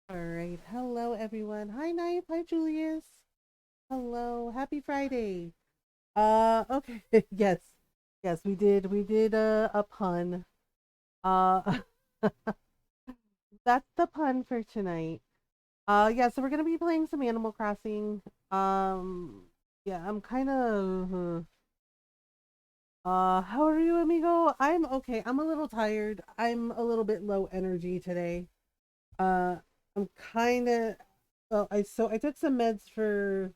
All right. Hello, everyone. Hi, Knife. Hi, Julius. Hello. Happy Friday. Okay. Yes. Yes, we did. We did a pun. Uh, that's the pun for tonight. Yeah, so we're gonna be playing some Animal Crossing. Yeah, I'm kind of. How are you, amigo? I'm okay. I'm a little tired. I'm a little bit low energy today. Uh, I'm kind of. Well, I took some meds for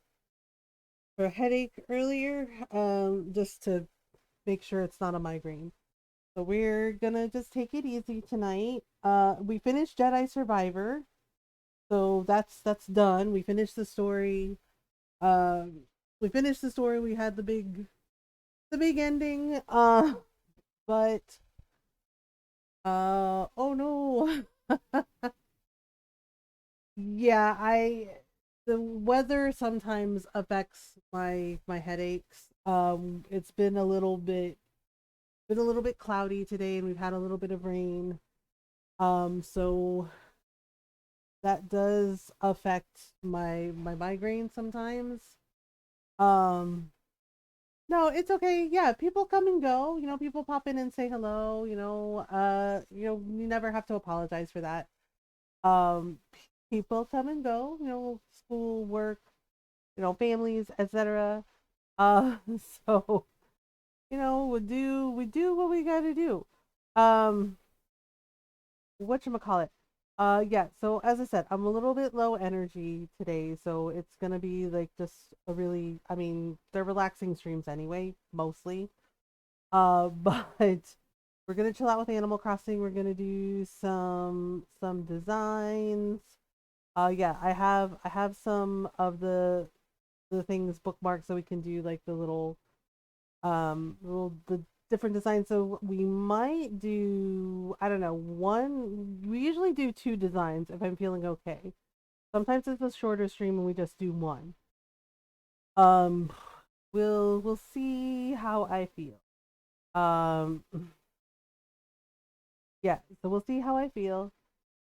a headache earlier, just to make sure it's not a migraine. So we're gonna just take it easy tonight. We finished Jedi Survivor, so that's done. We finished the story. Um, we finished the story. We had the big ending. But oh no, yeah, the weather sometimes affects my headaches. It's been a little bit cloudy today and we've had a little bit of rain. So that does affect my migraine sometimes. Um, no, it's okay. Yeah, people come and go. People pop in and say hello. You never have to apologize for that. Um, People come and go. School, work, families, etc. Uh, so we do what we gotta do. Um, whatchamacallit. Yeah, so as I said, I'm a little bit low energy today, so it's gonna be like just a really, I mean, they're relaxing streams anyway, mostly. But we're gonna chill out with Animal Crossing. We're gonna do some designs. Yeah, I have some of the things bookmarked so we can do like the different designs. So we might do, I don't know, one. We usually do two designs if I'm feeling okay. Sometimes it's a shorter stream and we just do one. um we'll see how I feel. um yeah, so we'll see how I feel.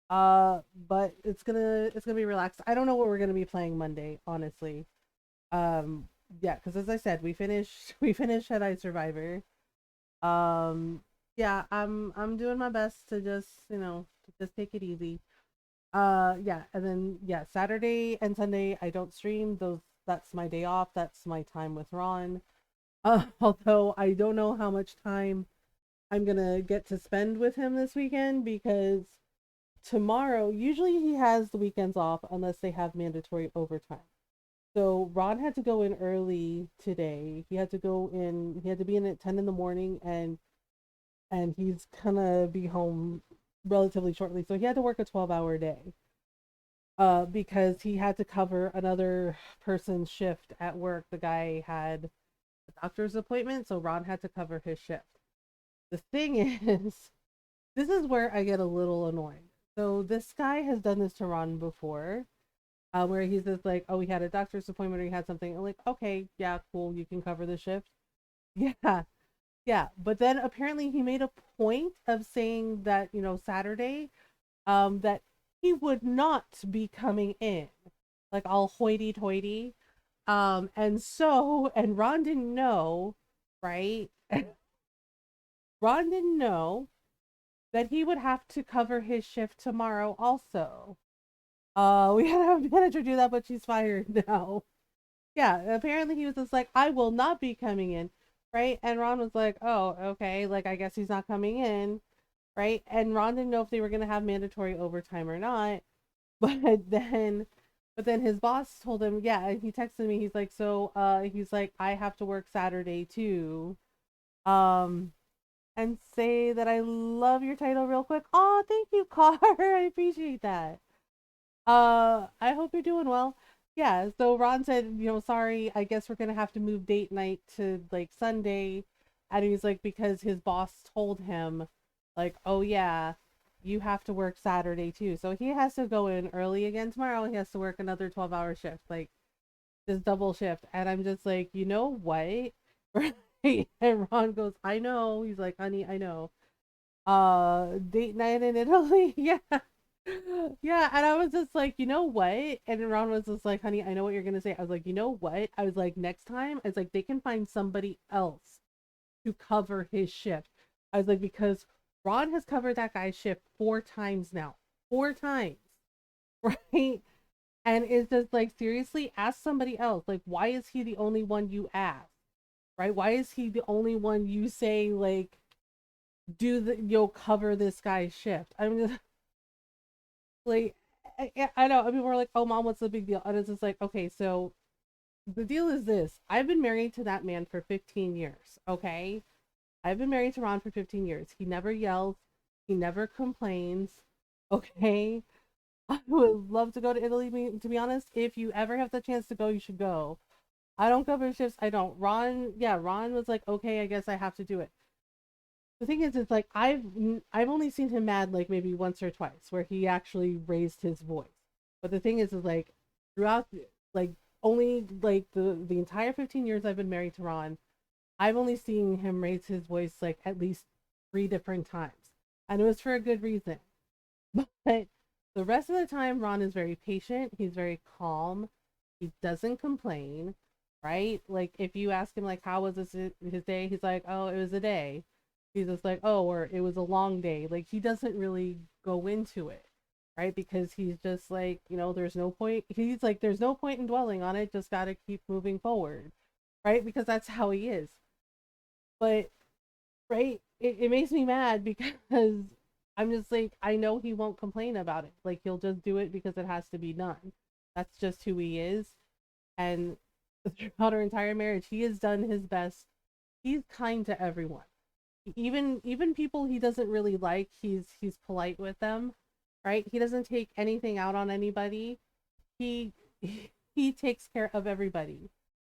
But it's gonna be relaxed. I don't know what we're gonna be playing Monday, honestly. Yeah, because as I said, we finished Jedi Survivor. Um, yeah, I'm doing my best to just take it easy. Yeah, and then yeah, Saturday and Sunday I don't stream. That's my day off. That's my time with Ron. Although I don't know how much time I'm gonna get to spend with him this weekend because tomorrow usually he has the weekends off unless they have mandatory overtime. So Ron had to go in early today. He had to be in at 10 in the morning, and he's gonna be home relatively shortly. So he had to work a 12-hour day. Because he had to cover another person's shift at work. The guy had a doctor's appointment, so Ron had to cover his shift. The thing is, this is where I get a little annoyed. So this guy has done this to Ron before, where he says like, "Oh, he had a doctor's appointment or he had something." I'm like, "Okay, yeah, cool, you can cover the shift." Yeah, yeah. But then apparently he made a point of saying that Saturday, that he would not be coming in, like all hoity-toity. And Ron didn't know, right? Ron didn't know that he would have to cover his shift tomorrow also. We had a manager do that, but she's fired now. Yeah, apparently he was just like, I will not be coming in, right? And Ron was like, oh, okay, like I guess he's not coming in, right? And Ron didn't know if they were gonna have mandatory overtime or not. But then his boss told him, yeah, he texted me, he's like, so he's like, I have to work Saturday too. Um and say that I love your title real quick. Oh, thank you, Car. I appreciate that. I hope you're doing well. Yeah, so Ron said, sorry, I guess we're gonna have to move date night to like Sunday. And he's like, because his boss told him, like, oh yeah, you have to work Saturday too. So he has to go in early again tomorrow. He has to work another 12-hour shift, like this double shift. And I'm just like, you know what? Right? And Ron goes, I know. He's like, honey, I know. Date night in Italy. Yeah. Yeah, and I was just like, you know what? And Ron was just like, honey, I know what you're gonna say. I was like, you know what? I was like, next time, I was like, they can find somebody else to cover his shift. I was like, because Ron has covered that guy's shift 4 times now. 4 times. Right? And it's just like, seriously, ask somebody else. Like, why is he the only one you ask? Right? Why is he the only one you say, like, you'll cover this guy's shift? I'm just like, I know. I mean, we're like, oh, mom, what's the big deal? And it's just like, okay, so the deal is this: I've been married to that man for 15 years. Okay, I've been married to Ron for 15 years. He never yells. He never complains. Okay, I would love to go to Italy. To be honest, if you ever have the chance to go, you should go. I don't cover shifts. I don't. Ron, yeah, Ron was like, okay, I guess I have to do it. The thing is, it's like I've only seen him mad like maybe once or twice, where he actually raised his voice. But the thing is like throughout like only like the entire 15 years I've been married to Ron, I've only seen him raise his voice like at least 3 different times, and it was for a good reason. But the rest of the time, Ron is very patient. He's very calm. He doesn't complain, right? Like if you ask him like how was his day, he's like, oh, it was a day. He's just like, oh, or it was a long day. Like he doesn't really go into it, right? Because he's just like, there's no point. He's like, there's no point in dwelling on it. Just got to keep moving forward, right? Because that's how he is. But right, it makes me mad because I'm just like, I know he won't complain about it. Like he'll just do it because it has to be done. That's just who he is. And throughout our entire marriage, he has done his best. He's kind to everyone. Even people he doesn't really like, he's polite with them, right? He doesn't take anything out on anybody. He he takes care of everybody,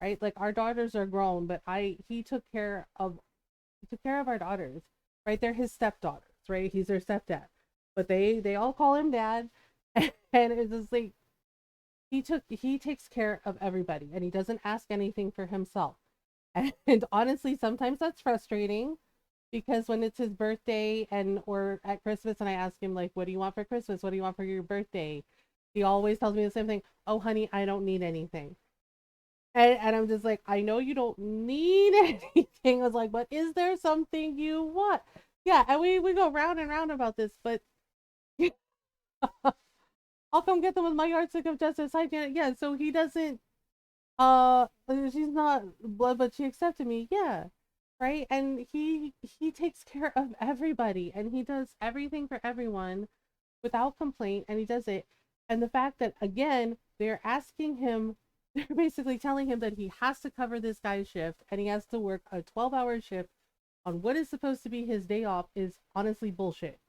right? Like our daughters are grown, but I he took care of our daughters, right? They're his stepdaughters, right? He's their stepdad, but they all call him dad, and it's just like he takes care of everybody, and he doesn't ask anything for himself. And honestly, sometimes that's frustrating because when it's his birthday and or at Christmas, and I ask him like, "What do you want for Christmas? What do you want for your birthday?" He always tells me the same thing. Oh, honey, I don't need anything. And I'm just like, I know you don't need anything. I was like, but is there something you want? Yeah, and we go round and round about this, but I'll come get them with my yardstick of justice. Hi, Janet. Yeah, so he doesn't. She's not blood, but she accepted me. Yeah, right. And he takes care of everybody, and he does everything for everyone without complaint, and he does it. And the fact that again they're asking him, they're basically telling him that he has to cover this guy's shift and he has to work a 12-hour shift on what is supposed to be his day off is honestly bullshit,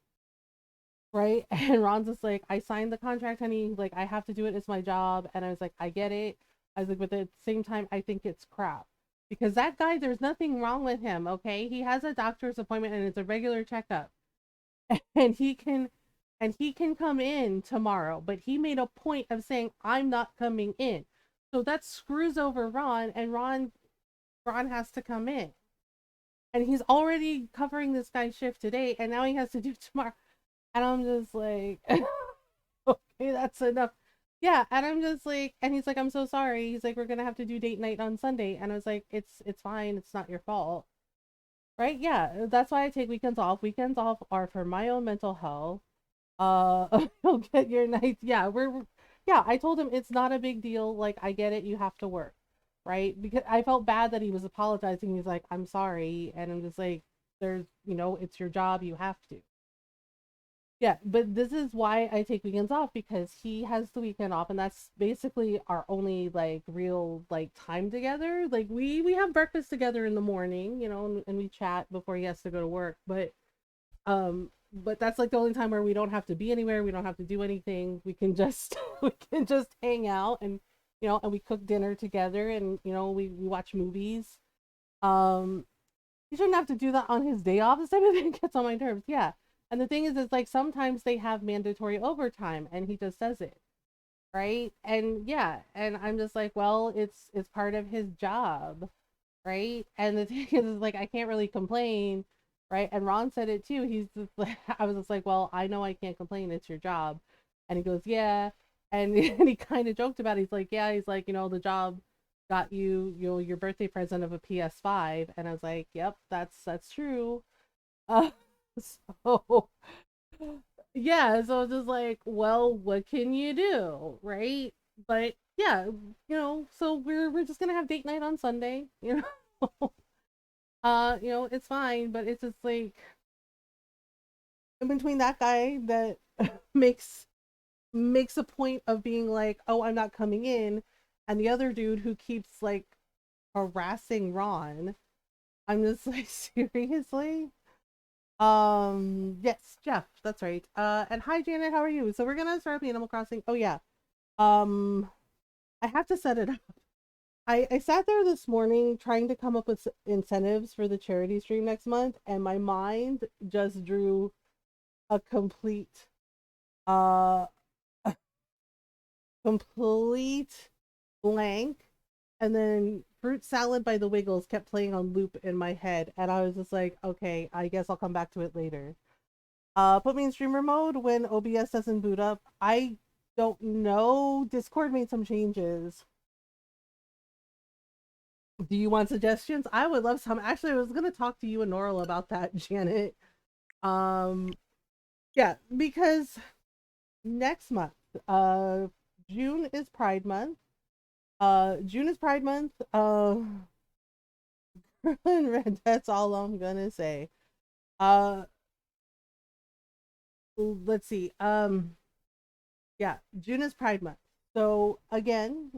right? And Ron's just like, I signed the contract, honey, like I have to do it, it's my job. And I was like, I get it. I was like, but at the same time I think it's crap because that guy, there's nothing wrong with him. Okay, he has a doctor's appointment and it's a regular checkup, and he can come in tomorrow, but he made a point of saying I'm not coming in. So that screws over Ron, and Ron has to come in. And he's already covering this guy's shift today, and now he has to do tomorrow. And I'm just like, okay, that's enough. Yeah, and I'm just like, and he's like, I'm so sorry. He's like, we're gonna have to do date night on Sunday, and I was like, it's fine. It's not your fault, right? Yeah, that's why I take weekends off. Weekends off are for my own mental health. You'll get your nights. Yeah, yeah, I told him it's not a big deal. Like, I get it. You have to work, right? Because I felt bad that he was apologizing. He's like, I'm sorry. And I'm just like, it's your job. You have to. Yeah, but this is why I take weekends off because he has the weekend off, and that's basically our only like real like time together. Like we have breakfast together in the morning, and we chat before he has to go to work. But that's like the only time where we don't have to be anywhere, we don't have to do anything, we can just we can just hang out, and we cook dinner together, and we watch movies. um he shouldn't have to do that on his day off. This type of thing gets on my nerves. Yeah, and the thing is, it's like sometimes they have mandatory overtime and he just says it, right? And yeah, and I'm just like, well, it's part of his job, right? And the thing is like, I can't really complain, right? And Ron said it too. He's just like, I was just like, well, I know I can't complain. It's your job. And he goes, yeah. And, and he kind of joked about it. He's like, yeah, he's like, the job got you, your birthday present of a PS5. And I was like, yep, that's true. Uh, so yeah, so it's just like, well, what can you do, right? But yeah, so we're just gonna have date night on Sunday, it's fine, but it's just like in between that guy that makes makes a point of being like, oh, I'm not coming in, and the other dude who keeps like harassing Ron. I'm just like, seriously? Yes, Jeff, that's right. And hi Janet, how are you? So we're gonna start the Animal Crossing. Oh yeah. Um, I have to set it up. I sat there this morning trying to come up with incentives for the charity stream next month, and my mind just drew a uh complete blank, and then fruit salad by the Wiggles kept playing on loop in my head, and I was just like, okay, I guess I'll come back to it later. Put me in streamer mode when OBS doesn't boot up. I don't know. Discord made some changes. Do you want suggestions? I would love some. Actually, I was gonna talk to you and Norl about that, Janet. Um, yeah, because next month, June is Pride Month. June is Pride Month. And red, that's all I'm gonna say. Uh, let's see. Yeah, June is Pride Month. So again,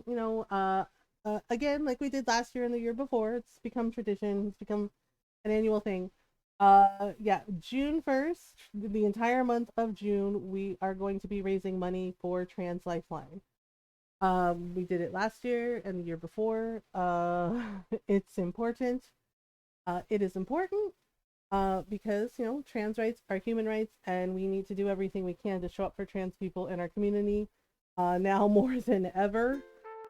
again, like we did last year and the year before, it's become tradition. It's become an annual thing. Yeah, June 1st, the entire month of June, we are going to be raising money for Trans Lifeline. We did it last year and the year before. It's important. It is important because trans rights are human rights, and we need to do everything we can to show up for trans people in our community now more than ever,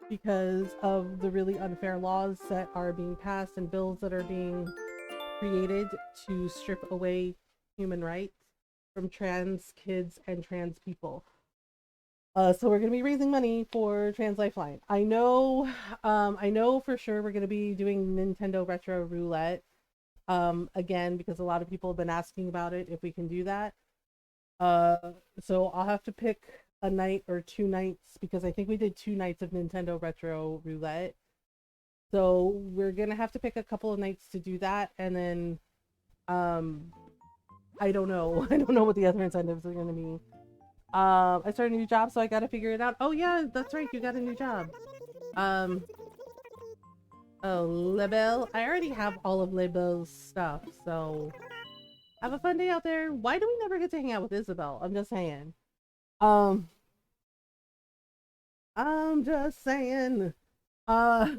because of the really unfair laws that are being passed and bills that are being created to strip away human rights from trans kids and trans people. So we're gonna be raising money for Trans Lifeline. I know for sure we're gonna be doing Nintendo Retro Roulette again, because a lot of people have been asking about it, if we can do that. So I'll have to pick a night or 2 nights, because I think we did 2 nights of Nintendo Retro Roulette. So we're gonna have to pick a couple of nights to do that, and then I don't know. I don't know what the other incentives are gonna be. I started a new job, so I gotta figure it out. Oh yeah, that's right, you got a new job. Um oh, Lebel. I already have all of Lebel's stuff, so have a fun day out there. Why do we never get to hang out with Isabel? I'm just saying. Um, I'm just saying. Uh,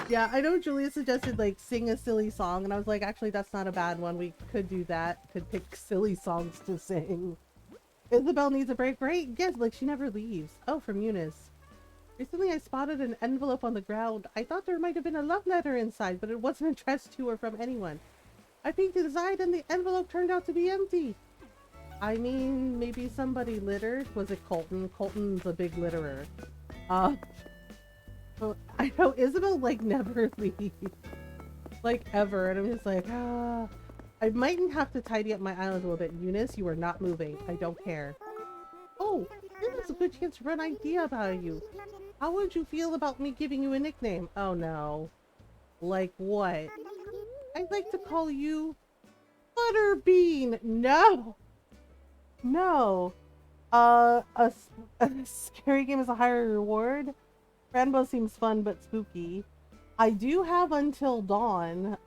yeah, I know Julia suggested like sing a silly song, and I was like, actually, that's not a bad one. We could do that. Could pick silly songs to sing. Isabel needs a break, right? Yes, like she never leaves. Oh, from Eunice. Recently, I spotted an envelope on the ground. I thought there might have been a love letter inside, but it wasn't addressed to or from anyone. I peeked inside, and the envelope turned out to be empty. I mean, maybe somebody littered. Was it Colton? Colton's a big litterer. Uh, so I know Isabel like never leaves, like ever, and I'm just like, I might have to tidy up my island a little bit. Eunice, you are not moving. I don't care. Oh, this is a good chance for an idea about you. How would you feel about me giving you a nickname? Oh no. Like what? I'd like to call you Butterbean. No. No. A scary game is a higher reward. Rainbow seems fun but spooky. I do have Until Dawn.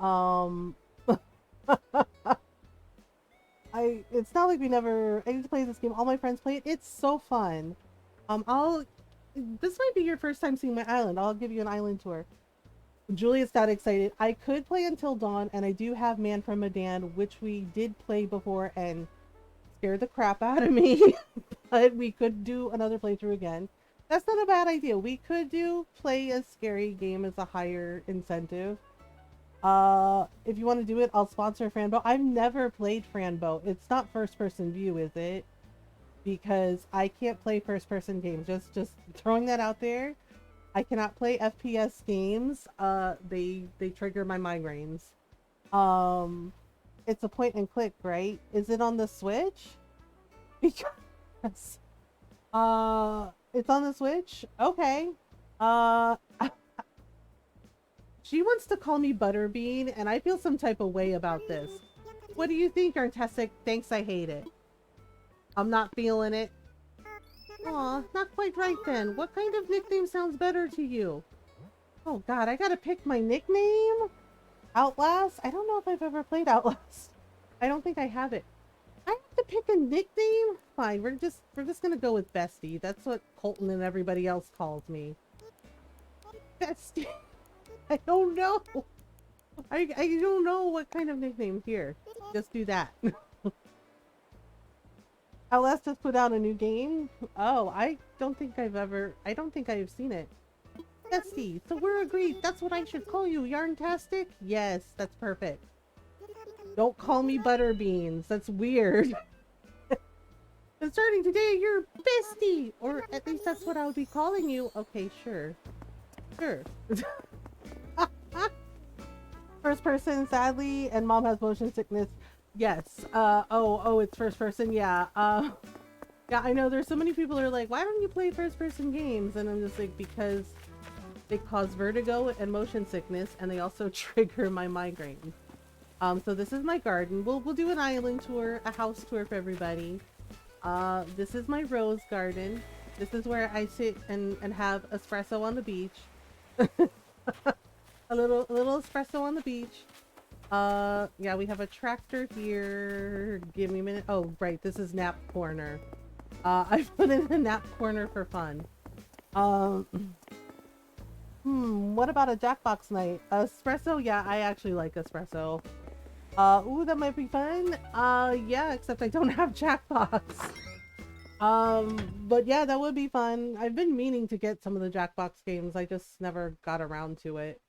It's not like I need to play this game. All my friends play it. It's so fun. This might be your first time seeing my island. I'll give you an island tour. Julia's not excited. I could play Until Dawn, and I do have Man from Medan, which we did play before and scared the crap out of me. But we could do another playthrough again. That's not a bad idea. We could play a scary game as a higher incentive. If you want to do it, I'll sponsor Franbo. I've never played Franbo. It's not first person view, is it? because I can't play first person games. Just throwing that out there. I cannot play FPS games. They trigger my migraines. Um, it's a point and click, right? Is it on the Switch? Because it's on the Switch. Okay. Uh, she wants to call me Butterbean, and I feel some type of way about this. What do you think, Artistic? Thanks, I hate it. I'm not feeling it. Aw, not quite right then. What kind of nickname sounds better to you? Oh god, I gotta pick my nickname? Outlast? I don't know if I've ever played Outlast. I don't think I have it. I have to pick a nickname? Fine, we're just gonna go with Bestie. That's what Colton and everybody else calls me. Bestie. I don't know. I don't know what kind of nickname. Here, just do that. Outlast has put out a new game. Oh, I don't think I've seen it. Bestie, so we're agreed. That's what I should call you, Yarntastic? Yes, that's perfect. Don't call me Butterbeans. That's weird. And starting today, you're Bestie! Or at least that's what I would be calling you. Okay, sure. Sure. First person, sadly, and mom has motion sickness. Yes. Oh, it's first person. Yeah. Yeah, I know there's so many people who are like, why don't you play first person games? And I'm just like, because they cause vertigo and motion sickness, and they also trigger my migraine. So this is my garden. We'll do an island tour, a house tour for everybody. This is my rose garden. This is where I sit and have espresso on the beach. a little espresso on the beach. Yeah, we have a tractor here. Give me a minute. Oh, right, this is nap corner. I put in a nap corner for fun. What about a Jackbox night? Espresso? Yeah, I actually like espresso. Ooh, that might be fun. Yeah, except I don't have Jackbox. But yeah, that would be fun. I've been meaning to get some of the Jackbox games. I just never got around to it.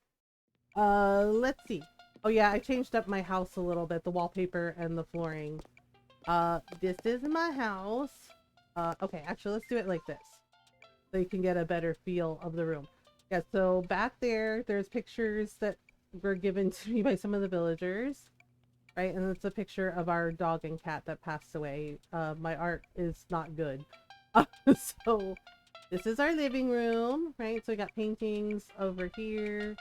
Let's see. Oh yeah, I changed up my house a little bit, the wallpaper and the flooring. This is my house. Okay, actually, let's do it like this, so you can get a better feel of the room. Yeah, so back there's pictures that were given to me by some of the villagers, right? And it's a picture of our dog and cat that passed away. My art is not good. So this is our living room, right? So we got paintings over here.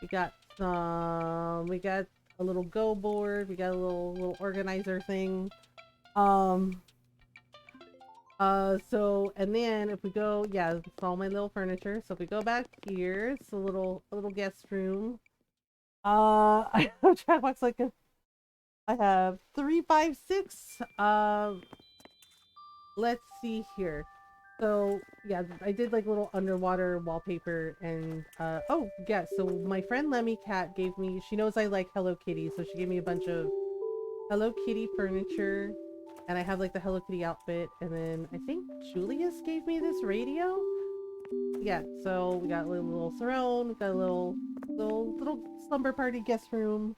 We got a little go board. We got a little organizer thing. So, and then if we go, yeah, it's all my little furniture. So if we go back here, it's a little guest room. I have Jackbox like I have 3, 5, 6. Let's see here. So yeah, I did like little underwater wallpaper and oh yeah, so my friend Lemmy Cat gave me, she knows I like Hello Kitty, so she gave me a bunch of Hello Kitty furniture, and I have like the Hello Kitty outfit, and then I think Julius gave me this radio. Yeah, so we got a little throne, we got a little slumber party guest room.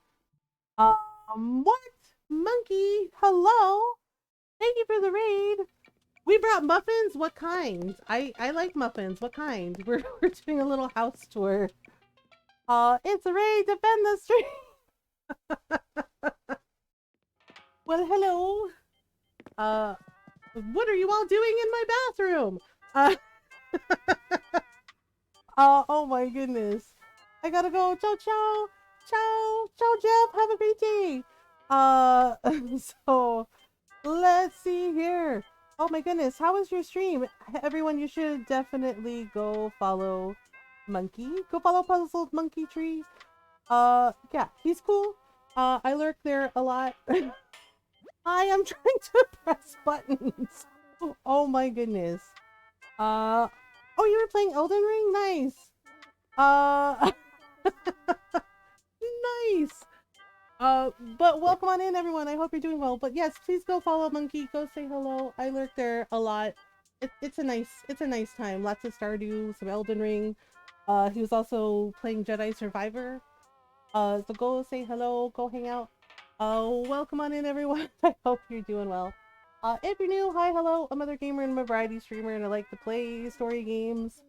What? Monkey, hello! Thank you for the raid! We brought muffins? What kind? I like muffins. What kind? We're doing a little house tour. It's a raid, defend the street! Well, hello. What are you all doing in my bathroom? Oh my goodness. I gotta go. Ciao, ciao. Ciao. Ciao, Jeff. Have a great day. So, let's see here. Oh my goodness. How was your stream? Everyone, you should definitely go follow Monkey. Go follow Puzzled Monkey Tree. Yeah, he's cool. I lurk there a lot. Hi, I'm trying to press buttons. Oh my goodness. Oh, you were playing Elden Ring? Nice. Nice. But welcome on in, everyone. I hope you're doing well. But yes, please go follow Monkey. Go say hello. I lurk there a lot. It's a nice time. Lots of Stardew, some Elden Ring. He was also playing Jedi Survivor. So go say hello. Go hang out. Welcome on in, everyone. I hope you're doing well. If you're new, hi, hello, I'm Mothergamer and I'm a variety streamer and I like to play story games,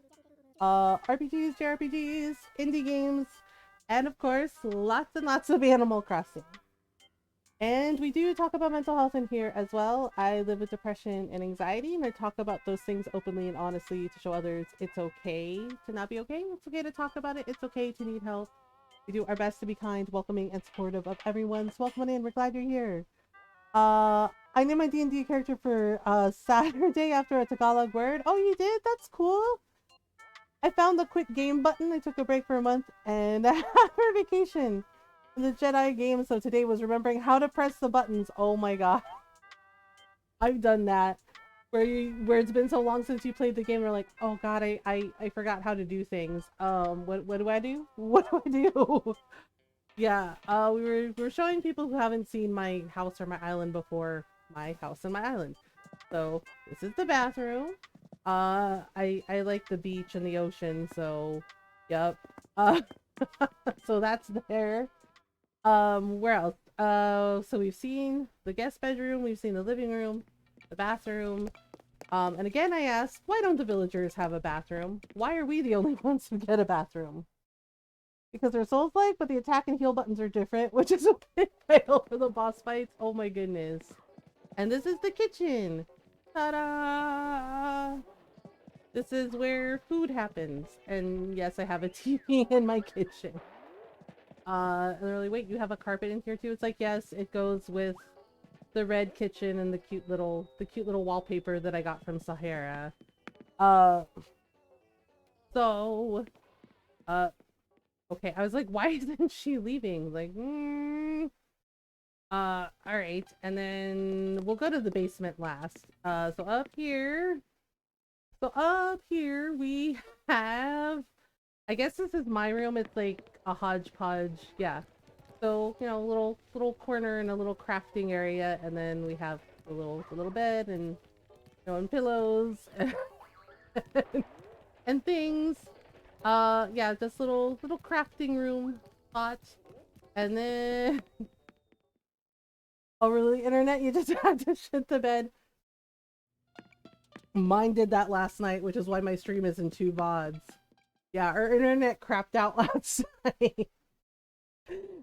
RPGs, JRPGs, indie games, and of course, lots and lots of Animal Crossing. And we do talk about mental health in here as well. I live with depression and anxiety, and I talk about those things openly and honestly to show others it's okay to not be okay. It's okay to talk about it. It's okay to need help. We do our best to be kind, welcoming, and supportive of everyone. So welcome on in. We're glad you're here. I named my D&D character for Saturday after a Tagalog word. Oh, you did? That's cool. I found the quick game button. I took a break for a month and after vacation in the Jedi game, so today was remembering how to press the buttons. Oh my god. I've done that. Where it's been so long since you played the game, and you're like, oh god, I forgot how to do things. What do I do? What do I do? Yeah, we were showing people who haven't seen my house or my island before, my house and my island. So this is the bathroom. I like the beach and the ocean, so yep. So that's there. Where else? So we've seen the guest bedroom, we've seen the living room, the bathroom. And again I asked, why don't the villagers have a bathroom? Why are we the only ones who get a bathroom? Because they're Souls-like, but the attack and heal buttons are different, which is a big fail for the boss fights. Oh my goodness. And this is the kitchen. Ta-da! This is where food happens. And yes, I have a TV in my kitchen. And they're like, wait, you have a carpet in here too? It's like, yes, it goes with the red kitchen and the cute little wallpaper that I got from Sahara. Okay, I was like, why isn't she leaving? Like, alright, and then we'll go to the basement last. So up here we have, I guess this is my room. It's like a hodgepodge, yeah. So, you know, little corner and a little crafting area, and then we have the little bed and, you know, and pillows and things. Yeah, this little crafting room spot. And then oh really, internet, you just had to shit the bed. Mine did that last night, which is why my stream is in 2 VODs. Yeah, our internet crapped out last night.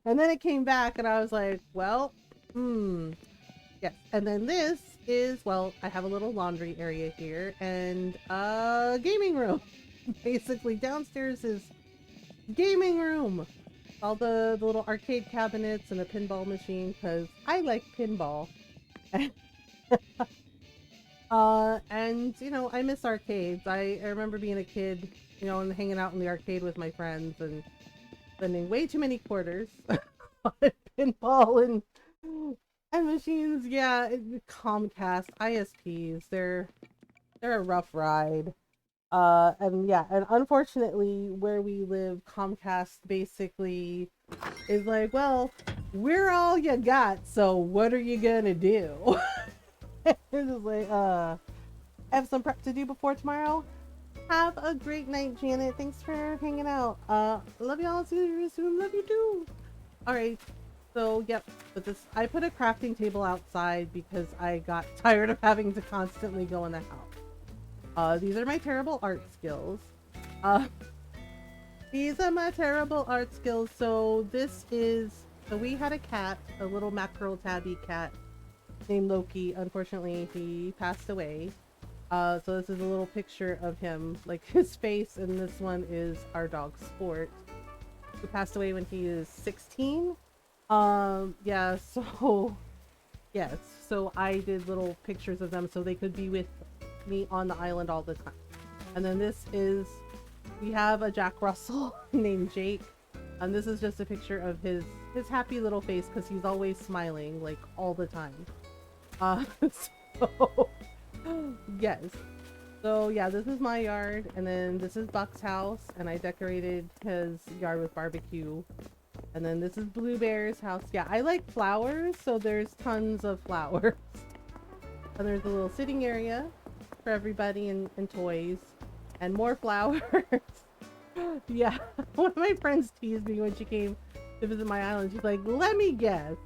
And then it came back and I was like, well, yes. And then this is, well, I have a little laundry area here and a gaming room. Basically downstairs is gaming room. All the little arcade cabinets and a pinball machine because I like pinball. And you know, I miss arcades. I remember being a kid, you know, and hanging out in the arcade with my friends and spending way too many quarters on pinball and machines. Yeah, Comcast, ISPs, they're a rough ride. And yeah, and unfortunately where we live, Comcast basically is like, well, we're all you got, so what are you gonna do? It's just like, I have some prep to do before tomorrow. Have a great night, Janet. Thanks for hanging out. Love y'all. See you soon. Love you too. Alright, so yep, but this, I put a crafting table outside because I got tired of having to constantly go in the house. These are my terrible art skills. These are my terrible art skills. So this is, so we had a cat, a little mackerel tabby cat named Loki. Unfortunately, he passed away. So this is a little picture of him, like his face, and this one is our dog Sport, who passed away when he is 16. Yeah, so yes, so I did little pictures of them so they could be with me on the island all the time. And then this is, we have a Jack Russell named Jake, and this is just a picture of his happy little face because he's always smiling, like all the time. So yes, so yeah, this is my yard, and then this is Buck's house, and I decorated his yard with barbecue. And then this is Blue Bear's house. Yeah, I like flowers, so there's tons of flowers. And there's a little sitting area for everybody and toys. And more flowers. Yeah, one of my friends teased me when she came to visit my island. She's like, let me guess.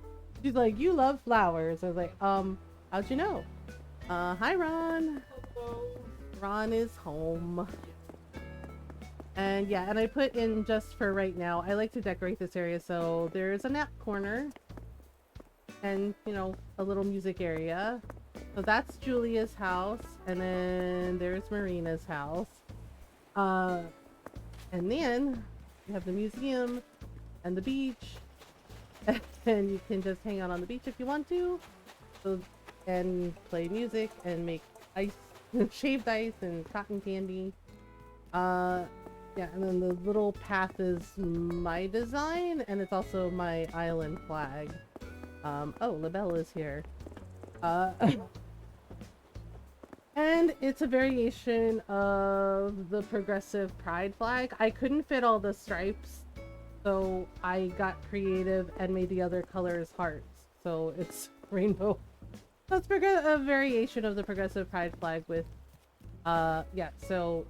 She's like, you love flowers. I was like, how'd you know? Hi Ron. Ron is home. And yeah, and I put in just for right now, I like to decorate this area, so there's a nap corner and, you know, a little music area. So that's Julia's house, and then there's Marina's house. Uh, and then you have the museum and the beach, and you can just hang out on the beach if you want to, so, and play music and make ice, shaved ice and cotton candy. Yeah, and then the little path is my design, and it's also my island flag. Oh, LaBelle is here. Uh, and it's a variation of the progressive pride flag. I couldn't fit all the stripes, so I got creative and made the other colors hearts. So it's rainbow. That's a variation of the progressive pride flag with, yeah, so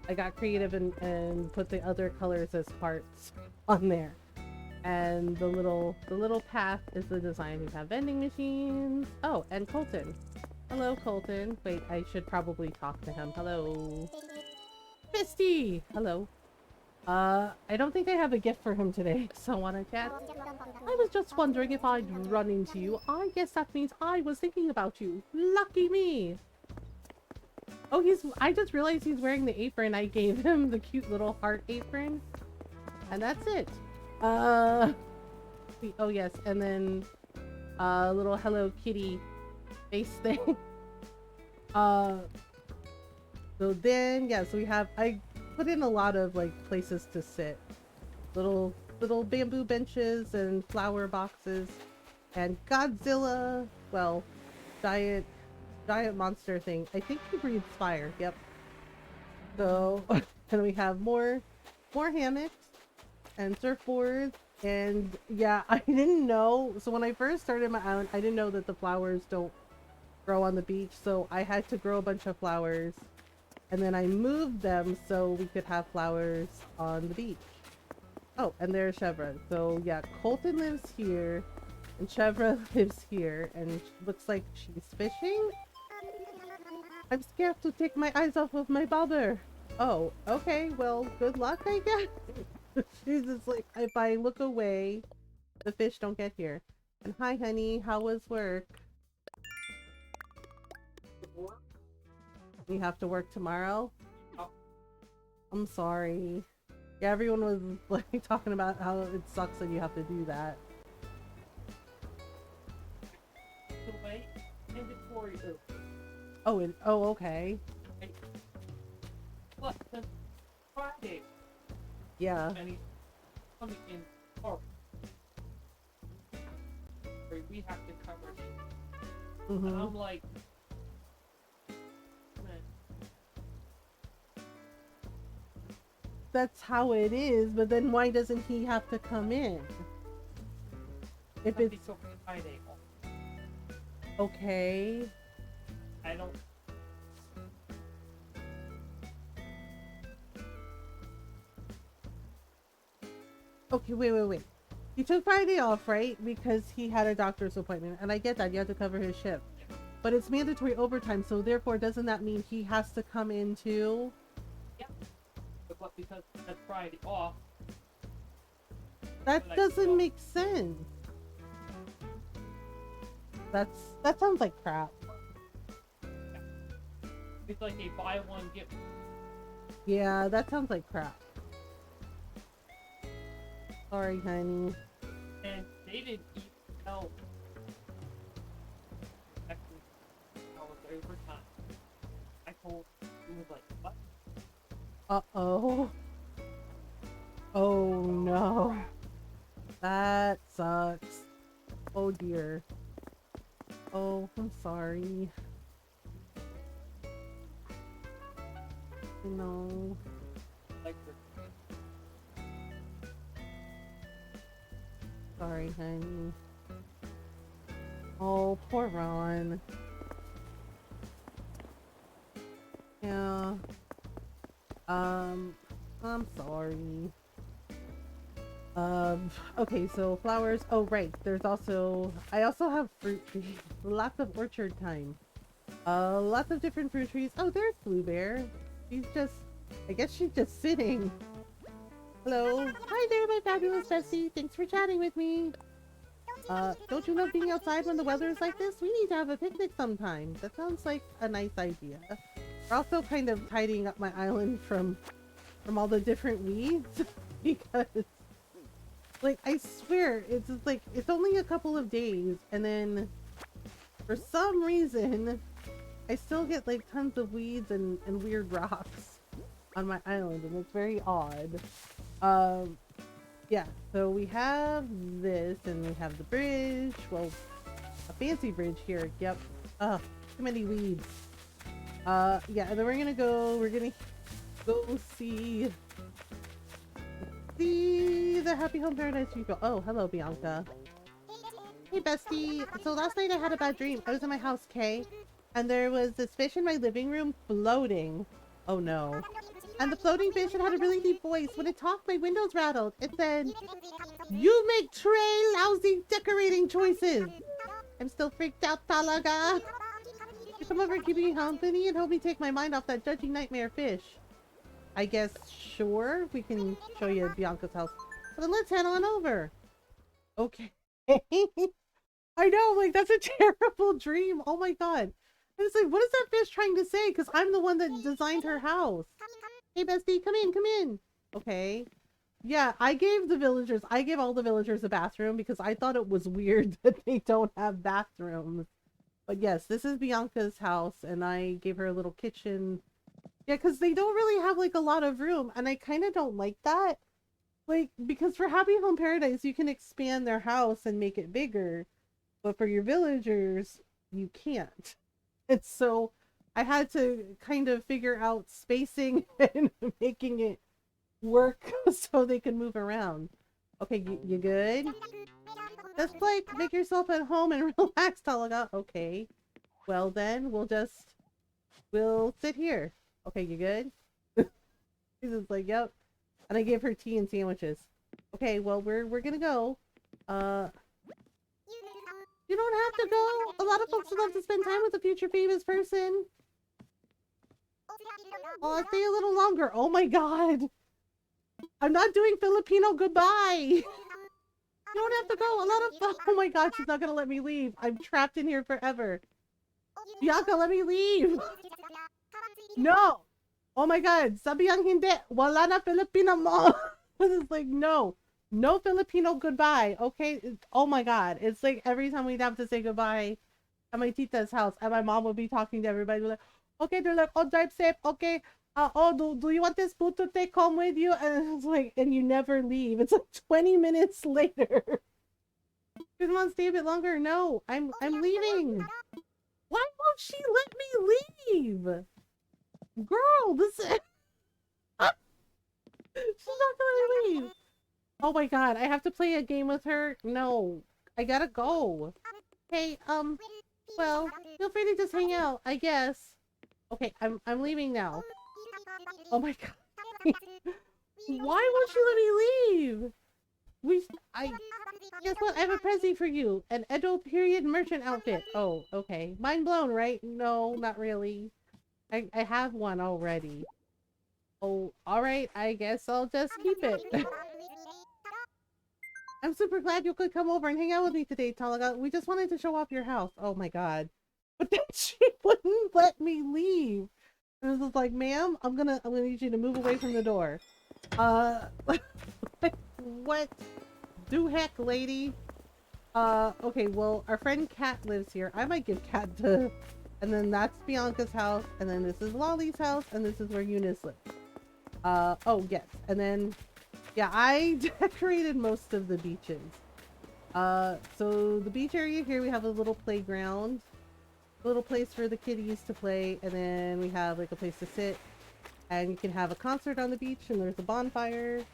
I got creative and put the other colors as hearts on there. And the little path is the design. We have vending machines. Oh, and Colton. Hello, Colton. Wait, I should probably talk to him. Hello. Misty! Hello. I don't think I have a gift for him today, so wanna chat? I was just wondering if I'd run into you. I guess that means I was thinking about you. Lucky me! Oh, I just realized he's wearing the apron. I gave him the cute little heart apron. And that's it. Oh yes, and then, little Hello Kitty face thing. So then, yeah, so I put in a lot of, like, places to sit. Little bamboo benches and flower boxes. And Godzilla, well, giant monster thing. I think he breathes fire, yep. So, and we have more hammocks and surfboards. And yeah, I didn't know, so when I first started my island, I didn't know that the flowers don't grow on the beach, so I had to grow a bunch of flowers, and then I moved them so we could have flowers on the beach. Oh, and there's Chevra. So yeah, Colton lives here, and Chevra lives here, and looks like she's fishing. I'm scared to take my eyes off of my bobber. Oh, okay, well, good luck, I guess. She's just like, if I look away, the fish don't get here. And hi, honey, how was work? You have to work tomorrow? Oh. I'm sorry. Yeah, everyone was like talking about how it sucks that you have to do that. Oh, oh, okay. What? Friday. Yeah. And he's coming in tomorrow. We have to cover it. And I'm like, that's how it is, but then why doesn't he have to come in? If it's Friday. Okay. I don't. Okay, wait. He took Friday off, right? Because he had a doctor's appointment, and I get that you have to cover his shift. But it's mandatory overtime, so therefore doesn't that mean he has to come in too? Yeah. But because that's Friday off. That doesn't make sense. That sounds like crap. Yeah. It's like a buy one get one. Yeah, that sounds like crap. Sorry, honey. And they didn't even know. Actually, I was overtime. I told he was like, what? Uh-oh. Oh no. That sucks. Oh dear. Oh, I'm sorry. No. Like Sorry, honey. Oh, poor Ron. Yeah. I'm sorry. Okay, so flowers. Oh, right. I also have fruit trees. Lots of orchard time. Lots of different fruit trees. Oh, there's Blue Bear. She's just, I guess she's just sitting. Hello. Hi there, my fabulous bestie. Thanks for chatting with me. Don't you love being outside when the weather is like this? We need to have a picnic sometime. That sounds like a nice idea. We're also kind of tidying up my island from all the different weeds because, like, I swear, it's just like, it's only a couple of days, and then for some reason, I still get like tons of weeds and weird rocks on my island, and it's very odd. Yeah, so we have this, and we have the bridge. Well, a fancy bridge here. Yep. Ugh, too many weeds. Yeah, and then we're gonna go see the Happy Home Paradise people. Oh, hello, Bianca. Hey, bestie. So last night I had a bad dream. I was in my house, Kay, and there was this fish in my living room floating. Oh no. And the floating fish, it had a really deep voice. When it talked, my windows rattled. It said, "You make lousy decorating choices." I'm still freaked out, talaga. You come over and keep me company and help me take my mind off that judging nightmare fish. I guess, sure, we can show you Bianca's house. But then let's head on over. Okay. I know, like, that's a terrible dream. Oh my god. And it's like, what is that fish trying to say? Because I'm the one that designed her house. Hey, bestie, come in, come in. Okay. Yeah, I gave all the villagers a bathroom because I thought it was weird that they don't have bathrooms. But yes, this is Bianca's house, and I gave her a little kitchen. Yeah, because they don't really have, like, a lot of room, and I kind of don't like that. Like, because for Happy Home Paradise, you can expand their house and make it bigger. But for your villagers, you can't. And so I had to kind of figure out spacing and making it work so they can move around. Okay, you good? Just like make yourself at home and relax, Talaga. Okay. Well then, we'll sit here. Okay, you good? She's just like, yep. And I gave her tea and sandwiches. Okay, well we're gonna go. You don't have to go. A lot of folks would love to spend time with a future famous person. Oh, I'll stay a little longer. Oh my god. I'm not doing Filipino goodbye. You don't have to go. A lot of oh my god, she's not gonna let me leave. I'm trapped in here forever. Bianca, let me leave. No. Oh my god. Sabi ang hindi. Wala na Filipino mo. It's like, no. No Filipino goodbye. Okay. Oh my god. It's like every time we'd have to say goodbye at my tita's house, and my mom would be talking to everybody. Like, okay, they're like, oh, drive safe. Okay. Oh, do you want this food to take home with you? And it's like, and you never leave. It's like 20 minutes later. You want to stay a bit longer? No, I'm leaving. Why won't she let me leave? Girl, this is... She's not gonna leave. Oh my god, I have to play a game with her? No, I gotta go. Hey, well, feel free to just hang out, I guess. Okay, I'm leaving now. Oh my god. Why won't she let me leave? Guess what? I have a present for you. An Edo period merchant outfit. Oh, okay. Mind blown, right? No, not really. I have one already. Oh, alright. I guess I'll just keep it. I'm super glad you could come over and hang out with me today, Talaga. We just wanted to show off your house. Oh my god. But then she wouldn't let me leave. And I was just like, ma'am, I'm gonna need you to move away from the door. What? Do heck, lady. Okay, well, our friend Kat lives here. I might give Kat to... And then that's Bianca's house. And then this is Lolly's house. And this is where Eunice lives. Oh, yes. And then... Yeah, I decorated most of the beaches. So the beach area here, we have a little playground. A little place for the kiddies to play. And then we have, like, a place to sit. And you can have a concert on the beach. And there's a bonfire.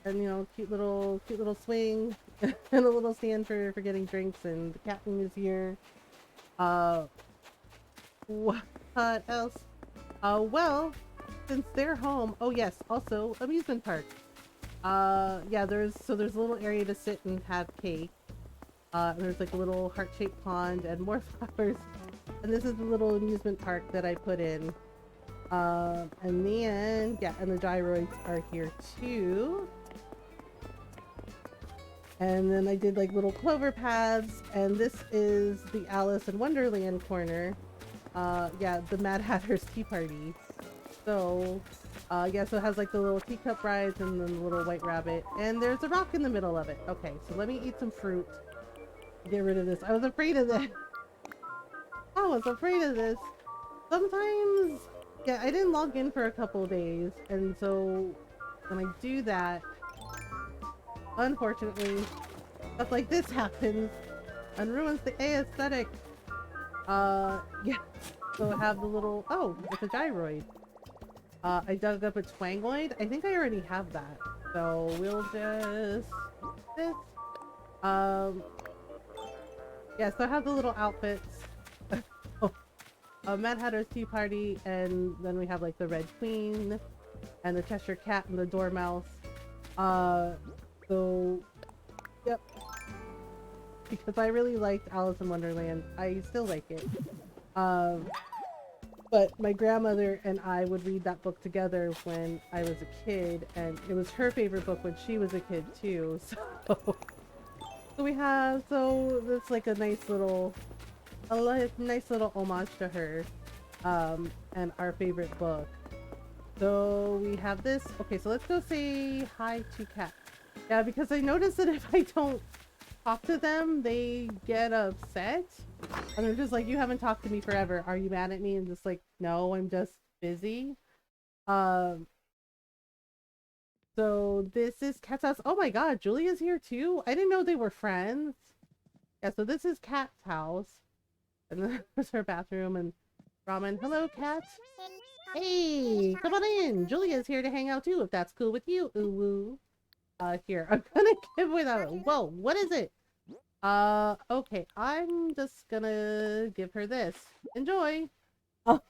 And, you know, cute little swing. And a little stand for getting drinks. And the captain is here. What else? Well, since they're home... Oh, yes. Also, amusement park. Yeah, there's a little area to sit and have cake. And there's like a little heart-shaped pond and more flowers. And this is the little amusement park that I put in. And then, yeah, and the gyroids are here too. And then I did like little clover paths, and this is the Alice in Wonderland corner. Yeah, the Mad Hatter's Tea Party. So, yeah, so it has like the little teacup rides and then the little white rabbit. And there's a rock in the middle of it. Okay, so let me eat some fruit. Get rid of this. I was afraid of this. I was afraid of this. Sometimes, yeah, I didn't log in for a couple days. And so when I do that, unfortunately, stuff like this happens and ruins the aesthetic. Yeah. So I have the little, oh, it's a gyroid. I dug up a twangoid. I think I already have that. So we'll just this. Yeah, so I have the little outfits. Mad Hatter's Tea Party, and then we have like the Red Queen and the Cheshire Cat and the Dormouse. So yep. Because I really liked Alice in Wonderland. I still like it. But my grandmother and I would read that book together when I was a kid, and it was her favorite book when she was a kid too. So, so it's like a nice little homage to her, and our favorite book. So we have this. Okay, so let's go say hi to Cat. Yeah, because I noticed that if I don't talk to them, they get upset. And they're just like, you haven't talked to me forever. Are you mad at me? And just like, no, I'm just busy. So this is Cat's house. Oh my god, Julia's here too? I didn't know they were friends. Yeah, so this is Cat's house. And then there's her bathroom and ramen. Hello, Cat. Hey, come on in. Julia's here to hang out too, if that's cool with you. Ooh woo. Here, I'm gonna give away that. Whoa, what is it? Okay, I'm just gonna give her this. Enjoy! Oh.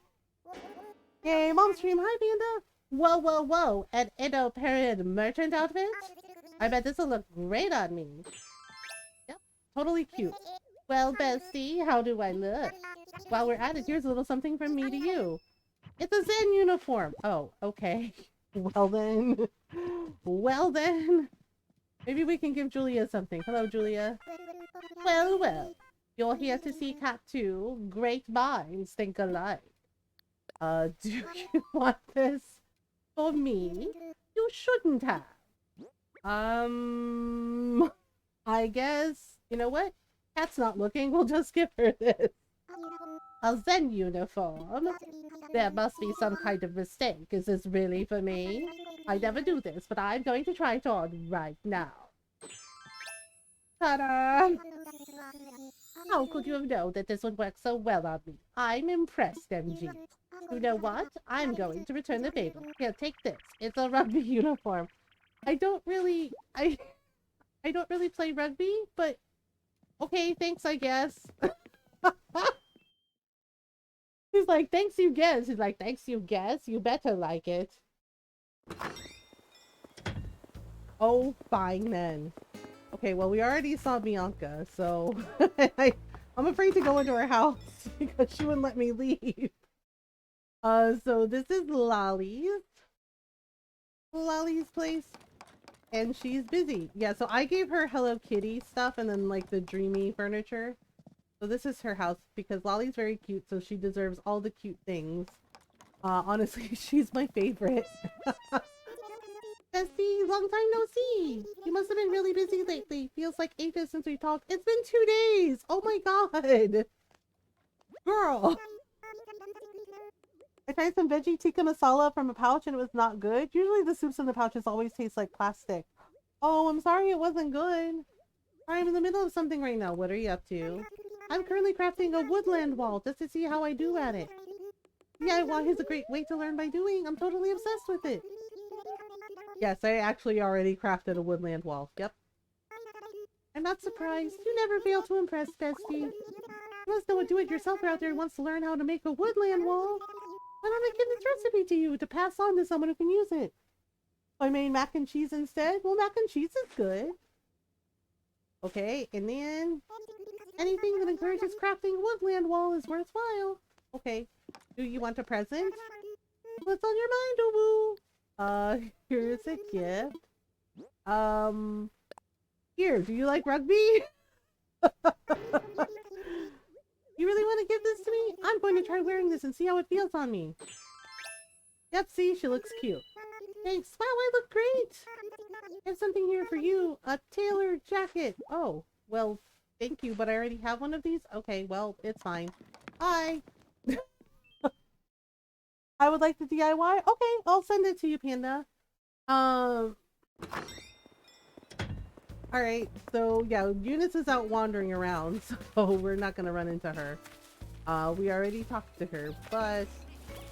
Yay, mom stream, hi Panda! Whoa, whoa, whoa, an Edo period merchant outfit? I bet this'll look great on me. Yep, totally cute. Well, Bestie, how do I look? While we're at it, here's a little something from me to you. It's a Zen uniform. Oh, okay. Well then. Well then. Maybe we can give Julia something. Hello, Julia. Well, well. You're here to see Cat too. Great minds think alike. Do you want this for me? You shouldn't have. I guess, you know what? Cat's not looking. We'll just give her this. A Zen uniform? There must be some kind of mistake. Is this really for me? I never do this, but I'm going to try it on right now. Ta-da! How could you have known that this would work so well on me? I'm impressed, MG. You know what? I'm going to return the favor. Here, take this. It's a rugby uniform. I don't really play rugby, but okay, thanks, I guess. He's like, thanks, you guess. He's like, thanks, you guess. You better like it. Oh, fine then. Okay, well, we already saw Bianca, so I'm afraid to go into her house because she wouldn't let me leave. So this is Lolly's place, and she's busy. Yeah, so I gave her Hello Kitty stuff and then like the dreamy furniture. So this is her house because Lolly's very cute, so she deserves all the cute things. Honestly, she's my favorite. Bestie, long time no see. You must have been really busy lately. Feels like ages since we talked. It's been 2 days. Oh my god. Girl. I tried some veggie tikka masala from a pouch and it was not good. Usually the soups in the pouches always taste like plastic. Oh, I'm sorry it wasn't good. I'm in the middle of something right now. What are you up to? I'm currently crafting a woodland wall just to see how I do at it. DIY is a great way to learn by doing. I'm totally obsessed with it. Yes, I actually already crafted a woodland wall. Yep. I'm not surprised. You never fail to impress, Bestie. You must know a do-it-yourselfer out there who wants to learn how to make a woodland wall. Why don't I give this recipe to you to pass on to someone who can use it? I made mac and cheese instead. Well, mac and cheese is good. Okay, and then Anything that encourages crafting a woodland wall is worthwhile. Okay. Do you want a present? What's on your mind, Uwu? Here's a gift. Here, do you like rugby? You really want to give this to me? I'm going to try wearing this and see how it feels on me. Yep, see, she looks cute. Thanks. Wow, I look great. I have something here for you. A tailored jacket. Oh, well, thank you, but I already have one of these? Okay, well, it's fine. Bye. I would like the DIY. Okay, I'll send it to you, Panda. Alright, so yeah, Eunice is out wandering around, so we're not gonna run into her. We already talked to her, but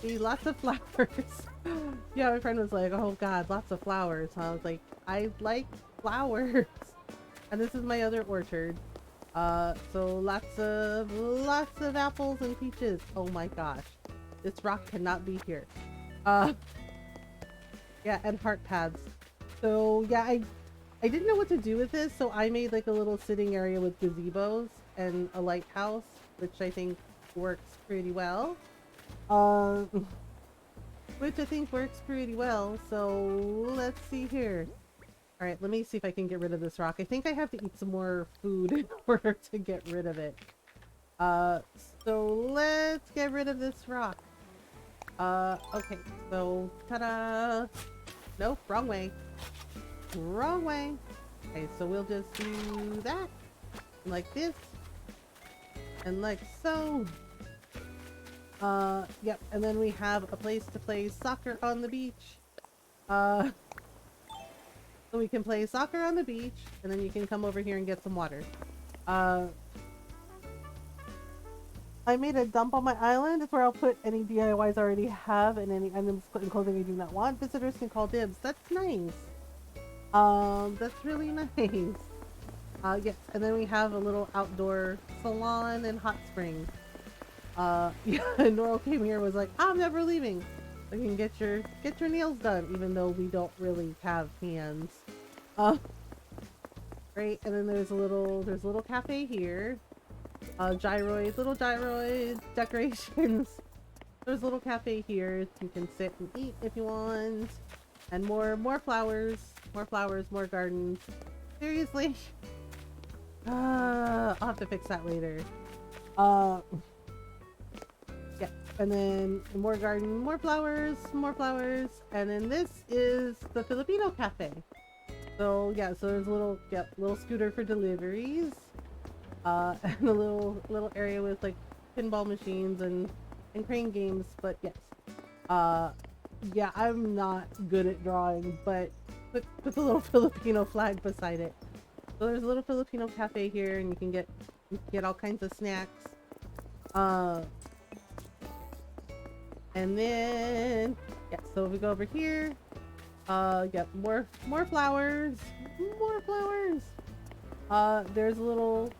see, lots of flowers. Yeah, my friend was like, oh god, lots of flowers. I was like, I like flowers. And this is my other orchard. So lots of apples and peaches. Oh my gosh. This rock cannot be here. Yeah, and heart pads. So yeah, I didn't know what to do with this, so I made like a little sitting area with gazebos and a lighthouse, which I think works pretty well. Which I think works pretty well. So let's see here. All right, let me see if I can get rid of this rock. I think I have to eat some more food in order to get rid of it. So let's get rid of this rock. Okay, so ta-da! Nope, wrong way. Wrong way. Okay, so we'll just do that. Like this. And like so. Yep, and then we have a place to play soccer on the beach. So we can play soccer on the beach, and then you can come over here and get some water. I made a dump on my island. It's where I'll put any DIYs I already have and any items and clothing I do not want. Visitors can call dibs. That's nice. That's really nice. Yes, and then we have a little outdoor salon and hot spring. Yeah, and Noral came here and was like, I'm never leaving. So you can get your nails done, even though we don't really have hands. Right, and then there's a little cafe here. Little gyroid decorations. There's a little cafe here. You can sit and eat if you want. And more flowers, more gardens. Seriously? I'll have to fix that later. Yeah, and then more garden, more flowers, and then this is the Filipino cafe. So yeah, so there's a little scooter for deliveries, and a little area with like pinball machines and crane games. But yes, yeah, I'm not good at drawing, but put the little Filipino flag beside it. So there's a little Filipino cafe here, and you can get all kinds of snacks. And then yeah, so if we go over here, yeah, more flowers, there's a little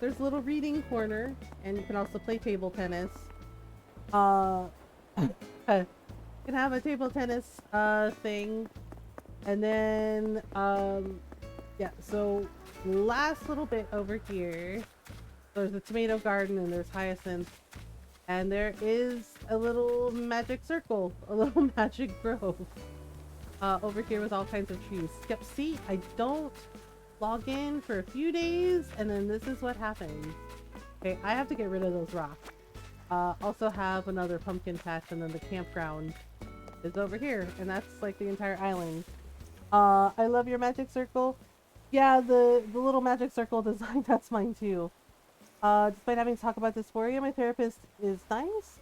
reading corner, and you can also play table tennis. You can have a table tennis thing, and then yeah, so last little bit over here, there's a tomato garden and there's hyacinths, and there is a little magic circle, a little magic grove over here with all kinds of trees. Yep, see, I don't log in for a few days, and then this is what happens. Okay, I have to get rid of those rocks. Also have another pumpkin patch, and then the campground is over here, and that's like the entire island. I love your magic circle. Yeah, the little magic circle design, that's mine too. Despite having to talk about dysphoria, my therapist is nice.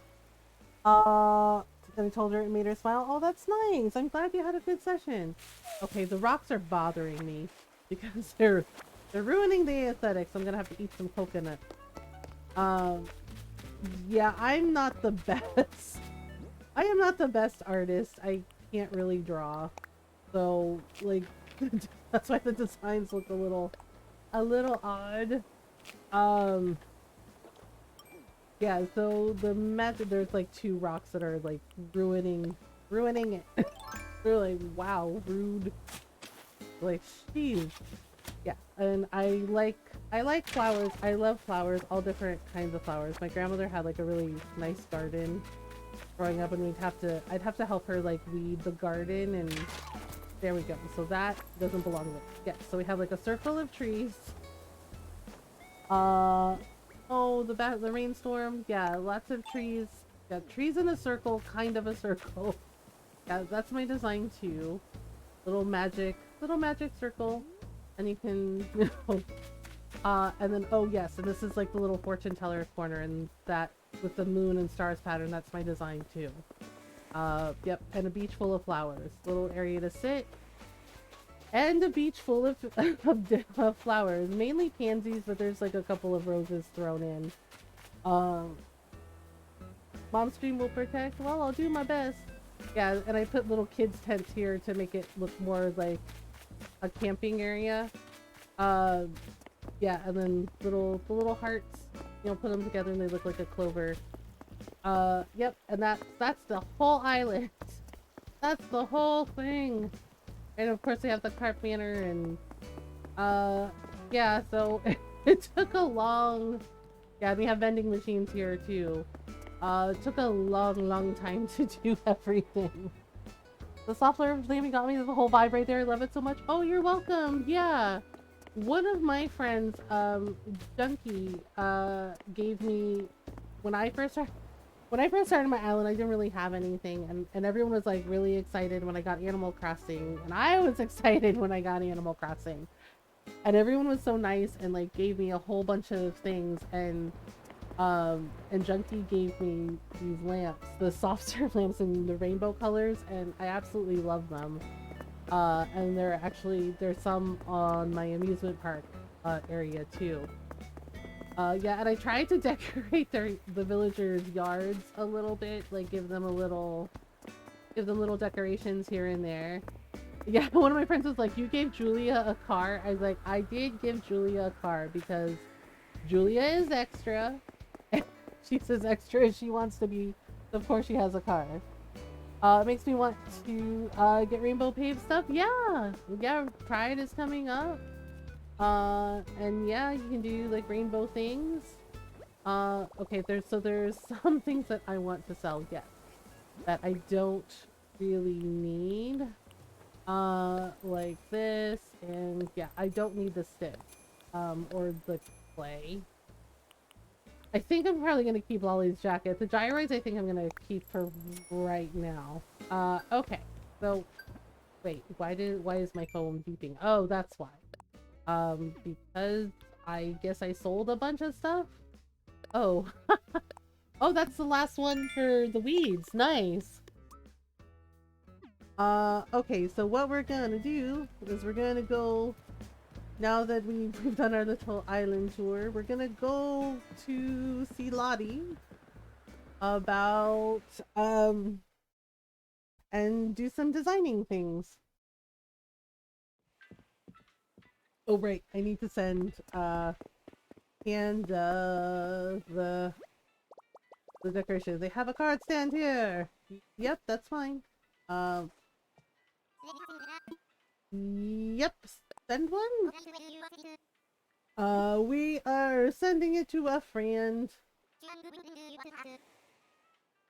And I told her it made her smile. Oh, that's nice. I'm glad you had a good session. Okay, the rocks are bothering me because they're ruining the aesthetics. I'm gonna have to eat some coconut. Yeah, I'm not the best. I am not the best artist. I can't really draw. So, like, that's why the designs look a little odd. Yeah, so the magic, there's like two rocks that are like ruining it. They're like, wow, rude. Like, jeez. Yeah, and I like flowers. I love flowers, all different kinds of flowers. My grandmother had like a really nice garden growing up, and I'd have to help her like weed the garden, and there we go. So that doesn't belong there. Yeah, so we have like a circle of trees. Uh oh, the rainstorm. Yeah, lots of trees. Yeah, trees in a circle, kind of a circle. Yeah, that's my design too. Little magic circle, and you can, and then oh yes, and this is like the little fortune teller corner, and that with the moon and stars pattern. That's my design too. Yep, and a beach full of flowers, little area to sit, and a beach full of of flowers, mainly pansies, but there's like a couple of roses thrown in. Um, Mom stream will protect. Well, I'll do my best. Yeah, and I put little kids tents here to make it look more like a camping area. Uh, yeah, and then the little hearts, put them together and they look like a clover. Yep, and that's the whole island. That's the whole thing. And of course they have the carp manor and yeah, so it took a long, yeah, we have vending machines here too. It took a long time to do everything. The software flaming got me the whole vibe right there. I love it so much. Oh, you're welcome. Yeah. One of my friends, Junkie, gave me when I first started my island. I didn't really have anything, and everyone was like really excited when I got Animal Crossing, and I was excited when I got Animal Crossing, and everyone was so nice and like gave me a whole bunch of things, and Junkie gave me these lamps, the soft serve lamps in the rainbow colors, and I absolutely love them. And there's some on my amusement park area too. Yeah, and I tried to decorate the villagers' yards a little bit, like give them little decorations here and there. Yeah, one of my friends was like, "You gave Julia a car." I was like, "I did give Julia a car because Julia is extra." She's as extra as she wants to be. Of course, she has a car. It makes me want to get rainbow paved stuff. Yeah, yeah. Pride is coming up. And yeah, you can do like rainbow things. Okay. There's some things that I want to sell. Yes, that I don't really need. Like this, and yeah, I don't need the stick. Or the clay. I think I'm probably gonna keep Lolly's jacket. The gyroids I think I'm gonna keep for right now. Okay. So wait, why is my phone beeping? Oh, that's why. Because I guess I sold a bunch of stuff? Oh. Oh, that's the last one for the weeds. Nice. Okay, so what we're gonna do is we're gonna go, now that we've done our little island tour, we're gonna go to see Lottie about and do some designing things. Oh right, I need to send and the decorations. They have a card stand here. Yep, that's fine. Um yep, send one. We are sending it to a friend.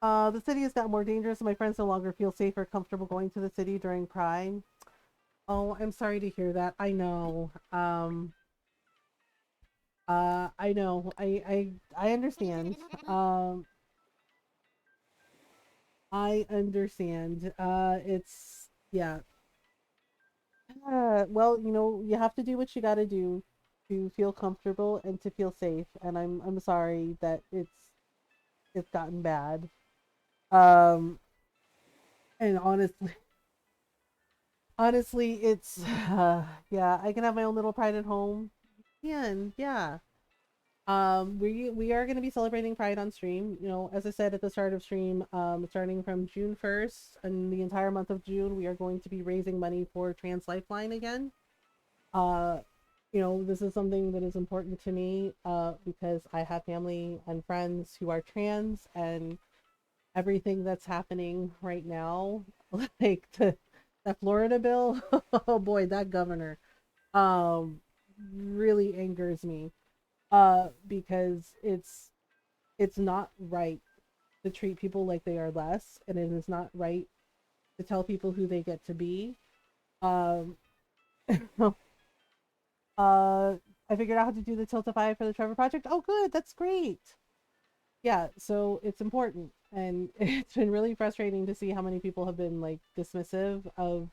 The city has got more dangerous and my friends no longer feel safe or comfortable going to the city during Pride. Oh, I'm sorry to hear that. I know. I know. I understand. Um, I understand. It's yeah. Well, you have to do what you got to do to feel comfortable and to feel safe. And I'm sorry that it's gotten bad. Um, and honestly, it's yeah. I can have my own little pride at home. And yeah. We are going to be celebrating Pride on stream. As I said at the start of stream, starting from June 1st and the entire month of June, we are going to be raising money for Trans Lifeline again. Uh, this is something that is important to me, because I have family and friends who are trans, and everything that's happening right now, like that Florida bill, oh boy, that governor. Um, really angers me. Because it's not right to treat people like they are less, and it is not right to tell people who they get to be. Um, uh, I figured out how to do the Tiltify for the Trevor project. Oh, good, that's great. Yeah, so it's important, and it's been really frustrating to see how many people have been like dismissive of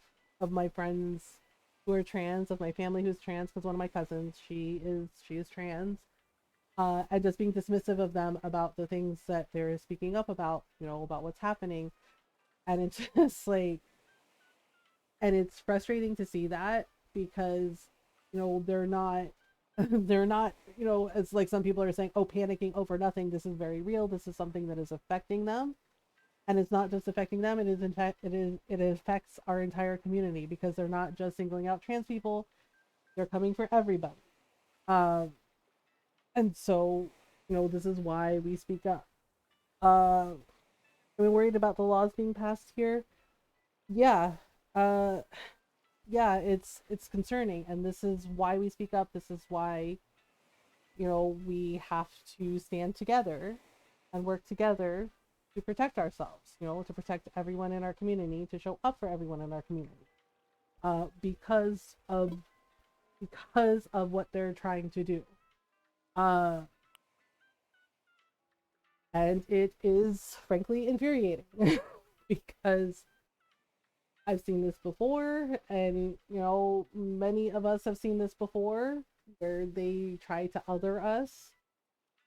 my friends who are trans, of my family who's trans, because one of my cousins, she is trans, and just being dismissive of them about the things that they're speaking up about, about what's happening. And it's just like, and it's frustrating to see that because, they're not, they're not, it's like some people are saying, oh, panicking over nothing. This is very real. This is something that is affecting them. And it's not just affecting them. It is, in fact, it affects our entire community because they're not just singling out trans people. They're coming for everybody. Um, and so, this is why we speak up. Uh, Are we worried about the laws being passed here? Yeah. Uh, yeah, it's concerning, and this is why we speak up. This is why, we have to stand together and work together to protect ourselves, to protect everyone in our community, to show up for everyone in our community. Because of what they're trying to do. Uh, and it is frankly infuriating because I've seen this before, and many of us have seen this before, where they try to other us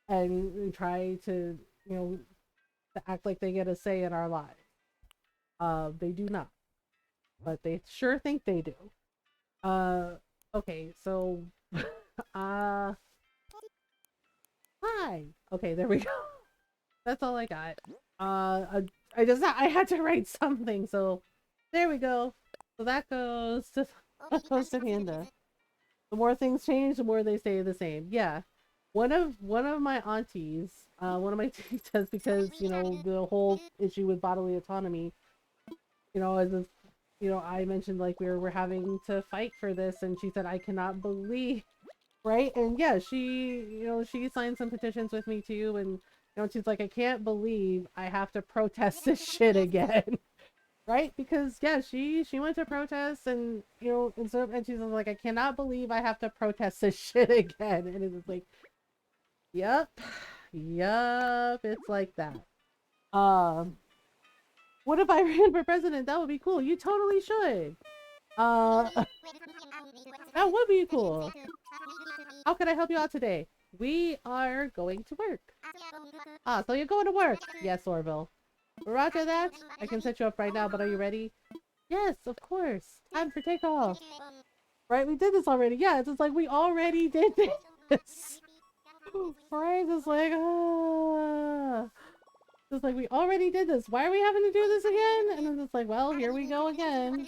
and try to, to act like they get a say in our lives. They do not, but they sure think they do. Uh, okay, so, uh, hi. Okay, there we go. That's all I got. I had to write something, so there we go. So that goes to that goes to Panda. The more things change, the more they stay the same. Yeah, one of my aunties, one of my titas, because the whole issue with bodily autonomy. As a, I mentioned like we're having to fight for this, and she said I cannot believe, right? And yeah, she signed some petitions with me too, and she's like, I can't believe I have to protest this shit again. Right? Because yeah, she went to protest, and and she's like, I cannot believe I have to protest this shit again. And it's like, yep, yep, it's like that. Um, what if I ran for president? That would be cool. You totally should. Uh, that would be cool. How can I help you out today? We are going to work. Ah, so you're going to work? Yes, Orville. Roger that. I can set you up right now, but are you ready? Yes, of course. Time for takeoff. Right? We did this already. Yeah, it's just like we already did this. Right? It's like, It's like we already did this. Why are we having to do this again? And then it's like, well, here we go again.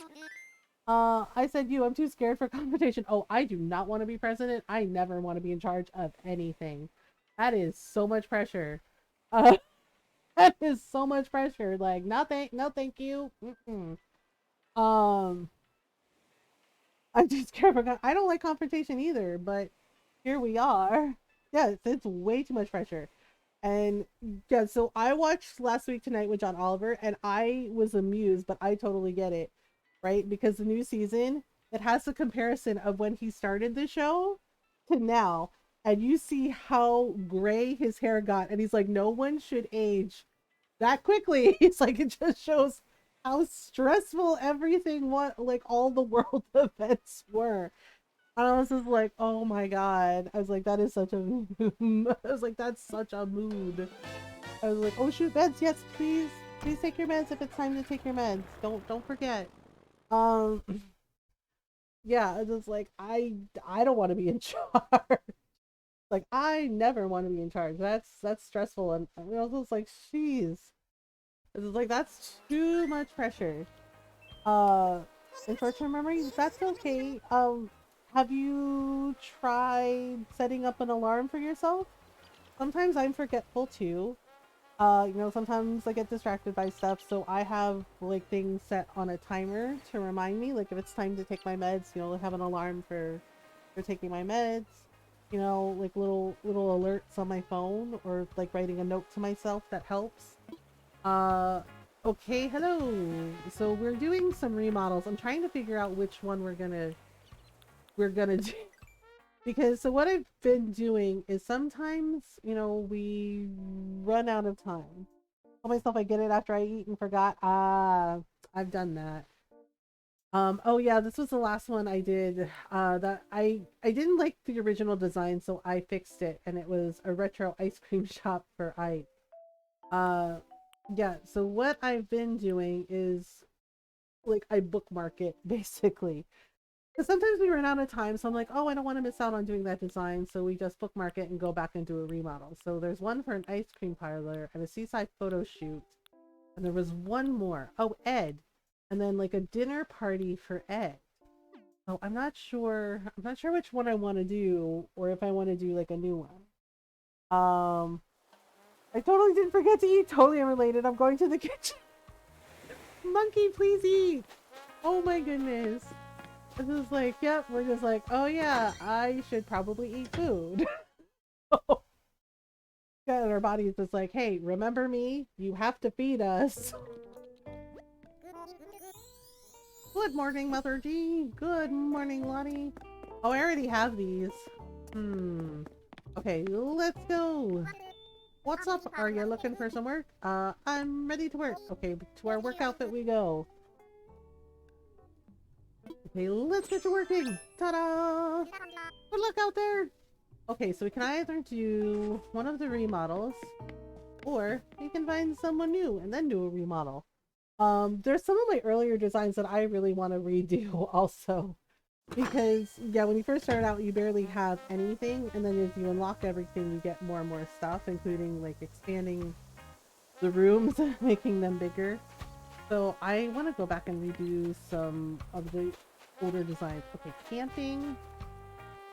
I said I'm too scared for confrontation. Oh, I do not want to be president. I never want to be in charge of anything. That is so much pressure. Uh, that is so much pressure. Like, no, thank you. Mm-mm. Um, I'm just scared for. I don't like confrontation either, but here we are. Yeah, it's way too much pressure. And yeah, so I watched Last Week Tonight with John Oliver, and I was amused, but I totally get it, right? Because the new season, it has the comparison of when he started the show to now, and you see how gray his hair got, and he's like, no one should age that quickly. It's like it just shows how stressful everything was, like all the world events were. I was just like, oh my god. I was like, that is such a I was like, that's such a mood. I was like, oh shoot, meds, yes, please. Please take your meds if it's time to take your meds. Don't forget. Um yeah, I was like, I don't want to be in charge. Like I never want to be in charge. That's stressful, and I was just like, jeez. It's like that's too much pressure. Uh, in short-term memory, that's okay. Have you tried setting up an alarm for yourself? Sometimes I'm forgetful too. Sometimes I get distracted by stuff, so I have like things set on a timer to remind me. Like if it's time to take my meds, have an alarm for for taking my meds, you know, like little alerts on my phone, or like writing a note to myself that helps. Okay, hello. So we're doing some remodels. I'm trying to figure out which one we're gonna do. Because so what I've been doing is sometimes, you know, we run out of time. Tell myself I get it after I eat and forgot. Ah, I've done that. Oh yeah, this was the last one I did. That I didn't like the original design, so I fixed it, and it was a retro ice cream shop for Ike. Uh, yeah. So what I've been doing is like I bookmark it basically. Because sometimes we run out of time, so I'm like, oh, I don't want to miss out on doing that design, so we just bookmark it and go back and do a remodel. So there's one for an ice cream parlor and a seaside photo shoot, and there was one more. Oh, Ed, and then like a dinner party for Ed. So I'm not sure. I'm not sure which one I want to do, or if I want to do like a new one. I totally didn't forget to eat. Totally unrelated. I'm going to the kitchen. Monkey, please eat. Oh my goodness. This is like, yep, we're just like, oh yeah, I should probably eat food. Yeah, and our body is just like, hey, remember me? You have to feed us. Good morning, Mother G. Good morning, Lottie. Oh, I already have these. Okay, let's go. What's up? Are you looking for some work? I'm ready to work. Okay, to our work outfit we go. Okay, let's get to working. Ta-da! Good luck out there! Okay, so we can either do one of the remodels, or we can find someone new and then do a remodel. There's some of my earlier designs that I really want to redo also. Because, yeah, when you first start out, you barely have anything, and then as you unlock everything, you get more and more stuff, including, like, expanding the rooms, making them bigger. So I want to go back and redo some of the older designs. Okay, camping.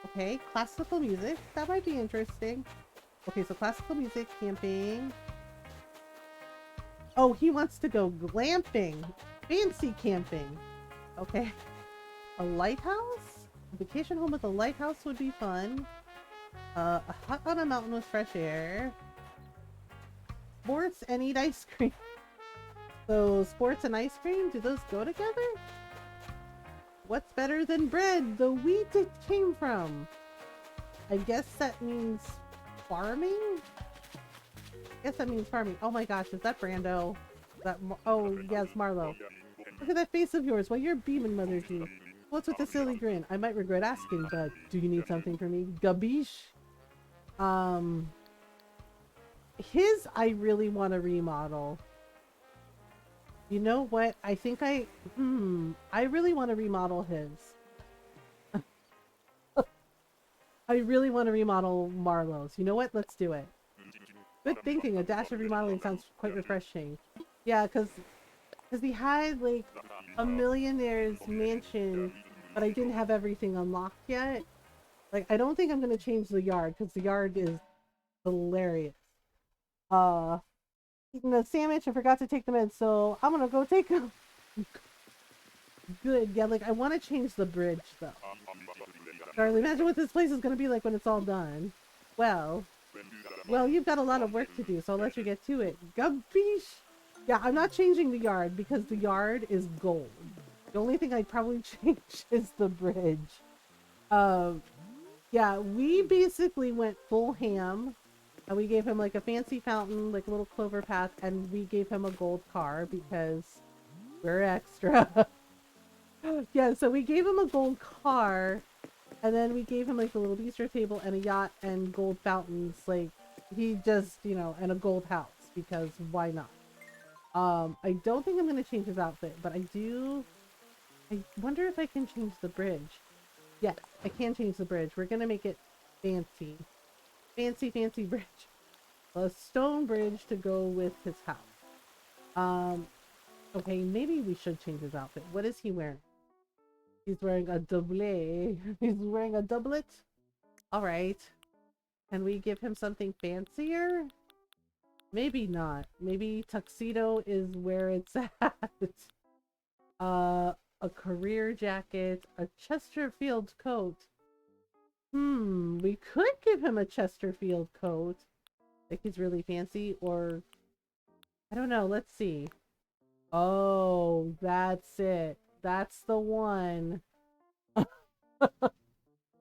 Okay, classical music. That might be interesting. Okay, so classical music, camping. Oh, he wants to go glamping. Fancy camping. Okay. A lighthouse? A vacation home with a lighthouse would be fun. A hut on a mountain with fresh air. Sports and eat ice cream. So, sports and ice cream, do those go together? What's better than bread? The wheat it came from. I guess that means farming? I guess that means farming. Oh my gosh, is that Brando? Is that oh, yes, Marlo. Look at that face of yours. Well, you're beaming, Mother G. What's with the silly grin? I might regret asking, but do you need something from me? Gabish? His I really want to remodel. You know what? I think I really want to remodel his. I really want to remodel Marlowe's. You know what? Let's do it. Good thinking. A dash of remodeling sounds quite refreshing. Yeah, because he had like a millionaire's mansion, but I didn't have everything unlocked yet. Like, I don't think I'm going to change the yard because the yard is hilarious. Eating a sandwich and forgot to take the meds, so I'm going to go take them. Good. Yeah, like, I want to change the bridge, though. Charlie, imagine what this place is going to be like when it's all done. Well, you've got a lot of work to do, so I'll let you get to it. Gabish! Yeah, I'm not changing the yard because the yard is gold. The only thing I'd probably change is the bridge. Yeah, we basically went full ham. And we gave him like a fancy fountain, like a little clover path, and we gave him a gold car because we're extra. Yeah, so we gave him a gold car, and then we gave him like a little bistro table and a yacht and gold fountains. Like, he just, you know, and a gold house because why not? I don't think I'm gonna change his outfit, but I wonder if I can change the bridge. Yes, I can change the bridge. We're gonna make it fancy. Fancy, fancy bridge. A stone bridge to go with his house. Okay, maybe we should change his outfit. What is he wearing? He's wearing a doublet. He's wearing a doublet? Alright. Can we give him something fancier? Maybe not. Maybe tuxedo is where it's at. A career jacket, a Chesterfield coat. We could give him a Chesterfield coat. Like he's really fancy, or I don't know. Let's see. Oh, that's it. That's the one.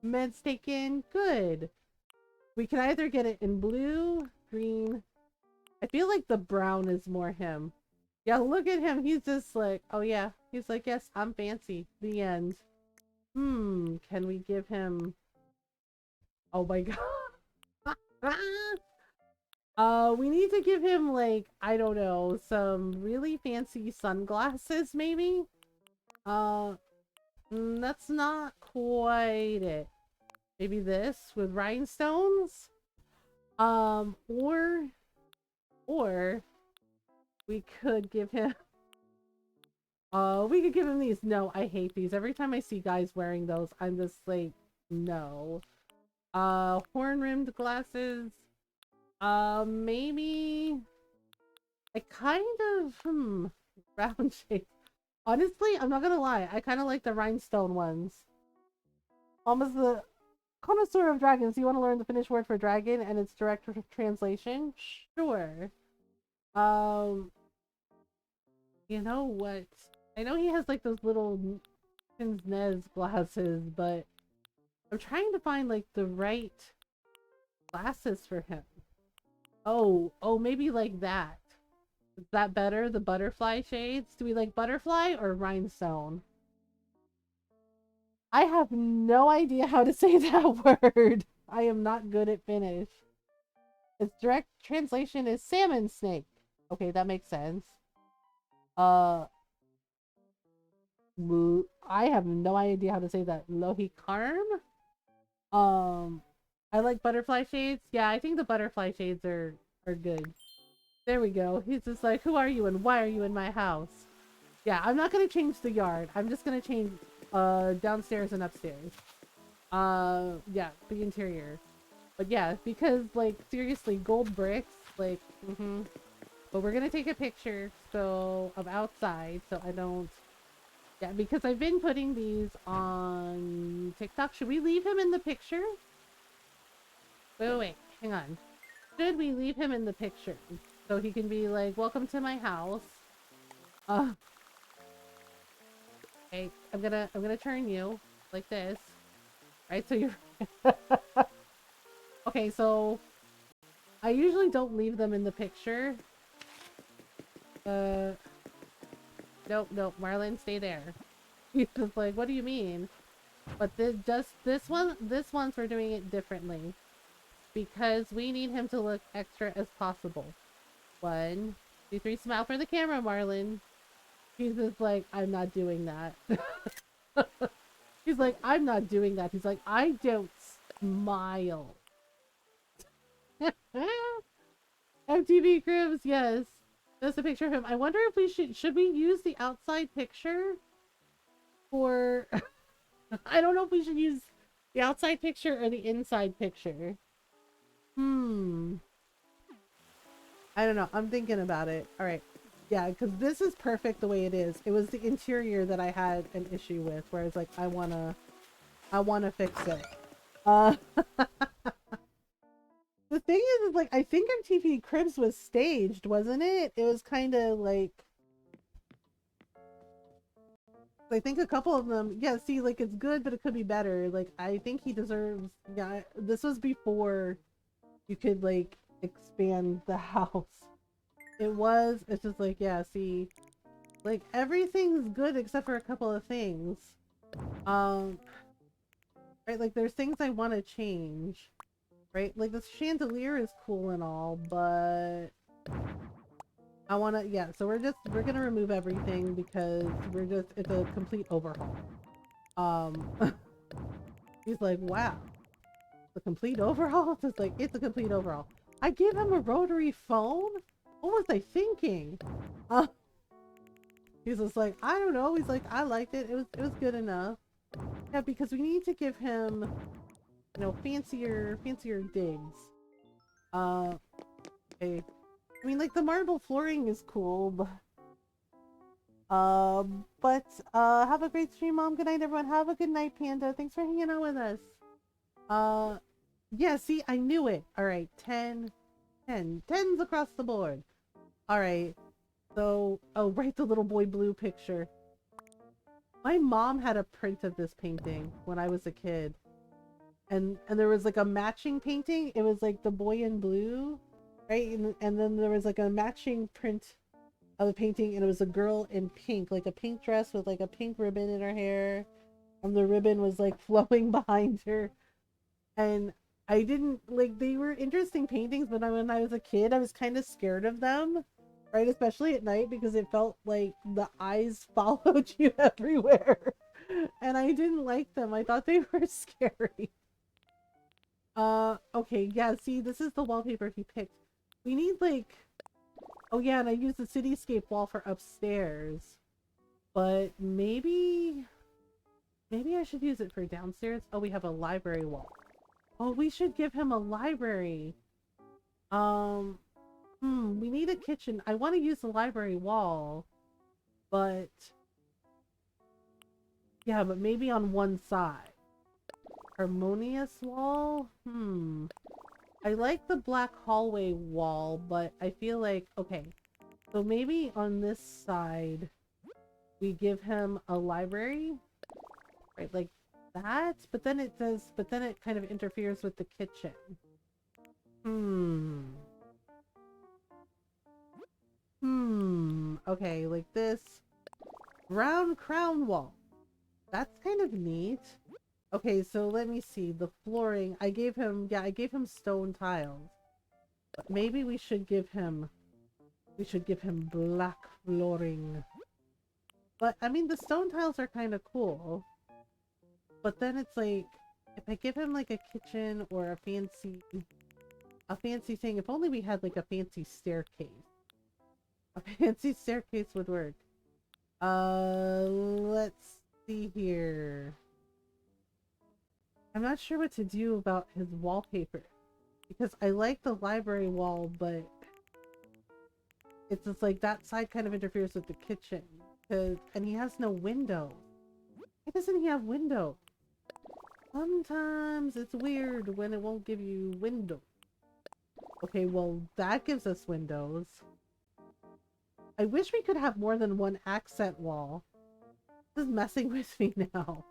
Med's taken. Good. We can either get it in blue, green. I feel like the brown is more him. Yeah, look at him. He's just like, oh yeah. He's like, yes, I'm fancy. The end. Can we give him... Oh my god. We need to give him, like, I don't know, some really fancy sunglasses, maybe? That's not quite it. Maybe this with rhinestones? Or we could give him, we could give him these. No, I hate these. Every time I see guys wearing those, I'm just like, no. Horn-rimmed glasses. Maybe I kind of, round shape. Honestly, I'm not gonna lie. I kind of like the rhinestone ones. Almost the connoisseur of dragons. Do you want to learn the Finnish word for dragon and its direct translation? Sure. Um, you know what? I know he has like those little Nez glasses, but I'm trying to find like the right glasses for him. Oh, maybe like that. Is that better? The butterfly shades? Do we like butterfly or rhinestone? I have no idea how to say that word. I am not good at Finnish. Its direct translation is salmon snake. Okay, that makes sense. Uh, I have no idea how to say that. Lohikarm? I like butterfly shades. Yeah, I think the butterfly shades are good. There we go. He's just like, who are you and why are you in my house? Yeah, I'm not gonna change the yard. I'm just gonna change downstairs and upstairs. Yeah, the interior. But yeah, because like seriously, gold bricks, like, But we're gonna take a picture so of outside so I don't. Yeah, because I've been putting these on TikTok. Should we leave him in the picture? Wait, hang on. Should we leave him in the picture so he can be like, "Welcome to my house"? Uh, okay, I'm gonna turn you like this, right? So you're okay. So I usually don't leave them in the picture. Uh, nope, Marlon, stay there. He's just like, what do you mean? But this one's we're doing it differently because we need him to look extra as possible. 1, 2, 3, smile for the camera, Marlon. He's just like, I'm not doing that. He's like, I'm not doing that. He's like, I don't smile. MTV Cribs, yes. That's a picture of him. I wonder if we should we use the outside picture for I don't know if we should use the outside picture or the inside picture. I don't know. I'm thinking about it. All right. Yeah, because this is perfect the way it is. It was the interior that I had an issue with, where it's like I wanna fix it. Uh, the thing is like I think MTV Cribs was staged, wasn't it? It was kind of like I think a couple of them. Yeah, see, like it's good, but it could be better. Like I think he deserves. Yeah, this was before you could like expand the house. It was. It's just like, yeah, see, like everything's good except for a couple of things. Um, right, like there's things I want to change. Right, like the chandelier is cool and all, but I want to. Yeah, so we're gonna remove everything because it's a complete overhaul. He's like, wow, the complete overhaul. It's just like it's a complete overhaul. I gave him a rotary phone. What was I thinking? He's just like, I don't know. He's like, I liked it. It was good enough. Yeah, because we need to give him, you know, fancier digs. Okay. I mean, like the marble flooring is cool, but have a great stream, Mom. Good night, everyone. Have a good night, Panda. Thanks for hanging out with us. Uh, yeah, see, I knew it. All right, 10, 10, tens across the board. All right. So, oh, right, the little boy blue picture. My mom had a print of this painting when I was a kid. And there was like a matching painting. It was like the boy in blue, right? And then there was like a matching print of the painting, and it was a girl in pink, like a pink dress with like a pink ribbon in her hair, and the ribbon was like flowing behind her. And I didn't like, they were interesting paintings, but when I was a kid, I was kind of scared of them, right? Especially at night because it felt like the eyes followed you everywhere. And I didn't like them. I thought they were scary. Okay, yeah, see, this is the wallpaper he picked. We need like, oh yeah, and I used the cityscape wall for upstairs. But maybe I should use it for downstairs. Oh, we have a library wall. Oh, we should give him a library. Um, we need a kitchen. I want to use the library wall, but yeah, but maybe on one side. Harmonious wall? I like the black hallway wall, but I feel like, okay, so maybe on this side, we give him a library, right? Like that, but then it kind of interferes with the kitchen. Okay, like this brown crown wall. That's kind of neat. Okay, so let me see. The flooring, I gave him stone tiles. But maybe we should give him black flooring. But I mean, the stone tiles are kind of cool. But then it's like, if I give him like a kitchen or a fancy thing, if only we had like a fancy staircase. A fancy staircase would work. Let's see here. I'm not sure what to do about his wallpaper. Because I like the library wall, but it's just like that side kind of interferes with the kitchen. And he has no window. Why doesn't he have window? Sometimes it's weird when it won't give you window. Okay, well, that gives us windows. I wish we could have more than one accent wall. This is messing with me now.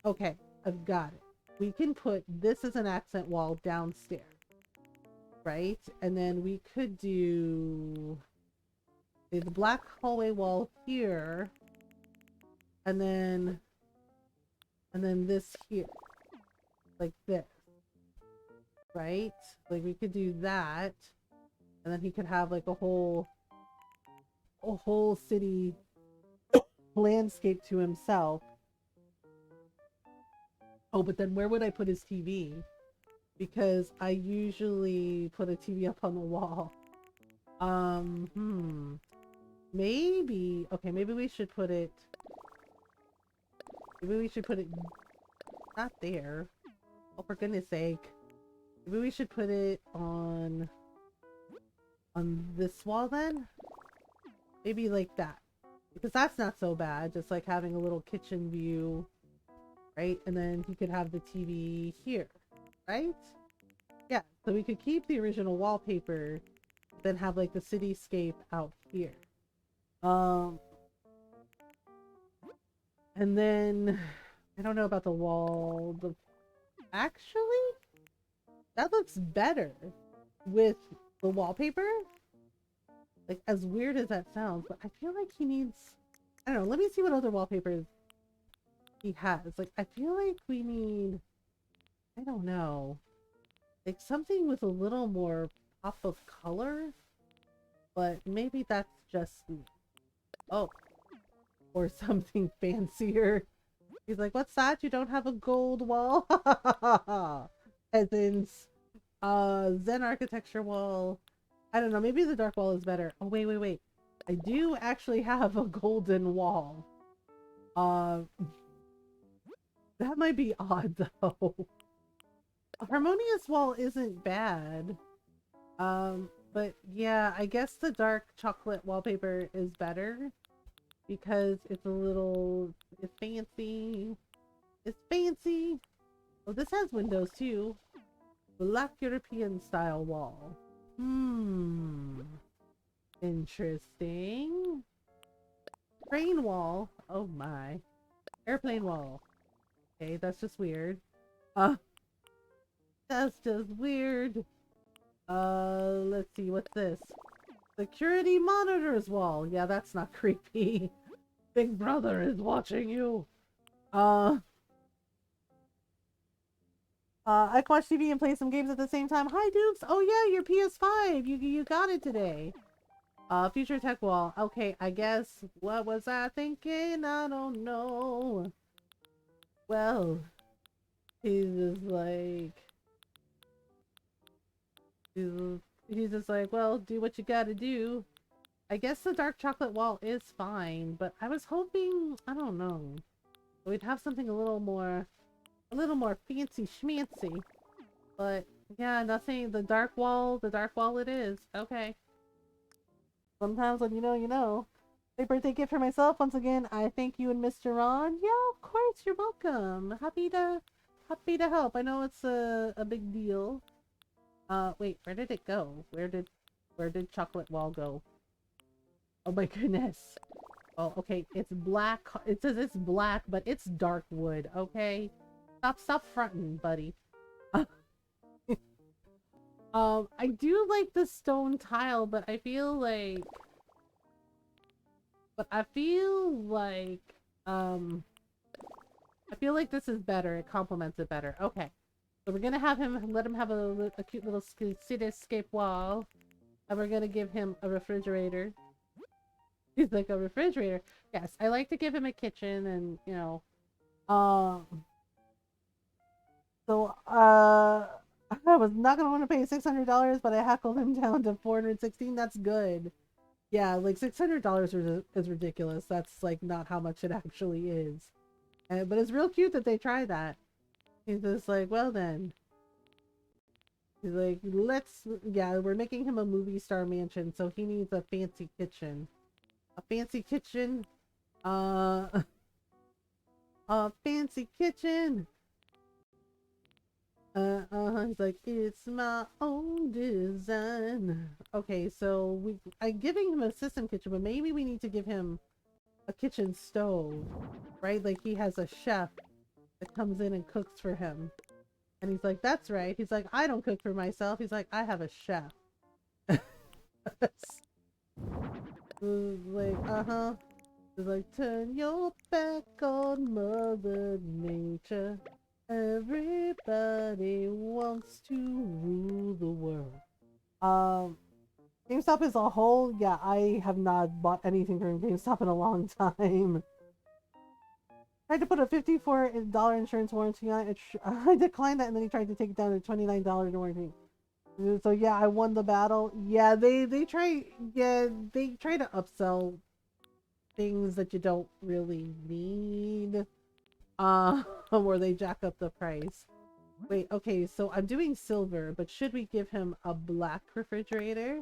Okay, I've got it. We can put this as an accent wall downstairs. Right? And then we could do the black hallway wall here. And then this here. Like this. Right? Like we could do that. And then he could have like a whole city landscape to himself. Oh, but then where would I put his TV? Because I usually put a TV up on the wall. Maybe, okay, maybe we should put it not there. Oh, for goodness sake. Maybe we should put it on this wall then? Maybe like that. Because that's not so bad, just like having a little kitchen view, right? And then he could have the TV here, right? Yeah, so we could keep the original wallpaper, then have like the cityscape out here. And then I don't know about the wall. Actually, that looks better with the wallpaper. Like, as weird as that sounds, but I feel like he needs, I don't know, let me see what other wallpapers he has. Like, I feel like we need, I don't know, like something with a little more pop of color, but maybe that's just me. Oh, or something fancier. He's like, what's that? You don't have a gold wall? As in, Zen architecture wall. I don't know, maybe the dark wall is better. Oh, wait. I do actually have a golden wall. That might be odd, though. A harmonious wall isn't bad. But yeah, I guess the dark chocolate wallpaper is better. Because it's a little... It's fancy. It's fancy! Oh, this has windows too. Black European style wall. Hmm. Interesting. Train wall. Oh my. Airplane wall. Okay, that's just weird. Uh, that's just weird. Let's see, what's this? Security monitors wall. Yeah, that's not creepy. Big brother is watching you. Uh, I can watch TV and play some games at the same time. Hi, Dukes. Oh yeah, your PS5. You got it today. Future tech wall. Okay, I guess. What was I thinking? I don't know. Well, he's just like, he's, he's just like, well, do what you gotta do. I guess the dark chocolate wall is fine, but I was hoping, I don't know, we'd have something a little more fancy schmancy. But yeah, nothing. The dark wall it is. Okay. Sometimes when you know, you know. A birthday gift for myself once again. I thank you and Mr. Ron. Yeah, of course, you're welcome. Happy to help. I know it's a big deal. Wait, where did it go? Where did chocolate wall go? Oh my goodness. Oh, okay, it's black. It says it's black, but it's dark wood, okay? Stop fronting, buddy. I do like the stone tile, but I feel like, um, I feel like this is better. It complements it better. Okay. So we're gonna let him have a cute little cityscape wall. And we're gonna give him a refrigerator. He's like, a refrigerator? Yes, I like to give him a kitchen and, you know, um, so, I was not gonna want to pay $600, but I hackled him down to 416. That's good. Yeah, like $600 is ridiculous. That's like not how much it actually is. But it's real cute that they try that. He's just like, well then. He's like, yeah, we're making him a movie star mansion, so he needs a fancy kitchen. A fancy kitchen. Uh, a fancy kitchen. He's like, it's my own design. Okay, so I'm giving him a system kitchen, but maybe we need to give him a kitchen stove, right? Like he has a chef that comes in and cooks for him. And he's like, that's right. He's like, I don't cook for myself. He's like, I have a chef. Like, uh-huh. He's like, turn your back on Mother Nature. Everybody wants to rule the world. GameStop as a whole, yeah, I have not bought anything from GameStop in a long time. Tried to put a $54 insurance warranty on it. I declined that, and then he tried to take it down to $29 warranty. So yeah, I won the battle. Yeah, they try. Yeah, they try to upsell things that you don't really need. Where they jack up the price. Wait, okay, so I'm doing silver, but should we give him a black refrigerator?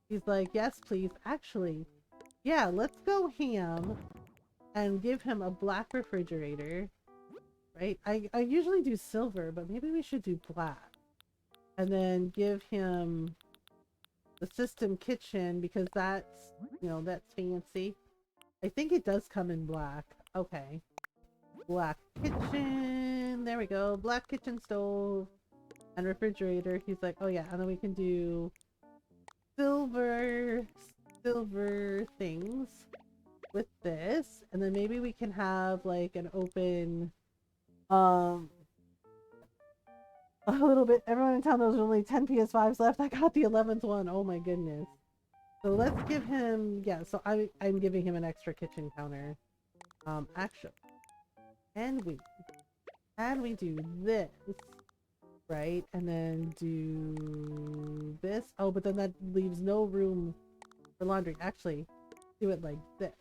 He's like, yes, please. Actually, yeah, let's go ham and give him a black refrigerator. Right? I usually do silver, but maybe we should do black. And then give him the system kitchen because that's, you know, that's fancy. I think it does come in black. Okay. Black kitchen. There we go. Black kitchen stove and refrigerator. He's like, oh yeah, and then we can do silver things with this, and then maybe we can have like an open a little bit. Everyone in town knows there's only 10 PS5s left. I got the 11th one. Oh my goodness. So let's give him, yeah, so I'm giving him an extra kitchen counter. Actually, and we do this, right? And then do this. Oh, but then that leaves no room for laundry. Actually, do it like this.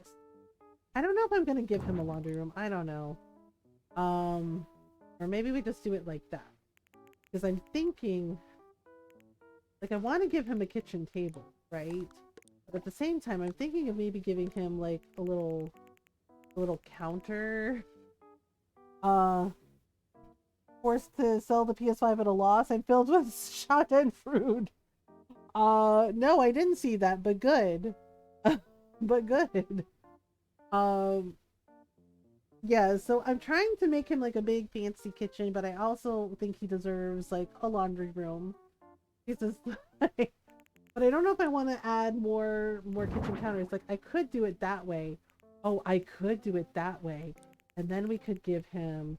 I don't know if I'm gonna give him a laundry room. I don't know. Or maybe we just do it like that. Because I'm thinking, like, I want to give him a kitchen table, right? But at the same time, I'm thinking of maybe giving him like a little counter. forced to sell the PS5 at a loss and filled with shotgun fruit. No, I didn't see that, but good. But good. Um, yeah, so I'm trying to make him like a big fancy kitchen, but I also think he deserves like a laundry room. He's just like, but I don't know if I want to add more kitchen counters. Like I could do it that way. Oh, I could do it that way. And then we could give him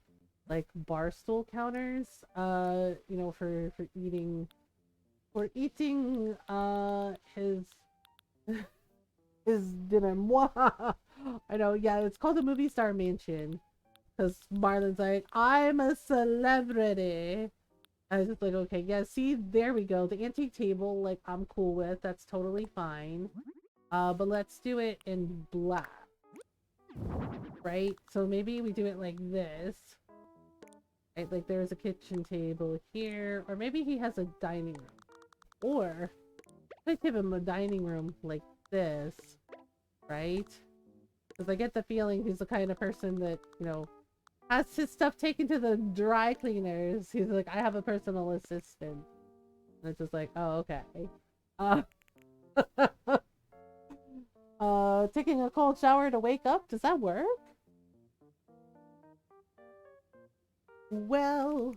like bar stool counters, you know, for eating his his dinner. Mwah! I know, yeah, it's called the movie star mansion. Because Marlon's like, I'm a celebrity. I was just like, okay, yeah, see, there we go. The antique table, like, I'm cool with. That's totally fine. But let's do it in black, right? So maybe we do it like this. Right? Like, there's a kitchen table here. Or maybe he has a dining room. Or, I could give him a dining room like this, right? Because I get the feeling he's the kind of person that, you know, has his stuff taken to the dry cleaners. He's like, I have a personal assistant. And it's just like, oh, okay. Uh, taking a cold shower to wake up, does that work? Well,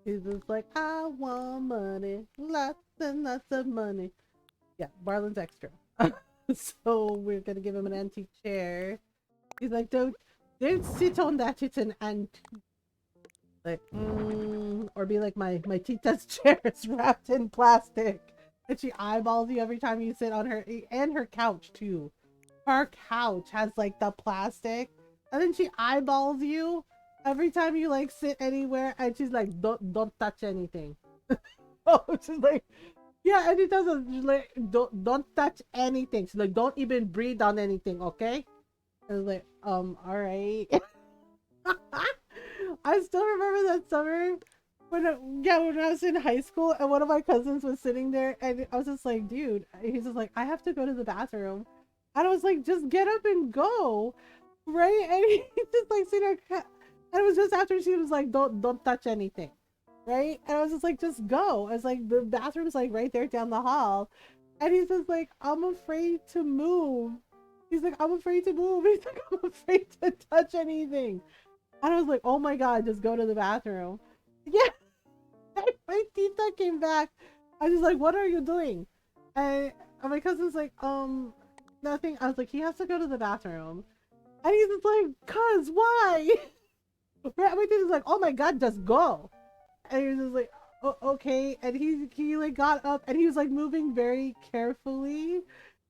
he's just like, I want money, lots and lots of money. Yeah, Barlin's extra. So we're gonna give him an antique chair. He's like, don't sit on that, it's an antique. Like, or be like my tita's chair is wrapped in plastic. And she eyeballs you every time you sit on her, and her couch too. Her couch has like the plastic, and then she eyeballs you every time you like sit anywhere, and she's like, don't touch anything. Oh, she's like, yeah, and it doesn't. She's like, don't touch anything. She's like, don't even breathe on anything, okay? And I was like, all right. I still remember that summer when I was in high school and one of my cousins was sitting there and I was just like, dude, he's just like, I have to go to the bathroom. And I was like, just get up and go. Right? And he's just like sitting there and it was just after she was like, don't touch anything. Right? And I was just like, just go. I was like, the bathroom's like right there down the hall. And he's just like, I'm afraid to move. He's like, I'm afraid to move. He's like, I'm afraid to touch anything. And I was like, oh my god, just go to the bathroom. Yeah. My tita came back. I was like, what are you doing? And my cousin's like, nothing. I was like, he has to go to the bathroom. And he's just like, cuz, why? My tita's like, oh my god, just go. And he was just like, oh, okay. And he like got up and he was like moving very carefully.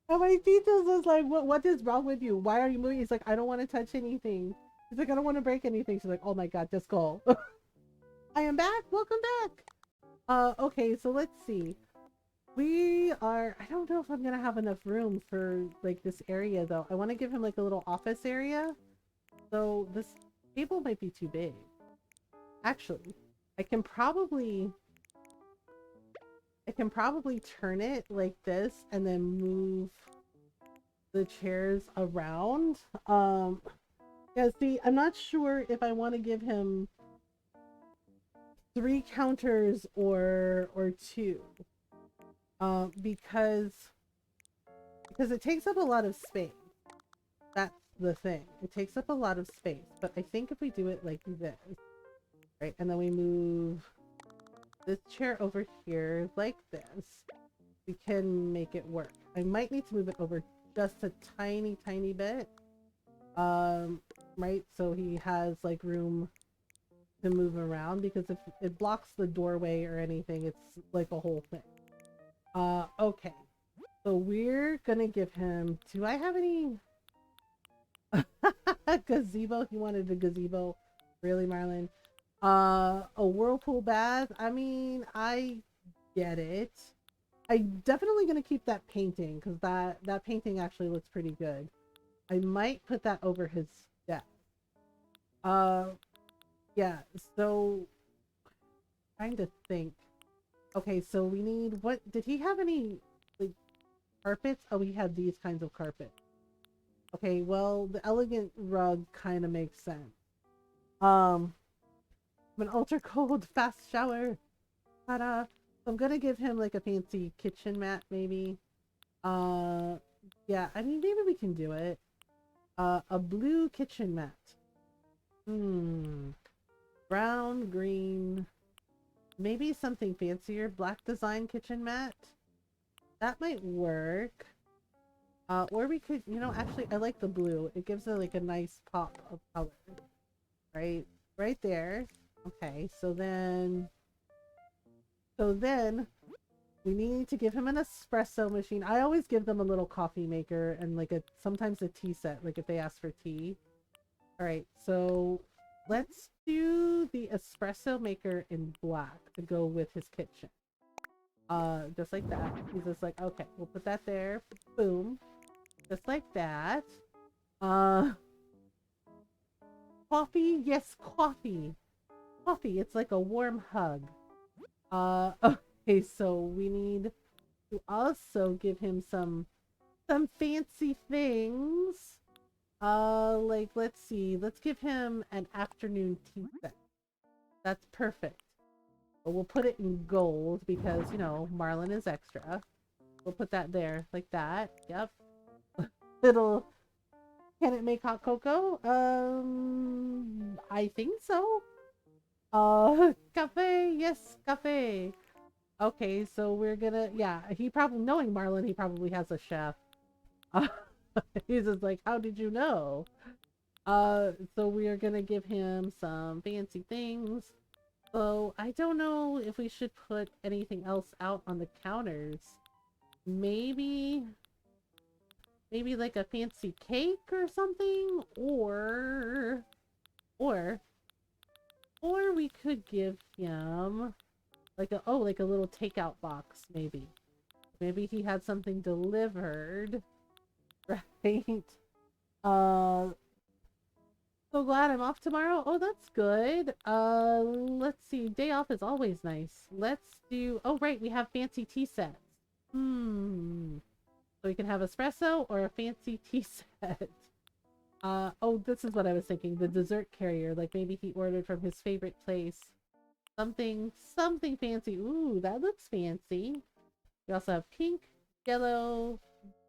And my tita's just like, what is wrong with you? Why are you moving? He's like, I don't want to touch anything. He's like, I don't want to break anything. She's like, oh my god, just go. I am back. Welcome back. Okay, so let's see. We are, I don't know if I'm gonna have enough room for like this area though. I want to give him like a little office area. So this table might be too big. Actually, I can probably turn it like this and then move the chairs around. Yeah, see, I'm not sure if I want to give him 3 counters or 2. Because it takes up a lot of space. That's the thing. It takes up a lot of space. But I think if we do it like this, right, and then we move this chair over here like this, we can make it work. I might need to move it over just a tiny bit. Right, so he has like room to move around, because if it blocks the doorway or anything, it's like a whole thing. Okay. So we're gonna give him, do I have any gazebo? He wanted a gazebo. Really, Marlon? A whirlpool bath? I mean, I get it. I'm definitely gonna keep that painting, because that painting actually looks pretty good. I might put that over his desk. Yeah, so trying to think. Okay, so we need, what did he have any like carpets? Oh, he had these kinds of carpets. Okay, well, the elegant rug kind of makes sense. Um an ultra cold fast shower. Ta-da. I'm gonna give him like a fancy kitchen mat, maybe. Uh, yeah, I mean, maybe we can do it. A blue kitchen mat. Hmm. Brown, green, maybe something fancier. Black design kitchen mat. That might work. Or we could, actually, I like the blue. It gives it like a nice pop of color. Right? Right there. Okay, so then we need to give him an espresso machine. I always give them a little coffee maker and like sometimes a tea set, like if they ask for tea. All right, so let's do the espresso maker in black to go with his kitchen. Just like that. He's just like, okay, we'll put that there. Boom. Just like that. Uh, Coffee. Yes, coffee. Coffee. It's like a warm hug. Okay, so we need to also give him some fancy things. Like let's see. Let's give him an afternoon tea set. That's perfect. But we'll put it in gold because, Marlin is extra. We'll put that there like that. Yep. It'll Can it make hot cocoa? I think so. Cafe, yes, cafe. Okay, so we're gonna, yeah, he probably, knowing Marlon, he probably has a chef. Uh, he's just like, how did you know? So we are gonna give him some fancy things. So I don't know if we should put anything else out on the counters. Maybe, maybe like a fancy cake or something, or, or we could give him like like a little takeout box, maybe. Maybe he had something delivered, right? Uh, so glad I'm off tomorrow. Oh, that's good. Let's see. Day off is always nice. Let's do. Oh, right. We have fancy tea sets. Hmm. So we can have espresso or a fancy tea set. Oh, this is what I was thinking. The dessert carrier. Like maybe he ordered from his favorite place. Something fancy. Ooh, that looks fancy. We also have pink, yellow,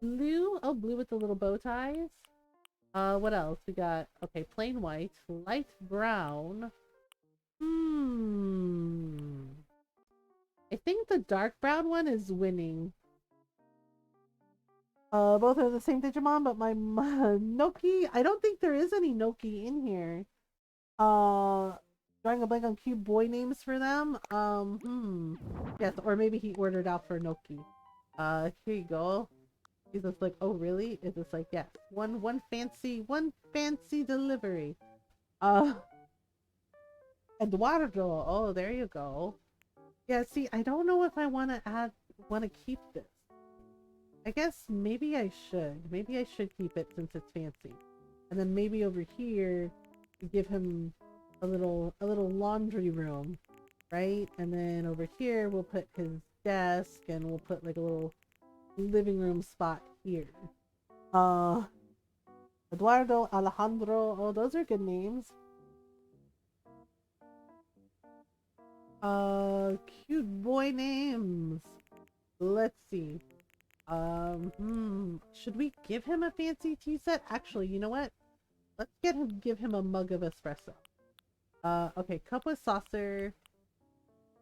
blue. Oh, blue with the little bow ties. What else? We got, okay, plain white, light brown. Hmm. I think the dark brown one is winning. Both are the same Digimon, but my Noki, I don't think there is any Noki in here. Drawing a blank on cute boy names for them. Yes, or maybe he ordered out for Noki. Here you go. He's just like, oh really? It's just like, yes, one fancy delivery. Uh, Eduardo. Oh, there you go. Yeah, see, I don't know if I want to keep this. I guess maybe I should. Maybe I should keep it since it's fancy. And then maybe over here, give him a little laundry room, right? And then over here, we'll put his desk and we'll put like a little living room spot here. Uh, Eduardo, Alejandro. Oh, those are good names. Cute boy names. Let's see. Should we give him a fancy tea set? Actually, you know what? Let's give him a mug of espresso. Okay, cup with saucer,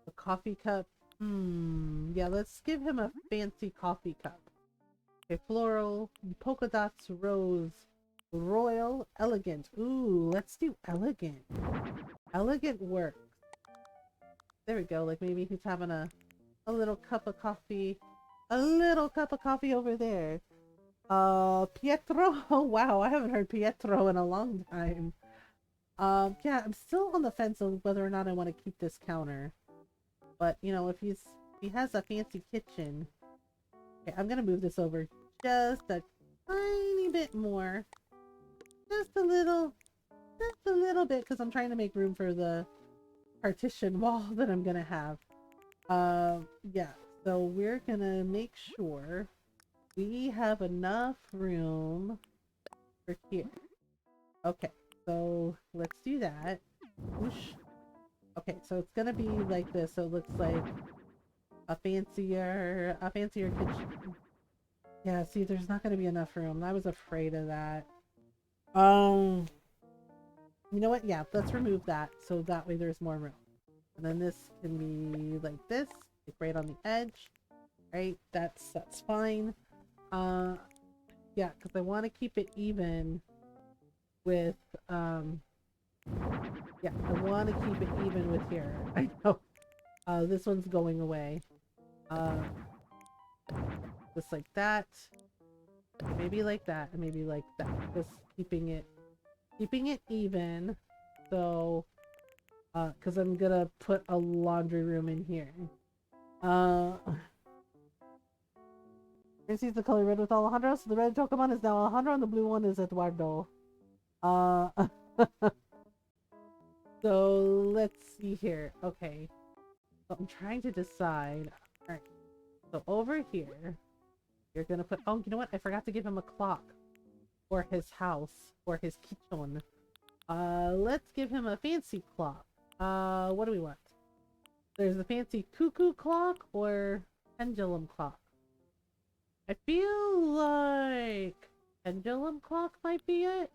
a coffee cup. Yeah, let's give him a fancy coffee cup. Okay, floral, polka dots, rose, royal, elegant. Ooh, let's do elegant. Elegant works. There we go. Like maybe he's having a little cup of coffee. A little cup of coffee over there. Pietro. Oh wow, I haven't heard Pietro in a long time. Yeah, I'm still on the fence of whether or not I want to keep this counter. But if he has a fancy kitchen. Okay, I'm gonna move this over just a tiny bit more. Just a little bit, because I'm trying to make room for the partition wall that I'm gonna have. Yeah, so we're gonna make sure we have enough room for here. Okay, so let's do that. Whoosh. Okay, so it's gonna be like this. So it looks like a fancier kitchen. Yeah, see, there's not gonna be enough room. I was afraid of that. Um, you know what? Yeah, let's remove that so that way there's more room. And then this can be like this, like right on the edge. Right? That's fine. Uh, yeah, because I want to keep it even with yeah, I want to keep it even with here. I know. This one's going away. Uh, just like that. Maybe like that, and maybe like that. Just keeping it even. So, because I'm gonna put a laundry room in here. Uh, this is the color red with Alejandro. So the red Pokemon is now Alejandro, and the blue one is Eduardo. Uh, so let's see here. Okay, so I'm trying to decide. All right, so over here, you're gonna put. Oh, you know what? I forgot to give him a clock for his house, for his kitchen. Let's give him a fancy clock. What do we want? There's the fancy cuckoo clock or pendulum clock. I feel like pendulum clock might be it.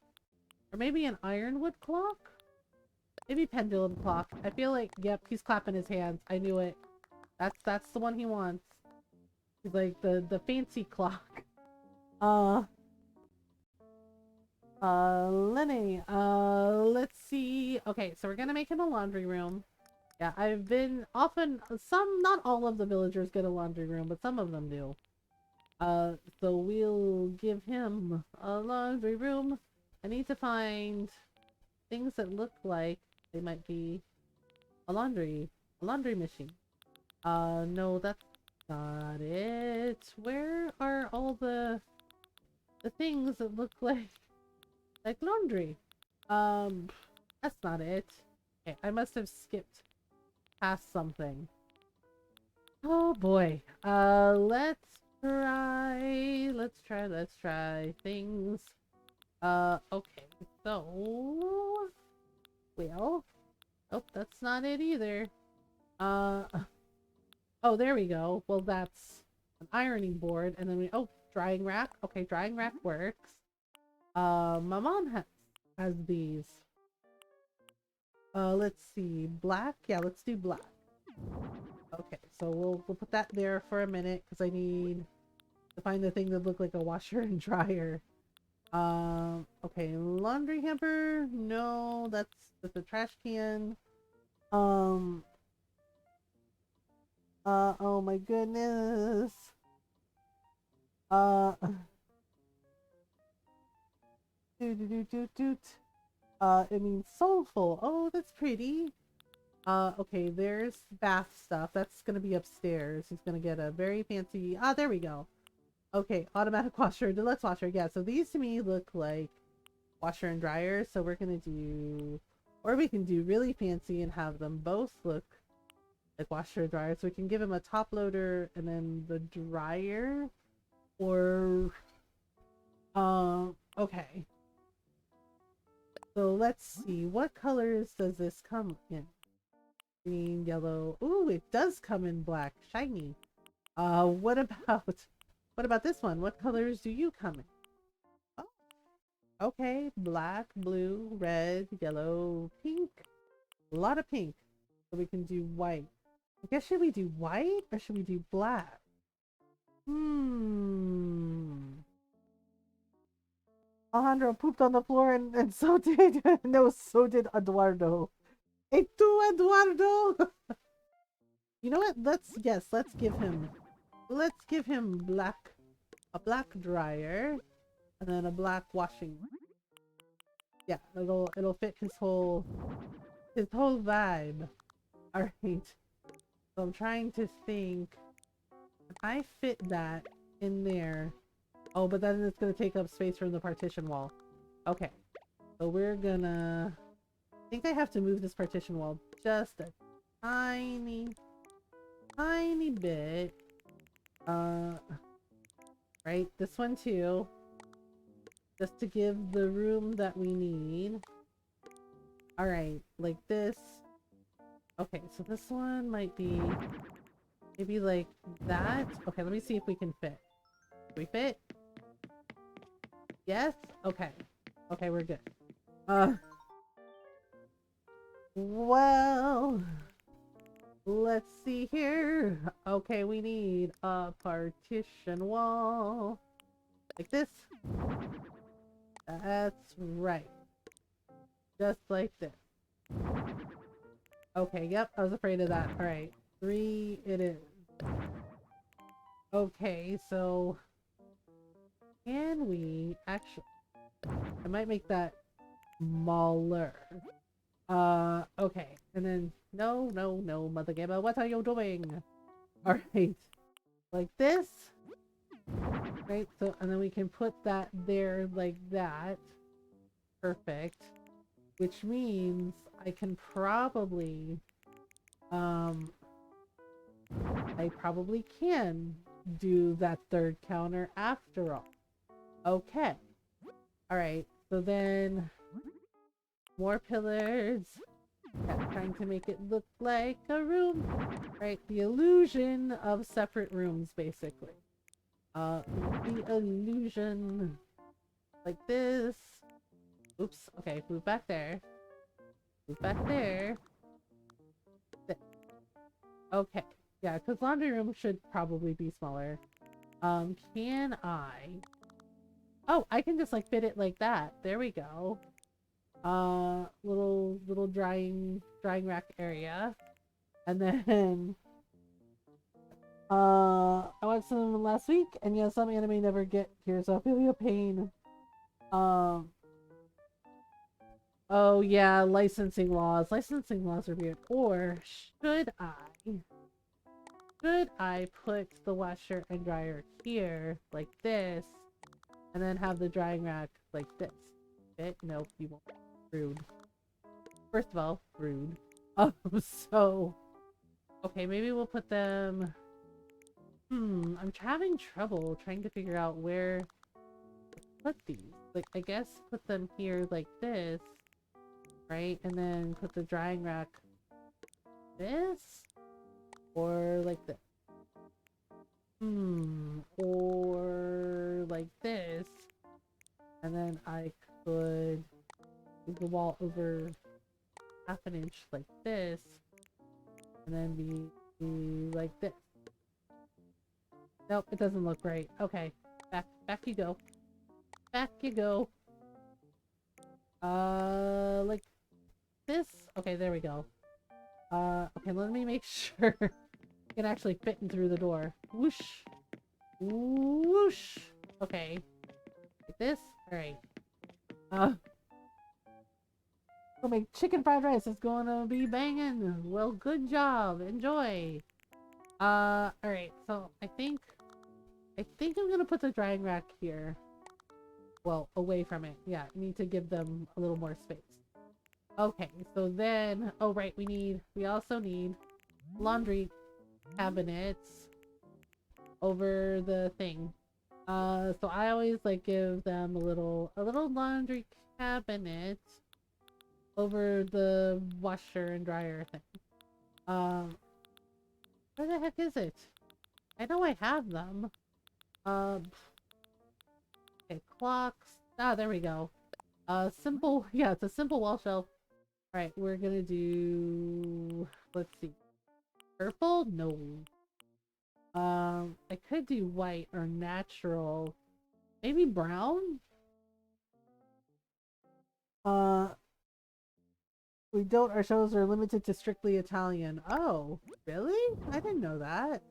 Or maybe an ironwood clock? Maybe pendulum clock. I feel like, yep, he's clapping his hands. I knew it. That's the one he wants. He's like the fancy clock. Uh Lenny, let's see. Okay, so we're gonna make him a laundry room. Yeah, I've been often, not all of the villagers get a laundry room, but some of them do. So we'll give him a laundry room. I need to find things that look like they might be a laundry machine. No, that's not it. Where are all the things that look like laundry? Um, that's not it. Okay, I must have skipped past something. Oh boy. Let's try things. Okay. So, well, oh, that's not it either. Uh, oh, there we go. Well, that's an ironing board, and then oh, drying rack. Okay, drying rack works. My mom has these. Let's see, black. Yeah, let's do black. Okay, so we'll put that there for a minute because I need to find the thing that looked like a washer and dryer. Okay, laundry hamper. No, that's a trash can. Um, oh my goodness. Uh, doot. It means soulful. Oh, that's pretty. Okay, there's bath stuff. That's gonna be upstairs. He's gonna get a very fancy. Ah, there we go. Okay, automatic washer, deluxe washer. Yeah, so these to me look like washer and dryer. So we're gonna do, or we can do really fancy and have them both look like washer and dryer. So we can give him a top loader and then the dryer. Or, okay. So let's see, what colors does this come in? Green, yellow. Ooh, it does come in black, shiny. What about this one? What colors do you come in? Oh, okay, black, blue, red, yellow, pink. A lot of pink. So we can do white. I guess should we do white or should we do black? Alejandro pooped on the floor and so did no, so did Eduardo. Hey, tu Eduardo. You know what? Let's give him a black dryer and then a black washing. Yeah, it'll fit his whole vibe. All right. So I'm trying to think if I fit that in there. Oh, but then it's gonna take up space from the partition wall. Okay. So we're gonna, I think I have to move this partition wall just a tiny bit. Right, this one too. Just to give the room that we need. Alright, like this. Okay, so this one might be maybe like that. Okay, let me see if we can fit. Can we fit? Yes? Okay. Okay, we're good. Well, let's see here. Okay, we need a partition wall. Like this. That's right. Just like this. Okay, yep, I was afraid of that. Alright, 3 it is. Okay, so can we actually... I might make that smaller. Okay, and then... No, Mothergamer, what are you doing? Alright, like this. Right, so, and then we can put that there like that. Perfect. Which means I can probably... I probably can do that third counter after all. Okay. Alright, so then... More pillars. Yeah, trying to make it look like a room. Right, the illusion of separate rooms, basically. The illusion... Like this. Oops, okay, move back there. Move back there. Okay. Yeah, because laundry room should probably be smaller. Can I... Oh, I can just like fit it like that. There we go. Little drying rack area. And then I watched some last week, and yeah, some anime never get here, so I feel your pain. Um oh yeah, licensing laws. Licensing laws are weird. Or should I put the washer and dryer here like this, and then have the drying rack like this? Fit? Nope, you won't. Rude. First of all, rude. So okay, maybe we'll put them... I'm having trouble trying to figure out where to put these. Like, I guess put them here like this, right? And then put the drying rack this? Or like this? Or like this. And then I could move the wall over half an inch like this. And then be like this. Nope, it doesn't look right. Okay. Back you go. Back you go. Like this? Okay, there we go. Okay, let me make sure it can actually fit in through the door. Whoosh. Whoosh. Okay. Like this? Alright. Gonna make chicken fried rice. It's gonna be banging. Well, good job. Enjoy. Alright, so I think I'm gonna put the drying rack here. Well, away from it. Yeah, need to give them a little more space. Okay, so then, oh right, we also need laundry cabinets over the thing. So I always like give them a little laundry cabinet over the washer and dryer thing. Where the heck is it? I know I have them. Okay, clocks. Ah, there we go. Simple, yeah, it's a simple wall shelf. Alright, we're gonna do... Let's see. Purple? No. I could do white or natural. Maybe brown? We don't. Our shows are limited to strictly Italian. Oh, really? I didn't know that.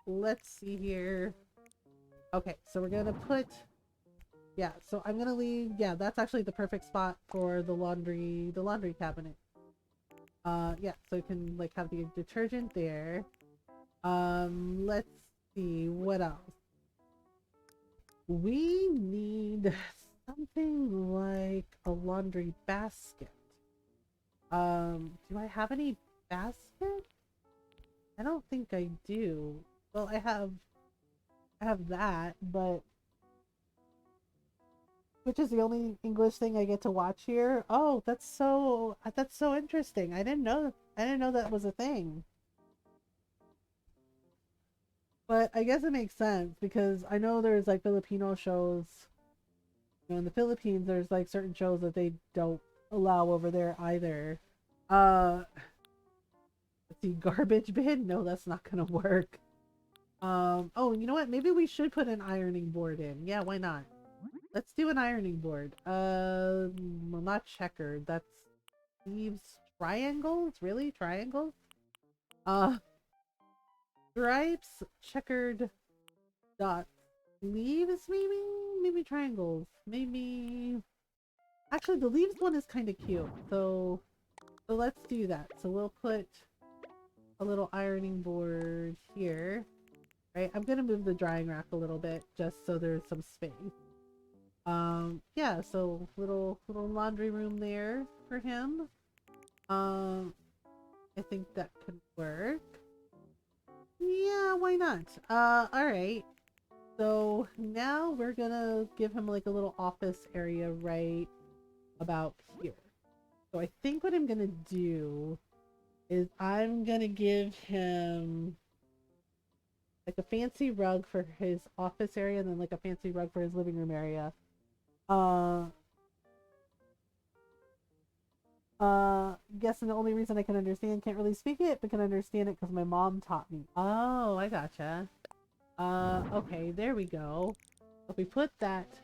Let's see here. Okay, so we're gonna put... Yeah, so I'm gonna leave... Yeah, that's actually the perfect spot for the laundry cabinet. Yeah, so you can, like, have the detergent there. Let's see, what else? We need something like a laundry basket. Do I have any basket? I don't think I do. Well, I have that, but which is the only English thing I get to watch here. Oh, that's so interesting. I didn't know that was a thing. But I guess it makes sense because I know there's like Filipino shows. You know, in the Philippines, there's like certain shows that they don't allow over there either. Uh, let's see, garbage bin. No, that's not gonna work. Oh, you know what? Maybe we should put an ironing board in. Yeah, why not? Let's do an ironing board. Well, not checkered. That's leaves triangles. Really, triangles? Uh, stripes, checkered dots, leaves. Maybe triangles. Maybe. Actually, the leaves one is kind of cute. So let's do that. So we'll put a little ironing board here. Right? I'm gonna move the drying rack a little bit just so there's some space. Yeah, so little laundry room there for him. I think that could work. Yeah, why not? Alright. So now we're gonna give him like a little office area right about here. So I think what I'm gonna do is I'm gonna give him like a fancy rug for his office area and then like a fancy rug for his living room area. Uh, guessing the only reason I can understand, can't really speak it, but can understand it because my mom taught me. Oh, I gotcha. Okay, there we go. If we put that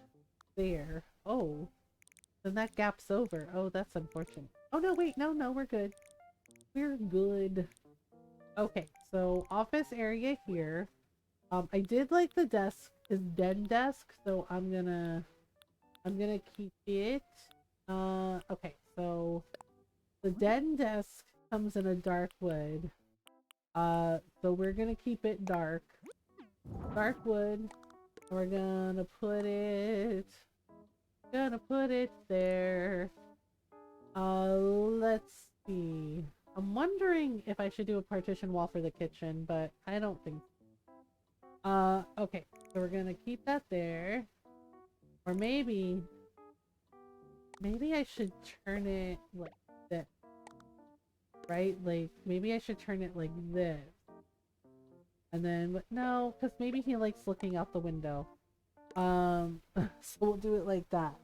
there, oh, then that gap's over. Oh, that's unfortunate. Oh no, wait, no, we're good. We're good. Okay, so office area here. I did like the desk, his den desk, so I'm gonna keep it. Okay, so the den desk comes in a dark wood. So we're gonna keep it dark. Dark wood. We're gonna put it there. Let's see. I'm wondering if I should do a partition wall for the kitchen, but I don't think so. Okay, so we're gonna keep that there. Or maybe I should turn it like this, right? Like, maybe I should turn it like this. And then, no, because maybe he likes looking out the window. So we'll do it like that.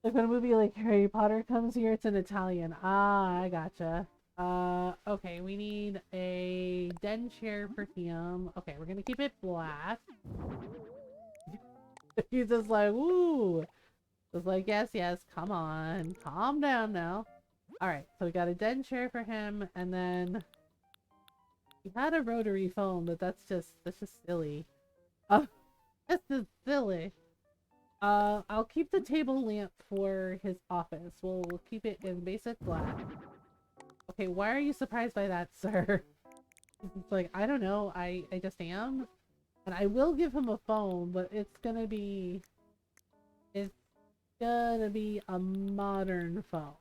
Like when a movie like Harry Potter comes here, it's in Italian. Ah, I gotcha. Okay, we need a den chair for him. Okay, we're gonna keep it black. He's just like, ooh. Just like, yes, come on. Calm down now. Alright, so we got a den chair for him, and then he had a rotary phone, but that's just silly. Uh, that's just silly. I'll keep the table lamp for his office. We'll keep it in basic black. Okay, why are you surprised by that, sir? It's like, I don't know, I just am. And I will give him a phone, but it's gonna be a modern phone.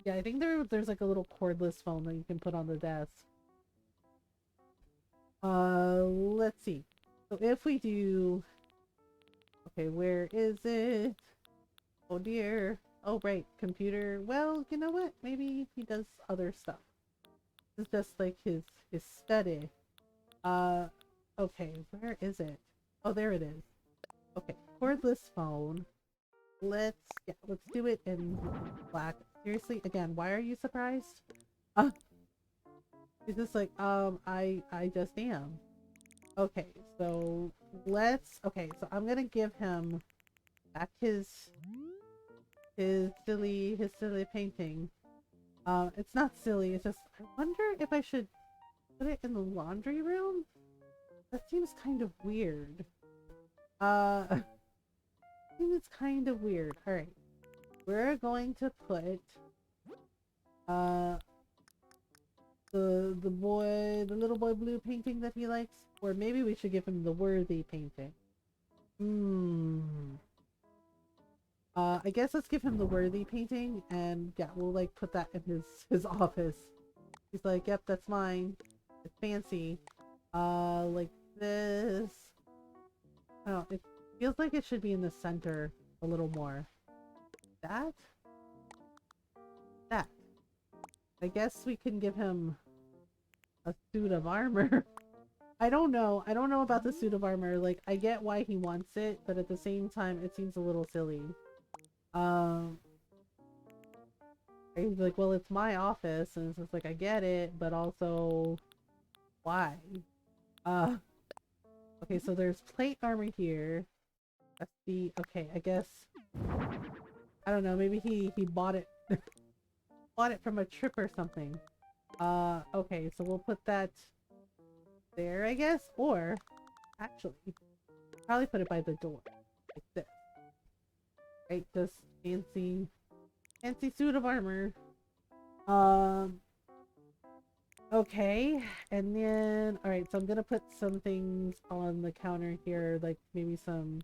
Yeah, I think there's like a little cordless phone that you can put on the desk. Let's see. So if we do, okay, where is it? Oh dear. Oh right, computer. Well, you know what? Maybe he does other stuff. It's just like his study. Okay, where is it? Oh, there it is. Okay, cordless phone. Let's do it in black. Seriously, again, why are you surprised? Uh, it's just like, I just am. Okay, so so I'm gonna give him back his silly painting. It's not silly, it's just, I wonder if I should put it in the laundry room? That seems kind of weird. Seems kind of weird. Alright. We're going to put uh the little boy blue painting that he likes, or maybe we should give him the worthy painting. I guess let's give him the worthy painting, and yeah, we'll like put that in his office. He's like, yep, that's mine. It's fancy. Like this. Oh, it Feels like it should be in the center a little more. That? That. I guess we can give him a suit of armor. I don't know. I don't know about the suit of armor. Like, I get why he wants it, but at the same time, it seems a little silly. Um, he's like, well, it's my office, and it's just like, I get it, but also, why? Okay, so there's plate armor here. Let's see. Okay, I guess, I don't know, maybe he bought it, bought it from a trip or something. Okay, so we'll put that there, I guess, or, actually, probably put it by the door, like this. Right, just fancy suit of armor. Okay, and then, alright, so I'm gonna put some things on the counter here, like maybe some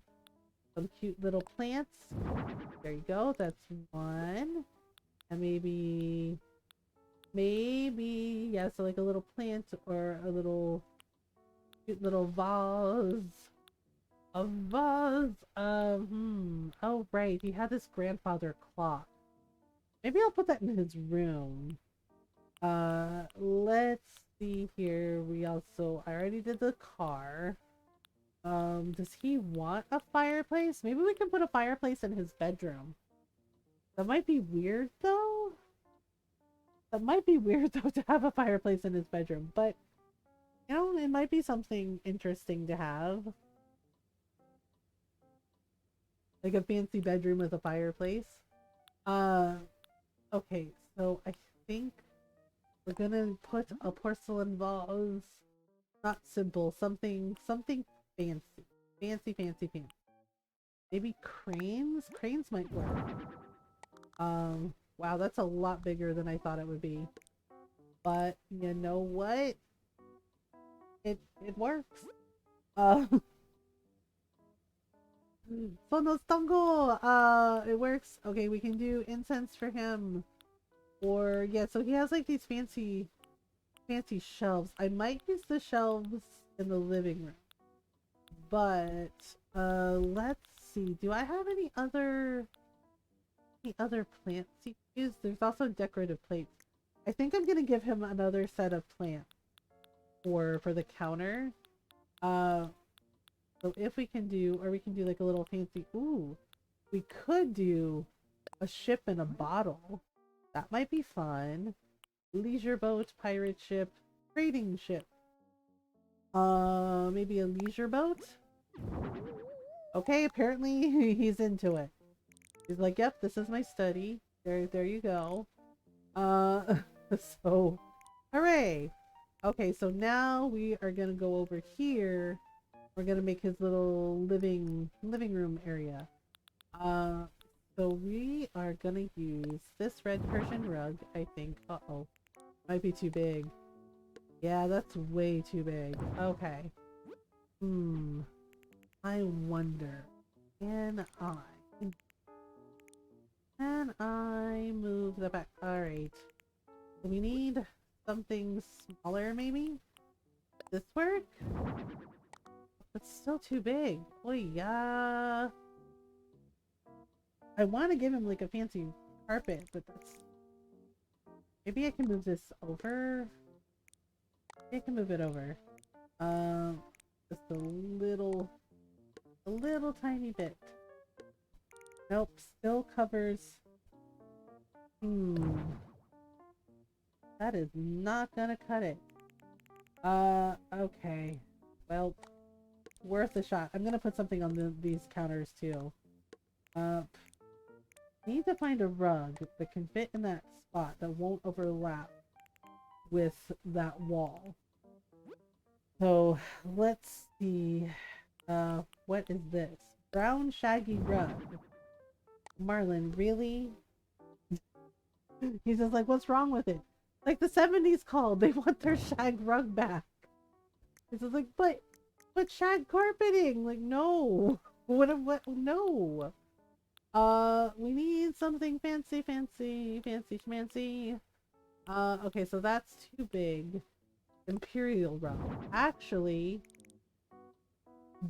cute little plants. There you go, that's one. And maybe, yeah, so like a little plant or a little cute little vase. A vase. Oh, right, he had this grandfather clock. Maybe I'll put that in his room. Let's see here. I already did the car. Does he want a fireplace? Maybe we can put a fireplace in his bedroom. That might be weird though. That might be weird though to have a fireplace in his bedroom, but you know, it might be something interesting to have. Like a fancy bedroom with a fireplace. Okay, so I think we're gonna put a porcelain vase. Not simple, something fancy. Fancy. Maybe cranes? Cranes might work. Wow, that's a lot bigger than I thought it would be. But you know what? It works. Sonostongo! It works. Okay, we can do incense for him. Or yeah, so he has like these fancy shelves. I might use the shelves in the living room. But let's see. Do I have any other plants he can use? There's also decorative plates. I think I'm gonna give him another set of plants for the counter. So if we can do, or we can do like a little fancy, ooh, we could do a ship in a bottle. That might be fun. Leisure boat, pirate ship, trading ship. Maybe a leisure boat? Okay, apparently he's into it. He's like, yep, this is my study. There you go. So, hooray! Okay, so now we are gonna go over here. We're gonna make his little living room area. So we are gonna use this red Persian rug, I think. Uh-oh. Might be too big. Yeah, that's way too big. Okay. I wonder. Can I move the back? Alright. We need something smaller, maybe? This work? It's still too big. Oh yeah. I want to give him like a fancy carpet, but that's... Maybe I can move this over. Maybe I can move it over. Just a little tiny bit. Nope, still covers. That is not gonna cut it. Okay. Well, worth a shot. I'm gonna put something on these counters too. Need to find a rug that can fit in that spot that won't overlap with that wall. So let's see. What is this? Brown shaggy rug. Marlin, really? He's just like, what's wrong with it? Like the 70s called. They want their shag rug back. He's just like, but shag carpeting. Like, no. What? No. We need something fancy schmancy. Okay, so that's too big. Imperial rug. Actually,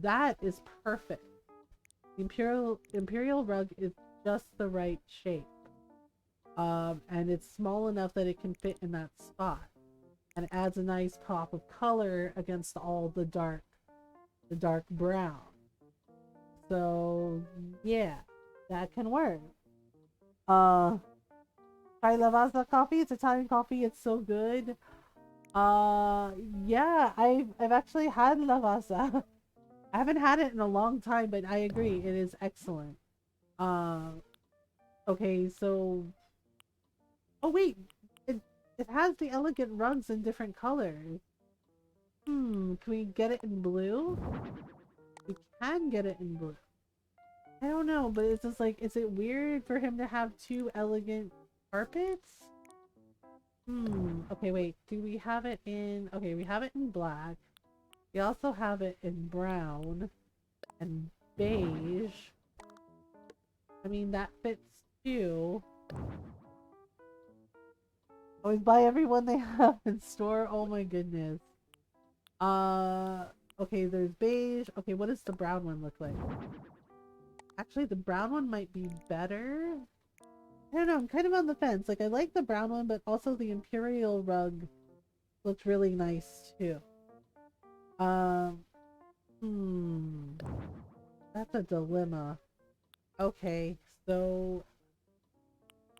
that is perfect. The imperial rug is just the right shape. And it's small enough that it can fit in that spot. And it adds a nice pop of color against all the dark brown. So yeah, that can work. Uh Try Lavazza coffee. It's Italian coffee. It's so good. Uh yeah, I've actually had Lavazza. I haven't had it in a long time, but I agree, it is excellent. Uh okay, so oh wait, it it has the elegant rugs in different colors. Can we get it in blue? We can get it in blue. I don't know, but it's just like, is it weird for him to have two elegant carpets? Okay, wait. Do we have it in... Okay, we have it in black. We also have it in brown and beige. I mean, that fits too. Always buy everyone they have in store. Oh my goodness. Uh, okay, there's beige. Okay, what does the brown one look like? Actually, the brown one might be better. I don't know, I'm kind of on the fence. Like, I like the brown one, but also the imperial rug looks really nice too. Um, that's a dilemma. Okay, so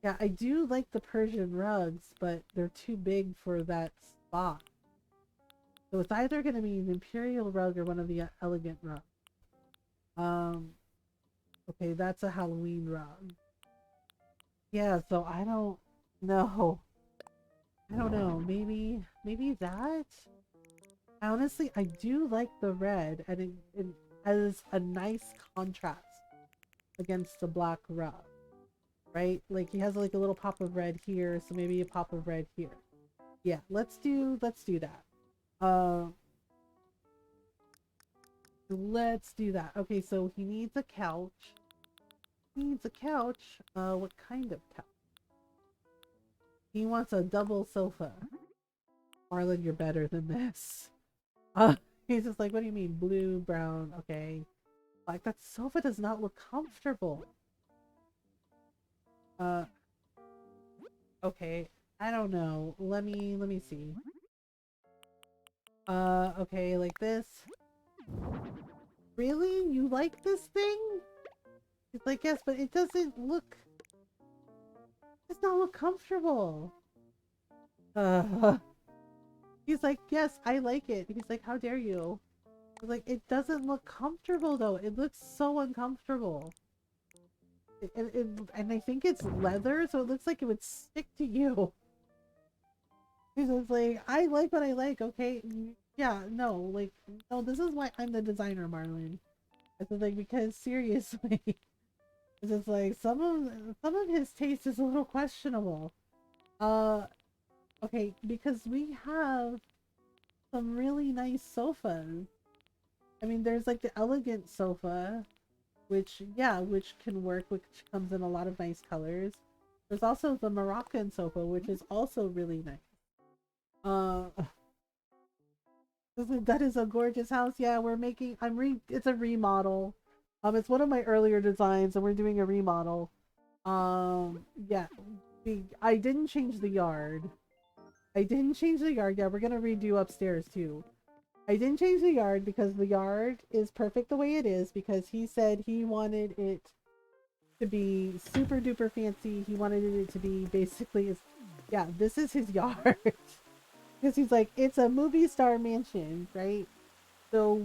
yeah, I do like the Persian rugs, but they're too big for that spot. So it's either going to be an imperial rug or one of the elegant rugs. Um, okay, that's a Halloween rug. Yeah, so I don't know. I don't know. Maybe that? Honestly, I do like the red, and it has a nice contrast against the black rug, right? Like he has like a little pop of red here, so maybe a pop of red here. Yeah, let's do that. Uh, let's do that. Okay, so he needs a couch. He needs a couch. What kind of couch? He wants a double sofa. Marlon, you're better than this. Uh, he's just like, what do you mean? Blue, brown, okay. Like, that sofa does not look comfortable. Uh, okay. I don't know. Let me see. Okay, like this. Really? You like this thing? It's like, yes, but it does not look comfortable. Uh, he's like, yes, I like it. He's like, how dare you? I was like, it doesn't look comfortable though. It looks so uncomfortable. And I think it's leather, so it looks like it would stick to you. He's just like, I like what I like, okay? Yeah, no, like, no, this is why I'm the designer, Marlon. It's like, because seriously, it's just like, some of his taste is a little questionable. Uh, okay, because we have some really nice sofas. I mean, there's like the elegant sofa, which, yeah, which can work, which comes in a lot of nice colors. There's also the Moroccan sofa, which is also really nice. Uh, that is a gorgeous house. Yeah, we're making, it's a remodel. It's one of my earlier designs, and we're doing a remodel. Yeah, I didn't change the yard. I didn't change the yard. Yeah, we're gonna redo upstairs too. I didn't change the yard because the yard is perfect the way it is, because he said he wanted it to be super duper fancy. He wanted it to be basically, yeah, this is his yard. Because he's like, it's a movie star mansion, right? So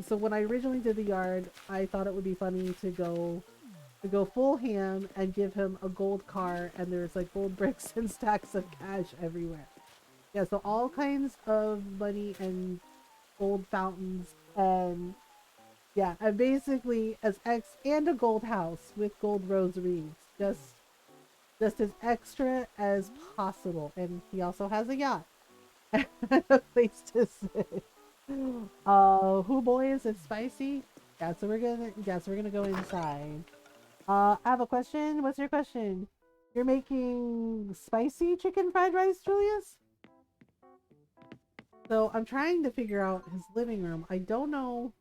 so when I originally did the yard, I thought it would be funny to go full ham and give him a gold car, and there's like gold bricks and stacks of cash everywhere. Yeah, so all kinds of money and gold fountains, and yeah, and basically as and a gold house with gold rosaries, just as extra as possible. And he also has a yacht and a place to sit. Who boy is it spicy? Yeah, so we're gonna go inside. I have a question. What's your question? You're making spicy chicken fried rice, Julius? So I'm trying to figure out his living room. I don't know.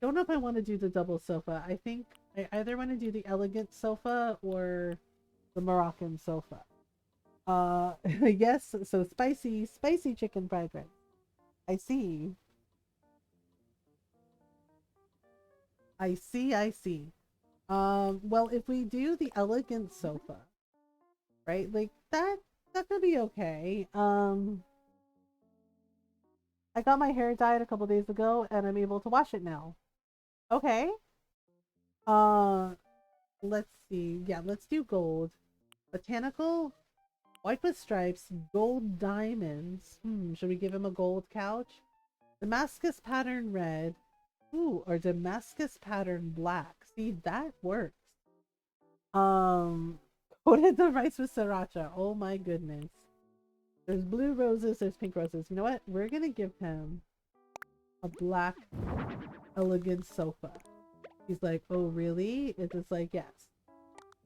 don't know if I want to do the double sofa. I think I either want to do the elegant sofa or the Moroccan sofa. Yes, so spicy chicken fried rice. I see. I see. Well, if we do the elegant sofa, right? Like that could be okay. I got my hair dyed a couple days ago and I'm able to wash it now. Okay. Uh, let's see. Yeah, let's do gold. Botanical, white with stripes, gold diamonds. Should we give him a gold couch? Damascus pattern red. Ooh, or Damascus pattern black. See, that works. Um, coated the rice with sriracha. Oh my goodness. There's blue roses, there's pink roses. You know what? We're gonna give him a black elegant sofa. He's like, oh really? It's just like, yes.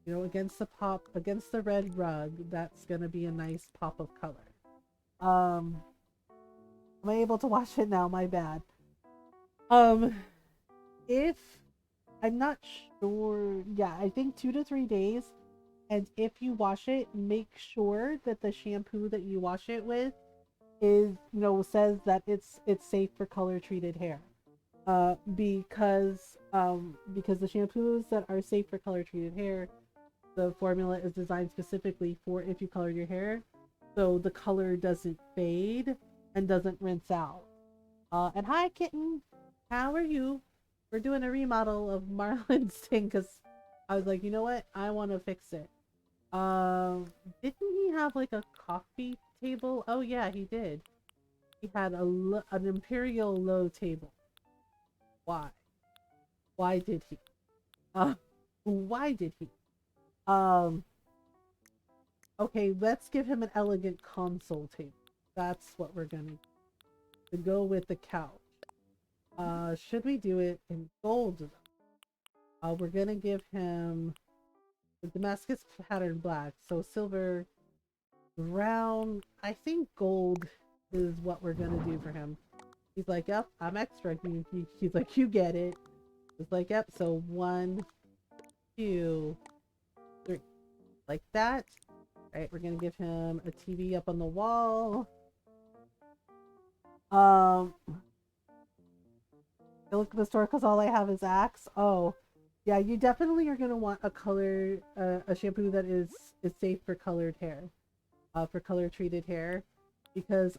You know, against the red rug, that's gonna be a nice pop of color. Um, am I able to wash it now? My bad. Um, if I'm not sure, yeah, I think 2 to 3 days. And if you wash it, make sure that the shampoo that you wash it with is, says that it's safe for color treated hair. Because the shampoos that are safe for color treated hair, the formula is designed specifically for if you color your hair, so the color doesn't fade and doesn't rinse out. And hi kitten, how are you? We're doing a remodel of Marlon's thing because I was like, you know what? I want to fix it. Didn't he have like a coffee table? Oh yeah, he did. He had an imperial low table. Why? Why did he? Uh, why did he? Um, okay, let's give him an elegant console table. That's what we're gonna to go with the couch. Should we do it in gold? We're gonna give him the Damascus pattern black. So silver, brown. I think gold is what we're gonna do for him. He's like, yep, I'm extra. He's like, you get it. It's like, yep. So 1, 2, 3, like that. All right, we're gonna give him a TV up on the wall. I look at the store because all I have is Axe. Oh, yeah, you definitely are gonna want a shampoo that is safe for colored hair, for color treated hair, because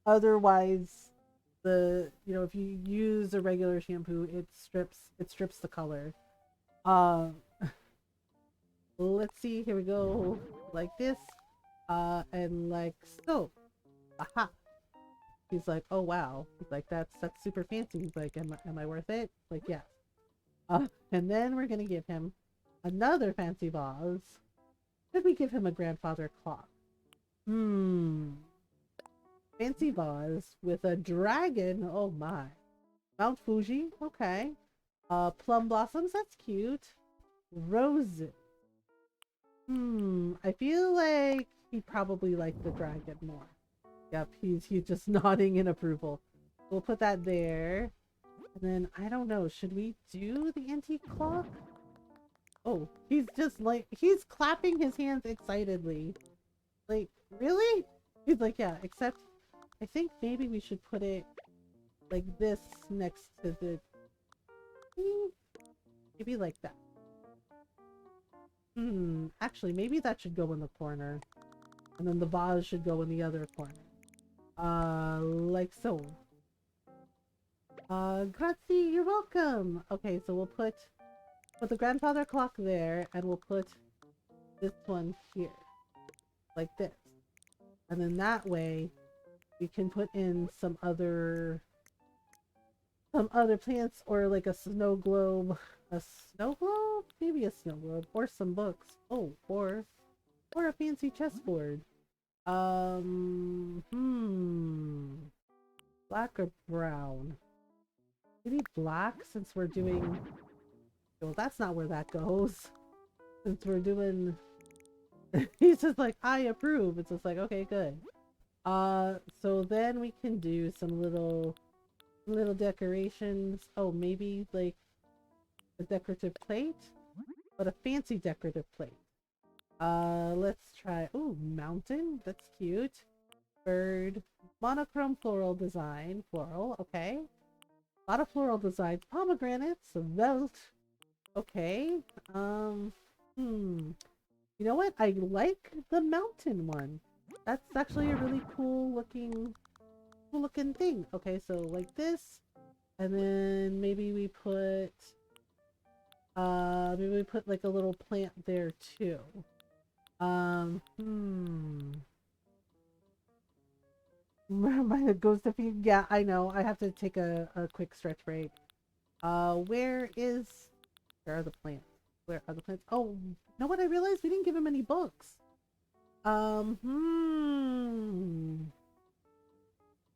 otherwise, if you use a regular shampoo, it strips the color. Um, let's see. Here we go, like this, and like so. Aha. He's like, oh wow. He's like, that's super fancy. He's like, am I worth it? Like, yes. And then we're gonna give him another fancy vase. Should we give him a grandfather clock? Fancy vase with a dragon. Oh my. Mount Fuji. Okay. Plum blossoms. That's cute. Roses. I feel like he'd probably like the dragon more. Yep, he's just nodding in approval. We'll put that there. And then, I don't know, should we do the antique clock? Oh, he's just like, he's clapping his hands excitedly. Like, really? He's like, yeah, except I think maybe we should put it like this next to the... Maybe like that. Actually, maybe that should go in the corner. And then the vase should go in the other corner. Like so. Grazie, you're welcome. Okay, so we'll put the grandfather clock there, and we'll put this one here. Like this. And then that way, we can put in some other plants, or like a snow globe. A snow globe? Maybe a snow globe. Or some books. Oh, or a fancy chessboard. Black or brown? Maybe black, since we're doing... Well, that's not where that goes. Since we're doing... He's just like, I approve. It's just like, okay, good. So then we can do some little Little decorations. Oh, maybe like a decorative plate, but a fancy decorative plate. Let's try. Oh, mountain. That's cute. Bird. Monochrome floral design. Floral. Okay. A lot of floral designs. Pomegranates. A belt. Okay. Um. Hmm. You know what? I like the mountain one. That's actually a really cool looking thing. Okay, so like this, and then maybe we put like a little plant there too. Hmm. My ghost of feed. Yeah, I know. I have to take a quick stretch break. Where are the plants? Where are the plants? Oh, you know what? I realized we didn't give him any books. Hmm.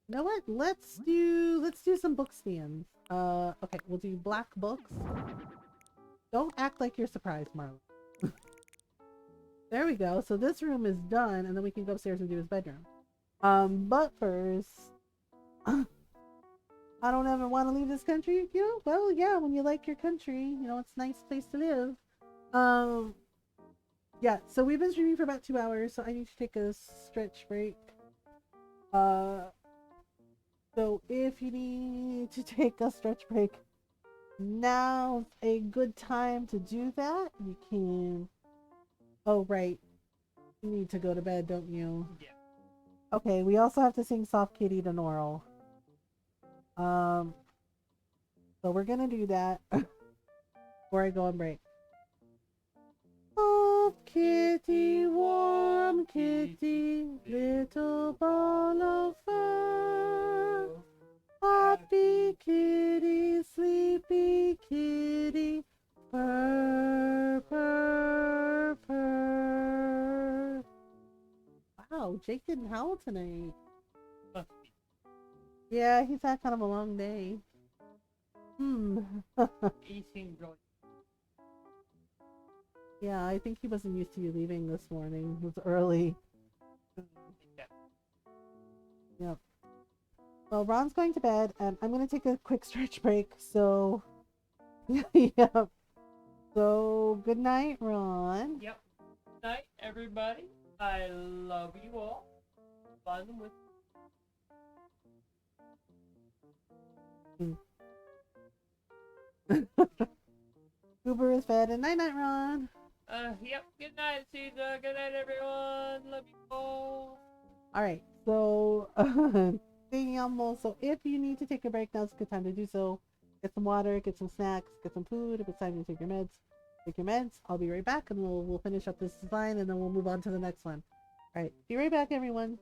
You know what? Let's do some book stands. Okay, we'll do black books. Don't act like you're surprised, Marlon. There we go. So this room is done, and then we can go upstairs and do his bedroom. But first, I don't ever want to leave this country. You know, well, yeah, when you like your country, you know, it's a nice place to live. Um, yeah. So we've been streaming for about 2 hours, so I need to take a stretch break. Uh, so if you need to take a stretch break, now's a good time to do that. You can. Oh, right. You need to go to bed, don't you? Yeah. Okay, we also have to sing Soft Kitty to Norl. Um, so we're gonna do that before I go on break. Soft kitty, warm kitty, little ball of fur. Happy kitty, sleepy kitty, purr, purr, purr. Wow, Jake didn't howl tonight. Must Yeah, he's had kind of a long day. Hmm. be. He seemed really. Yeah, I think he wasn't used to you leaving this morning. It was early. Yeah. Yep. Well, Ron's going to bed, and I'm going to take a quick stretch break. So, yep. So, good night, Ron. Yep. Night, everybody. I love you all. Fun with. Uber is fed, and night, night, Ron. Yep. Good night, Caesar. Good night, everyone. Love you all. All right. So, so if you need to take a break, now's a good time to do so. Get some water, get some snacks, get some food. If it's time to take your meds, take your meds. I'll be right back, and we'll finish up this design, and then we'll move on to the next one. All right. Be right back, everyone.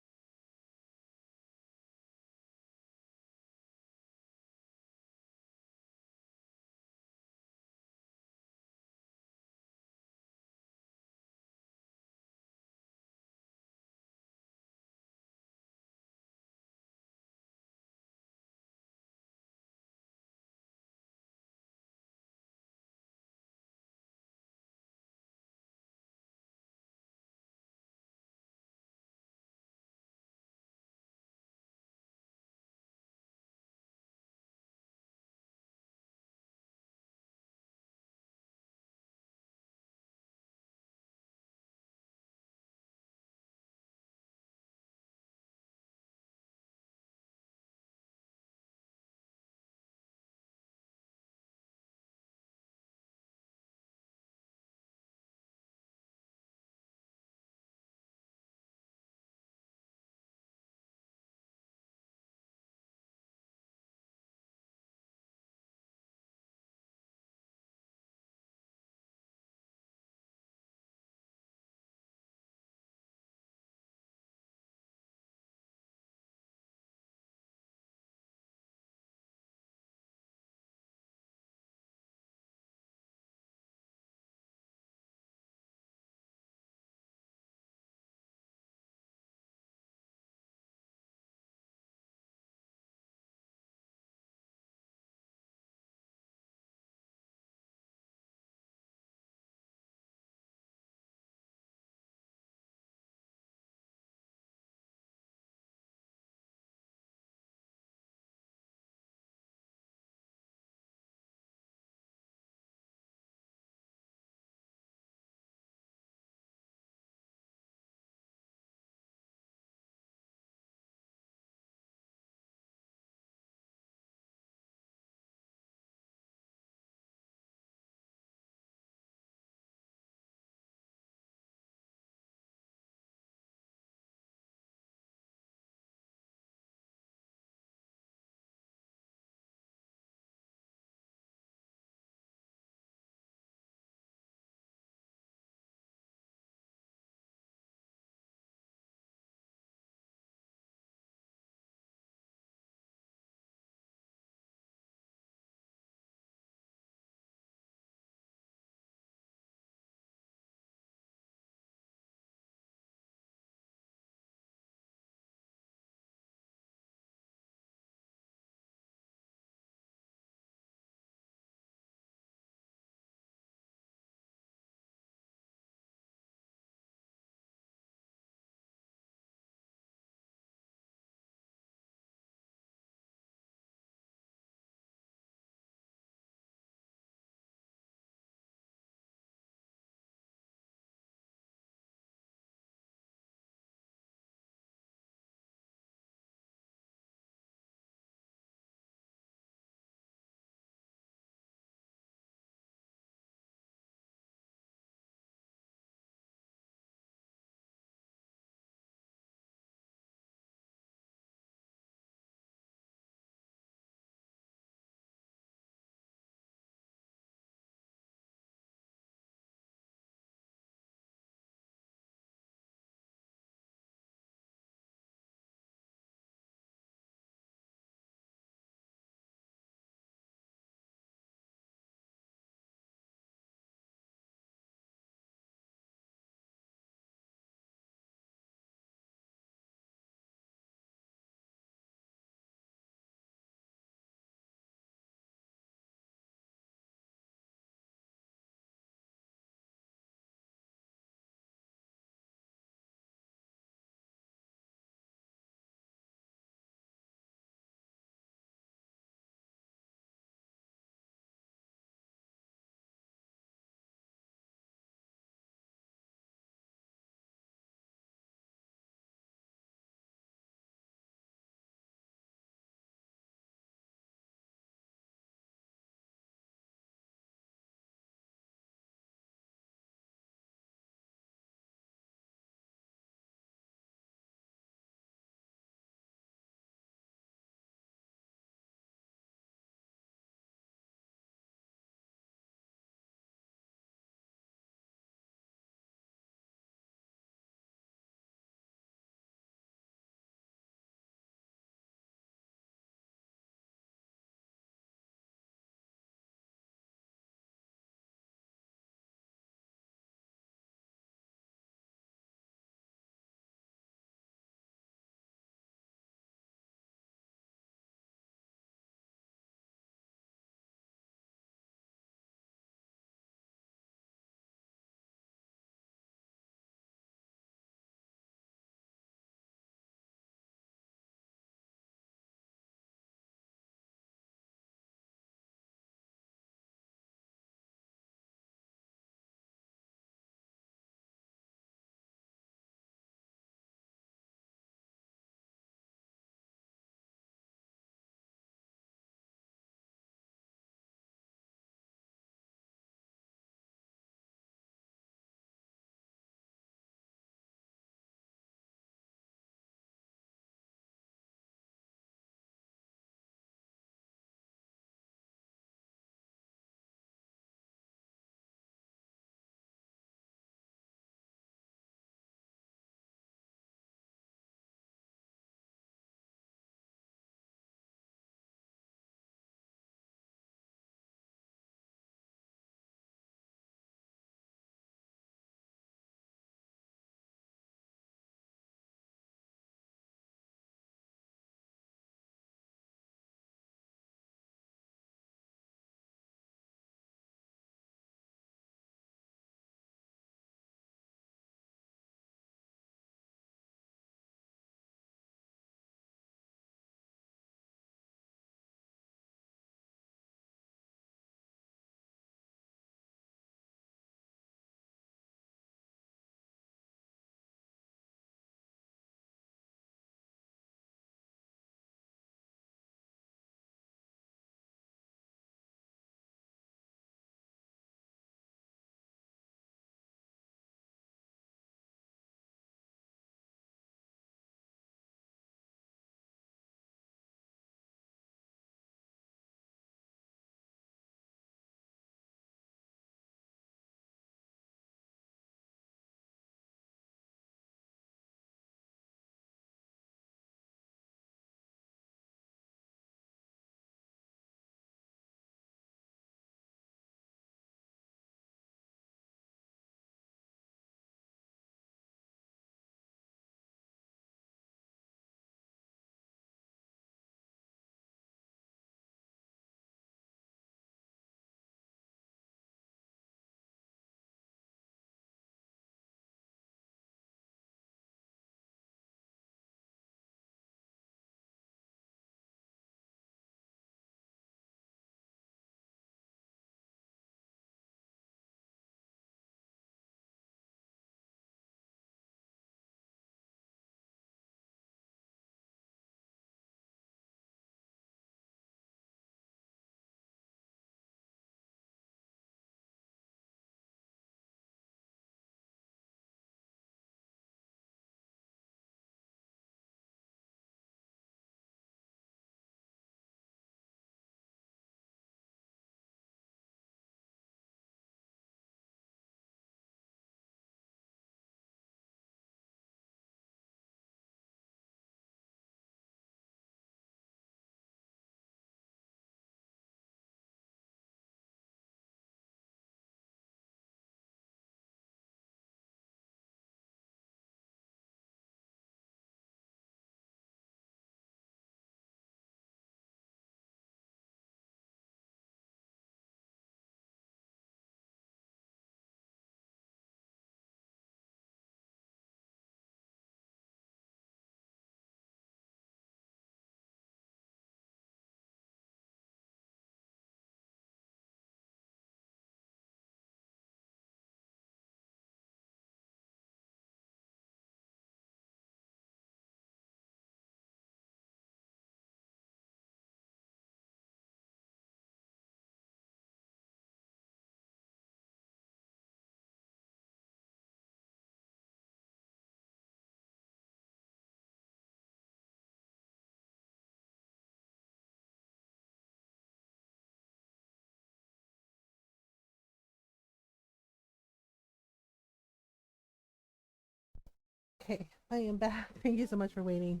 Okay, I am back. Thank you so much for waiting.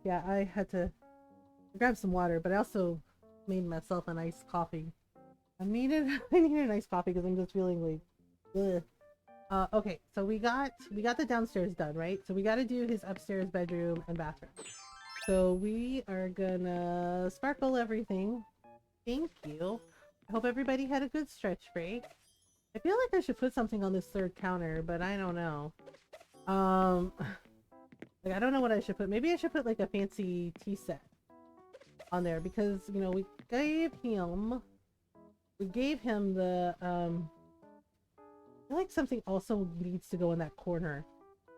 Yeah, I had to grab some water, but I also made myself a nice coffee. I needed a nice coffee because I'm just feeling like, ugh. Okay, so we got the downstairs done, right? So we got to do his upstairs bedroom and bathroom. So we are gonna sparkle everything. Thank you. I hope everybody had a good stretch break. I feel like I should put something on this third counter, but I don't know. Um, like I don't know what I should put. Maybe I should put like a fancy tea set on there because you know we gave him the I feel like something also needs to go in that corner.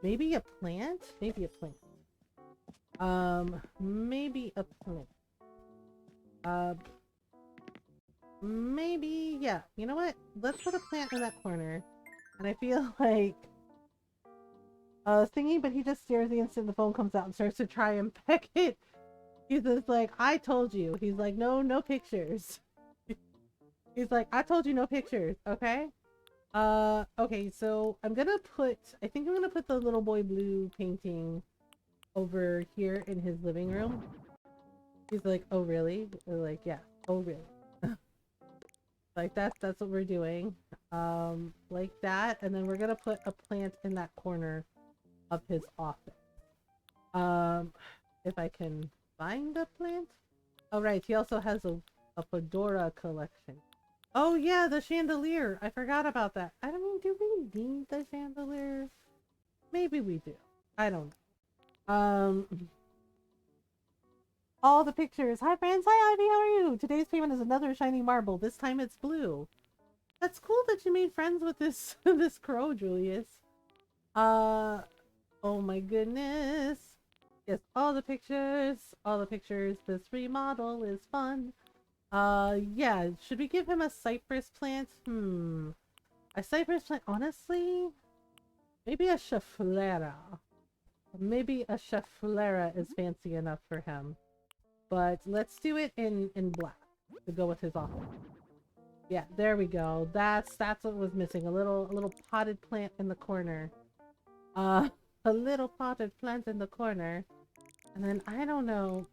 Maybe a plant? Maybe a plant. Maybe a plant. Uh, maybe, yeah. You know what? Let's put a plant in that corner. And I feel like thinking, but he just stares the instant the phone comes out and starts to try and peck it. He's just like, I told you. He's like, no, no pictures. He's like, I told you no pictures, okay? Okay, so I think I'm gonna put the little boy blue painting over here in his living room. He's like, oh really? We're like, yeah, oh really? Like that's what we're doing. Like that, and then we're gonna put a plant in that corner of his office. Um, if I can find a plant. Oh right, he also has a fedora collection. Oh yeah, the chandelier. I forgot about that. I don't mean, do we need the chandelier? Maybe we do. I don't know. All the pictures. Hi friends, hi Ivy, how are you? Today's payment is another shiny marble. This time it's blue. That's cool that you made friends with this this crow, Julius. Uh oh my goodness. Yes, all the pictures. All the pictures. This remodel is fun. Yeah, should we give him a cypress plant? A cypress plant, honestly? Maybe a chaflera. Maybe a chaflera is fancy enough for him. But let's do it in black to go with his offer. Yeah, there we go. That's what was missing. A little potted plant in the corner. A little potted plant in the corner. And then I don't know.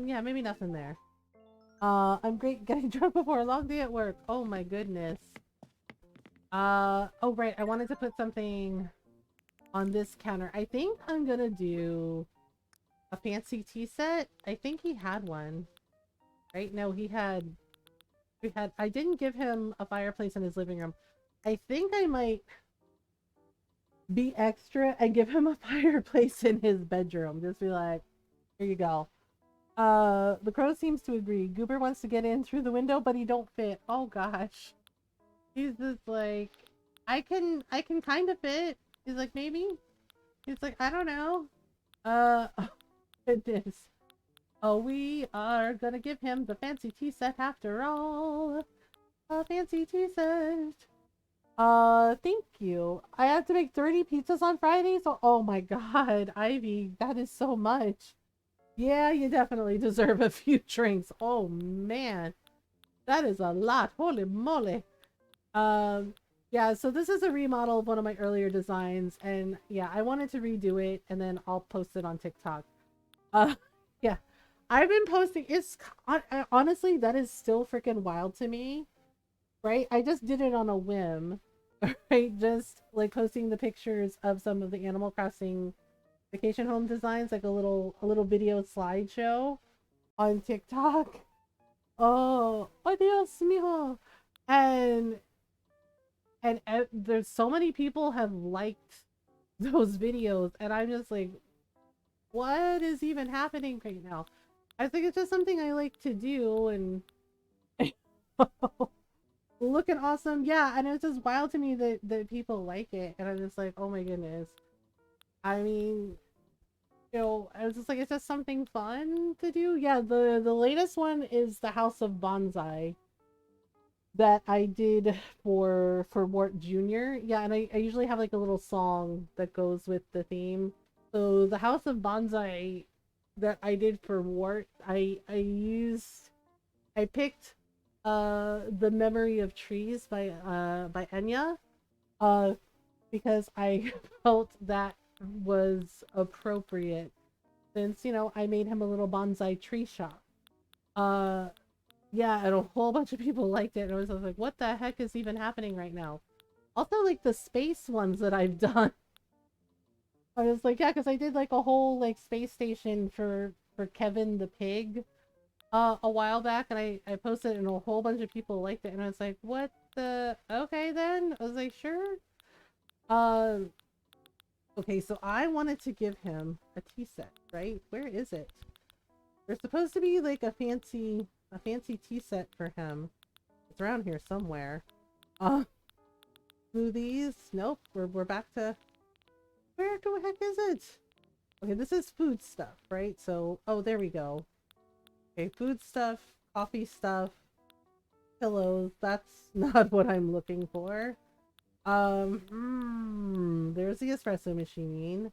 Yeah, maybe nothing there. I'm great getting drunk before a long day at work. Oh my goodness. Oh right, I wanted to put something on this counter. I think I'm gonna do a fancy tea set. I think he had one. Right? No, I didn't give him a fireplace in his living room. I think I might be extra and give him a fireplace in his bedroom. Just be like, here you go. The crow seems to agree. Goober wants to get in through the window, but he don't fit. Oh gosh. He's just like, I can kind of fit. He's like, maybe? He's like, I don't know. Oh, goodness. Oh, we are gonna give him the fancy tea set after all. A fancy tea set. Thank you. I have to make 30 pizzas on Friday, so oh my god, Ivy, that is so much. Yeah, you definitely deserve a few drinks. Oh man, that is a lot. Holy moly. Yeah, so this is a remodel of one of my earlier designs, and yeah, I wanted to redo it, and then I'll post it on TikTok. Uh, yeah, I've been posting. Honestly, that is still freaking wild to me, right? I just did it on a whim, right? Just like posting the pictures of some of the Animal Crossing vacation home designs, like a little video slideshow on TikTok. Oh, adios, mijo. And there's so many people have liked those videos, and I'm just like, what is even happening right now? I think it's just something I like to do, and looking awesome. Yeah, and it's just wild to me that people like it, and I'm just like, oh my goodness. I mean, you know, I was just like, it's just something fun to do. Yeah, the latest one is the House of Bonsai that I did for Wart Jr. Yeah, and I usually have like a little song that goes with the theme. So the House of Bonsai that I did for Wart, I picked The Memory of Trees by Enya. Uh because I felt that was appropriate since, you know, I made him a little bonsai tree shop. Uh, yeah, and a whole bunch of people liked it. And I was like, what the heck is even happening right now? Also, like the space ones that I've done. I was like, yeah, because I did like a whole like space station for Kevin the pig a while back, and I posted it and a whole bunch of people liked it, and I was like, what the, okay then. I was like, sure. Um okay, so I wanted to give him a tea set, right? Where is it? There's supposed to be like a fancy tea set for him. It's around here somewhere. Uh Smoothies. Nope, we're back to, where the heck is it? Okay, this is food stuff, right? So, oh, there we go. Okay, food stuff, coffee stuff, pillows. That's not what I'm looking for. There's the espresso machine.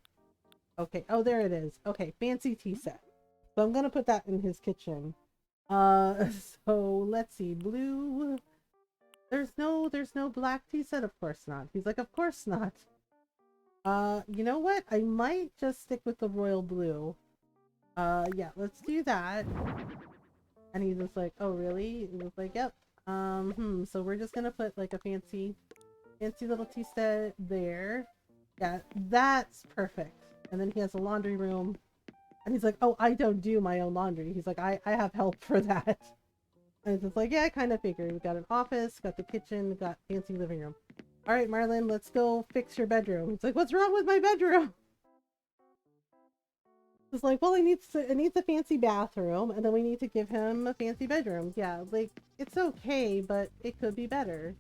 Okay, oh, there it is. Okay, fancy tea set. So I'm gonna put that in his kitchen. Uh, so let's see, blue. There's no black tea set. Of course not. He's like, of course not. You know what? I might just stick with the royal blue. Yeah, let's do that. And he's just like, oh really? He was like, yep. So we're just gonna put like a fancy little tea set there. Yeah, that's perfect. And then he has a laundry room. And he's like, oh, I don't do my own laundry. He's like, I have help for that. And it's just like, yeah, I kind of figured. We got an office, got the kitchen, got fancy living room. All right, Marlon, let's go fix your bedroom. He's like, what's wrong with my bedroom? It's like, well, it needs a fancy bathroom, and then we need to give him a fancy bedroom. Yeah, like, it's okay, but it could be better.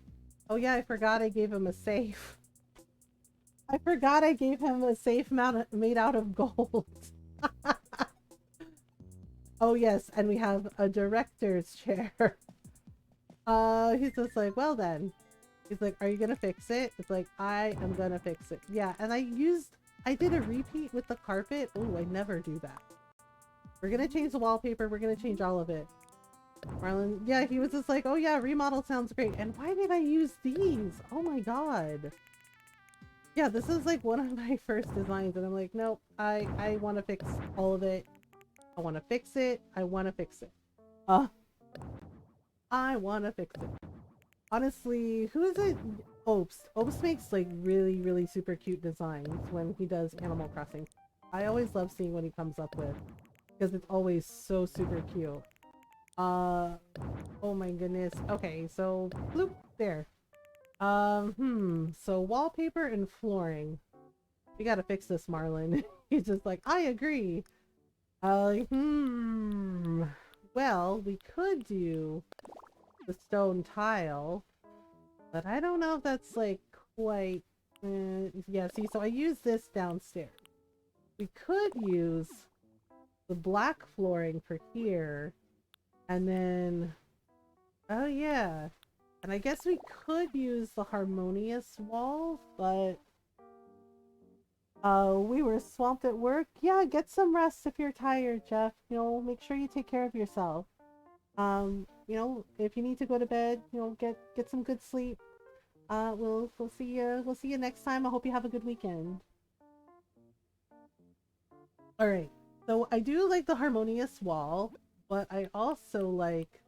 Oh yeah, I forgot I gave him a safe. I forgot I gave him a safe made out of gold. Oh yes, and we have a director's chair. He's just like, well then. He's like, are you gonna fix it? It's like, I am gonna fix it. Yeah, and I did a repeat with the carpet. Oh, I never do that. We're gonna change the wallpaper. We're gonna change all of it. Marlon, yeah, he was just like, oh yeah, remodel sounds great. And why did I use these? Oh my god. Yeah, this is like one of my first designs, and I'm like, nope, I want to fix all of it. I want to fix it. I want to fix it. I want to fix it. Honestly, who is it? Opes. Opes makes like really, really super cute designs when he does Animal Crossing. I always love seeing what he comes up with because it's always so super cute. Oh my goodness. Okay, so bloop there. So wallpaper and flooring. We gotta fix this, Marlon. He's just like, I agree. Well, we could do the stone tile, but I don't know if that's like quite, yeah, see, so I use this downstairs. We could use the black flooring for here, and then, oh yeah, and I guess we could use the harmonious wall, but we were swamped at work. Yeah, get some rest if you're tired, Jeff. You know, make sure you take care of yourself. You know, if you need to go to bed, you know, get some good sleep. We'll see you next time. I hope you have a good weekend. All right. So I do like the harmonious wall, but I also like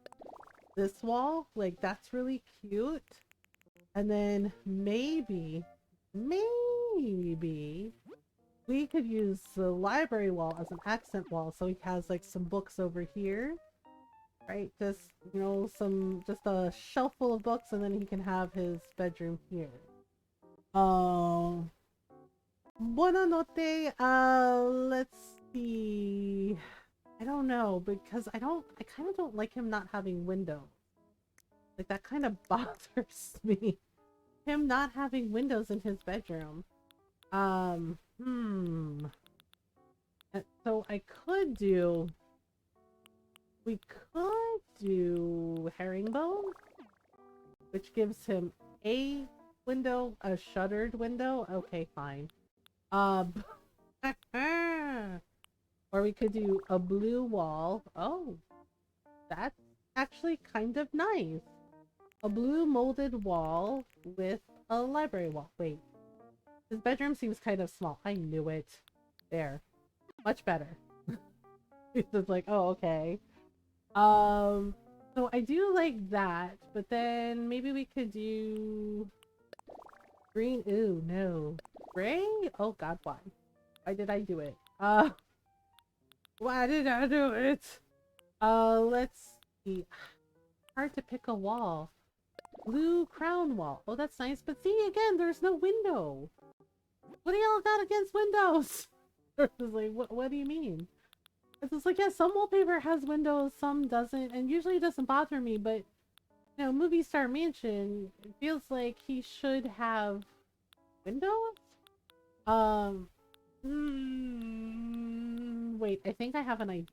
this wall. Like that's really cute. And then maybe we could use the library wall as an accent wall, so he has like some books over here, right? Just, you know, just a shelf full of books, and then he can have his bedroom here. Buona notte. Let's see. I don't know, because I kind of don't like him not having windows. Like that kind of bothers me. Him not having windows in his bedroom. So we could do herringbone, which gives him a window, a shuttered window. Okay, fine. Um, or we could do a blue wall. Oh, that's actually kind of nice. A blue molded wall with a library wall. Wait. His bedroom seems kind of small. I knew it. There. Much better. It's just like, oh, okay. So I do like that, but then maybe we could do green. Ooh, no. Gray? Oh god, why? Why did I do it? Why did I do it? Let's see. Hard to pick a wall. Blue crown wall. Oh, that's nice. But see, again, there's no window. What do y'all got against windows? It's like, what do you mean? It's just like, yeah, some wallpaper has windows, some doesn't, and usually it doesn't bother me, but, you know, Movie Star Mansion, it feels like he should have windows? Wait, I think I have an idea.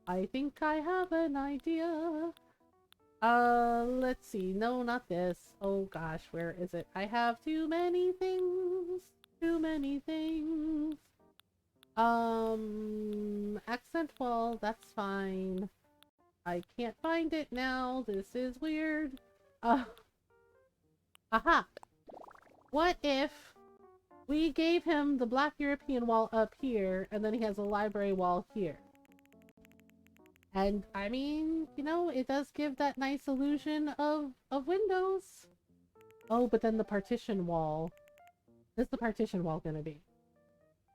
I think I have an idea. Let's see. No, not this. Oh gosh, where is it? I have too many things. Too many things. Accent wall, that's fine. I can't find it now. This is weird. Aha! What if we gave him the Black European wall up here, and then he has a library wall here? And, I mean, you know, it does give that nice illusion of windows. Oh, but then the partition wall. What's the partition wall gonna be?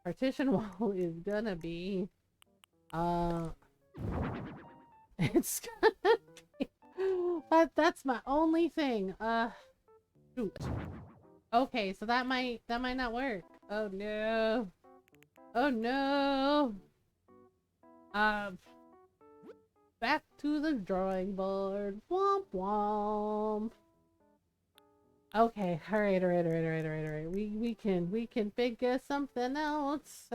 Partition wall is gonna be... It's gonna be... That's my only thing. Shoot. Okay, so that might not work. Oh no. Oh no. Back to the drawing board. Womp womp. Okay, alright. We can figure something else.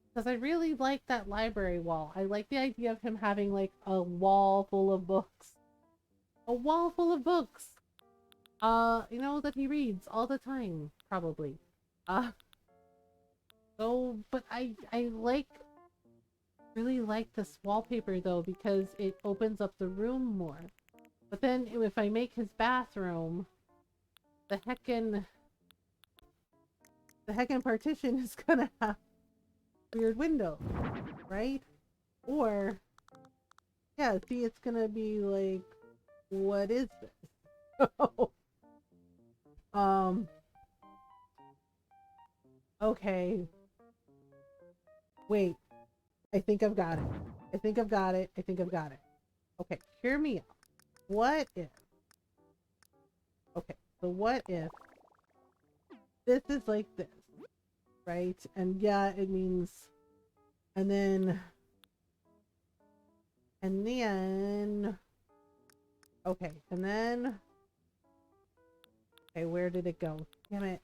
Because I really like that library wall. I like the idea of him having like a wall full of books. A wall full of books. You know, that he reads all the time, probably. But I really like this wallpaper though, because it opens up the room more. But then if I make his bathroom, the heckin' partition is gonna have weird window, right? Or, yeah, see, it's gonna be like, what is this? Okay. Wait. I think I've got it. Okay, hear me out. What if... Okay, so what if this is like this, right? And yeah, it means... And then... Okay, and then... Okay, where did it go? Damn it.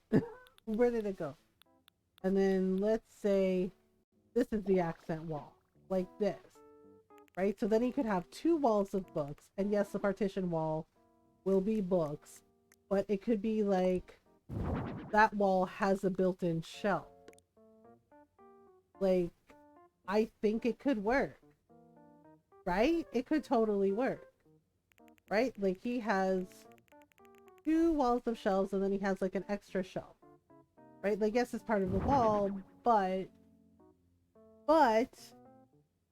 Where did it go? And then let's say this is the accent wall. Like this. Right? So then he could have two walls of books. And yes, the partition wall will be books. But it could be like that wall has a built-in shelf. Like, I think it could work. Right? It could totally work. Right? Like he has two walls of shelves and then he has like an extra shelf. Right? Like, yes, it's part of the wall, but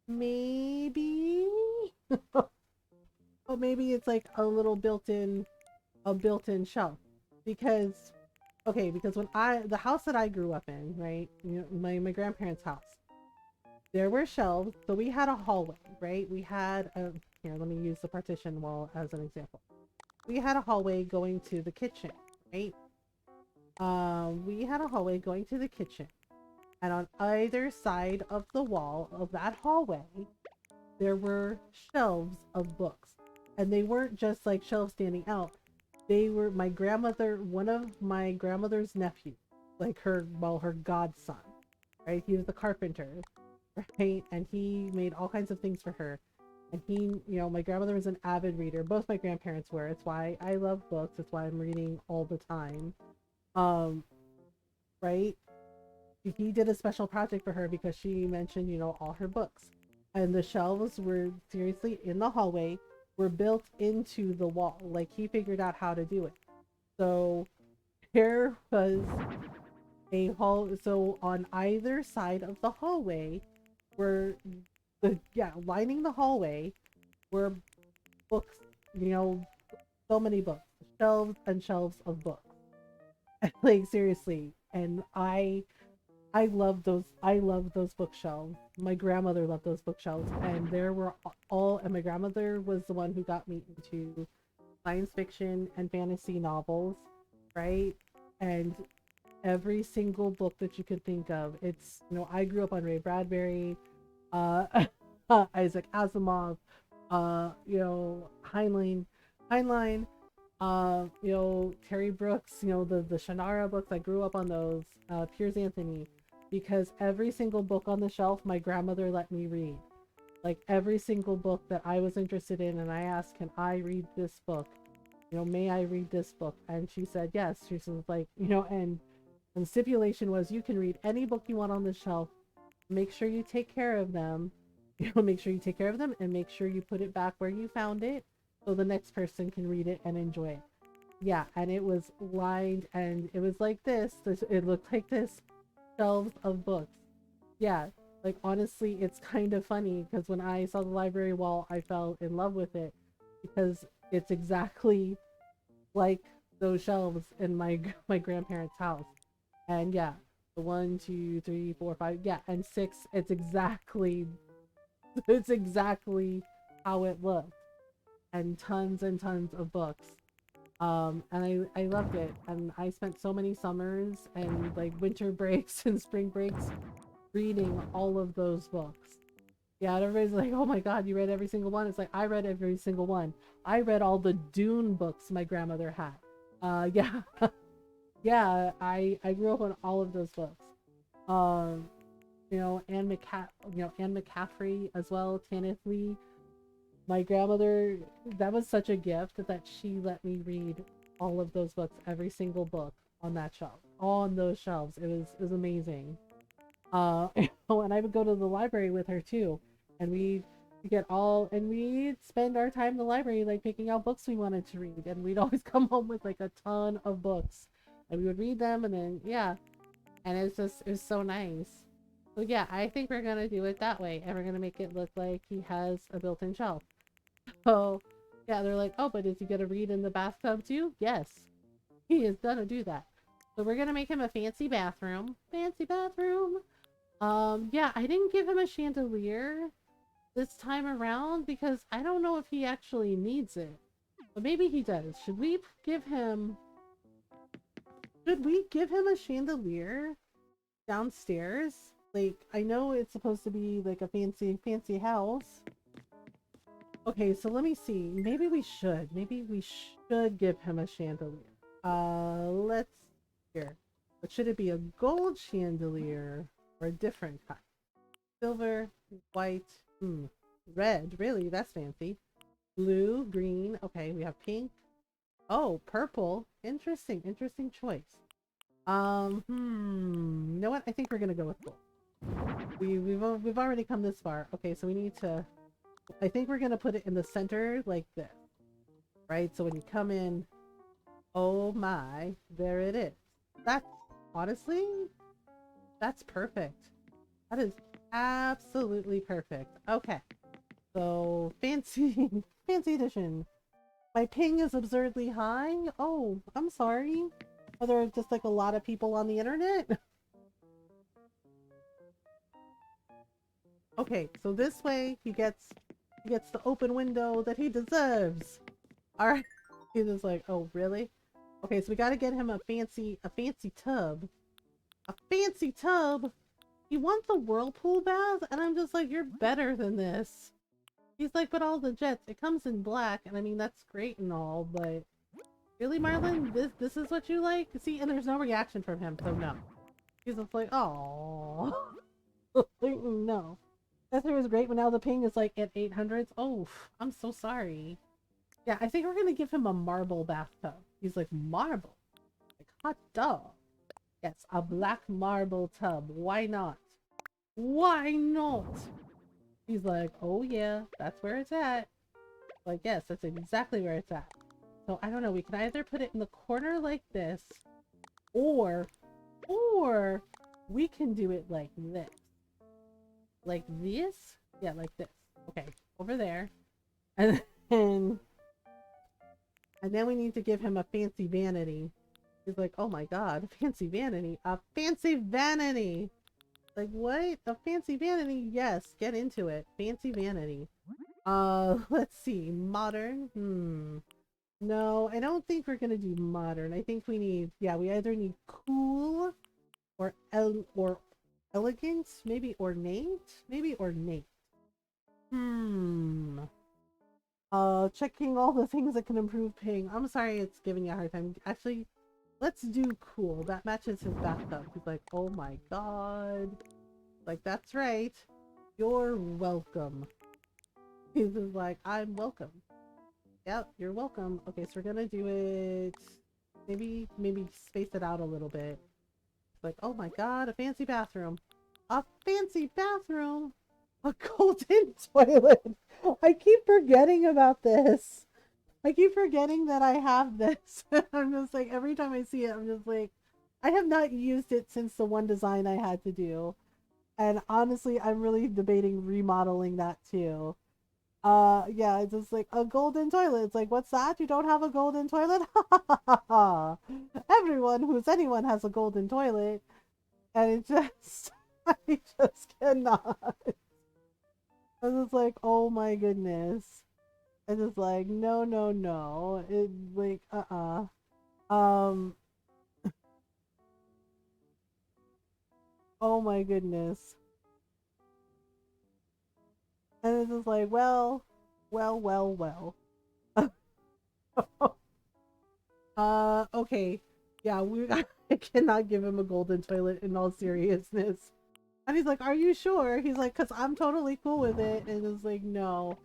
maybe oh, maybe it's like a little built-in shelf. Because because when the house that I grew up in, right, you know, my grandparents' house, there were shelves. So we had a hallway, right? We had a... Here, let me use the partition wall as an example. We had a hallway going to the kitchen, right? We had a hallway going to the kitchen. And on either side of the wall of that hallway, there were shelves of books. And they weren't just like shelves standing out. They were one of my grandmother's nephews, like her godson, right? He was the carpenter, right? And he made all kinds of things for her. And he, you know, my grandmother was an avid reader. Both my grandparents were. It's why I love books. It's why I'm reading all the time. Right? He did a special project for her because she mentioned, you know, all her books. And the shelves were seriously in the hallway. were built into the wall. Like he figured out how to do it. So there was a hall. So on either side of the hallway were lining the hallway were books. You know, so many books, shelves and shelves of books. Like seriously, and I love those. I love those bookshelves. My grandmother loved those bookshelves, and there were all. And my grandmother was the one who got me into science fiction and fantasy novels, right? And every single book that you could think of. It's I grew up on Ray Bradbury, uh, Isaac Asimov, Heinlein, Terry Brooks, the Shannara books. I grew up on those. Piers Anthony, because every single book on the shelf, my grandmother let me read. Like every single book that I was interested in, and I asked, "Can I read this book? May I read this book?" And she said yes. She was like, and the stipulation was you can read any book you want on the shelf. Make sure you take care of them. Make sure you take care of them and make sure you put it back where you found it so the next person can read it and enjoy it. Yeah, and it was lined and it was like this. It looked like this. Shelves of books. Yeah, like honestly, it's kind of funny because when I saw the library wall, I fell in love with it because it's exactly like those shelves in my grandparents' house. And yeah, the 1, 2, 3, 4, 5, yeah, and 6. It's exactly it's exactly how it looked, and tons of books. And I loved it, and I spent so many summers and like winter breaks and spring breaks reading all of those books. Yeah, and everybody's like, "Oh my God, you read every single one." It's like I read every single one. I read all the Dune books my grandmother had. Yeah, yeah, I grew up on all of those books. Um, Anne McCaffrey as well, Tanith Lee. My grandmother, that was such a gift that she let me read all of those books, every single book on that shelf, on those shelves. It was amazing. Oh, and I would go to the library with her too, and we'd spend our time in the library like picking out books we wanted to read, and we'd always come home with like a ton of books, and we would read them, and then yeah, and it was so nice. So yeah, I think we're gonna do it that way, and we're gonna make it look like he has a built-in shelf. So yeah, they're like, "Oh, but is he gonna read in the bathtub too?" Yes, he is gonna do that. So we're gonna make him a fancy bathroom. Fancy bathroom. Yeah, I didn't give him a chandelier this time around because I don't know if he actually needs it. But maybe he does. Should we give him a chandelier downstairs? Like, I know it's supposed to be like a fancy house. Okay, so let me see. Maybe we should. Maybe we should give him a chandelier. Let's here. But should it be a gold chandelier or a different kind? Silver, white, red. Really? That's fancy. Blue, green. Okay, we have pink. Oh, purple. Interesting choice. You know what? I think we're gonna go with gold. We've already come this far. Okay, so we need to. I think we're gonna put it in the center like this, right? So when you come in, oh my, there it is. That's honestly, that's perfect. That is absolutely perfect. Okay, so fancy, fancy edition. My ping is absurdly high. Oh, I'm sorry. Are there just like a lot of people on the internet? Okay, so this way he gets the open window that he deserves. All right. He's just like, "Oh, really?" Okay, so we got to get him a fancy tub. A fancy tub? He wants a whirlpool bath? And I'm just like, "You're better than this." He's like, "But all the jets, it comes in black." And I mean, that's great and all, but really, Marlon? This is what you like? See, and there's no reaction from him, so no. He's just like, "Oh." No. That was great, but now the ping is like at 800s. Oh, I'm so sorry. Yeah, I think we're gonna give him a marble bathtub. He's like, "Marble? Like hot dog." Yes, a black marble tub. Why not? Why not? He's like, "Oh yeah, that's where it's at." Like, yes, that's exactly where it's at. So I don't know. We can either put it in the corner like this, or, or we can do it like this. Like this? Yeah, like this. Okay, over there. And then, and then we need to give him a fancy vanity. He's like, oh my god, a fancy vanity. A fancy vanity! Like, what? A fancy vanity? Yes, get into it. Fancy vanity. Let's see. Modern? No, I don't think we're gonna do modern. I think we need, yeah, we either need cool or elegant, maybe ornate, maybe ornate. Checking all the things that can improve ping. I'm sorry it's giving you a hard time. Actually, let's do cool. That matches his bathtub. He's like, oh my god. Like, that's right. You're welcome. He's just like, I'm welcome. Yep, you're welcome. Okay, so we're gonna do it. Maybe space it out a little bit. Like, oh my god, a fancy bathroom. A fancy bathroom! A golden toilet! I keep forgetting about this. I keep forgetting that I have this. I'm just like, every time I see it, I'm just like, I have not used it since the one design I had to do. And honestly, I'm really debating remodeling that too. Yeah, it's just like a golden toilet. It's like, what's that? You don't have a golden toilet? Everyone who's anyone has a golden toilet. And it just, I just cannot. I was just like, oh my goodness. I just like, no, no, no. It like, Um, oh my goodness. And it's just like, well. Okay. Yeah, I cannot give him a golden toilet in all seriousness. And he's like, are you sure? He's like, cause I'm totally cool with it. And it's like, no,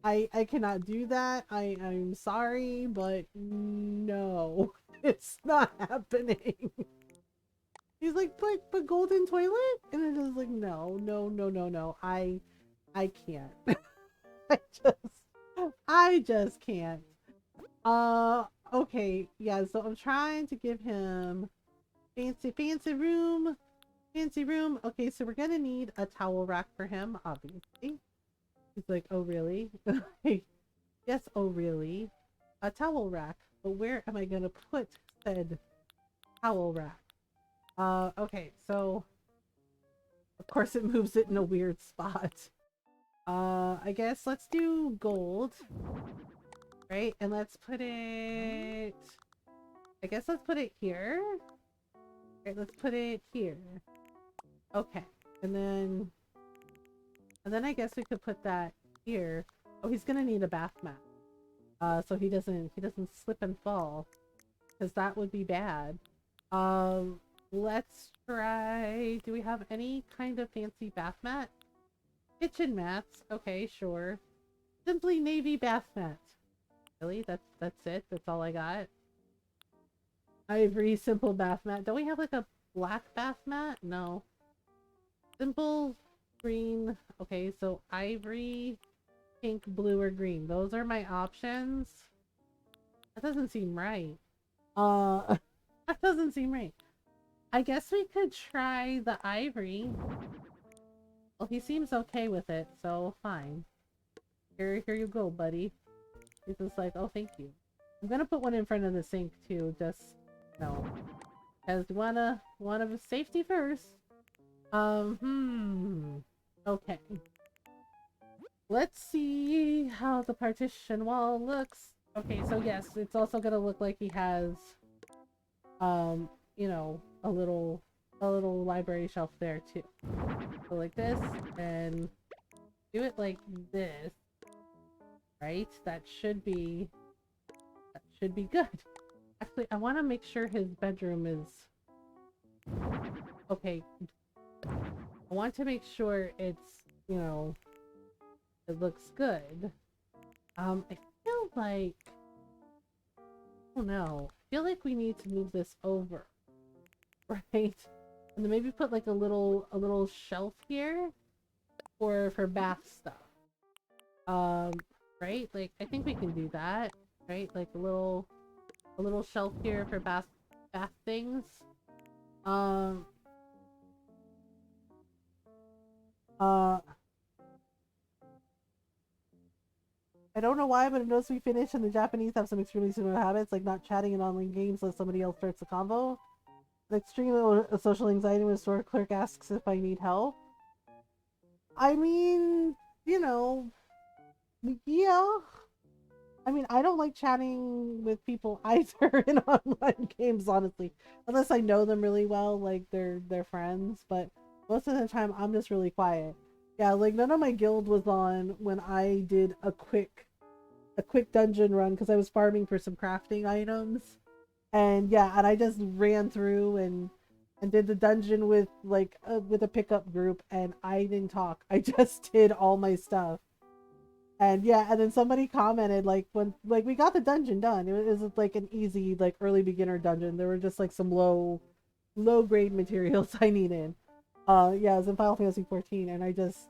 I cannot do that. I'm sorry, but no, it's not happening. He's like, but golden toilet? And it is like, no. I can't. I just can't. Okay, yeah, so I'm trying to give him fancy room. Fancy room. Okay, so we're gonna need a towel rack for him, obviously. He's like, oh really? Yes, oh really? A towel rack. But where am I gonna put said towel rack? Okay, so of course it moves it in a weird spot. I guess let's do gold. Right? And let's put it, I guess let's put it here. Right, let's put it here. Okay. And then I guess we could put that here. Oh, he's gonna need a bath mat. So he doesn't slip and fall. Because that would be bad. Let's try, do we have any kind of fancy bath mat? Kitchen mats. Okay, sure. Simply navy bath mat. Really? That's it? That's all I got? Ivory simple bath mat. Don't we have like a black bath mat? No. Simple green. Okay, so ivory, pink, blue, or green. Those are my options. That doesn't seem right. That doesn't seem right. I guess we could try the ivory. Well, he seems okay with it, so fine. Here you go, buddy. He's just like, oh, thank you. I'm gonna put one in front of the sink too, just no, because wanna safety first. Okay. Let's see how the partition wall looks. Okay, so yes, it's also gonna look like he has, you know, a little library shelf there too. So like this, and do it like this, right? That should be good. Actually, I want to make sure his bedroom is okay. I want to make sure it's, you know, it looks good. I feel like, oh no, I feel like we need to move this over, right? And then maybe put like a little shelf here for bath stuff. right? Like I think we can do that, right? Like a little shelf here for bath things. Um uh I don't know why, but it knows we finish and the Japanese have some extremely similar habits, like not chatting in online games unless somebody else starts the convo. An extreme social anxiety when a store clerk asks if I need help. I mean, you know, yeah. I mean, I don't like chatting with people either in online games, honestly, unless I know them really well, like they're friends. But most of the time, I'm just really quiet. Yeah, like none of my guild was on when I did a quick dungeon run because I was farming for some crafting items, and yeah, and I just ran through and did the dungeon with a pickup group, and I didn't talk. I just did all my stuff. And yeah, and then somebody commented like when like we got the dungeon done. It was like an easy like early beginner dungeon. There were just like some low grade materials I needed. Yeah, it was in Final Fantasy 14, and I just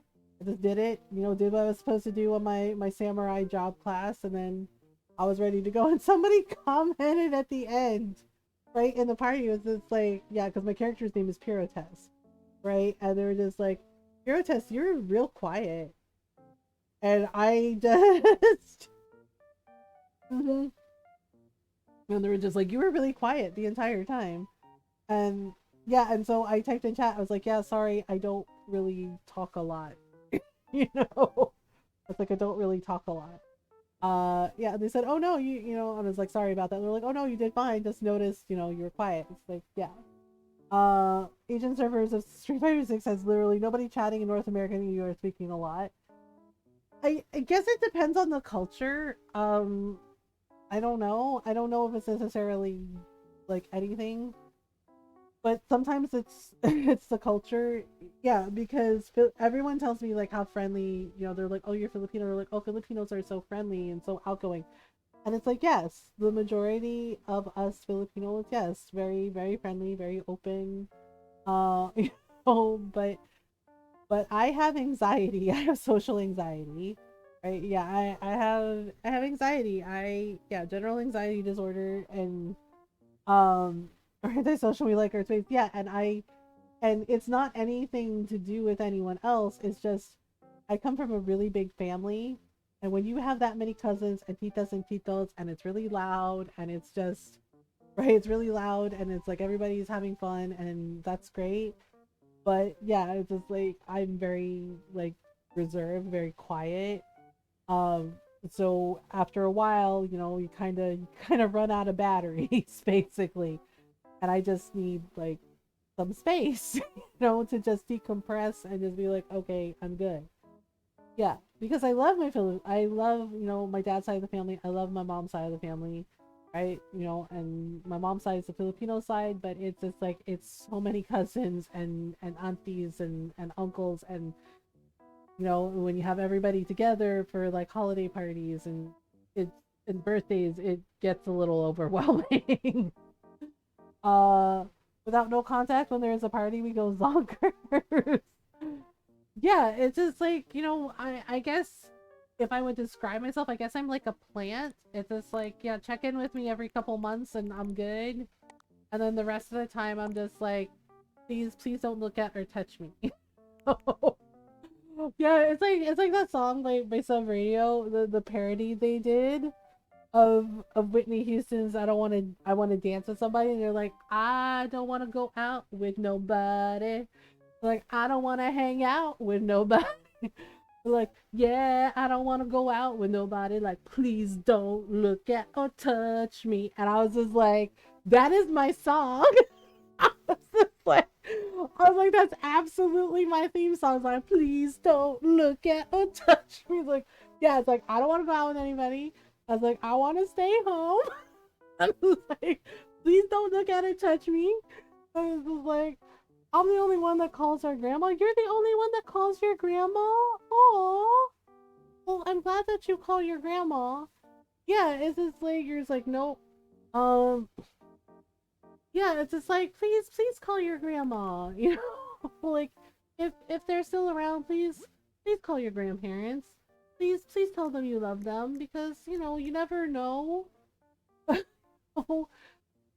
did it. You know, did what I was supposed to do on my samurai job class, and then I was ready to go. And somebody commented at the end, right in the party, was just like, yeah, because my character's name is Pyrotes, right? And they were just like, Pyrotes, you're real quiet, and I just mhm. And they were just like, you were really quiet the entire time. And yeah, and so I typed in chat, I was like, yeah, sorry, I don't really talk a lot. You know? It's like I don't really talk a lot. Yeah, and they said, oh no, you know, and I was like, sorry about that. And they're like, oh no, you did fine. Just noticed, you know, you were quiet. It's like, yeah. Asian servers of Street Fighter 6 has literally nobody chatting in North America and you are speaking a lot. I guess it depends on the culture. I don't know. I don't know if it's necessarily like anything, but sometimes it's it's the culture. Yeah, because everyone tells me like how friendly, you know, they're like, "Oh, you're Filipino." They're like, "Oh, Filipinos are so friendly and so outgoing." And it's like, yes, the majority of us Filipinos, yes, very very friendly, very open. You know, but I have anxiety. I have social anxiety. Right? Yeah, I have anxiety. Yeah, general anxiety disorder and or antisocial we like our space. Yeah, and it's not anything to do with anyone else. It's just I come from a really big family, and when you have that many cousins and titas and titos, and it's really loud, and it's just right, it's really loud, and it's like everybody's having fun, and that's great. But yeah, it's just like I'm very like reserved, very quiet. Um, so after a while, you know, you kind of run out of batteries basically, and I just need like some space, you know, to just decompress and just be like, okay, I'm good. Yeah, because I love I love, you know, my dad's side of the family. I love my mom's side of the family, right? You know, and my mom's side is the Filipino side, but it's just like it's so many cousins and aunties and uncles, and you know, when you have everybody together for like holiday parties it's and birthdays, it gets a little overwhelming. uh Without no contact, when there is a party we go zonkers. Yeah, it's just like, you know, I guess if I would describe myself, I guess I'm like a plant. It's just like, yeah, check in with me every couple months and I'm good. And then the rest of the time I'm just like, please don't look at or touch me. Yeah, it's like that song by Sub Radio, the parody they did of Whitney Houston's I want to dance with somebody, and they're like, I don't want to go out with nobody. Like, I don't want to hang out with nobody. Like, yeah, I don't want to go out with nobody. Like, please don't look at or touch me. And I was just like, that is my song. I was just like, I was like, that's absolutely my theme song. I was like, please don't look at or touch me. Like, yeah, it's like, I don't want to go out with anybody. I was like, I want to stay home. I was like, please don't look at or touch me. I was just like, I'm the only one that calls her grandma. You're the only one that calls your grandma? Oh, well, I'm glad that you call your grandma. Yeah, it's just like, you're just like, nope. Um, yeah, it's just like, please call your grandma. You know, like, if they're still around, please call your grandparents. please tell them you love them because you never know. Oh,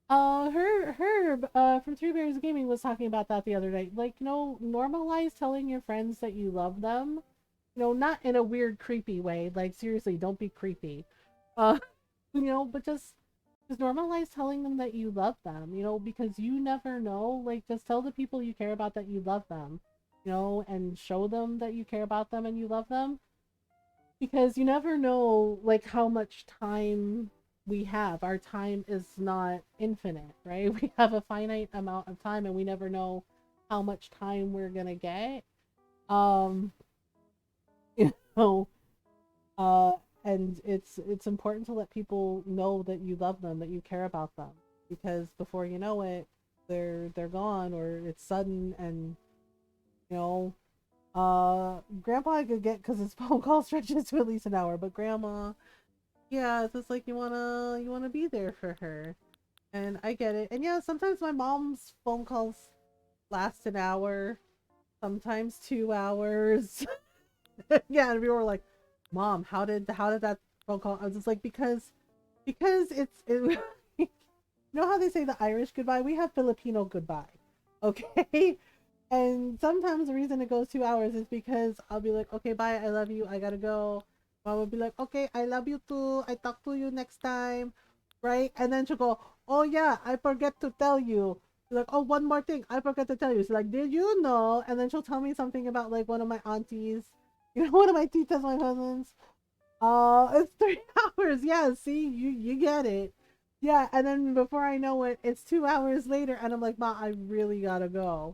Herb, from Three Bears Gaming was talking about that the other night. Like, normalize telling your friends that you love them. Not in a weird, creepy way. Like, seriously, don't be creepy. Uh, but just normalize telling them that you love them. Because you never know. Like, just tell the people you care about that you love them. And show them that you care about them and you love them because you never know like how much time we have. Our time is not infinite, right? We have a finite amount of time and we never know how much time we're gonna get. um you know uh and it's important to let people know that you love them, that you care about them, because before you know it, they're gone, or it's sudden. And you know grandpa I could get because his phone call stretches to at least an hour, but grandma, yeah, it's just like you wanna be there for her. And I get it. And yeah, sometimes my mom's phone calls last an hour, sometimes 2 hours. Yeah, and we were like, Mom, how did that phone call? I was just like, because you know how they say the Irish goodbye? We have Filipino goodbye. Okay? And sometimes the reason it goes 2 hours is because I'll be like, okay, bye, I love you, I gotta go. Mom will be like, okay, I love you too, I talk to you next time, right? And then she'll go, oh yeah, I forget to tell you. She's like, oh, one more thing, I forgot to tell you. She's like, did you know? And then she'll tell me something about like one of my aunties, one of my titas, my cousins. It's 3 hours. Yeah, see, you get it. Yeah, and then before I know it, it's 2 hours later, and I'm like, Ma, I really gotta go.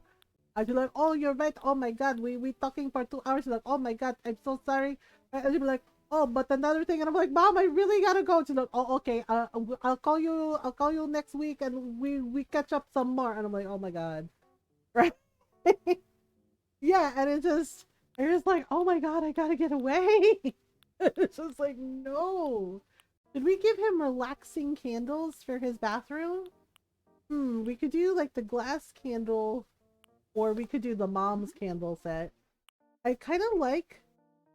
I'd be like, oh, you're right. Oh my God, we talking for 2 hours. She's like, oh my God, I'm so sorry. And she'd be like, oh, but another thing, and I'm like, Mom, I really gotta go. She's like, oh, okay. I'll call you. I'll call you next week, and we catch up some more. And I'm like, oh my God, right? Yeah, and it's just like, oh my God, I gotta get away. It's just like, no. Did we give him relaxing candles for his bathroom? We could do like the glass candle, or we could do the mom's candle set. I kind of like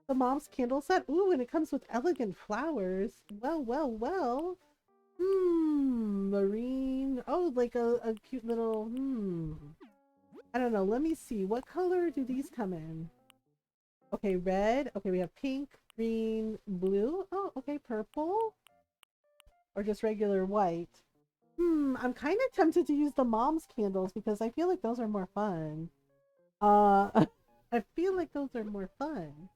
the mom's candle set. Ooh, and it comes with elegant flowers. Well, well, well. Marine. Oh, like a cute little, I don't know. Let me see. What color do these come in? Okay, red. Okay, we have pink, green, blue. Oh, okay, purple. Or just regular white. I'm kind of tempted to use the mom's candles because I feel like those are more fun. I feel like those are more fun.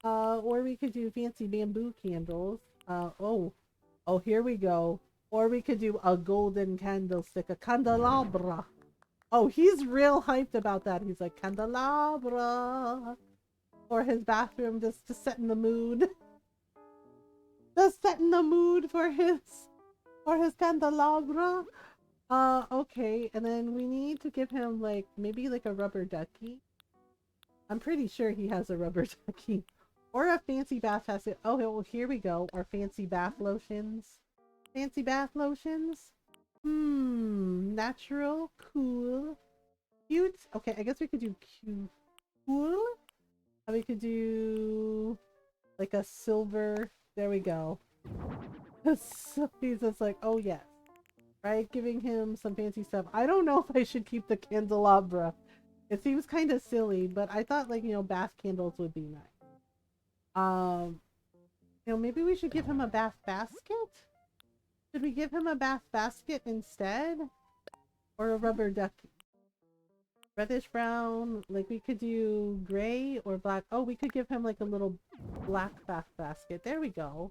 Or we could do fancy bamboo candles. Oh, here we go. Or we could do a golden candlestick, a candelabra. Oh, he's real hyped about that. He's like, candelabra. Or his bathroom, just to set in the mood. Just set in the mood for his candelabra. Okay, and then we need to give him like maybe like a rubber ducky. I'm pretty sure he has a rubber ducky. Or a fancy bath basket. Oh, well, here we go. Or fancy bath lotions. Fancy bath lotions. Natural, cool, cute. Okay, I guess we could do cute, cool. And we could do like a silver. There we go. So he's just like, oh yes. Right? Giving him some fancy stuff. I don't know if I should keep the candelabra. It seems kind of silly, but I thought like, bath candles would be nice. Um, maybe we should give him a bath basket? Should we give him a bath basket instead? Or a rubber ducky? Reddish brown, like we could do gray or black. Oh, we could give him like a little black bath basket. There we go.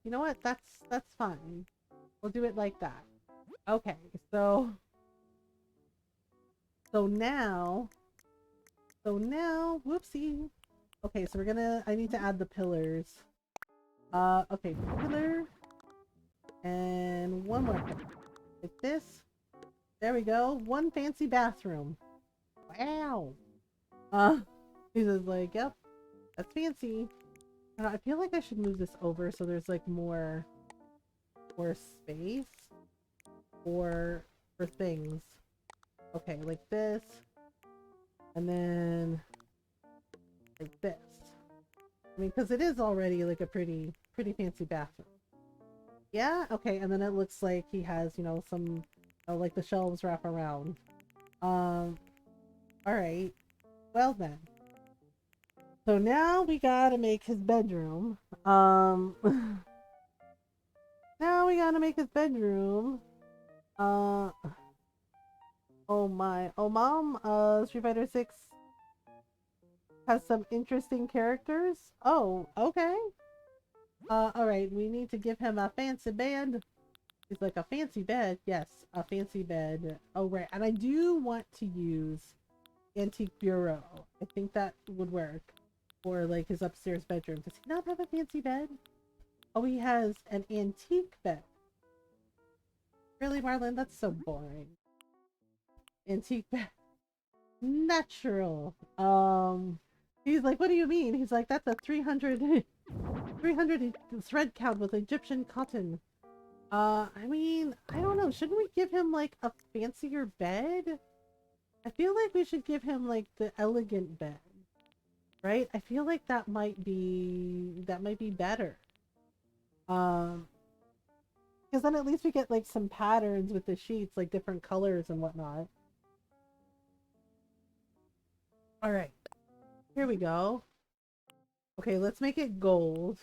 You know what? That's fine. We'll do it like that. Okay, so now, whoopsie. Okay, so I need to add the pillars. Okay, pillar, and one more pillar. Like this. There we go. One fancy bathroom. Wow. Uh, he's just like, yep, that's fancy. I feel like I should move this over so there's like more space for things. Okay, like this, and then like this. I mean, because it is already like a pretty fancy bathroom. Yeah, okay, and then it looks like he has, you know, some, like the shelves wrap around. Alright. Well then. So now we gotta make his bedroom. Now we gotta make his bedroom. Uh, oh my. Oh mom, Street Fighter 6 has some interesting characters. Oh, okay. Alright, we need to give him a fancy bed. It's like a fancy bed. Yes, a fancy bed. Oh, right. And I do want to use antique bureau. I think that would work for like his upstairs bedroom. Does he not have a fancy bed? Oh, he has an antique bed. Really, Marlon? That's so boring. Antique bed. Natural. He's like, what do you mean? He's like, that's a 300 thread count with Egyptian cotton. I mean, I don't know. Shouldn't we give him like a fancier bed? I feel like we should give him like the elegant bed. Right? I feel like that might be better. Because then at least we get like some patterns with the sheets, like different colors and whatnot. All right. Here we go. Okay, let's make it gold.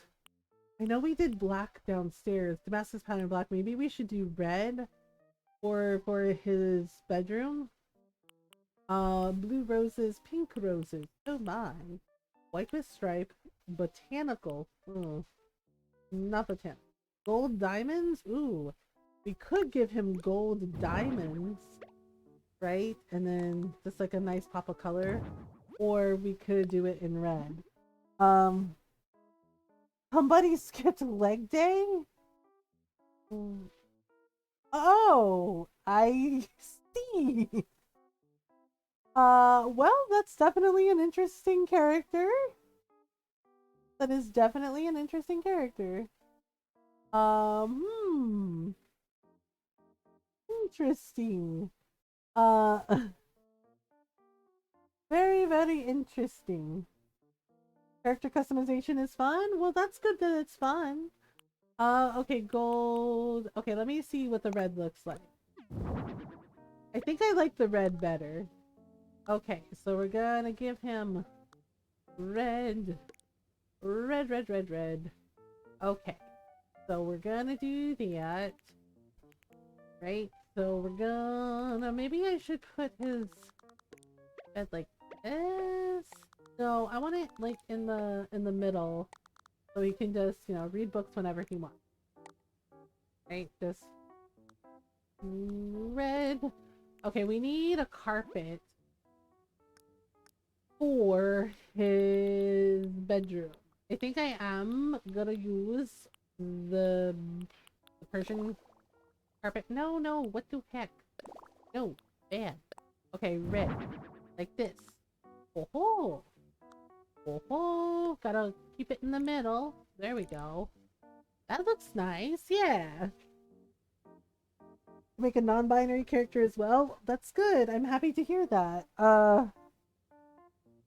I know we did black downstairs. Damascus pattern black. Maybe we should do red for his bedroom. Blue roses, pink roses. Oh my. White with stripe. Botanical. Not botanical. Gold diamonds? Ooh. We could give him gold diamonds. Right? And then just like a nice pop of color. Or we could do it in red. Somebody skipped leg day? Oh, I see. Well, that's definitely an interesting character. That is definitely an interesting character. Interesting. Uh, very, very interesting. Character customization is fun? Well, that's good that it's fun. Okay, gold. Okay, let me see what the red looks like. I think I like the red better. Okay, so we're gonna give him red. Red, red, red, red. Okay, so we're gonna do that. Right? So we're gonna... Maybe I should put his bed like this? No, I want it like in the middle. So he can just, you know, read books whenever he wants. Right? Just... red. Okay, we need a carpet for his bedroom. I think I am gonna use the Persian carpet. No, no, what the heck? No, bad. Okay, red. Like this. Oh ho! Oh ho! Gotta keep it in the middle. There we go. That looks nice, yeah. Make a non-binary character as well. That's good. I'm happy to hear that.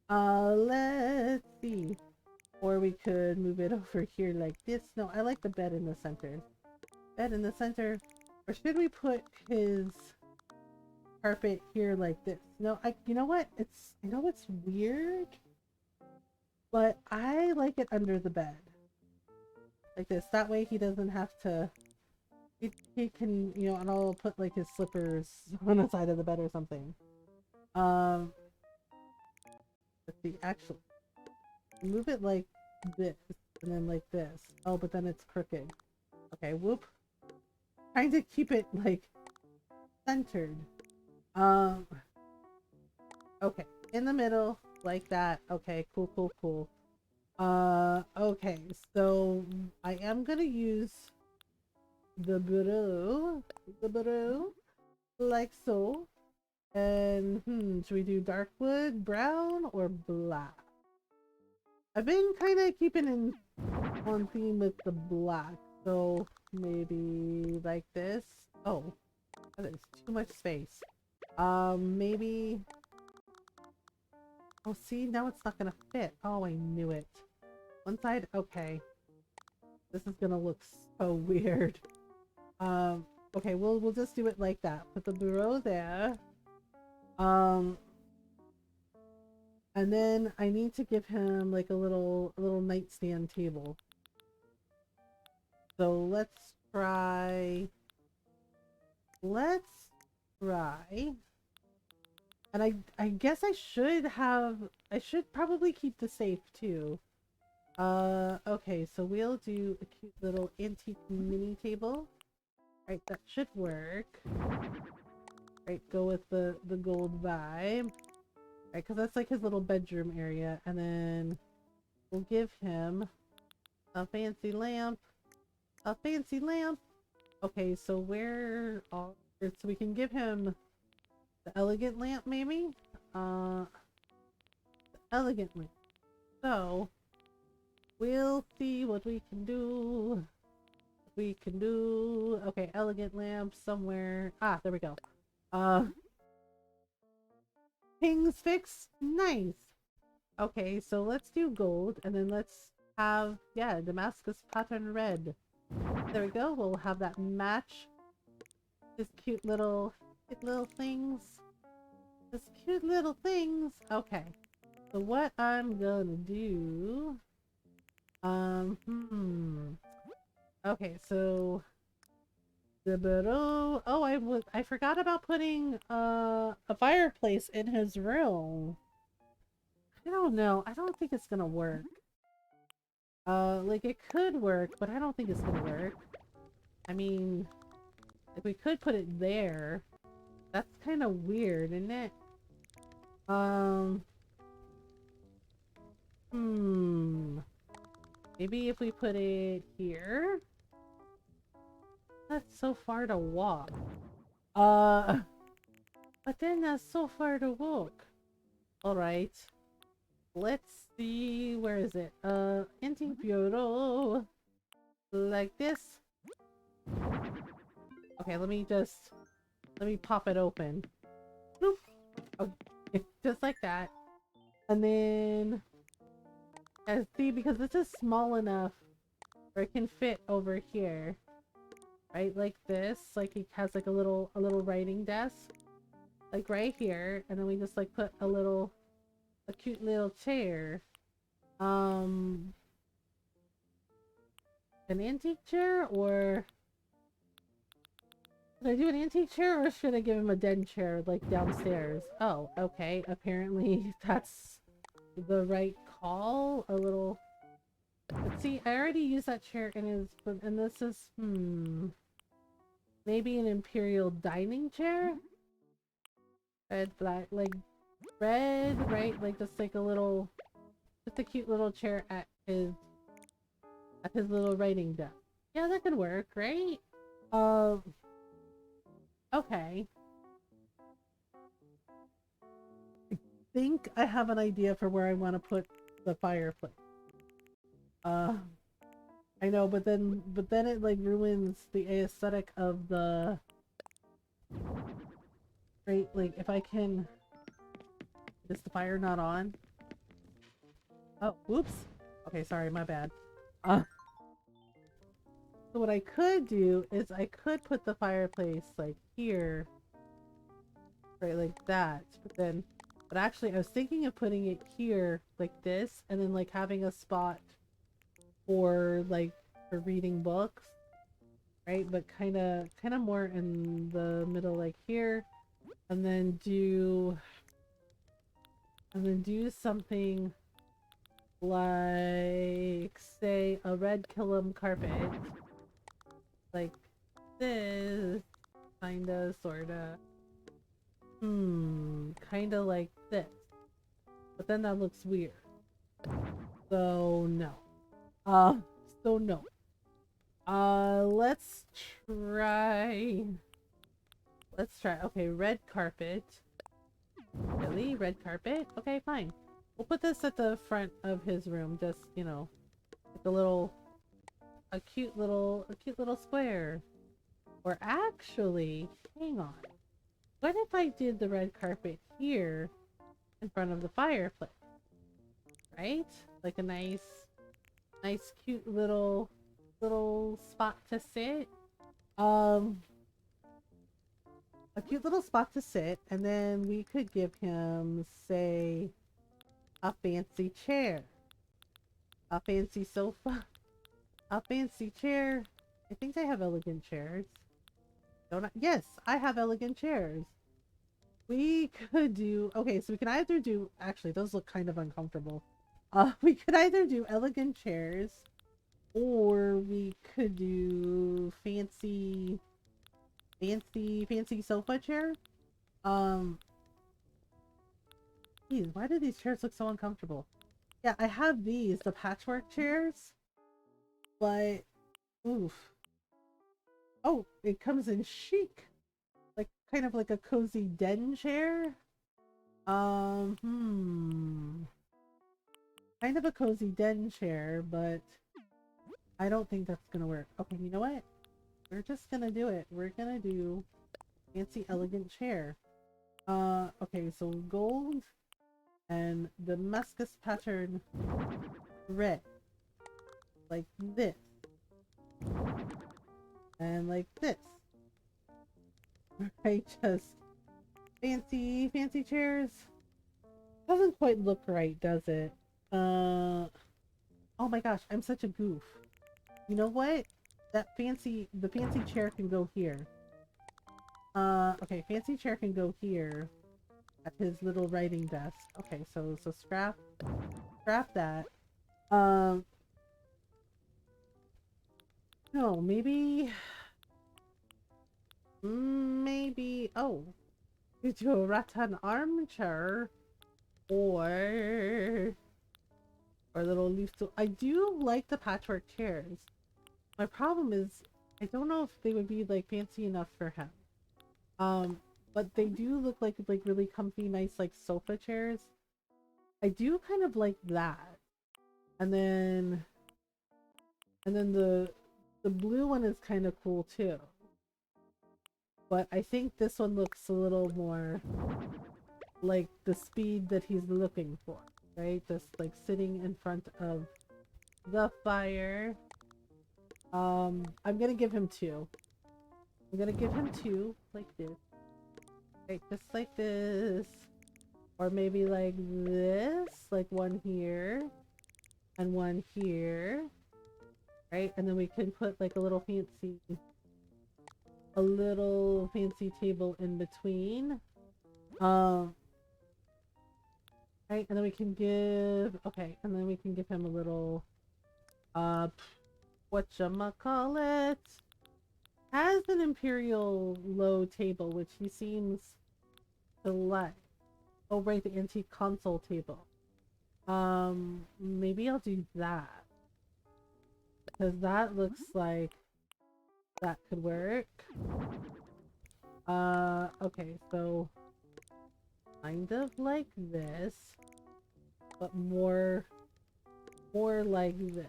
Let's see. Or we could move it over here like this. No, I like the bed in the center. Bed in the center. Or should we put his carpet here like this? No, you know what? I know it's weird, but I like it under the bed. Like this. That way he doesn't have to... He can, you know, and I'll put like his slippers on the side of the bed or something. Let's see, actually. Move it like this, and then like this. Oh, but then it's crooked. Okay, whoop. Trying to keep it, like, centered. Okay, in the middle, like that. Okay, cool, cool, cool. Okay, so I am gonna use the bureau, like so. And, should we do dark wood, brown, or black? I've been kind of keeping in on theme with the black, so maybe like this. Oh, that is too much space. Maybe... Oh, see, now it's not gonna fit. Oh, I knew it. One side? Okay. This is gonna look so weird. Okay, we'll just do it like that. Put the bureau there. Um, and then I need to give him like a little nightstand table. So let's try. And I guess I should probably keep the safe too. Okay, so we'll do a cute little antique mini table. Right, that should work. Right, go with the gold vibe. Right, because that's like his little bedroom area. And then we'll give him a fancy lamp. A fancy lamp. Okay, so where are... So we can give him the elegant lamp, maybe? The elegant lamp. So, we'll see what we can do. Okay, elegant lamp somewhere. Ah, there we go. Things fixed. Nice. Okay, so let's do gold, and then let's have, yeah, Damascus pattern red. There we go. We'll have that match. This cute little things. This cute little things. Okay. So what I'm gonna do... Okay, so... Oh, I forgot about putting a fireplace in his room. I don't know. I don't think it's gonna work. Like it could work, but I don't think it's gonna work. I mean, like we could put it there. That's kind of weird, isn't it? Maybe if we put it here? That's so far to walk. But then that's so far to walk. Alright. Let's see, where is it? Antique bureau. Like this. Okay, let me pop it open. Bloop. Okay, just like that. And then, see, because this is small enough where it can fit over here. Right, like this. Like it has like a little writing desk. Like right here. And then we just like put a cute little chair. An antique chair, or should I do an antique chair, or should I give him a den chair like downstairs? Oh, okay. Apparently that's the right call. A little. But see, I already used that chair and this is maybe an imperial dining chair. Red, black, like red, right? Like just like just a cute little chair at his little writing desk. Yeah, that could work, right? Okay. I think I have an idea for where I want to put the fireplace. I know, but then it like ruins the aesthetic of the... Right, like if I can... Is the fire not on? Oh, whoops. Okay, sorry, my bad. So what I could do is I could put the fireplace like here. Right, like that. But actually I was thinking of putting it here like this, and then like having a spot for reading books. Right, but kind of more in the middle, like here. And then do something like, say, a red Killam carpet, like this, kinda, sorta, kinda like this, but then that looks weird, so no, no. Let's try, okay, red carpet. Really? Red carpet? Okay, fine. We'll put this at the front of his room, just, you know, like a cute little square. Or actually, hang on. What if I did the red carpet here in front of the fireplace? Right? Like a nice Nice, cute little spot to sit. Um, a cute little spot to sit, and then we could give him, say, a fancy chair, a fancy sofa, a fancy chair. I think they have elegant chairs. Don't I? Yes, I have elegant chairs. We could do, okay, so we can either do, actually, those look kind of uncomfortable. We could either do elegant chairs, or we could do fancy sofa chair. Um, geez, why do these chairs look so uncomfortable? Yeah, I have these, the patchwork chairs, but oof. Oh, it comes in chic, like kind of like a cozy den chair. Kind of a cozy den chair, but I don't think that's gonna work. Okay, you know what? We're just gonna do it. We're gonna do fancy elegant chair. Okay, so gold and Damascus pattern red. Like this. And like this. Right, just fancy chairs. Doesn't quite look right, does it? Oh my gosh, I'm such a goof. You know what? The fancy chair can go here. Okay, fancy chair can go here at his little writing desk. Okay, so scrap that. Um, no, maybe, oh, you do a rattan armchair or a little loose stool. I do like the patchwork chairs. My problem is I don't know if they would be like fancy enough for him. But they do look like really comfy, nice like sofa chairs. I do kind of like that. And then the blue one is kind of cool too. But I think this one looks a little more like the speed that he's looking for, right? Just like sitting in front of the fire. I'm gonna give him two. I'm gonna give him two like this. Right, just like this. Or maybe like this, like one here and one here. Right? And then we can put like a little fancy table in between. Right, and then we can give, okay, and then we can give him a little, whatchamacallit, has an imperial low table, which he seems to like. Oh, right, the antique console table. Maybe I'll do that. Because that looks like that could work. Okay, so kind of like this, but more like this.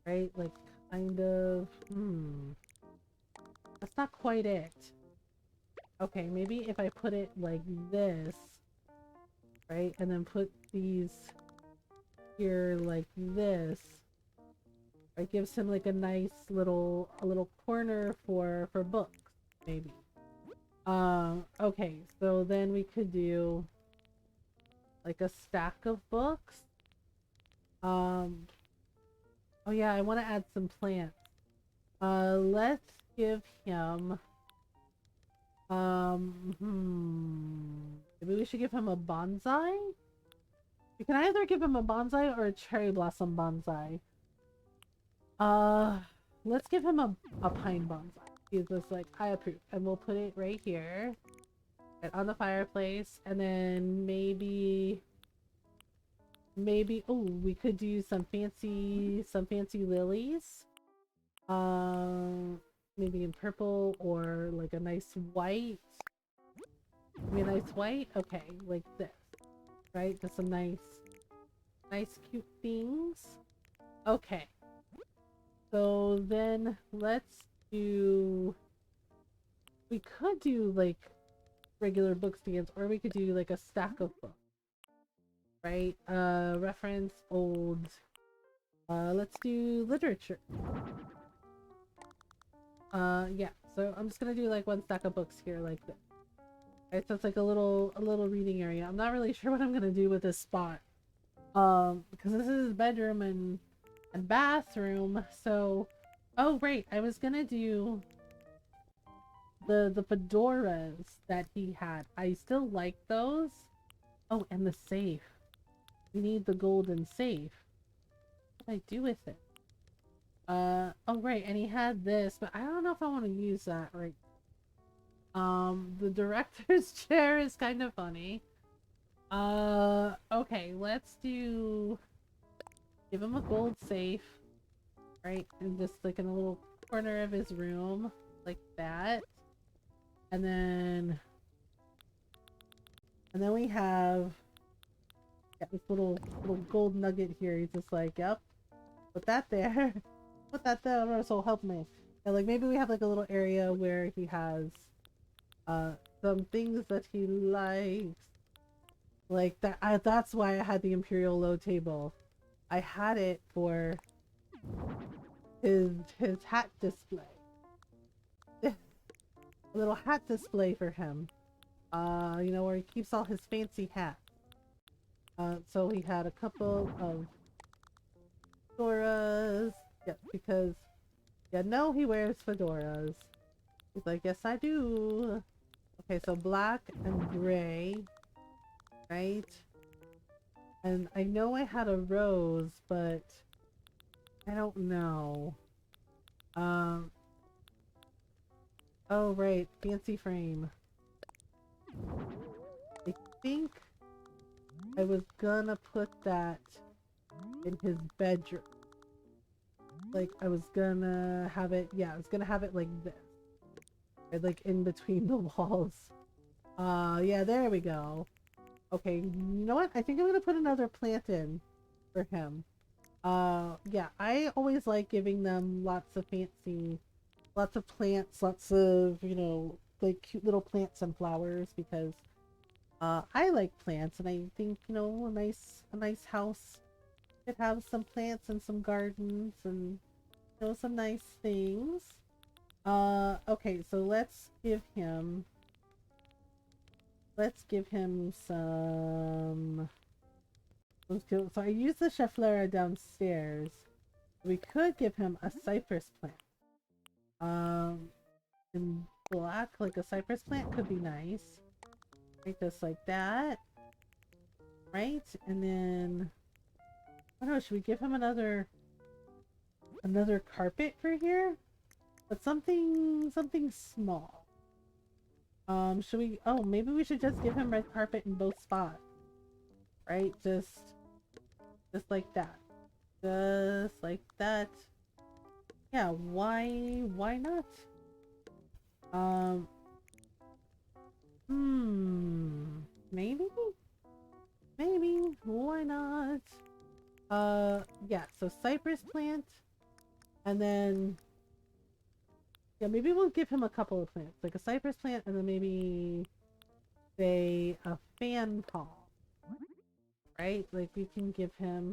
Right? Like kind of, that's not quite it. Okay, maybe if I put it like this, right? And then put these here like this. It gives him like a nice little corner for books, maybe. Okay, so then we could do like a stack of books. Oh yeah, I want to add some plants. Let's give him maybe we should give him a bonsai. You can either give him a bonsai or a cherry blossom bonsai. Let's give him a pine bonsai. He's just like, I approve. And we'll put it right here. Right on the fireplace. And then maybe, oh, we could do some fancy lilies. Maybe in purple or like a nice white. Maybe a nice white? Okay, like this. Right? Just some nice cute things. Okay. So then let's do, we could do like regular book stands, or we could do like a stack of books, right? Reference old Let's do literature. Yeah. So I'm just gonna do like one stack of books here, like this. Right, so it's like a little reading area. I'm not really sure what I'm gonna do with this spot. Because this is his bedroom and bathroom. So, oh right, I was gonna do the fedoras that he had. I still like those. Oh, and the safe. We need the golden safe. What do I do with it? Oh right, and he had this, but I don't know if I want to use that right. The director's chair is kind of funny. Okay, let's give him a gold safe, right? And just like in a little corner of his room, like that. And then we have this little gold nugget here. He's just like, yep, put that there. Put that there, so help me. And like maybe we have like a little area where he has some things that he likes. Like that that's why I had the Imperial low table. I had it for his hat display. A little hat display for him. You know, where he keeps all his fancy hats. So he had a couple of fedoras. Yeah, because yeah, no, he wears fedoras. He's like, yes, I do. Okay, so black and gray, right? And I know I had a rose, but I don't know. Oh right, fancy frame. I think I was gonna put that in his bedroom. Like I was gonna have it, yeah, I was gonna have it like this. Right, like in between the walls. Yeah, there we go. Okay, you know what? I think I'm gonna put another plant in for him. Yeah, I always like giving them lots of plants, lots of, you know, like cute little plants and flowers because I like plants and I think, you know, a nice house could have some plants and some gardens and, you know, some nice things. Okay, so let's give him some. So I used the Cheflera downstairs. We could give him a cypress plant. In black, like a cypress plant could be nice. Right, just like that. Right, and then I don't know. Should we give him another carpet for here? But something small. Should we? Oh, maybe we should just give him red carpet in both spots. Right, just like that. Just like that. Yeah, why not? Um, maybe? Maybe, why not? Yeah, so cypress plant, and then, yeah, maybe we'll give him a couple of plants, like a cypress plant, and then maybe, say, a fan palm, right? Like, we can give him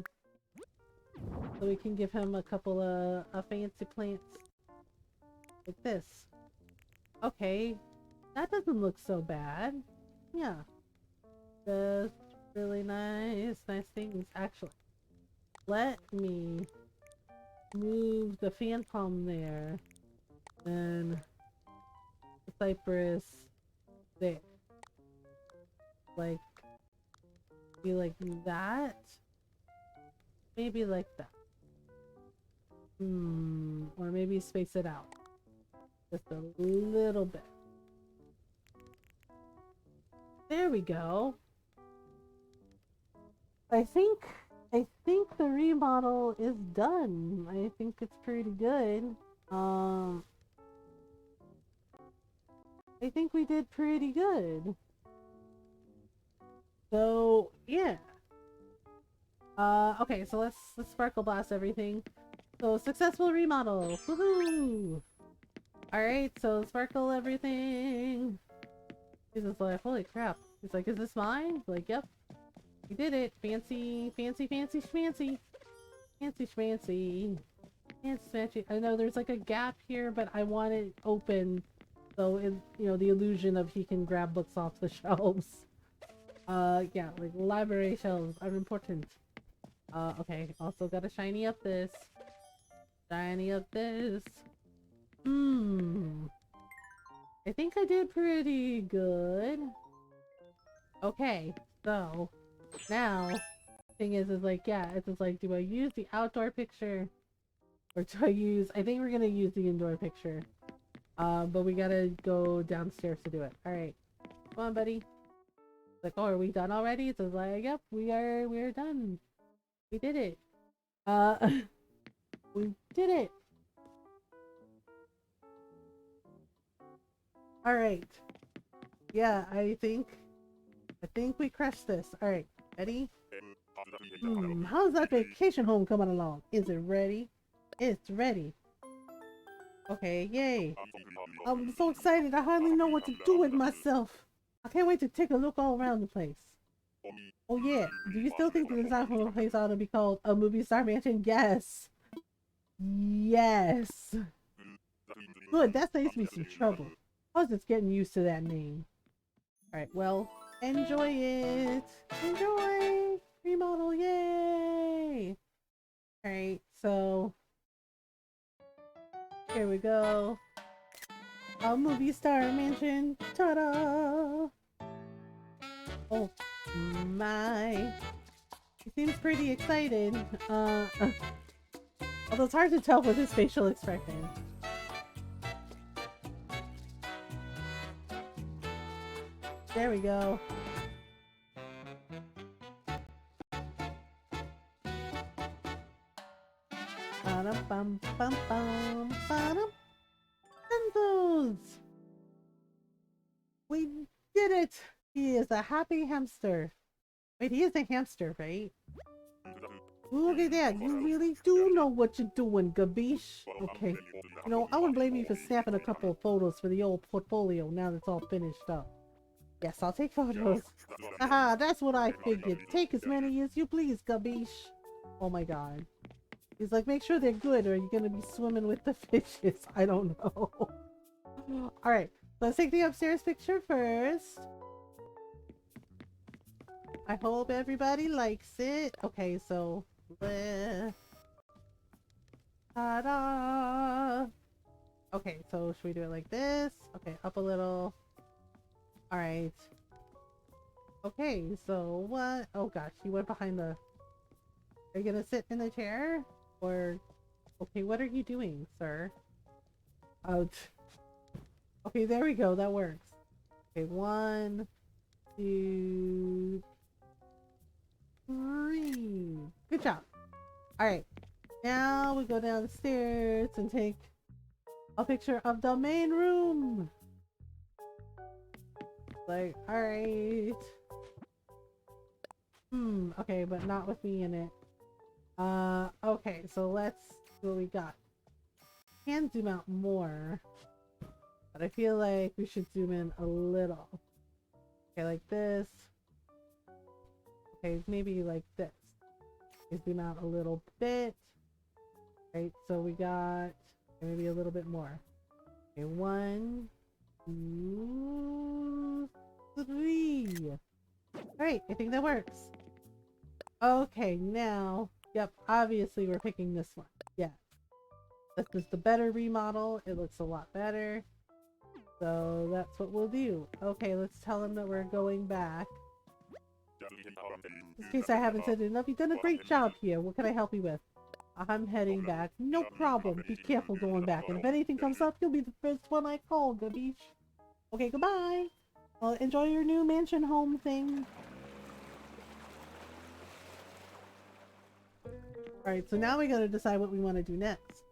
a couple of fancy plants, like this. Okay, that doesn't look so bad. Yeah. Just really nice things. Actually, let me move the fan palm there. Then the cypress there. Like, be like that. Maybe like that. Or maybe space it out. Just a little bit. There we go. I think the remodel is done. I think it's pretty good. I think we did pretty good. So yeah. Okay, so let's sparkle blast everything. So successful remodel. Woohoo! Alright, so sparkle everything. He's just like, holy crap. He's like, is this mine? Like, yep. We did it. Fancy, fancy, fancy, schmancy. Fancy schmancy. Fancy schmancy. I know there's like a gap here, but I want it open so it, you know, the illusion of he can grab books off the shelves. Yeah, like library shelves are important. Okay, also gotta shiny up this. Shiny up this. Hmm. I think I did pretty good. Okay, so now thing is like, yeah, it's just like, do I use the outdoor picture or do I use? I think we're gonna use the indoor picture. But we gotta go downstairs to do it. All right, come on, buddy. It's like, oh, are we done already? It's like, yep, we are done. We did it. Uh, we did it. All right. Yeah, I think we crushed this. All right, ready? How's that vacation home coming along? Is it ready? It's ready. Okay, yay. I'm so excited. I hardly know what to do with myself. I can't wait to take a look all around the place. Oh yeah, do you still think the design for the place ought to be called a movie star mansion? Yes. Yes. Good, that saves me some trouble. I was just getting used to that name. Alright, well, enjoy it. Enjoy. Remodel, yay. Alright, so here we go. A movie star mansion. Ta-da! Oh my. He seems pretty excited. Although it's hard to tell with his facial expression. There we go. Ba-dum-bum-bum-bum. Ba-dum. Pencils! We did it! He is a happy hamster. Wait, he is a hamster, right? Look at that, you really do know what you're doing, Gabish. Okay. You know, I wouldn't blame you for snapping a couple of photos for the old portfolio now that it's all finished up. Yes, I'll take photos. Haha, that's what I figured. Take as many as you please, Gabish. Oh my god. He's like, make sure they're good or you're gonna be swimming with the fishes. I don't know. Alright, let's take the upstairs picture first. I hope everybody likes it. Okay, so ta-da! Okay, so should we do it like this? Okay, up a little. Alright. Okay, so what? Oh gosh, he went behind the... Are you gonna sit in the chair? Or... Okay, what are you doing, sir? Oh, okay, there we go, that works. Okay, 1, 2, 3. Good job. Alright, now we go down the stairs and take a picture of the main room. Like, alright. Okay, but not with me in it. Okay, so let's see what we got. Can zoom out more, but I feel like we should zoom in a little. Okay, like this. Okay, maybe like this. Okay, zoom out a little bit. Right, so we got maybe a little bit more. Okay, 1, 2, 3. Alright, I think that works. Okay, now, yep, obviously we're picking this one. Yeah. This is the better remodel. It looks a lot better. So that's what we'll do. Okay, let's tell him that we're going back. In case I haven't said enough, you've done a great job here. What can I help you with? I'm heading back. No problem. Be careful going back. And if anything comes up, you'll be the first one I call, Gabish. Okay, goodbye. Well, enjoy your new mansion home thing. Alright, so now we gotta decide what we want to do next.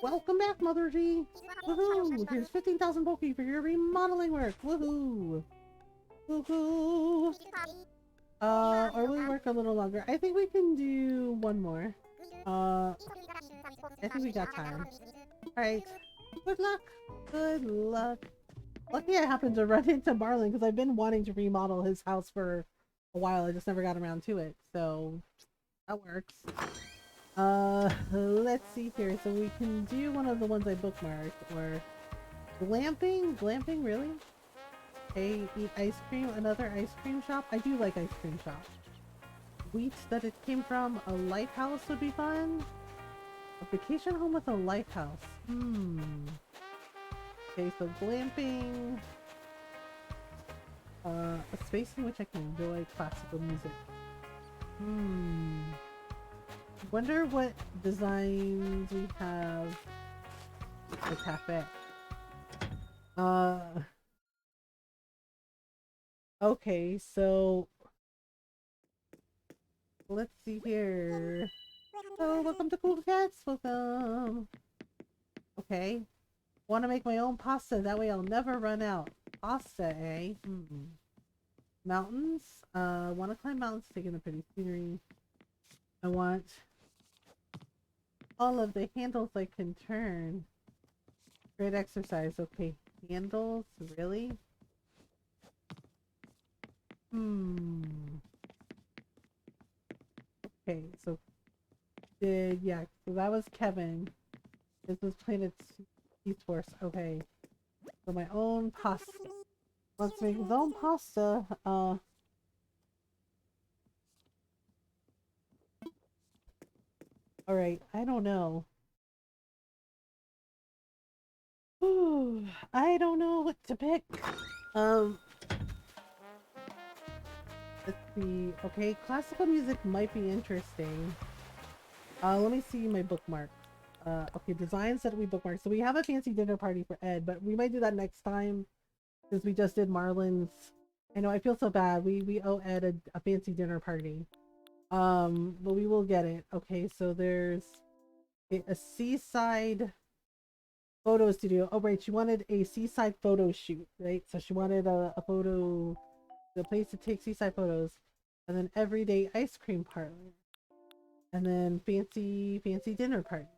Welcome back, Mother G! Woohoo! Here's 15,000 Poki for your remodeling work! Woohoo! Woohoo! Or we work a little longer. I think we can do one more. I think we got time. Alright. Good luck! Good luck! Lucky I happened to run into Marlin because I've been wanting to remodel his house for a while. I just never got around to it, so... That works. Let's see here. So we can do one of the ones I bookmarked, or glamping? Glamping, really? Okay, eat ice cream. Another ice cream shop? I do like ice cream shops. Wheat that it came from. A lighthouse would be fun. A vacation home with a lighthouse. Okay, so glamping. A space in which I can enjoy classical music. Wonder what designs we have for cafe. Okay, so let's see here. Oh, welcome to Cool Cats. Welcome. Okay. Want to make my own pasta. That way I'll never run out. Pasta, eh? Mountains. Want to climb mountains, take in the pretty scenery. I want all of the handles I can turn. Great exercise. Okay. Handles? Really? Okay, so yeah, so that was Kevin. This was Planet East Force. Okay. So my own pasta. Let's make his own pasta. Alright, I don't know. Ooh, I don't know what to pick. Um, let's see. Okay, classical music might be interesting. Let me see my bookmark. Okay, designs that we bookmarked. So we have a fancy dinner party for Ed, but we might do that next time since we just did Marlon's. I know, I feel so bad. We owe Ed a fancy dinner party. But we will get it. Okay, so there's a seaside photo studio. Oh, right, she wanted a seaside photo shoot, right? So she wanted a photo, the place to take seaside photos, and then everyday ice cream parlor, and then fancy dinner party.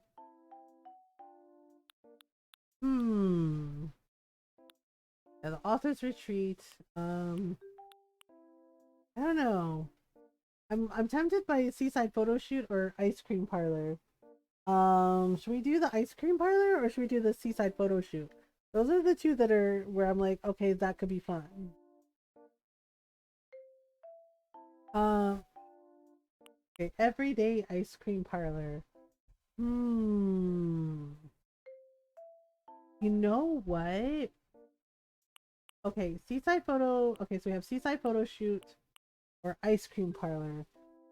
Yeah, the author's retreat. I don't know. I'm tempted by seaside photo shoot or ice cream parlor. Should we do the ice cream parlor or should we do the seaside photo shoot? Those are the two that are where I'm like, okay, that could be fun. Okay, everyday ice cream parlor. You know what? Okay, seaside photo. Okay, so we have seaside photo shoot or ice cream parlor.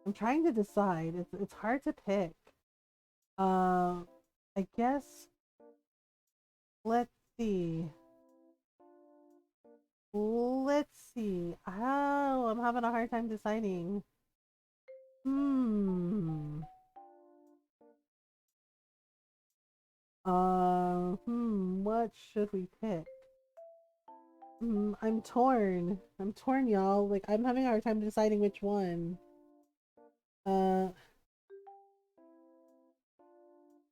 I'm trying to decide. It's hard to pick. I guess let's see. Let's see. Oh, I'm having a hard time deciding. What should we pick? I'm torn. I'm torn, y'all. Like, I'm having a hard time deciding which one. Uh,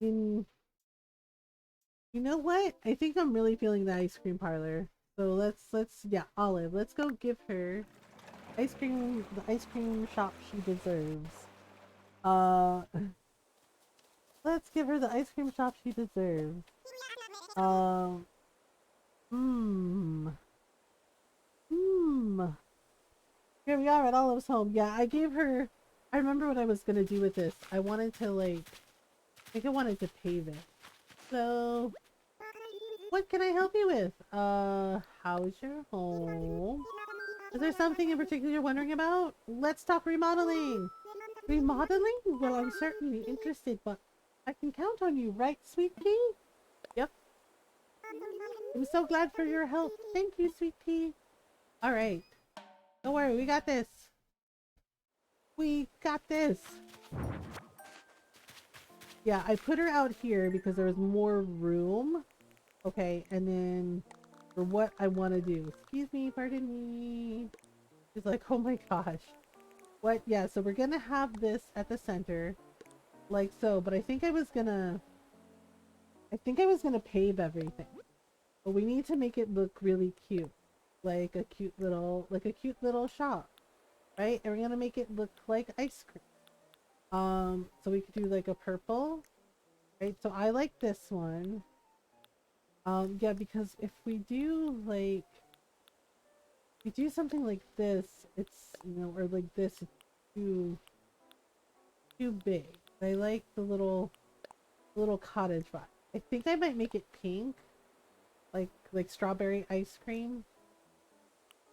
in, you know what? I think I'm really feeling the ice cream parlor. So yeah, Olive. Let's go give her the ice cream shop she deserves. Uh, let's give her the ice cream shop she deserves. Um, hmm. Here we are at Olive's home. Yeah, I gave her. I remember what I was gonna do with this. I wanted to like. I think I wanted to pave it. So, what can I help you with? How's your home? Is there something in particular you're wondering about? Let's talk remodeling. Remodeling? Well, I'm certainly interested, but I can count on you, right, sweet pea? Yep. I'm so glad for your help. Thank you, sweet pea. All right. Don't worry, we got this. We got this. Yeah, I put her out here because there was more room. Okay, and then for what I want to do. Excuse me, pardon me. She's like, oh my gosh. What? Yeah, so we're gonna have this at the center. Like so, but I think I was gonna pave everything. But we need to make it look really cute. Like a cute little shop. Right? And we're gonna make it look like ice cream. So we could do like a purple, right? So I like this one. Yeah, because if we do like we do something like this, it's or like this, it's too big. I like the little cottage vibe. I think I might make it pink, like strawberry ice cream,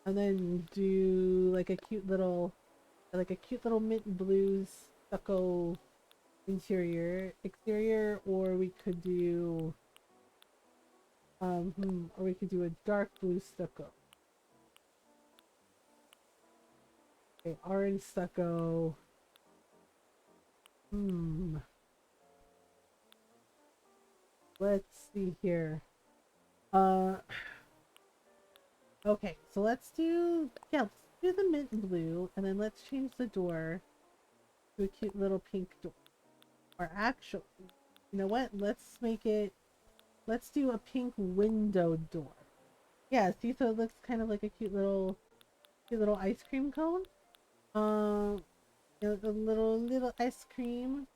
and then do like a cute little mint blue stucco exterior, or we could do or we could do a dark blue stucco. Okay, orange stucco. Hmm. Let's see here. Uh, okay, so let's do the mint blue, and then let's change the door to a cute little pink door. Or actually, you know what? Let's do a pink window door. Yeah, see, so it looks kind of like a cute little ice cream cone. Um, a little ice cream,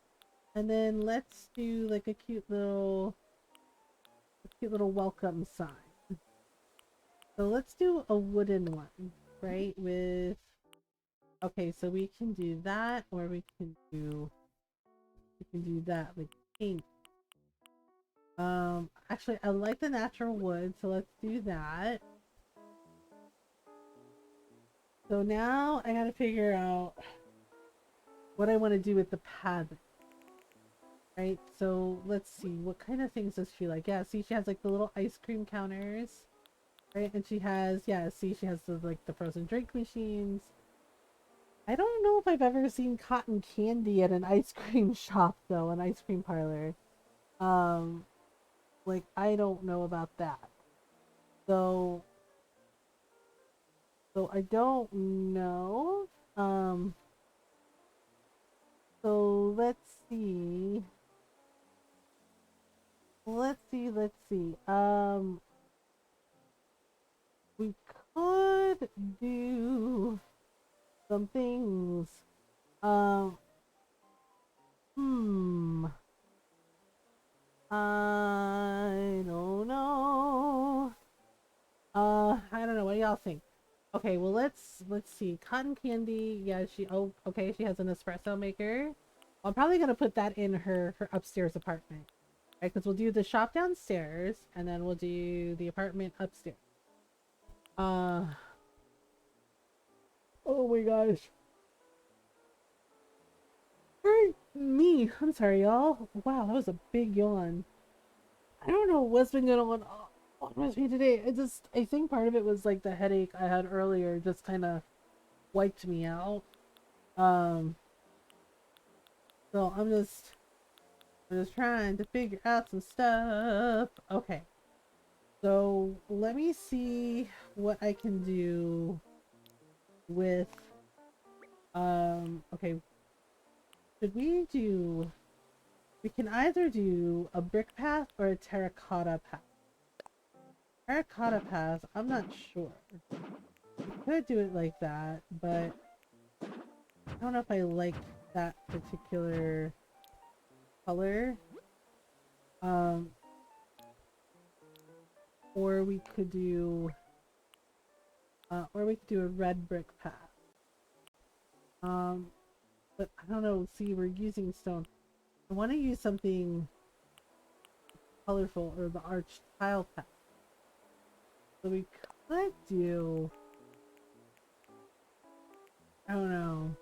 and then let's do like a cute little welcome sign. So let's do a wooden one, right? Okay, so we can do that, or we can do that like pink. Actually, I like the natural wood, so let's do that. So now I gotta figure out what I want to do with the pathing, right? So let's see, what kind of things does she like? Yeah, see, she has like the little ice cream counters, right? And she has, yeah, see, she has the frozen drink machines. I don't know if I've ever seen cotton candy at an ice cream shop though, an ice cream parlor. Um, like I don't know about that. So I don't know. Um, so let's see. We could do some things. Um, hmm. I don't know. I don't know. What do y'all think? Okay, well let's see. Cotton candy. Yeah, okay. She has an espresso maker. I'm probably gonna put that in her upstairs apartment, right? Because we'll do the shop downstairs, and then we'll do the apartment upstairs. Uh. Oh my gosh. Me. I'm sorry, y'all. Wow, that was a big yawn. I don't know what's been going on with me today. I think part of it was like the headache I had earlier just kind of wiped me out. Um, so I'm just trying to figure out some stuff. Okay, so let me see what I can do with, okay, should we can either do a brick path or a terracotta path. Terracotta path, I'm not sure. We could do it like that, but I don't know if I like that particular color. Um, or we could do, or we could do a red brick path. Um, but I don't know. See, we're using stone. I want to use something colorful, or the arch tile path. So we could do. I don't know.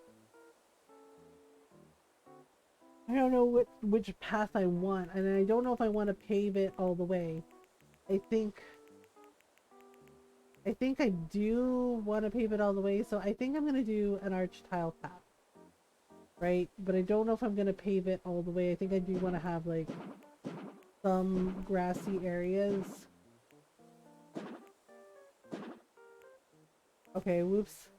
I don't know which path I want, and I don't know if I want to pave it all the way. I think I do want to pave it all the way, so I think I'm gonna do an arch tile path, right? But I don't know if I'm gonna pave it all the way. I think I do want to have like some grassy areas. Okay, whoops.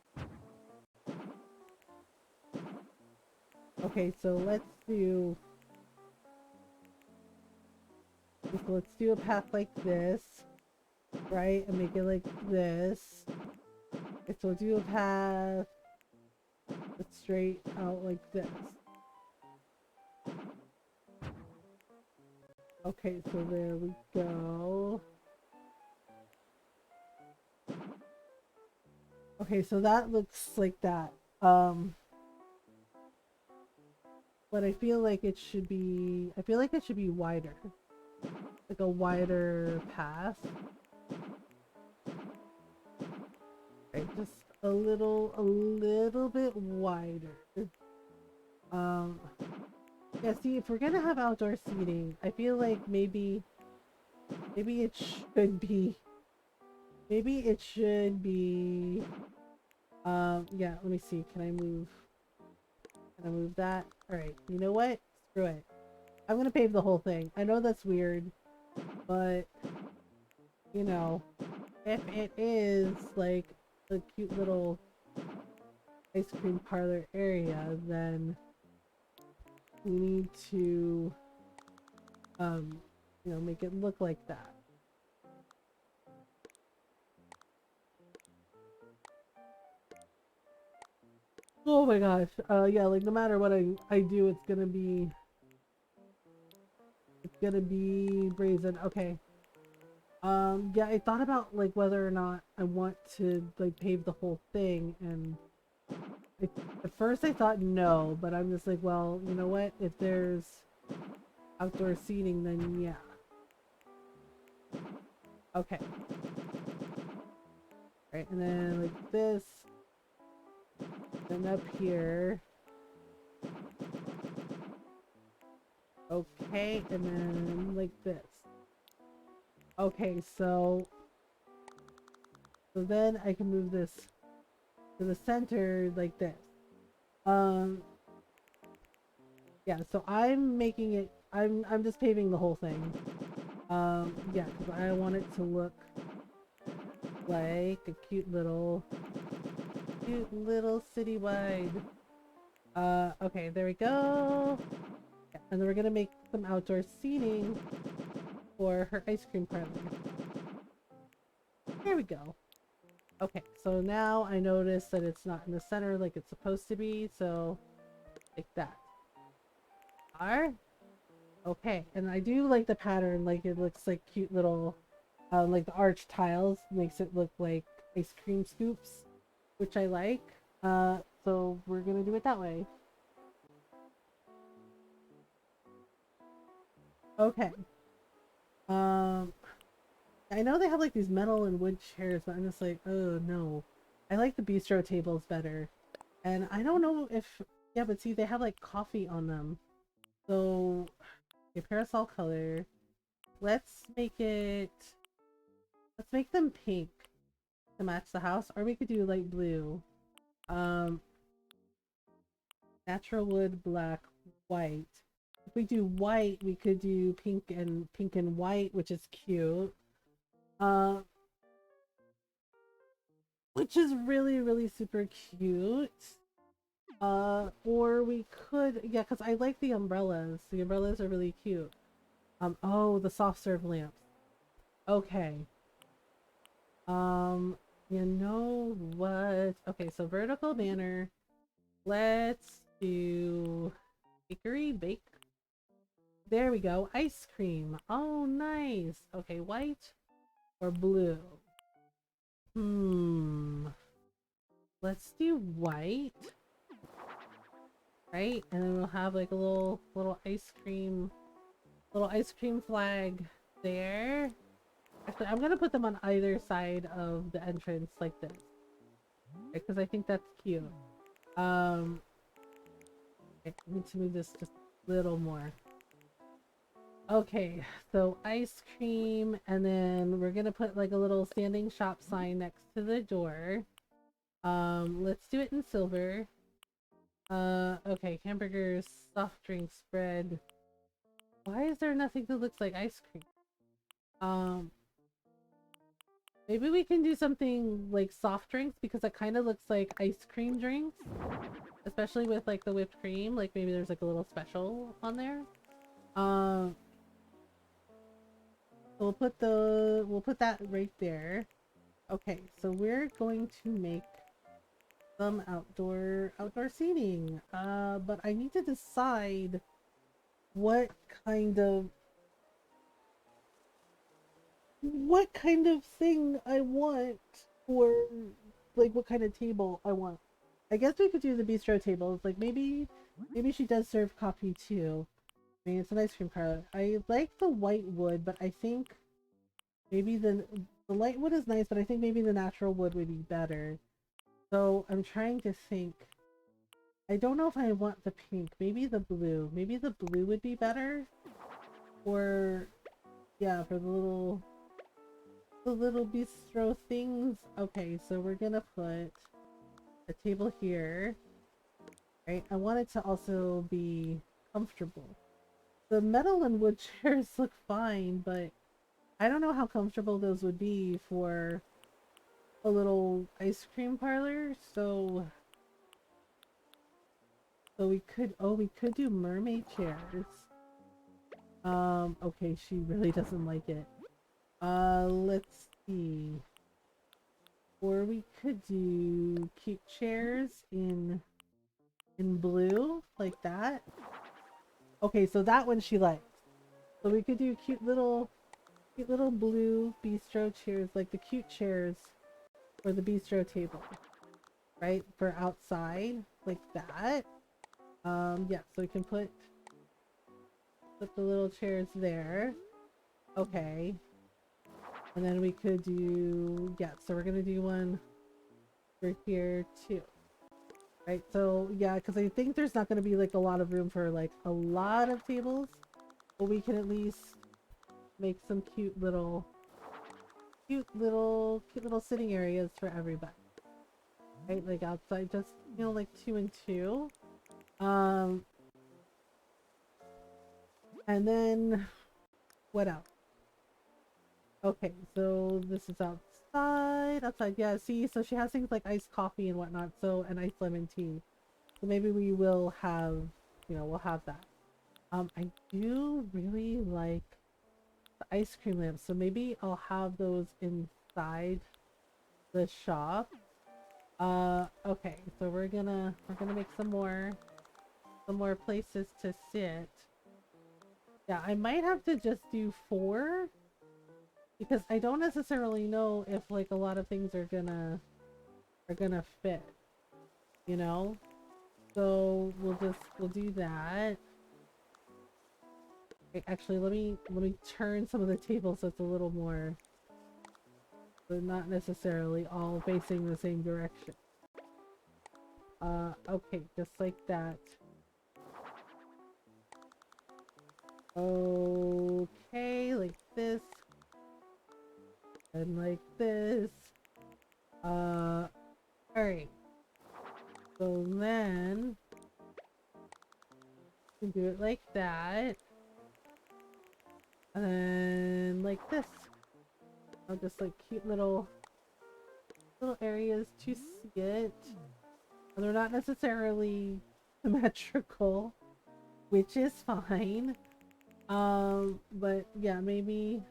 Okay, so let's do a path like this, right? And make it like this. Okay, so we'll do a path that's straight out like this. Okay, so there we go. Okay, so that looks like that. But I feel like it should be, I feel like it should be wider. Like a wider path. Right, just a little bit wider. Um, yeah, see, if we're gonna have outdoor seating, I feel like maybe it should be, yeah, let me see, can I move that? Alright, you know what? Screw it. I'm gonna pave the whole thing. I know that's weird, but, you know, if it is, like, a cute little ice cream parlor area, then we need to, you know, make it look like that. Oh my gosh. Yeah, like no matter what I do, it's gonna be brazen. Okay. Yeah, I thought about like whether or not I want to like pave the whole thing, and at first I thought no, but I'm just like, well, you know what? If there's outdoor seating, then yeah. Okay. Right, and then like this, and up here. Okay, and then like this. Okay, so then I can move this to the center like this. Um, yeah, so I'm making it, I'm just paving the whole thing. Yeah, because I want it to look like a cute little citywide. Okay, there we go. Yeah, and then we're gonna make some outdoor seating for her ice cream parlor. There we go. Okay, so now I notice that it's not in the center like it's supposed to be, so like that. Okay, and I do like the pattern, like it looks like cute little, like the arch tiles makes it look like ice cream scoops, which I like. So we're gonna do it that way. Okay. Um, I know they have like these metal and wood chairs, but I'm just like, oh no. I like the bistro tables better. And I don't know if, yeah, but see, they have like coffee on them. So, a parasol color. Let's make it, let's make them pink to match the house, or we could do light blue. Um, natural wood, black, white. If we do white, we could do pink and white, which is cute. Uh, which is really super cute. Or we could, yeah, because I like the umbrellas. The umbrellas are really cute. Oh, the soft serve lamps. Okay. Um, you know what? Okay, so vertical banner. Let's do bakery, bake. There we go. Ice cream. Oh, nice. Okay, white or blue? Hmm. Let's do white. Right? And then we'll have like a little ice cream flag there. Actually, I'm gonna put them on either side of the entrance like this. Because I think that's cute. Um, I need to move this just a little more. Okay, so ice cream, and then we're gonna put like a little standing shop sign next to the door. Let's do it in silver. Okay, hamburgers, soft drink spread. Why is there nothing that looks like ice cream? Um, maybe we can do something like soft drinks because it kind of looks like ice cream drinks, especially with like the whipped cream. Like maybe there's like a little special on there. Um, we'll put that right there. Okay, so we're going to make some outdoor seating. But I need to decide what kind of what kind of thing I want, or like what kind of table I want. I guess we could do the bistro tables. Like maybe she does serve coffee too. I mean, it's an ice cream parlor. I like the white wood, but I think maybe the light wood is nice, but I think maybe the natural wood would be better. So I'm trying to think. I don't know if I want the pink. Maybe the blue. Maybe the blue would be better. Or yeah, for the little bistro things. Okay, so we're gonna put a table here. Right? I want it to also be comfortable. The metal and wood chairs look fine, but I don't know how comfortable those would be for a little ice cream parlor. So we could do mermaid chairs. Okay, she really doesn't like it. Let's see. Or we could do cute chairs in blue, like that. Okay, so that one she likes. So we could do cute little blue bistro chairs, like the cute chairs for the bistro table, right? For outside, like that. Yeah, so we can put the little chairs there. Okay. And then we could do, yeah, so we're gonna do one for here too. Right, so yeah, because I think there's not gonna be like a lot of room for like a lot of tables, but we can at least make some cute little sitting areas for everybody. Right, like outside, just, you know, like 2 and 2. Um, and then what else? Okay, so this is outside. Outside, yeah. See, so she has things like iced coffee and whatnot. So and iced lemon tea. So maybe we will have, you know, we'll have that. I do really like the ice cream lamps, so maybe I'll have those inside the shop. Okay, so we're gonna make some more places to sit. Yeah, I might have to just do 4 because I don't necessarily know if like a lot of things are gonna fit, you know? So we'll do that. Okay, actually let me turn some of the tables so it's a little more, but not necessarily all facing the same direction. Okay, just like that. Okay, like this. And like this. Alright. So then we can do it like that. And then like this. I'll just like cute little areas to see it. And they're not necessarily symmetrical, which is fine. But yeah, maybe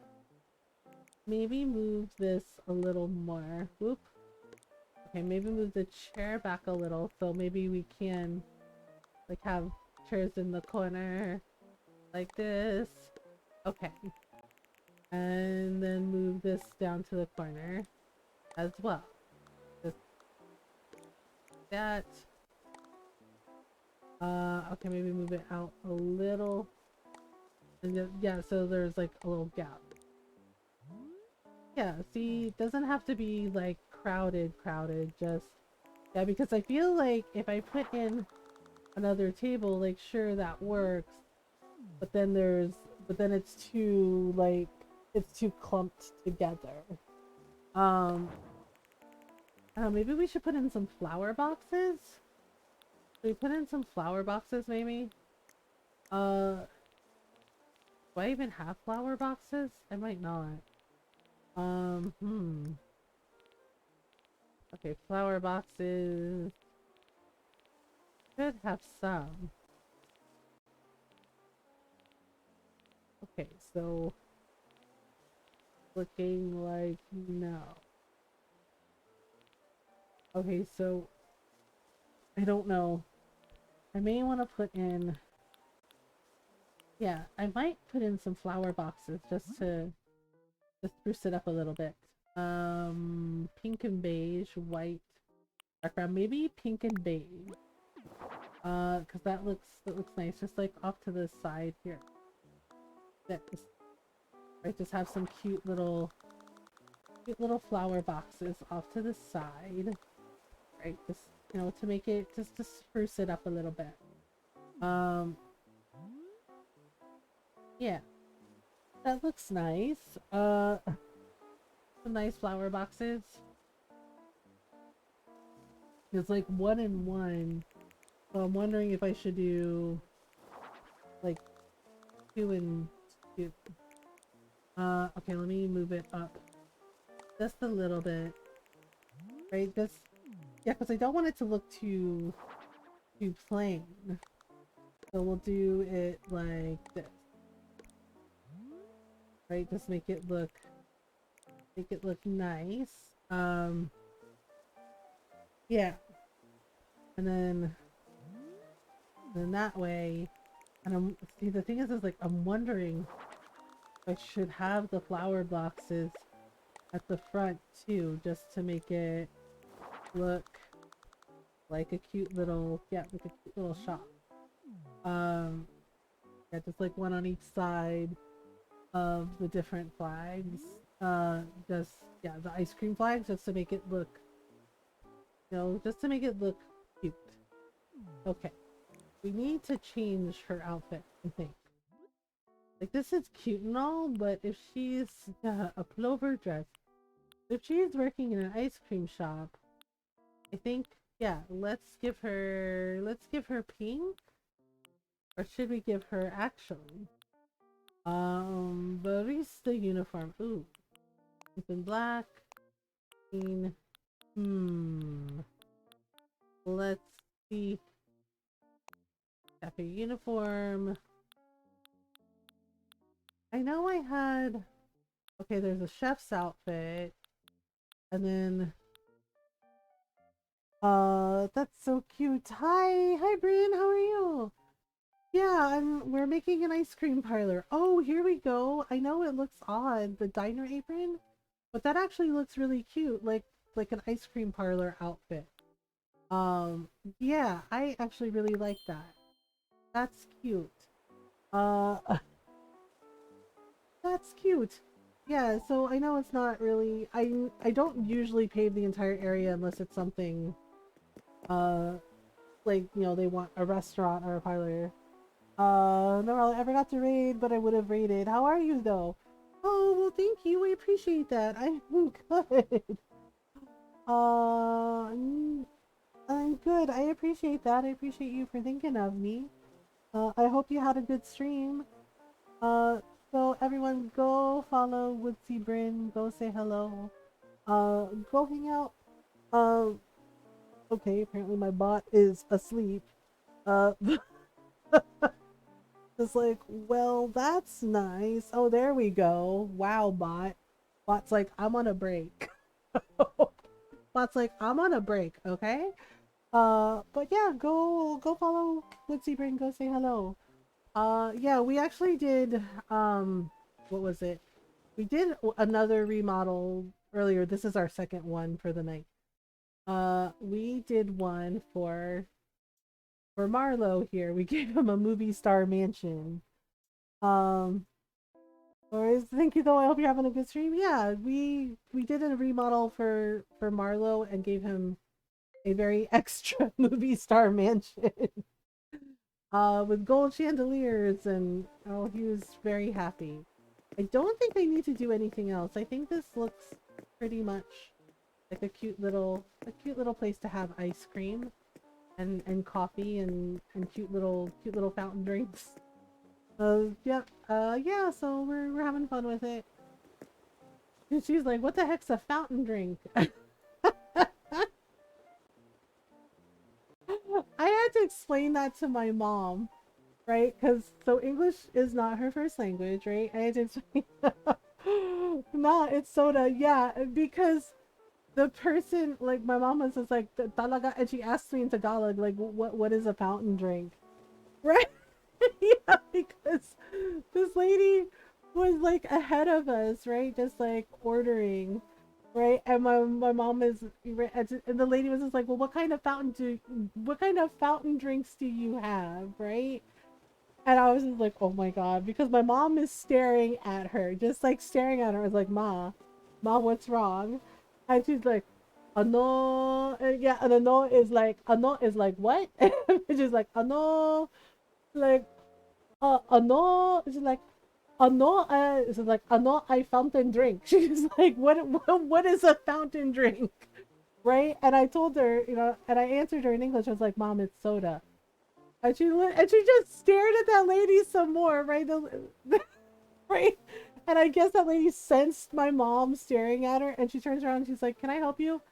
move this a little more. Whoop. Okay, maybe move the chair back a little so maybe we can like have chairs in the corner like this. Okay. And then move this down to the corner as well. Just that. Okay, maybe move it out a little. And then, yeah, so there's like a little gap. Yeah, see, it doesn't have to be like crowded, just, yeah, because I feel like if I put in another table, like sure that works, but then it's too like, it's too clumped together. Um, I don't know, maybe we should put in some flower boxes? Should we put in some flower boxes maybe? Uh, do I even have flower boxes? I might not. Hmm. Okay, flower boxes. Should have some. Okay, so looking like no. Okay, so I don't know. I may want to put in Yeah, I might put in some flower boxes just spruce it up a little bit. Pink and beige, white background, maybe pink and beige. Because that looks nice, just like off to the side here. That just right, just have some cute little flower boxes off to the side. Right, just to make it just to spruce it up a little bit. Yeah, that looks nice. Some nice flower boxes. It's like 1 and 1. So I'm wondering if I should do like 2 and 2. Okay, let me move it up just a little bit. Right, just yeah, because I don't want it to look too plain. So we'll do it like this. Right, just make it look nice. Yeah. And then that way, and see the thing is like I'm wondering if I should have the flower boxes at the front too, just to make it look like a cute little shop. Yeah, just like one on each side of the different flags. Just yeah, the ice cream flags, just to make it look, just to make it look cute. Okay, we need to change her outfit, I think. Like, this is cute and all, but if she's a plover dress, if she's working in an ice cream shop, I think, yeah, let's give her pink, or should we give her actually barista uniform? Ooh, something black, green. Let's see. Cafe uniform. I know I had. Okay, there's a chef's outfit, and then that's so cute. Hi, Bryn. How are you? Yeah, we're making an ice cream parlor. Oh, here we go. I know it looks odd, the diner apron, but that actually looks really cute, like an ice cream parlor outfit. Um, yeah, I actually really like that. That's cute. Uh, that's cute. Yeah, so I know it's not really, I don't usually pave the entire area unless it's something uh like, they want a restaurant or a parlor. No, I forgot to raid, but I would have raided. How are you though? Oh, well, thank you. I appreciate that. I'm good. I'm good. I appreciate that. I appreciate you for thinking of me. I hope you had a good stream. Uh, so everyone go follow Woodsy Bryn. Go say hello. Go hang out. Uh, okay, apparently my bot is asleep. Uh, It's like, well, that's nice. Oh, there we go. Wow, bot. Bot's like, I'm on a break. Bot's like, I'm on a break, okay? But yeah, go follow Woodsy Brain, go say hello. Yeah, we actually did, what was it? We did another remodel earlier. This is our second one for the night. We did one for Marlowe here. We gave him a movie star mansion. Um, or thank you though. I hope you're having a good stream. Yeah, we did a remodel for Marlowe and gave him a very extra movie star mansion. With gold chandeliers, and oh, he was very happy. I don't think I need to do anything else. I think this looks pretty much like a cute little place to have ice cream and coffee and cute little fountain drinks. Yep. Yeah, so we're having fun with it. And she's like, what the heck's a fountain drink? I had to explain that to my mom, right? Because so English is not her first language, right? I had to explain. Nah, it's soda. Yeah, because the person, like my mom was just like talaga, and she asked me in Tagalog, like, what is a fountain drink, right? Yeah, because this lady was like ahead of us, right? Just like ordering, right? And my mom is right, and the lady was just like, well, what kind of fountain drinks do you have, right? And I was just like, oh my god, because my mom is staring at her, just like staring at her. I was like, ma, what's wrong? And she's like, ano, yeah, and ano is like what? Which is like ano, like ano. She's like ano. She's like ano. I fountain drink. She's like, what is a fountain drink? Right? And I told her, and I answered her in English. I was like, mom, it's soda. And she just stared at that lady some more, right? Right. And I guess that lady sensed my mom staring at her, and she turns around and she's like, "Can I help you?"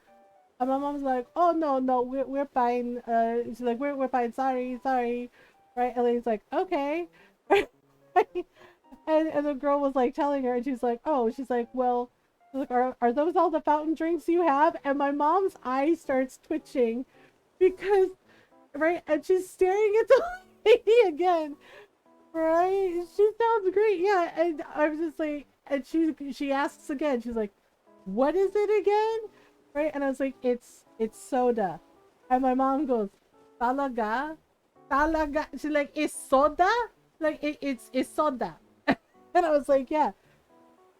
And my mom's like, "Oh no, we're fine." She's like, "We're fine. Sorry." Right? And the lady's like, "Okay." And the girl was like telling her, and she's like, "Oh," she's like, "Well." She's like, are those all the fountain drinks you have?" And my mom's eye starts twitching because right, and she's staring at the lady again. Right? She sounds great. Yeah, and I was just like, and she asks again. She's like, "What is it again?" Right? And I was like, "It's soda." And my mom goes, "Talaga, talaga." She's like, "It's soda." Like it's soda. And I was like, "Yeah."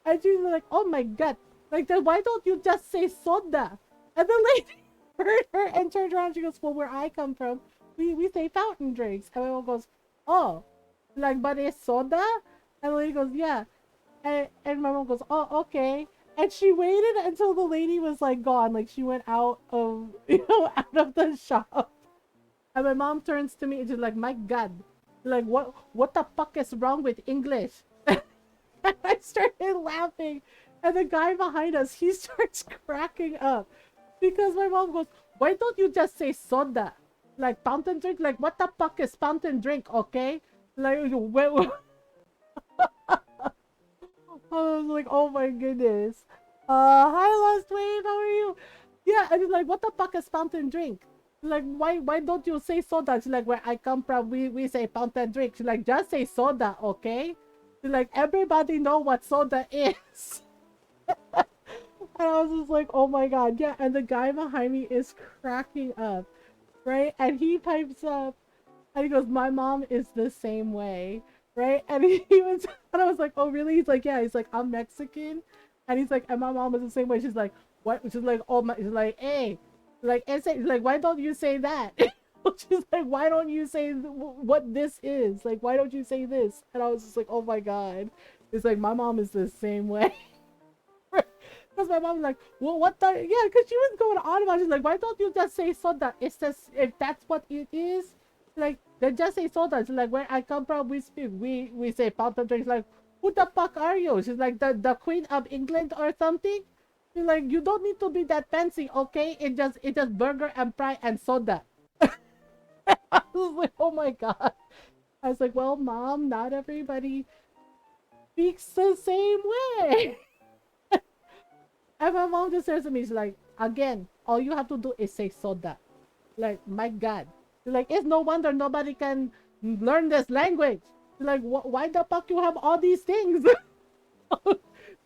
And she's like, "Oh my god!" Like, then why don't you just say soda? And the lady heard her and turned around. She goes, "Well, where I come from, we say fountain drinks." And my mom goes, "Oh." Like, but it's soda? And the lady goes, yeah. And my mom goes, oh, okay. And she waited until the lady was like gone. Like she went out of, out of the shop. And my mom turns to me and she's like, my God. Like, what the fuck is wrong with English? And I started laughing. And the guy behind us, he starts cracking up. Because my mom goes, why don't you just say soda? Like fountain drink? Like, what the fuck is fountain drink, okay? Like, I was like, oh my goodness. Hi Last Wave, how are you? Yeah, and it's like, what the fuck is fountain drink? Like, why don't you say soda? She's like, where I come from, we say fountain drink. She's like, just say soda, okay? She's like, everybody know what soda is. And I was just like, oh my god, yeah. And the guy behind me is cracking up, right? And he pipes up and he goes, my mom is the same way, right? And he was, and I was like, oh really? He's like, yeah. He's like, I'm Mexican, and he's like, and my mom is the same way. She's like, what? She's like, oh my. She's like, hey, like, and say, like, why don't you say that? She's like, why don't you say what this is? Like, why don't you say this? And I was just like, oh my god. It's like my mom is the same way. Because my mom's like, well, what the? Yeah, because she was going on about. She's like, why don't you just say soda? It's just if that's what it is. Like, they just say soda. She's like, where I come from, we speak. We say fountain drinks. Like, who the fuck are you? She's like, the Queen of England or something. She's like, you don't need to be that fancy, okay? It just burger and fry and soda. I was like, oh my god. I was like, well, mom, not everybody speaks the same way. And my mom just says to me, she's like, again, all you have to do is say soda. Like, my God. She's like, it's no wonder nobody can learn this language. She's like, why the fuck you have all these things?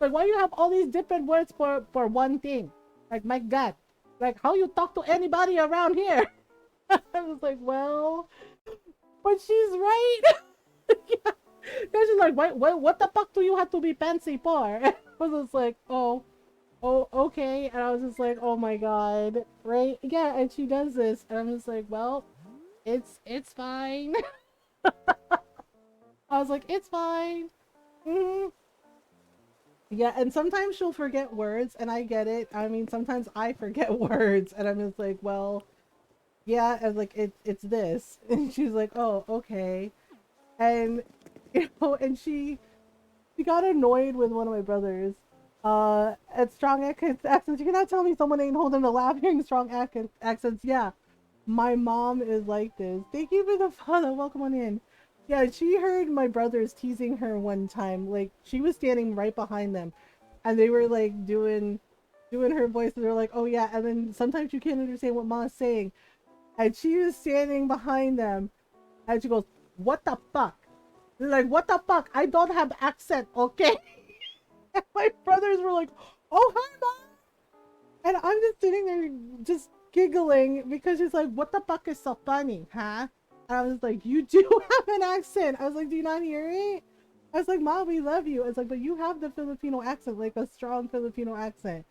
Like, why you have all these different words for one thing? Like, my God. Like, how you talk to anybody around here? I was like, well, but she's right. Yeah. Then she's like, what the fuck do you have to be fancy for? I was just like, oh, okay. And I was just like, oh my god, right? Yeah, and she does this, and I'm just like, well, it's fine. I was like, it's fine. Mm-hmm. Yeah, and sometimes she'll forget words, and I get it. I mean, sometimes I forget words, and I'm just like, well, yeah, and like it's this, and she's like, oh, okay, and and she got annoyed with one of my brothers. At strong accents. You cannot tell me someone ain't holding the laugh hearing strong accents. Yeah, my mom is like this. Thank you for the follow. Welcome on in. Yeah, she heard my brothers teasing her one time. Like she was standing right behind them, and they were like doing her voice. And they're like, oh yeah. And then sometimes you can't understand what mom's saying, and she was standing behind them, and she goes, what the fuck? Like, what the fuck? I don't have accent, okay? And my brothers were like, oh, hi, mom. And I'm just sitting there just giggling because she's like, what the fuck is so funny, huh? And I was like, you do have an accent. I was like, do you not hear it? I was like, Mom, we love you. I was like, but you have the Filipino accent, like a strong Filipino accent.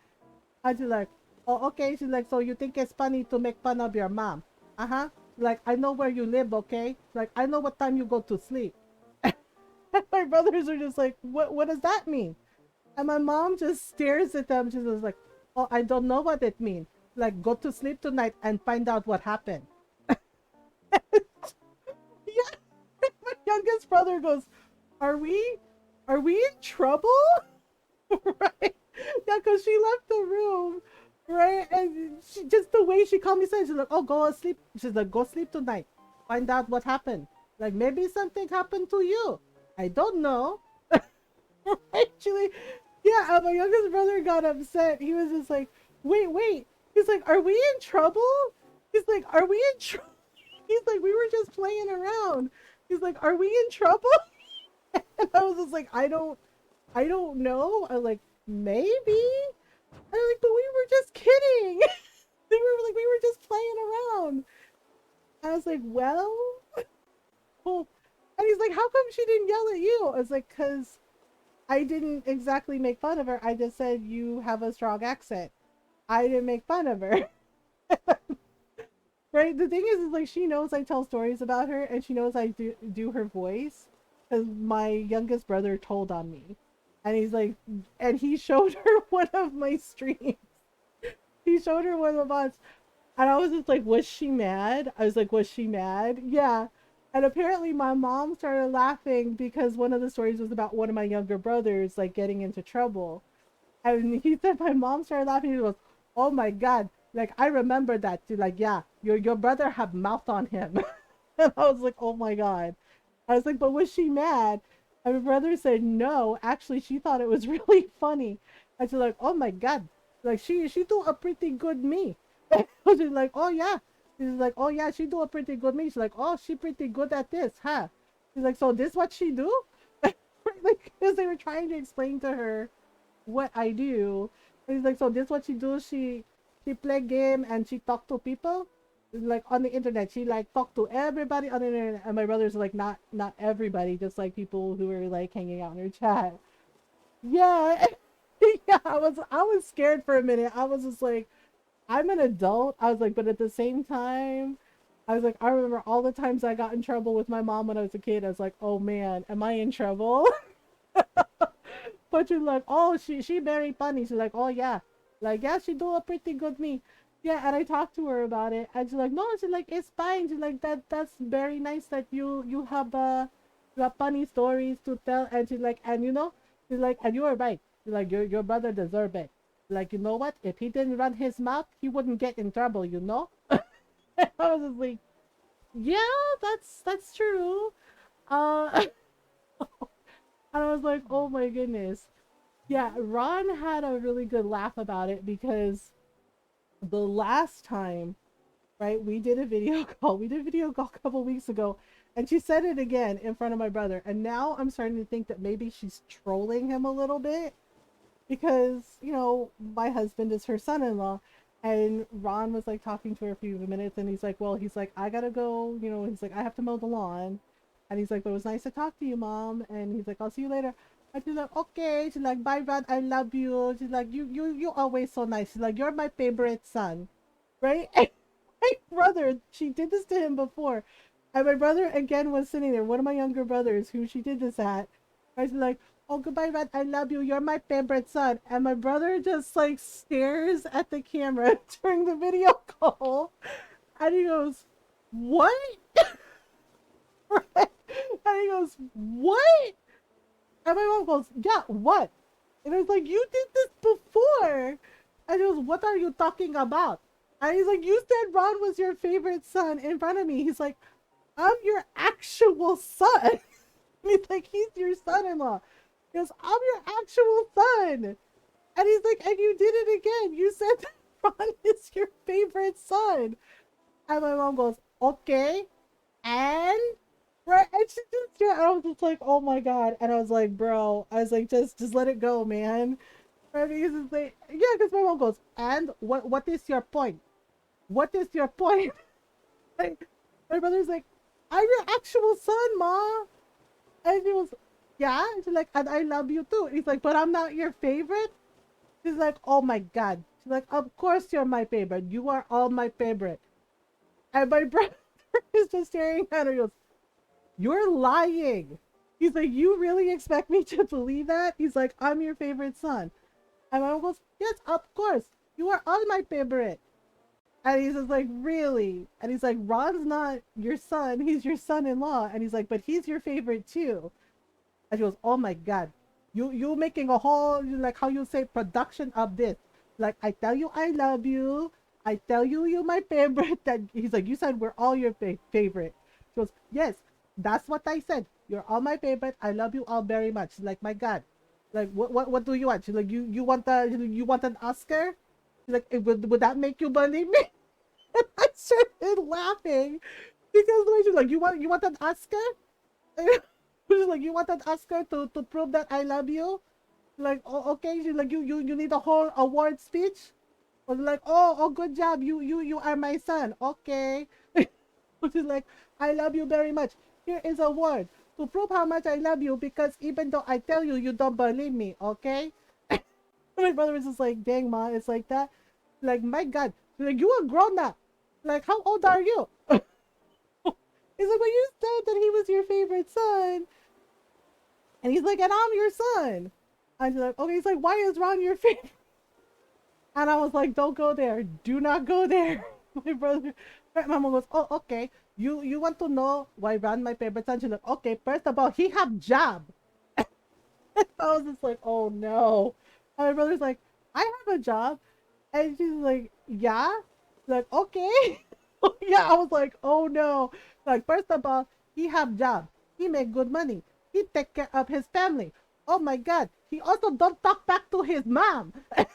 And she's like, oh, okay. She's like, so you think it's funny to make fun of your mom? Uh-huh. Like, I know where you live, okay? Like, I know what time you go to sleep. And my brothers are just like, what does that mean? And my mom just stares at them. She's just like, oh, I don't know what it means. Like, go to sleep tonight and find out what happened. Yeah. My youngest brother goes, are we in trouble? Right? Yeah, because she left the room, right? And she, just the way she called me, said, she's like, oh, go sleep. She's like, go sleep tonight. Find out what happened. Like, maybe something happened to you. I don't know. Actually, yeah, my youngest brother got upset. He was just like, wait. He's like, are we in trouble? He's like, are we in trouble? He's like, we were just playing around. He's like, are we in trouble? And I was just like, I don't know. I was like, maybe. I was like, but we were just kidding. They were like, we were just playing around. I was like, well, well, and he's like, how come she didn't yell at you? I was like, cause I didn't exactly make fun of her. I just said you have a strong accent. I didn't make fun of her. Right? The thing is like she knows I tell stories about her and she knows I do her voice because my youngest brother told on me. And he's like, and he showed her one of my streams. He showed her one of the bots. And I was just like, was she mad? I was like, was she mad? Yeah. And apparently my mom started laughing because one of the stories was about one of my younger brothers like getting into trouble. And he said my mom started laughing. He goes, oh my God. Like I remember that. She's like, yeah, your brother had mouth on him. And I was like, oh my God. I was like, but was she mad? And my brother said, no, actually, she thought it was really funny. And she's like, oh my God. Like, she do a pretty good me. She's like, oh yeah. She's like, oh yeah, she do a pretty good me. She's like, oh, she pretty good at this, huh? She's like, so this what she do? Like, because they were trying to explain to her what I do. And he's like, so this what she do? She play game and she talk to people like on the internet. She like talk to everybody on the internet. And my brother's like, not everybody, just like people who were like hanging out in her chat. Yeah. Yeah, I was scared for a minute. I was just like, I'm an adult. I was like, but at the same time, I was like, I remember all the times I got in trouble with my mom when I was a kid. I was like, oh man, am I in trouble? But you're like, oh, she very funny. She's like, oh yeah, like yeah, she do a pretty good me. Yeah, and I talked to her about it, and she's like, no, she's like, it's fine. She's like, that's very nice that you have funny stories to tell. And she's like, and you know, she's like, and you are right. She's like, your brother deserve it. Like, you know what? If he didn't run his mouth, he wouldn't get in trouble. You know? I was just like, yeah, that's true. Uh, and I was like, oh my goodness. Yeah, Ron had a really good laugh about it because the last time, right, we did a video call. We did a video call a couple weeks ago, and she said it again in front of my brother. And now I'm starting to think that maybe she's trolling him a little bit because, you know, my husband is her son-in-law. And Ron was like talking to her a few minutes, and he's like, well, he's like, I gotta go, you know, he's like, I have to mow the lawn. And he's like, but it was nice to talk to you, Mom. And he's like, I'll see you later. And she's like, okay. She's like, bye, Ron, I love you. She's like, you always so nice. She's like, you're my favorite son. Right? And my brother, she did this to him before. And my brother again was sitting there, one of my younger brothers who she did this at. I was like, oh, goodbye, Ron, I love you. You're my favorite son. And my brother just like stares at the camera during the video call. And he goes, what? Right? And he goes, what? And my mom goes, yeah, what? And I was like, you did this before. And he goes, what are you talking about? And he's like, you said Ron was your favorite son in front of me. He's like, I'm your actual son. He's like, he's your son-in-law. He goes, I'm your actual son. And he's like, and you did it again. You said that Ron is your favorite son. And my mom goes, okay. And Right? And she just, yeah, I was just like, oh my god. And I was like, bro, I was like, just let it go, man. Right? Because it's like, yeah, because my mom goes, and what is your point? What is your point? Like, my brother's like, I'm your actual son, ma. And she was, yeah. And she's like, and I love you too. And he's like, but I'm not your favorite. She's like, oh my god. She's like, of course you're my favorite. You are all my favorite. And my brother is just staring at her. He goes, you're lying. He's like, you really expect me to believe that? He's like, I'm your favorite son. And my mom goes, yes, of course. You are all my favorite. And he's just like, really? And he's like, Ron's not your son. He's your son-in-law. And he's like, but he's your favorite too. And she goes, oh my God. You making a whole, like how you say, production of this. Like, I tell you I love you. I tell you you're my favorite. That he's like, you said we're all your favorite. She goes, yes, that's what I said. You're all my favorite. I love you all very much. She's like, my God. Like, what do you want? She's like, you want you want an Oscar? She's like, would that make you believe me? And I started laughing because the way she's like, you want an Oscar? She's like, you want an Oscar to prove that I love you? Like, oh, okay. She's like, you need a whole award speech. I was like, oh, good job. You are my son. Okay. She's like, I love you very much. Here is a word to prove how much I love you because even though I tell you, you don't believe me. Okay. My brother was just like, dang, ma, it's like that. Like, my God. She's like, you a grown up. Like, how old are you? He's like, well, you said that he was your favorite son. And he's like, and I'm your son. And she's like, okay. He's like, why is Ron your favorite? And I was like, don't go there. Do not go there. My brother, my mom goes, oh, okay. You want to know why Ron my favorite son? She's like, okay, first of all, he have job. I was just like, oh no. And my brother's like, I have a job. And she's like, yeah? Like, okay. Yeah, I was like, oh no. Like, first of all, he have job. He make good money. He take care of his family. Oh my God. He also don't talk back to his mom. I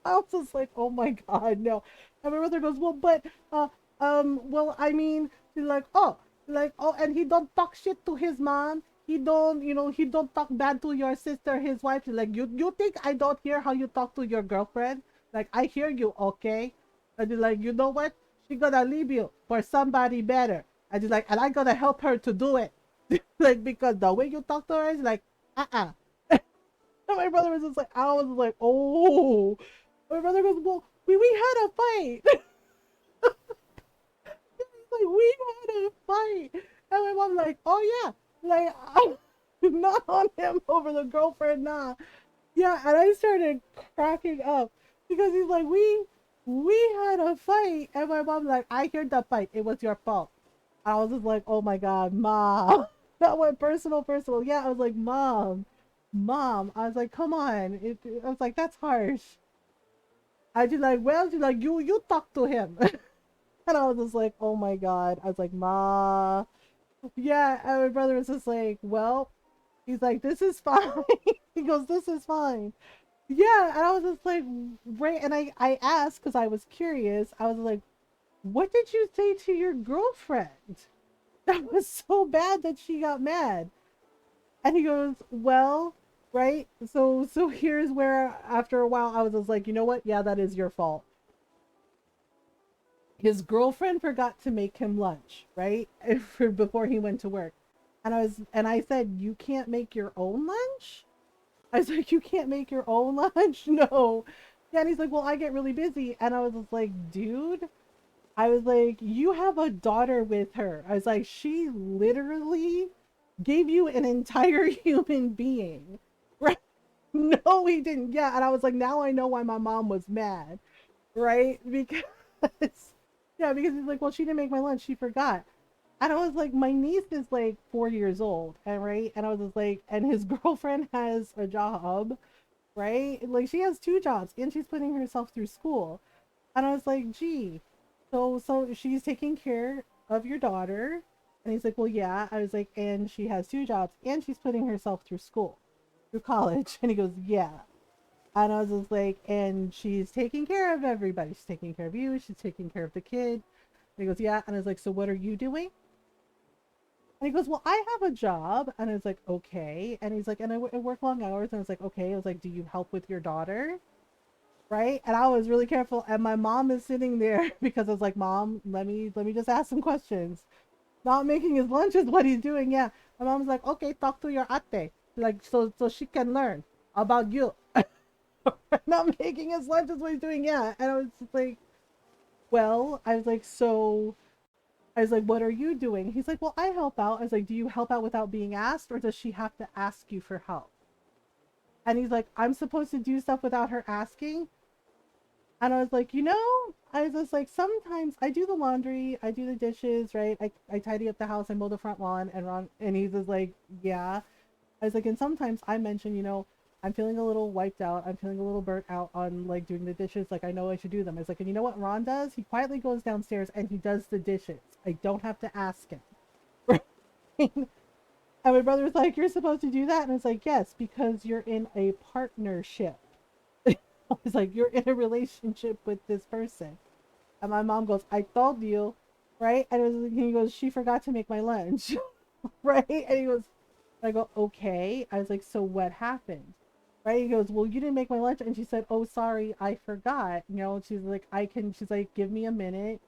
was just like, oh my God, no. And my brother goes, well, but, well, I mean, she's like, oh, and he don't talk shit to his mom. He don't, he don't talk bad to your sister, his wife. She's like, you think I don't hear how you talk to your girlfriend? Like, I hear you, okay? And she's like, you know what? She gonna leave you for somebody better. And she's like, and I gonna help her to do it. Like, because the way you talk to her is like, uh-uh. And my brother was just like, I was like, oh. My brother goes, well, we had a fight. He's like, we had a fight. And my mom's like, oh yeah. Like, I'm not on him over the girlfriend, nah. Yeah, and I started cracking up because he's like, we had a fight. And my mom's like, I heard the fight. It was your fault. I was just like, oh my God, mom. That went personal, personal. Yeah, I was like, mom. I was like, come on. I was like, that's harsh. I just like, well, she's like, you talk to him. And I was just like, oh my God. I was like, ma. Yeah. And my brother was just like, well, he's like, this is fine. He goes, this is fine. Yeah. And I was just like, right. And I asked because I was curious. I was like, what did you say to your girlfriend? That was so bad that she got mad. And he goes, well, right. So here's where after a while I was just like, you know what? Yeah, that is your fault. His girlfriend forgot to make him lunch, right? Before he went to work. And I said, you can't make your own lunch? I was like, you can't make your own lunch? No. Yeah, and he's like, well, I get really busy. And I was just like, dude, I was like, you have a daughter with her. I was like, she literally gave you an entire human being. Right? No, he didn't. Yeah. And I was like, now I know why my mom was mad. Right? Because yeah, because he's like, well, she didn't make my lunch, she forgot. And I was like, my niece is like 4 years old, and right? And I was just like, and his girlfriend has a job, right? Like she has two jobs and she's putting herself through school. And I was like, gee, so she's taking care of your daughter. And he's like, well, yeah. I was like, and she has two jobs and she's putting herself through school, through college. And he goes, yeah. And I was just like, and she's taking care of everybody. She's taking care of you. She's taking care of the kid. And he goes, yeah. And I was like, so what are you doing? And he goes, well, I have a job. And I was like, okay. And he's like, and I work long hours. And I was like, okay. I was like, do you help with your daughter? Right. And I was really careful. And my mom is sitting there because I was like, Mom, let me just ask some questions. Not making his lunch is what he's doing. Yeah. My mom's like, okay, talk to your ate. Like, so she can learn about you. Not making his lunch is what he's doing. Yeah. And I was just like, well, I was like, so I was like, what are you doing? He's like, well, I help out. I was like, do you help out without being asked, or does she have to ask you for help? And he's like, I'm supposed to do stuff without her asking. And I was like, I was just like, sometimes I do the laundry, I do the dishes, right? I tidy up the house, I mow the front lawn, and he's just like, yeah. I was like, and sometimes I mention, I'm feeling a little wiped out, I'm feeling a little burnt out on like doing the dishes, like I know I should do them. I was like, and you know what Ron does? He quietly goes downstairs and he does the dishes. I don't have to ask him. And my brother was like, you're supposed to do that? And I was like, yes, because you're in a partnership. I was like, you're in a relationship with this person. And my mom goes, I told you, right? And he goes, she forgot to make my lunch, right? And he goes, I go, okay. I was like, so what happened? Right? He goes, well, you didn't make my lunch. And she said, oh, sorry, I forgot. She's like, she's like, give me a minute.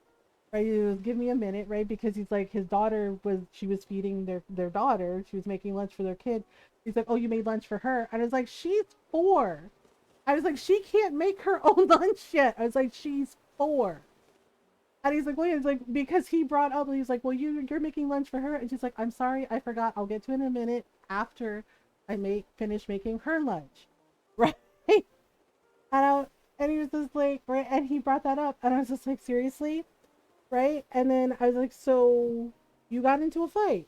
Right? He goes, give me a minute, right? Because he's like, she was feeding their daughter. She was making lunch for their kid. He's like, oh, you made lunch for her. And I was like, she's 4. I was like, she can't make her own lunch yet. I was like, she's 4. And he's like, well, he's like, because he brought up, he's like, well, you're making lunch for her. And she's like, I'm sorry, I forgot. I'll get to it in a minute after I finish making her lunch. Right? And and he was just like, right. And he brought that up. And I was just like, seriously? Right? And then I was like, so you got into a fight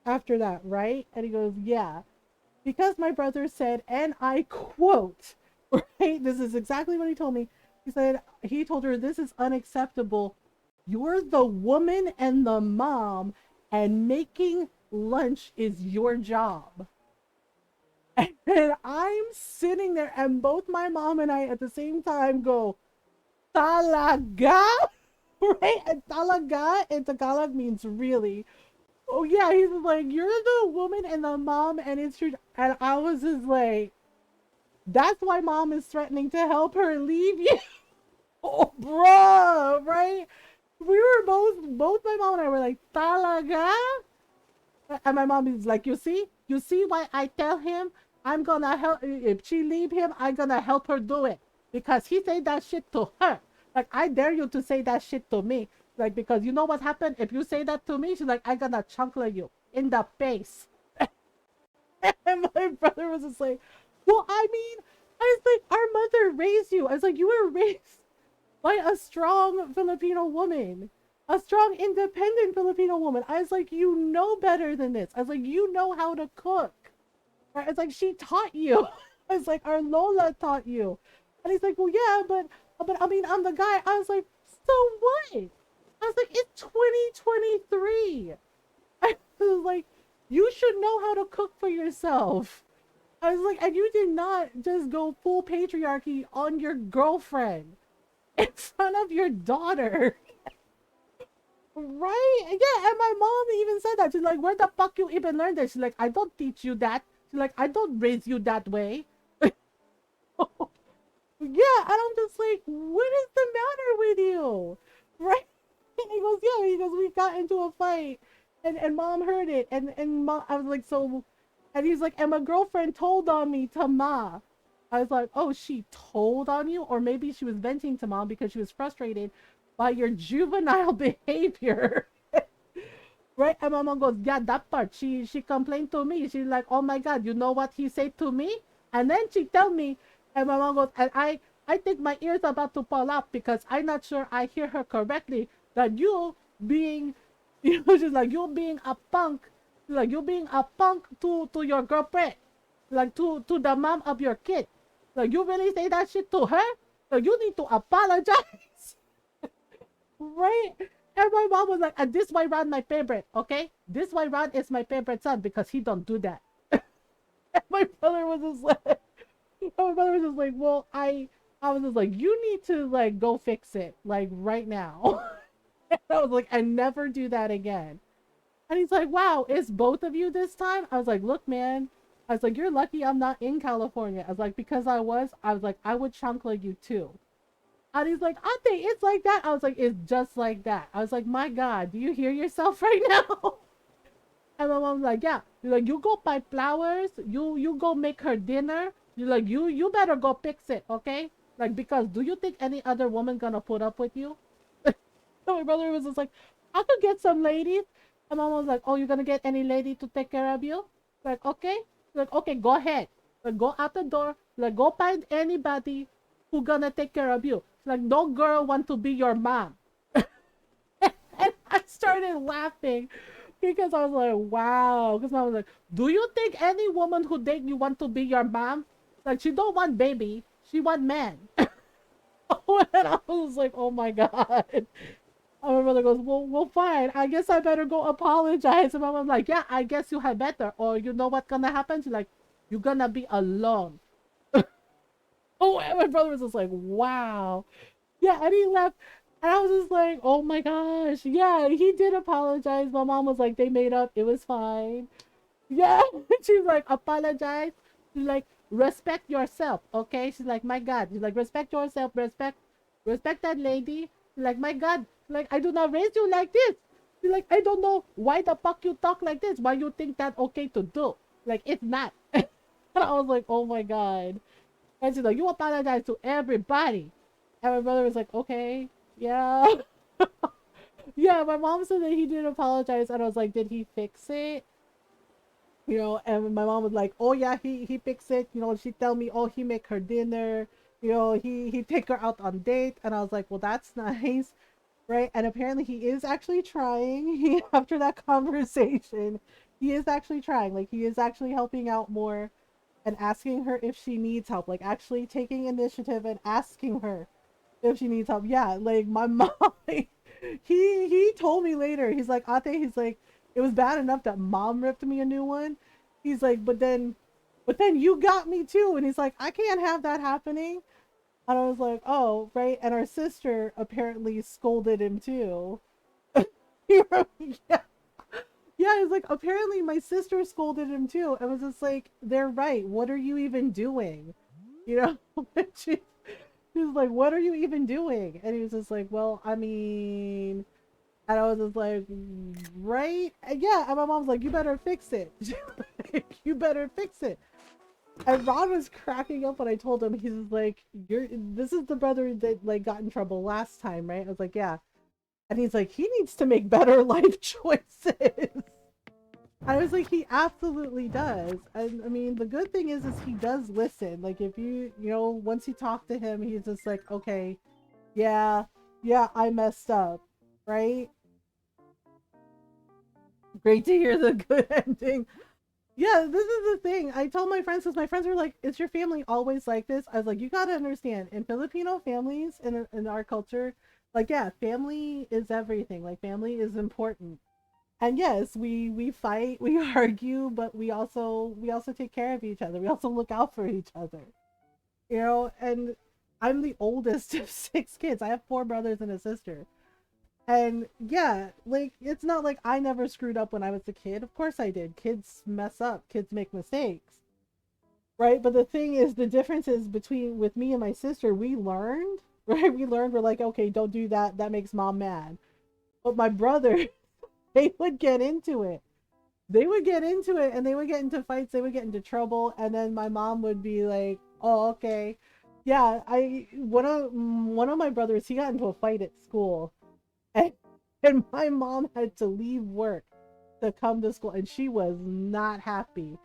after that, right? And he goes, yeah. Because my brother said, and I quote, right? This is exactly what he told me. He told her, this is unacceptable. You're the woman and the mom, and making lunch is your job. And I'm sitting there, and both my mom and I at the same time go, talaga? Right? And talaga in Tagalog means really. Oh, yeah. He's like, you're the woman and the mom, and it's your. And I was just like, that's why mom is threatening to help her leave you. Oh, bruh, right? We were both my mom and I were like, talaga? And my mom is like, you see why I tell him I'm gonna help, if she leave him, I'm gonna help her do it. Because he said that shit to her. Like, I dare you to say that shit to me. Like, because you know what happened? If you say that to me, she's like, I'm gonna chunkle you in the face. And my brother was just like, well, I mean, I was like, our mother raised you. I was like, you were raised by a strong Filipino woman, a strong, independent Filipino woman. I was like, you know better than this. I was like, you know how to cook. I was like, she taught you. I was like, our Lola taught you. And he's like, well, yeah, but I mean, I'm the guy. I was like, so what? I was like, it's 2023. I was like, you should know how to cook for yourself. I was like, and you did not just go full patriarchy on your girlfriend in front of your daughter. Right? Yeah, and my mom even said that. She's like, where the fuck you even learned that? She's like, I don't teach you that. She's like, I don't raise you that way. Yeah, and I'm just like, what is the matter with you? Right? And he goes, yeah, he goes, we got into a fight. And mom heard it. And mom, I was like, so, and he's like, and my girlfriend told on me to ma. I was like, oh, she told on you? Or maybe she was venting to mom because she was frustrated by your juvenile behavior. Right? And my mom goes, yeah, that part. She complained to me. She's like, oh my God, you know what he said to me? And then she tell me, and my mom goes, and I think my ears are about to fall out because I'm not sure I hear her correctly. That you being, she's like, you being a punk. She's like, you being a punk to your girlfriend. Like, to the mom of your kid. Like, you really say that shit to her? Like, you need to apologize. Right? And my mom was like, and this why Ron my favorite, okay? This why Ron is my favorite son because he don't do that. And my brother was just like, my brother was just like, well, I was just like, you need to like go fix it like right now. And I was like, and never do that again. And he's like, wow, it's both of you this time? I was like, look, man. I was like, you're lucky I'm not in California. I was like, because I was like, I would chancla you too. And he's like, Auntie, it's like that. I was like, it's just like that. I was like, my God, do you hear yourself right now? And my mom's like, yeah. You're like, you go buy flowers. You go make her dinner. You're like, you better go fix it, okay? Like, because do you think any other woman gonna put up with you? So my brother was just like, I could get some ladies. And mom was like, oh, you're gonna get any lady to take care of you? Like, okay. Like, okay, go ahead. Like, go out the door. Like, go find anybody who gonna take care of you. Like, no girl want to be your mom. And I started laughing because I was like, wow. Because mom was like, do you think any woman who date you want to be your mom? Like, she don't want baby. She want man. And I was like, oh my God. And my brother goes, well, fine. I guess I better go apologize. And my mom's like, yeah, I guess you had better. Or you know what's gonna happen? She's like, you're gonna be alone. Oh, and my brother was just like, wow. Yeah, and he left. And I was just like, oh my gosh. Yeah, he did apologize. My mom was like, they made up. It was fine. Yeah. She's like, apologize. She's like, respect yourself. Okay. She's like, my God. She's like, respect yourself. Respect that lady. She's like, my God. Like, I do not raise you like this. She's like, I don't know why the fuck you talk like this. Why you think that okay to do? Like, it's not. And I was like, oh my God. And she's like, you apologize to everybody. And my brother was like, okay, yeah. Yeah, my mom said that he did apologize. And I was like, did he fix it? You know, and my mom was like, oh yeah, he fixed it. You know, she tell me, oh, he make her dinner. You know, he take her out on date. And I was like, well, that's nice. Right. And apparently he is actually trying. He, after that conversation, he is actually trying. Like, he is actually helping out more and asking her if she needs help, like actually taking initiative and asking her if she needs help. Yeah, like my mom, he told me later. He's like, Ate, he's like, it was bad enough that mom ripped me a new one. He's like, but then you got me too. And he's like, I can't have that happening. And I was like, oh, right. And our sister apparently scolded him too. Yeah. Yeah, it's like apparently my sister scolded him too. I was just like, they're right. What are you even doing? You know? She was like, what are you even doing? And he was just like, well, I mean, and I was just like, right? And yeah, and my mom's like, you better fix it. You better fix it. And Ron was cracking up when I told him. He's just like, this is the brother that like got in trouble last time, right? I was like, yeah. And he's like, he needs to make better life choices. I was like, he absolutely does. And I mean, the good thing is he does listen. Like, if you know, once you talk to him, he's just like, okay, yeah, yeah, I messed up, right? Great to hear the good ending. Yeah, this is the thing. I told my friends, because my friends were like, is your family always like this? I was like, you gotta understand, in Filipino families, in our culture, like, yeah, family is everything. Like, family is important. And yes, we fight, we argue, but we also take care of each other. We also look out for each other. You know, and I'm the oldest of six kids. I have four brothers and a sister. And yeah, like it's not like I never screwed up when I was a kid. Of course I did. Kids mess up, kids make mistakes. Right? But the thing is, the difference is between with me and my sister, we learned, right? We learned, we're like, okay, don't do that. That makes mom mad. But my brother, they would get into it. They would get into it and they would get into fights, they would get into trouble, and then my mom would be like, oh, okay. Yeah, I one of my brothers, he got into a fight at school, and, and my mom had to leave work to come to school, and she was not happy.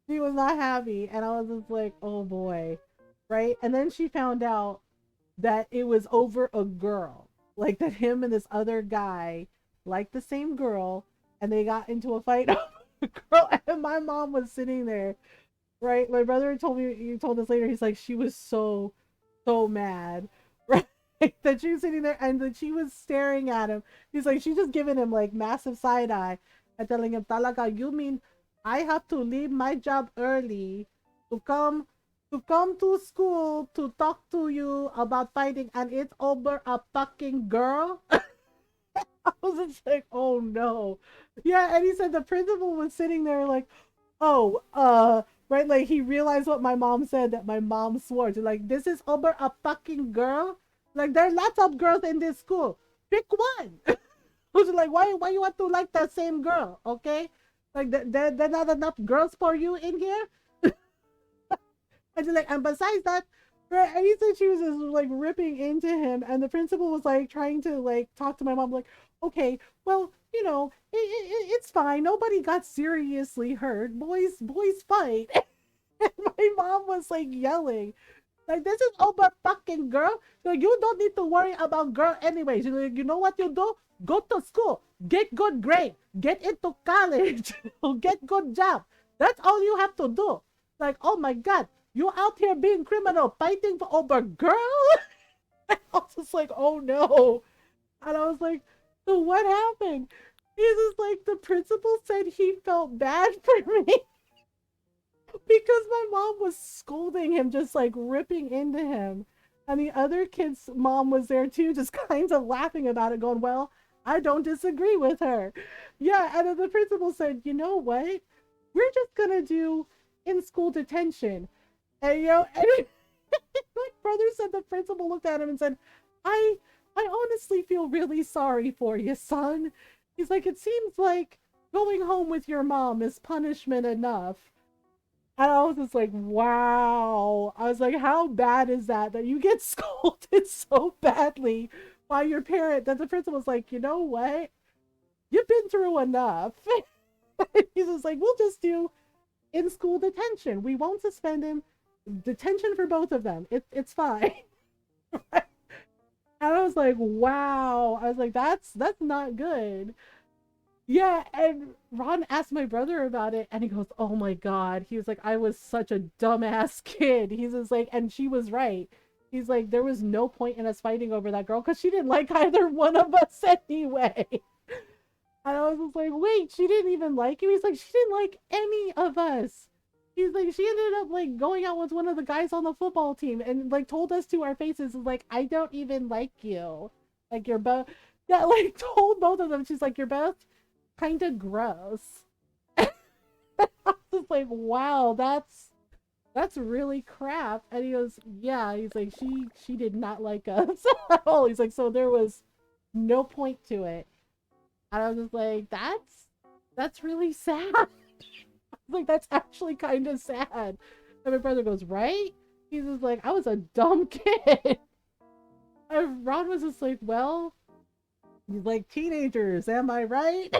She was not happy, and I was just like, oh boy. Right? And then she found out that it was over a girl. Like that him and this other guy liked the same girl, and they got into a fight over a girl, and my mom was sitting there, right? My brother told me, you told us later, he's like, she was so mad, right? That she was sitting there and that she was staring at him. He's like, she's just giving him like massive side eye and telling him, Talaga, you mean I have to leave my job early to come to school to talk to you about fighting, and it's over a fucking girl? I was was just like, oh no. Yeah, and he said the principal was sitting there like, oh, right, like he realized what my mom said, that my mom swore to, like, this is over a fucking girl. Like, there are lots of girls in this school. Pick one. Who's like, why you want to like the same girl? Okay, like there not enough girls for you in here. And she's like, and besides that, right? And he said she was just like ripping into him, and the principal was like trying to like talk to my mom, like, okay, well, you know, it's fine. Nobody got seriously hurt. Boys fight. And my mom was like yelling, like, this is over fucking girl. So you don't need to worry about girl anyway. She's like, you know what you do? Go to school, get good grade, get into college, get good job. That's all you have to do. Like, oh my god, you out here being criminal, fighting for over girl? I was just like, oh no. And I was like, so what happened? He's just like, the principal said he felt bad for me because my mom was scolding him, just like ripping into him. And the other kid's mom was there too, just kind of laughing about it, going, well, I don't disagree with her. Yeah, and then the principal said, you know what? We're just gonna do in school detention. And you know, and my brother said the principal looked at him and said, I honestly feel really sorry for you, son. He's like, it seems like going home with your mom is punishment enough. And I was just like, wow. I was like, how bad is that you get scolded so badly by your parent that the principal's like, you know what? You've been through enough. He's just like, we'll just do in school detention. We won't suspend him. Detention for both of them. It's fine. And I was like, wow. I was like, that's not good. Yeah, and Ron asked my brother about it, and he goes, "Oh my god." He was like, "I was such a dumbass kid." He's just like, and she was right. He's like, there was no point in us fighting over that girl because she didn't like either one of us anyway. And I was just like, wait, she didn't even like you? He's like, she didn't like any of us. He's like, she ended up like going out with one of the guys on the football team and like told us to our faces, like, I don't even like you. Like, you're both, yeah, like told both of them. She's like, you're both kind of gross. I was like, wow, that's really crap. And he goes, yeah. He's like, she did not like us at all. He's like, so there was no point to it. And I was just like, that's really sad. I was like, that's actually kind of sad. And my brother goes, right? He's just like, I was a dumb kid. And Ron was just like, well, he's like, teenagers, am I right?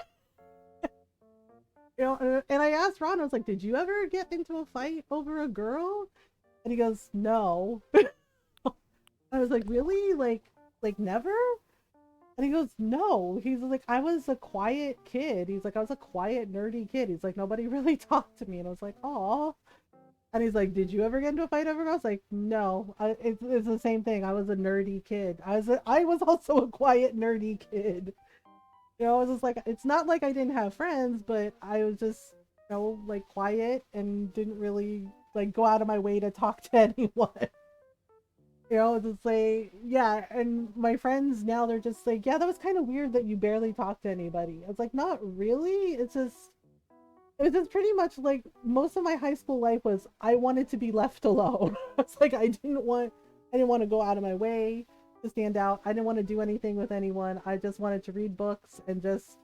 You know, and I asked Ron, I was like, did you ever get into a fight over a girl? And he goes, no. I was like, really? Like never? And he goes, no. He's like, I was a quiet kid. He's like, I was a quiet, nerdy kid. He's like, nobody really talked to me. And I was like, oh. And he's like, did you ever get into a fight over girls? Like, no. It's the same thing. I was a nerdy kid. I was also a quiet, nerdy kid. You know, I was just like, it's not like I didn't have friends, but I was just, you know, like quiet and didn't really like go out of my way to talk to anyone. You know, just like, yeah. And my friends now, they're just like, yeah, that was kind of weird that you barely talk to anybody. I was like, not really. It was just pretty much like most of my high school life was I wanted to be left alone. It's like I didn't want to go out of my way to stand out. I didn't want to do anything with anyone. I just wanted to read books and just,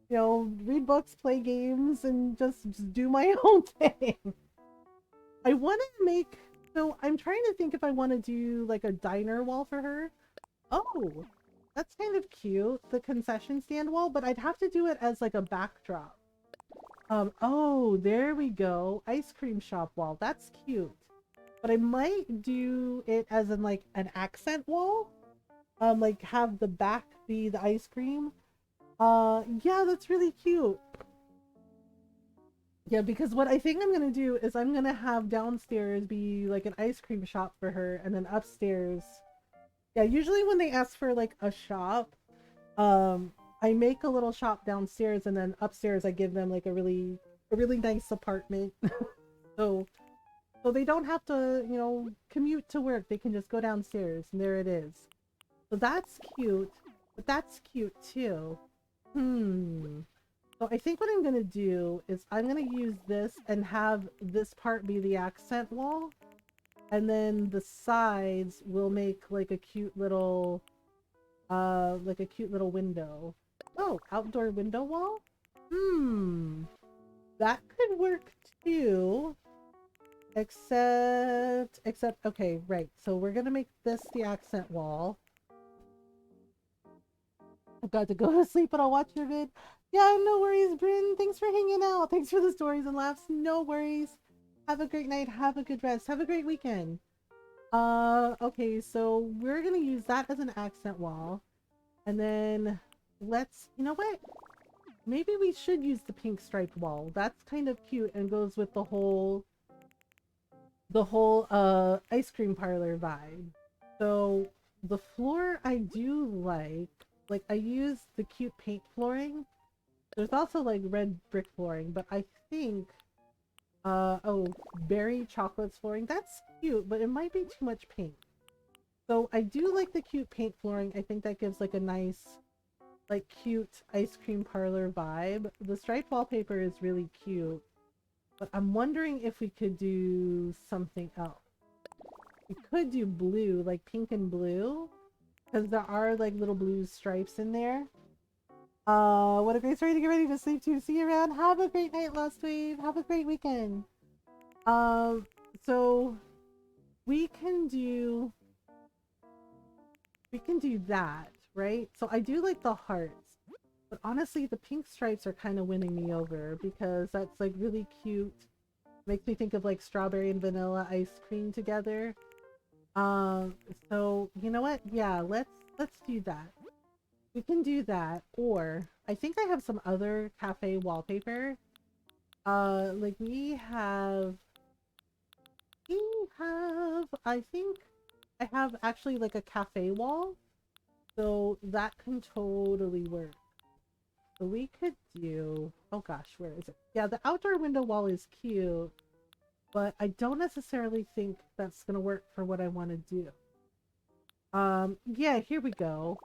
you know, read books, play games, and just do my own thing. I want to make, so I'm trying to think if I want to do like a diner wall for her. Oh, that's kind of cute. The concession stand wall, but I'd have to do it as like a backdrop. Oh, there we go. Ice cream shop wall. That's cute. But I might do it as in like an accent wall. Like have the back be the ice cream. Yeah, that's really cute. Yeah, because what I think I'm gonna do is I'm gonna have downstairs be like an ice cream shop for her, and then upstairs. Yeah, usually when they ask for like a shop, I make a little shop downstairs, and then upstairs I give them like a really nice apartment. so so they don't have to, you know, commute to work. They can just go downstairs and there it is. So that's cute. But that's cute too. So I think what I'm gonna do is I'm gonna use this and have this part be the accent wall, and then the sides will make like a cute little window. Oh, outdoor window wall? Hmm, that could work too. Except, okay, right. So we're gonna make this the accent wall. I've got to go to sleep, but I'll watch your vid. Yeah, no worries, Bryn. Thanks for hanging out. Thanks for the stories and laughs. No worries. Have a great night. Have a good rest. Have a great weekend. Okay, so we're gonna use that as an accent wall. And then you know what? Maybe we should use the pink striped wall. That's kind of cute and goes with the whole ice cream parlor vibe. So the floor I do like I use the cute paint flooring. There's also like red brick flooring, but I think oh, berry chocolates flooring. That's cute, but it might be too much paint. So I do like the cute paint flooring. I think that gives like a nice like cute ice cream parlor vibe. The striped wallpaper is really cute, but I'm wondering if we could do something else. We could do blue, like pink and blue, because there are like little blue stripes in there. What a great story to get ready to sleep to. See you around. Have a great night, Lost Wave. Have a great weekend. Um, so we can do that, right? So I do like the hearts, but honestly, the pink stripes are kind of winning me over because that's like really cute. Makes me think of like strawberry and vanilla ice cream together. Um, so you know what? Yeah, let's do that. We can do that, or I think I have some other cafe wallpaper. Like we have, I think I have actually like a cafe wall, so that can totally work. So we could do, oh gosh, where is it? Yeah, the outdoor window wall is cute, but I don't necessarily think that's gonna work for what I want to do. Yeah, here we go.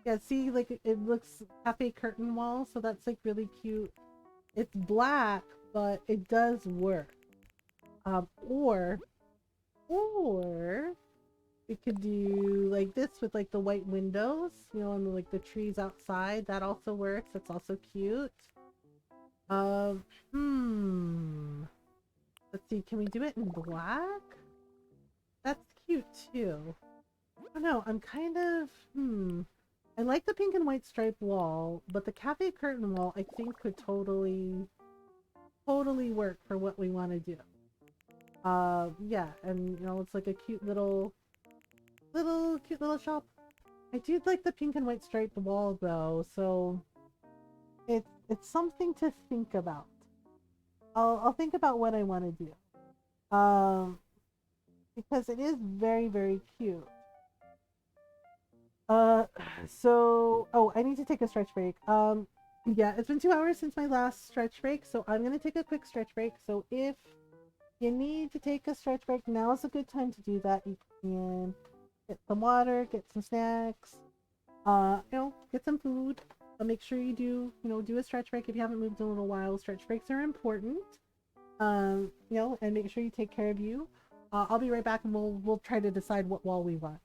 Yeah, see, like it looks cafe curtain wall, so that's like really cute. It's black, but it does work. Um, or or we could do like this with like the white windows, and like the trees outside. That also works. That's also cute. Um, hmm. Let's see, can we do it in black? That's cute too. I don't know, I'm kind of I like the pink and white striped wall, but the cafe curtain wall I think could totally work for what we want to do. Yeah, and it's like a cute little shop. I do like the pink and white striped wall though, so it's something to think about. I'll think about what I want to do. Because it is very, very cute. Uh, so I need to take a stretch break. Yeah, it's been 2 hours since my last stretch break, so I'm gonna take a quick stretch break. So if you need to take a stretch break, now is a good time to do that. You can get some water, get some snacks, get some food. Make sure you do a stretch break if you haven't moved in a little while. Stretch breaks are important. And make sure you take care of you. I'll be right back, and we'll try to decide what wall we want.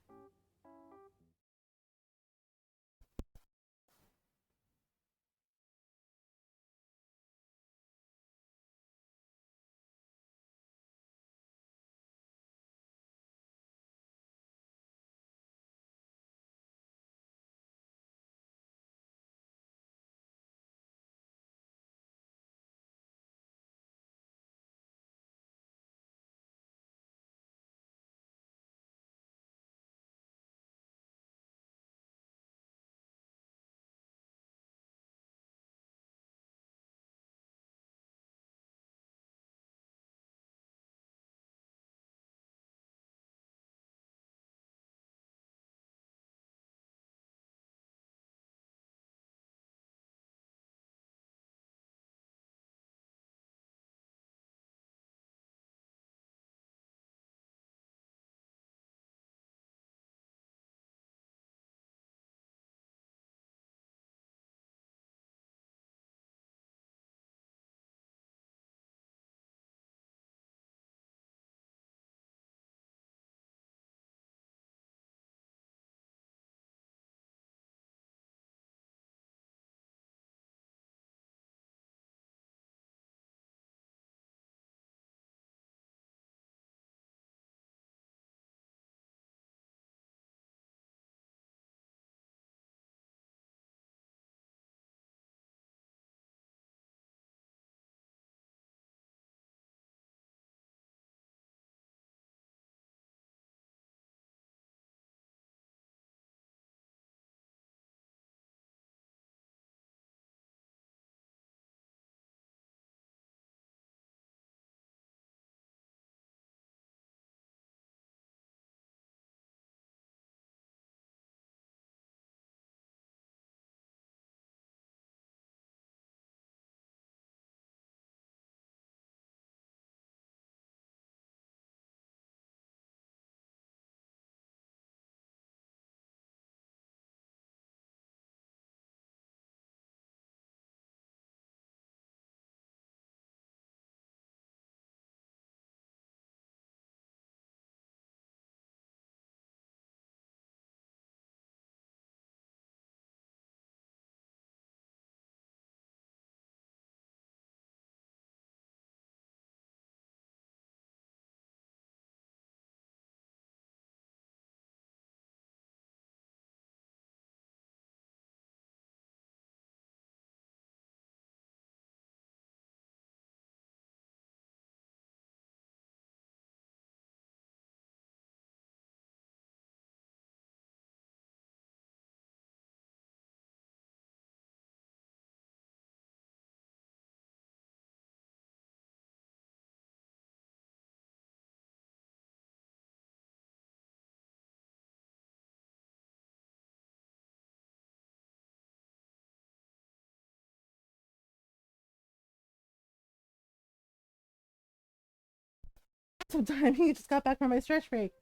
some timing. I just got back from my stretch break.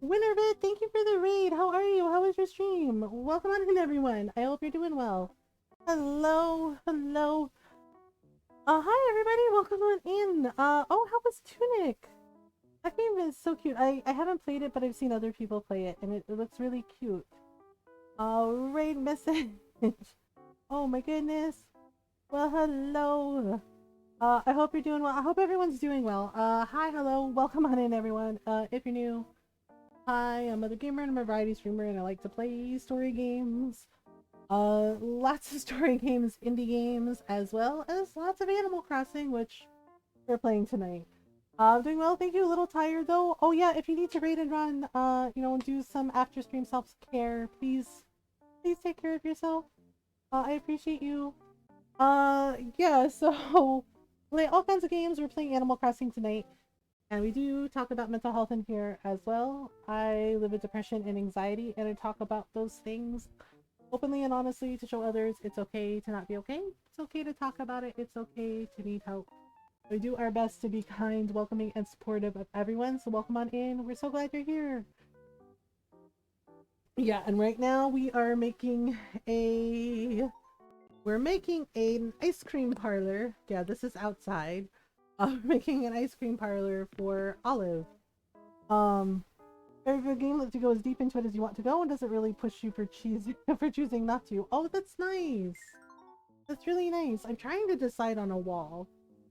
Wintervid, thank you for the raid. How are you? How was your stream? Welcome on in, everyone. I hope you're doing well. Hello, hello. Hi everybody. Welcome on in. Oh, how was Tunic? That game is so cute. I haven't played it, but I've seen other people play it, and it looks really cute. Raid message. Oh my goodness. Well, hello. I hope you're doing well. I hope everyone's doing well. Hi, hello. Welcome on in, everyone. If you're new, hi, I'm Mothergamer, and I'm a variety streamer, and I like to play story games. Lots of story games, indie games, as well as lots of Animal Crossing, which we're playing tonight. Doing well, thank you. A little tired though. Oh yeah, if you need to raid and run, you know, do some after stream self-care, please take care of yourself. I appreciate you. Yeah, so play all kinds of games. We're playing Animal Crossing tonight, and we do talk about mental health in here as well. I live with depression and anxiety, and I talk about those things openly and honestly to show others it's okay to not be okay. It's okay to talk about it. It's okay to need help. We do our best to be kind, welcoming, and supportive of everyone, so welcome on in. We're so glad you're here. Yeah, and right now we are making an ice cream parlor. Yeah, this is outside. Making an ice cream parlor for Olive. Very good game. Let you go as deep into it as you want to go, and doesn't really push you for choosing not to. Oh, that's nice. That's really nice. I'm trying to decide on a wall.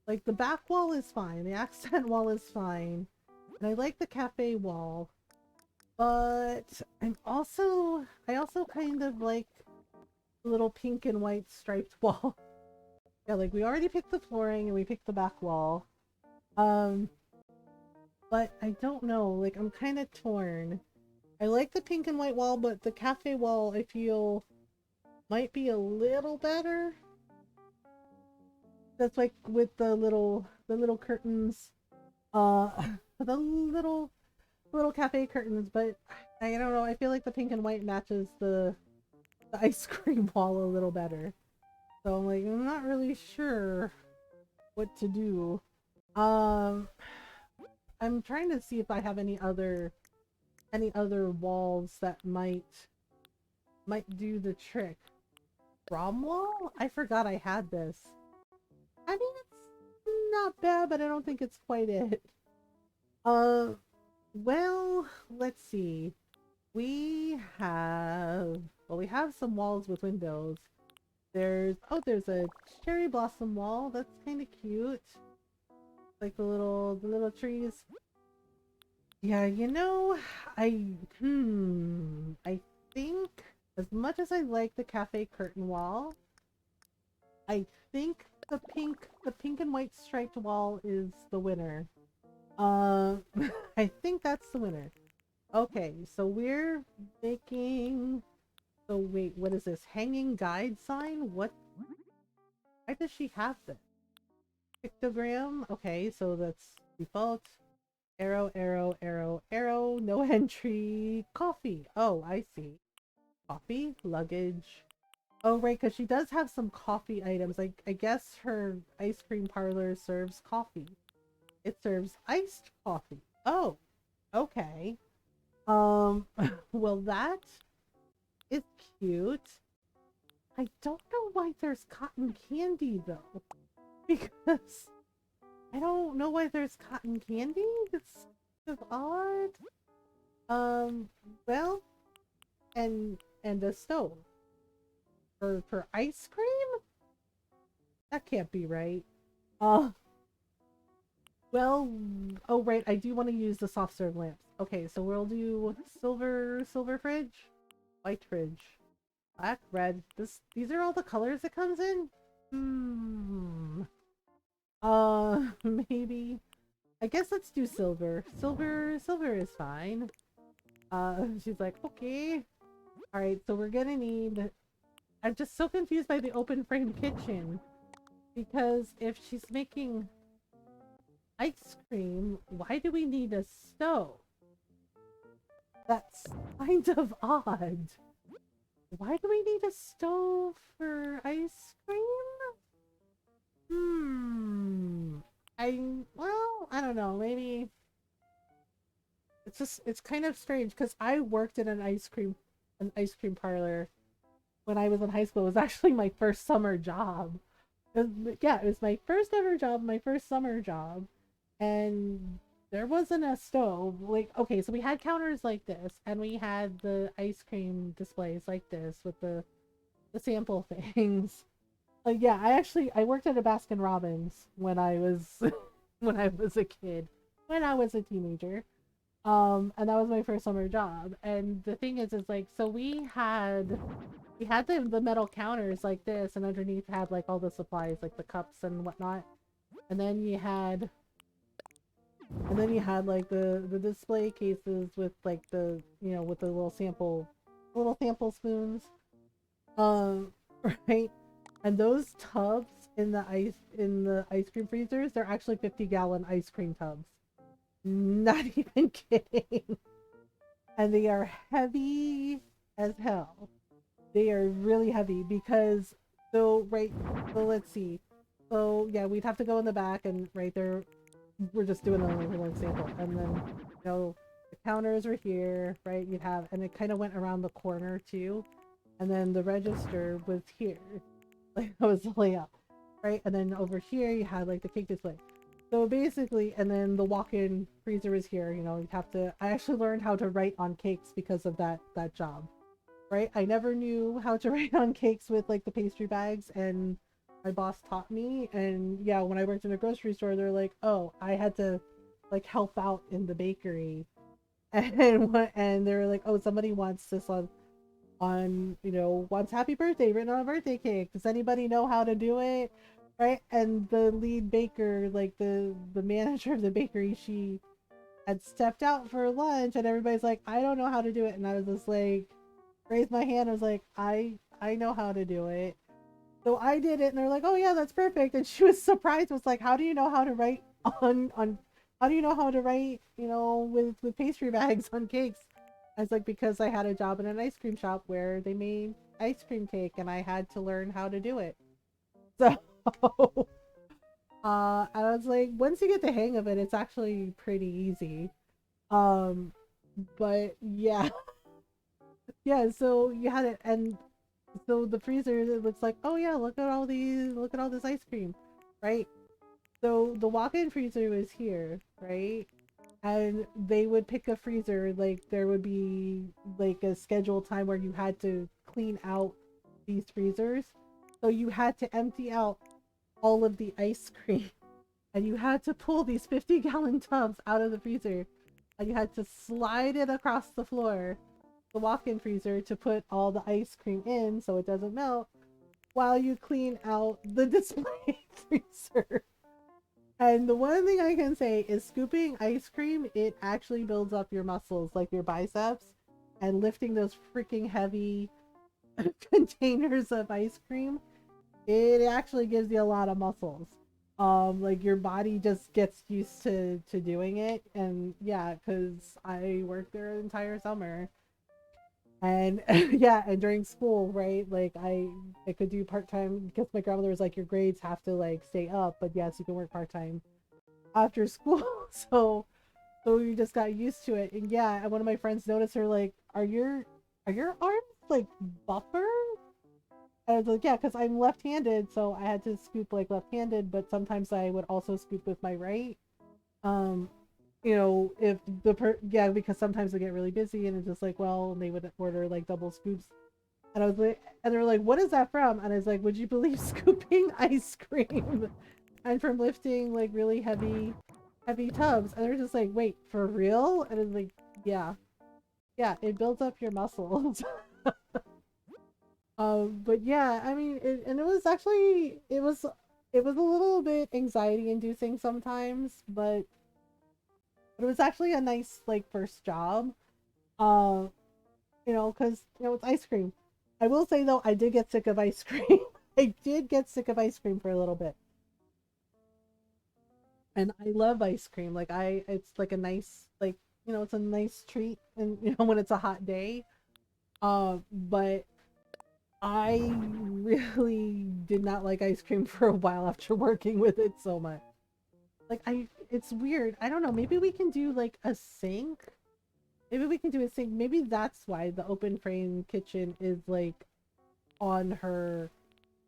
Like, the back wall is fine. The accent wall is fine. And I like the cafe wall. But I also kind of like the little pink and white striped wall. Yeah, like we already picked the flooring and we picked the back wall. But I don't know. Like, I'm kind of torn. I like the pink and white wall, but the cafe wall I feel might be a little better. That's like with the little curtains, the little cafe curtains. But I don't know. I feel like the pink and white matches the ice cream wall a little better. So I'm like, I'm not really sure what to do. I'm trying to see if I have any other walls that might do the trick. Prom wall? I forgot I had this. I mean, it's not bad, but I don't think it's quite it. Well, let's see. We have some walls with windows. There's a cherry blossom wall. That's kind of cute. Like the little trees. Yeah, you know, I think as much as I like the cafe curtain wall, I think the pink and white striped wall is the winner. I think that's the winner. Okay, so we're making. So wait, what is this? Hanging guide sign? What? Why does she have this? Pictogram? Okay, so that's default. Arrow, arrow, arrow, arrow. No entry. Coffee. Oh, I see. Coffee, luggage. Oh, right, because she does have some coffee items. I guess her ice cream parlor serves coffee. It serves iced coffee. Oh, okay. Well, that is cute. I don't know why there's cotton candy, though. Because I don't know why there's cotton candy. It's kind of odd. Well, and a stove. For ice cream? That can't be right. Well, oh right, I do want to use the soft serve lamps. Okay, so we'll do silver fridge, white fridge, black, red. These are all the colors it comes in? Maybe. I guess let's do silver. Silver is fine. She's like, okay. Alright, so we're gonna need... I'm just so confused by the open frame kitchen. Because if she's making ice cream, why do we need a stove? That's kind of odd. Why do we need a stove for ice cream? Well, I don't know, maybe it's just it's kind of strange because I worked in an ice cream parlor when I was in high school. It was actually my first summer job. Yeah, it was my first ever job, my first summer job, and there wasn't a stove. Like, okay, so we had counters like this, and we had the ice cream displays like this with the sample things. Yeah, I worked at a Baskin Robbins when I was when I was a kid, when I was a teenager. And that was my first summer job. And the thing is like, so we had the metal counters like this, and underneath had like all the supplies, like the cups and whatnot. And then you had like the display cases with like the with the little sample spoons. Um, right? And those tubs in the ice cream freezers, they're actually 50-gallon ice cream tubs. Not even kidding. And they are heavy as hell. They are really heavy because so let's see. So yeah, we'd have to go in the back and right there we're just doing a little example. And then the counters were here, right? You'd have and it kind of went around the corner too. And then the register was here. Like that was the layout. Right? And then over here you had like the cake display. So basically, and then the walk-in freezer is here. You have to. I actually learned how to write on cakes because of that job, right? I never knew how to write on cakes with like the pastry bags, and my boss taught me. And yeah, when I worked in a grocery store, they're like, oh, I had to like help out in the bakery, and they're like, oh, somebody wants this on wants happy birthday written on a birthday cake. Does anybody know how to do it? Right? And the lead baker, like the manager of the bakery, she had stepped out for lunch, and everybody's like, I don't know how to do it. And I was just like, raised my hand. I was like, I know how to do it. So I did it, and they're like, oh yeah, that's perfect. And she was surprised. Was like, how do you know how to write on how do you know how to write with pastry bags on cakes? I was like, because I had a job in an ice cream shop where they made ice cream cake, and I had to learn how to do it. So I was like, once you get the hang of it, it's actually pretty easy. Um, but yeah, yeah. So you had it, and so the freezer it looks like, oh yeah, look at all this ice cream, right? So the walk-in freezer was here, right? And they would pick a freezer, like there would be like a scheduled time where you had to clean out these freezers. So you had to empty out all of the ice cream and you had to pull these 50-gallon tubs out of the freezer and you had to slide it across the floor, the walk-in freezer, to put all the ice cream in so it doesn't melt while you clean out the display freezer. And the one thing I can say is scooping ice cream, it actually builds up your muscles, like your biceps, and lifting those freaking heavy containers of ice cream, it actually gives you a lot of muscles. Like your body just gets used to doing it. And yeah, because I worked there an entire summer. And yeah, and during school, right? Like I could do part-time because my grandmother was like, your grades have to like stay up, but yes, you can work part-time after school. So we just got used to it. And yeah, and one of my friends noticed her like, are your arms like buffer? And I was like, yeah, because I'm left-handed, so I had to scoop like left-handed, but sometimes I would also scoop with my right. Um, if yeah, because sometimes they get really busy and it's just like, well, and they would order like double scoops. And I was like, and they were like, what is that from? And I was like, would you believe scooping ice cream and from lifting like really heavy tubs? And they're just like, wait, for real? And it's like, yeah, yeah, it builds up your muscles. But yeah, I mean, and it was actually it was a little bit anxiety inducing sometimes, but it was actually a nice like first job. Uh, because it's ice cream. I will say though, I did get sick of ice cream. I did get sick of ice cream for a little bit, and I love ice cream. Like it's like a nice like it's a nice treat, and when it's a hot day. But I really did not like ice cream for a while after working with it so much. Like it's weird. I don't know. Maybe we can do like a sink. Maybe we can do a sink. Maybe that's why the open frame kitchen is like on her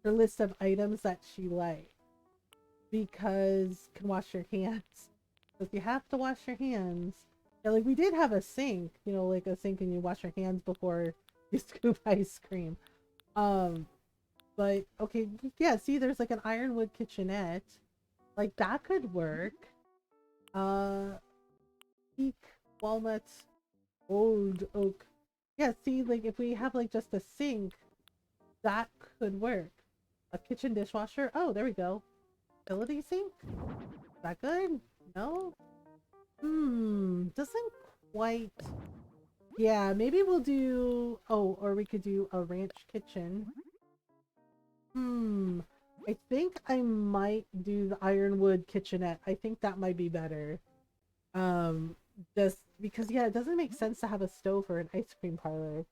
list of items that she likes, because can wash your hands. If you have to wash your hands, yeah, like we did have a sink, you know, like a sink and you wash your hands before you scoop ice cream. Um, but okay, yeah, see, there's like an ironwood kitchenette. Like that could work. Uh, Teak, walnuts, old oak. Yeah, see, like if we have like just a sink, that could work. A kitchen dishwasher. Oh, there we go. Utility sink? Is that good? No? Doesn't quite. Yeah, maybe we'll do. Oh, or we could do a ranch kitchen. I think I might do the ironwood kitchenette. I think that might be better. Um, just because, yeah, it doesn't make sense to have a stove for an ice cream parlor.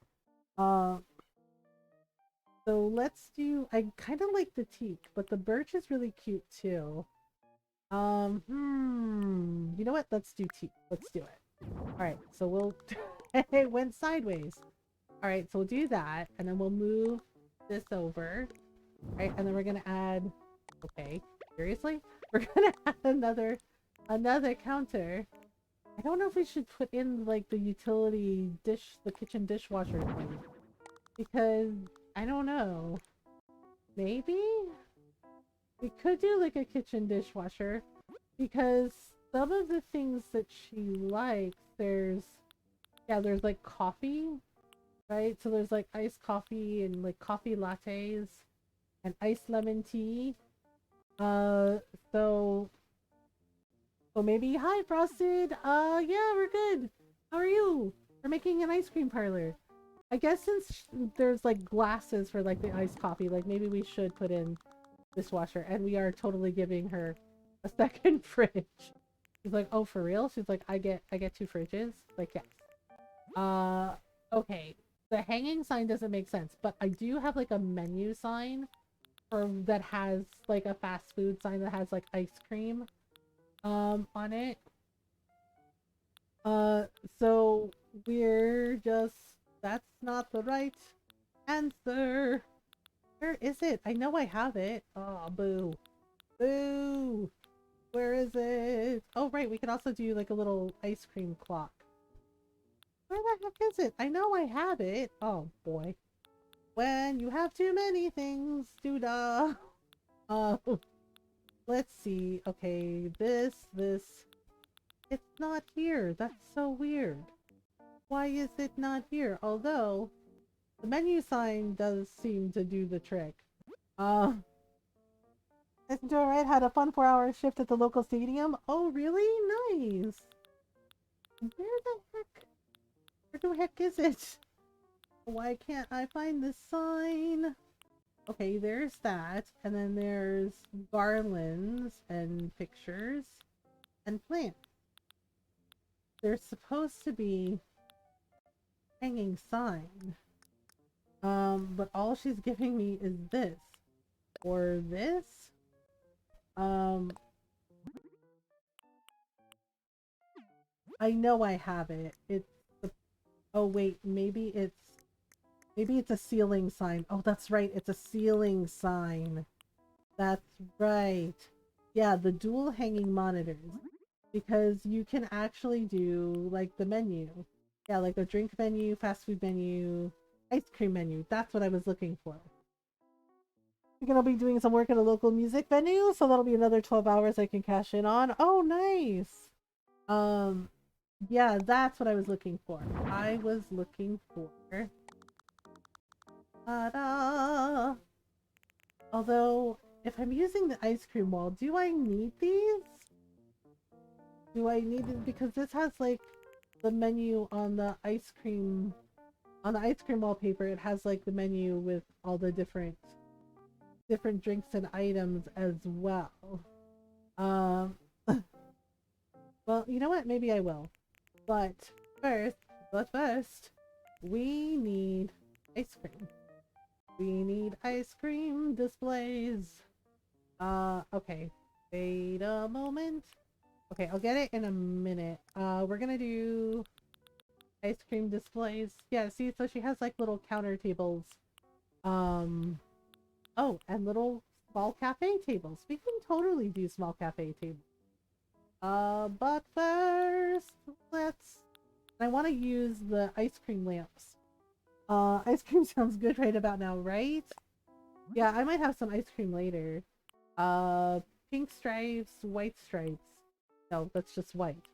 Uh, so let's do. I kind of like the teak, but the birch is really cute too. You know what? Let's do teak. Let's do it. All right, so we'll. It went sideways. All right, so we'll do that, and then we'll move this over. All right, and then we're gonna add. Okay, seriously, we're gonna add another counter. I don't know if we should put in like the utility dish, the kitchen dishwasher thing, because I don't know. Maybe we could do like a kitchen dishwasher, because some of the things that she likes, there's like coffee, right? So there's like iced coffee and like coffee lattes and iced lemon tea. Uh, so maybe, hi Frosted. Yeah, we're good. How are you? We're making an ice cream parlor. I guess since there's like glasses for like the iced coffee, like maybe we should put in dishwasher, and we are totally giving her a second fridge. She's like, oh, for real? She's like, I get two fridges. Like, yes. Okay. The hanging sign doesn't make sense, but I do have like a menu sign for that has like a fast food sign that has like ice cream on it. Uh so we're just that's not the right answer. Where is it? I know I have it. Oh, boo. Boo. Where is it? Oh, right. We can also do like a little ice cream clock. Where the heck is it? I know I have it. Oh, boy. When you have too many things, doodah. Uh, let's see. Okay, this. It's not here. That's so weird. Why is it not here? Although, the menu sign does seem to do the trick. Uh, Isn't it alright? Had a fun 4-hour shift at the local stadium. Oh, really? Nice. Where the heck is it? Why can't I find this sign? Okay, there's that. And then there's garlands and pictures and plants. There's supposed to be hanging sign. But all she's giving me is this. Or this. Um, I know I have it. It's the, oh wait, maybe it's a ceiling sign. Oh, that's right. It's a ceiling sign. That's right. Yeah, the dual hanging monitors. Because you can actually do like the menu. Yeah, like a drink menu, fast food menu, ice cream menu. That's what I was looking for. I'm gonna be doing some work at a local music venue, so that'll be another 12 hours I can cash in on. Oh, nice. Um, yeah, that's what I was looking for. I was looking for. Ta-da! Although, if I'm using the ice cream wall, do I need these? Do I need it? Because this has like the menu on the ice cream wallpaper. It has like the menu with all the different drinks and items as well. Um, well, you know what? Maybe I will. But first, we need ice cream. We need ice cream displays. Okay. Wait a moment. Okay, I'll get it in a minute. We're gonna do ice cream displays. Yeah, see, so she has like little counter tables. Um, oh, and little small cafe tables. We can totally do small cafe tables. But first, let's. I want to use the ice cream lamps. Ice cream sounds good right about now, right? Yeah, I might have some ice cream later. Uh, pink stripes, white stripes. No, that's just white.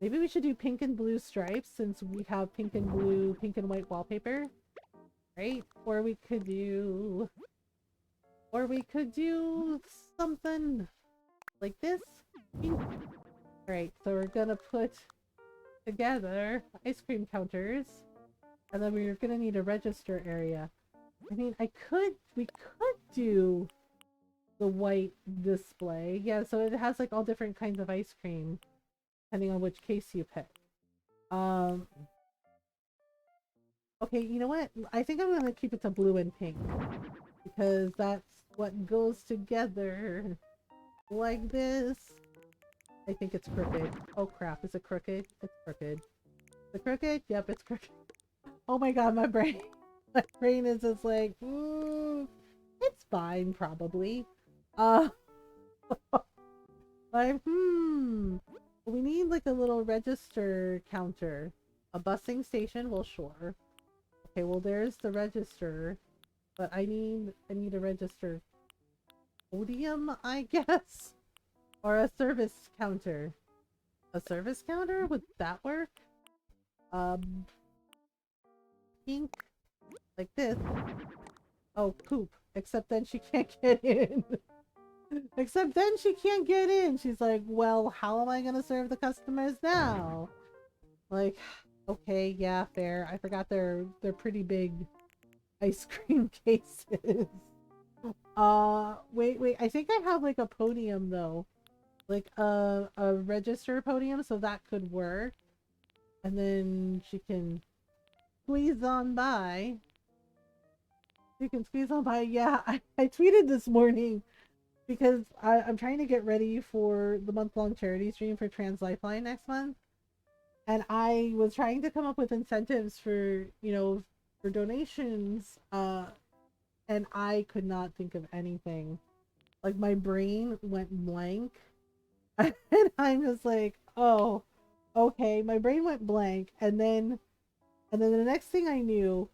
Maybe we should do pink and blue stripes since we have pink and blue, pink and white wallpaper, right? Or we could do something like this. Alright, so we're gonna put together ice cream counters, and then we're gonna need a register area. I mean, we could do the white display. Yeah, so it has like all different kinds of ice cream, depending on which case you pick. Um, okay, you know what? I think I'm gonna keep it to blue and pink, because that's what goes together like this. I think it's crooked. Oh crap, is it crooked? It's crooked. Is it crooked? Yep, it's crooked. Oh my god, my brain. My brain is just like, it's fine, probably. Uh, like, we need like a little register counter. A busing station? Well, sure. Okay, well, there's the register. But I need a register podium, I guess? Or a service counter. A service counter? Would that work? Pink. Like this. Oh, poop. Except then she can't get in. Except then she can't get in. She's like, well, how am I gonna serve the customers now? Like, okay, yeah, fair. I forgot they're pretty big ice cream cases. Wait. I think I have like a podium though. Like a register podium, so that could work. And then she can squeeze on by. You can squeeze on by. Yeah, I tweeted this morning because I'm trying to get ready for the month-long charity stream for Trans Lifeline next month. And I was trying to come up with incentives for, for donations. And I could not think of anything. Like my brain went blank. And I'm just like, oh, okay. My brain went blank. And then the next thing I knew,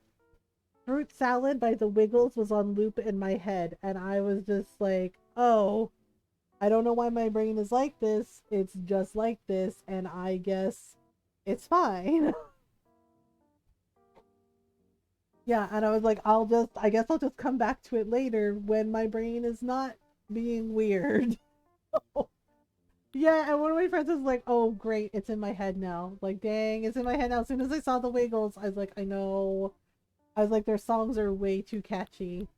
Fruit Salad by the Wiggles was on loop in my head. And I was just like, oh, I don't know why my brain is like this. It's just like this. And I guess it's fine. Yeah. And I was like, I guess I'll just come back to it later when my brain is not being weird. Yeah, and one of my friends was like, oh, great, it's in my head now. Like, dang, it's in my head now. As soon as I saw the Wiggles, I was like, I know. I was like, their songs are way too catchy.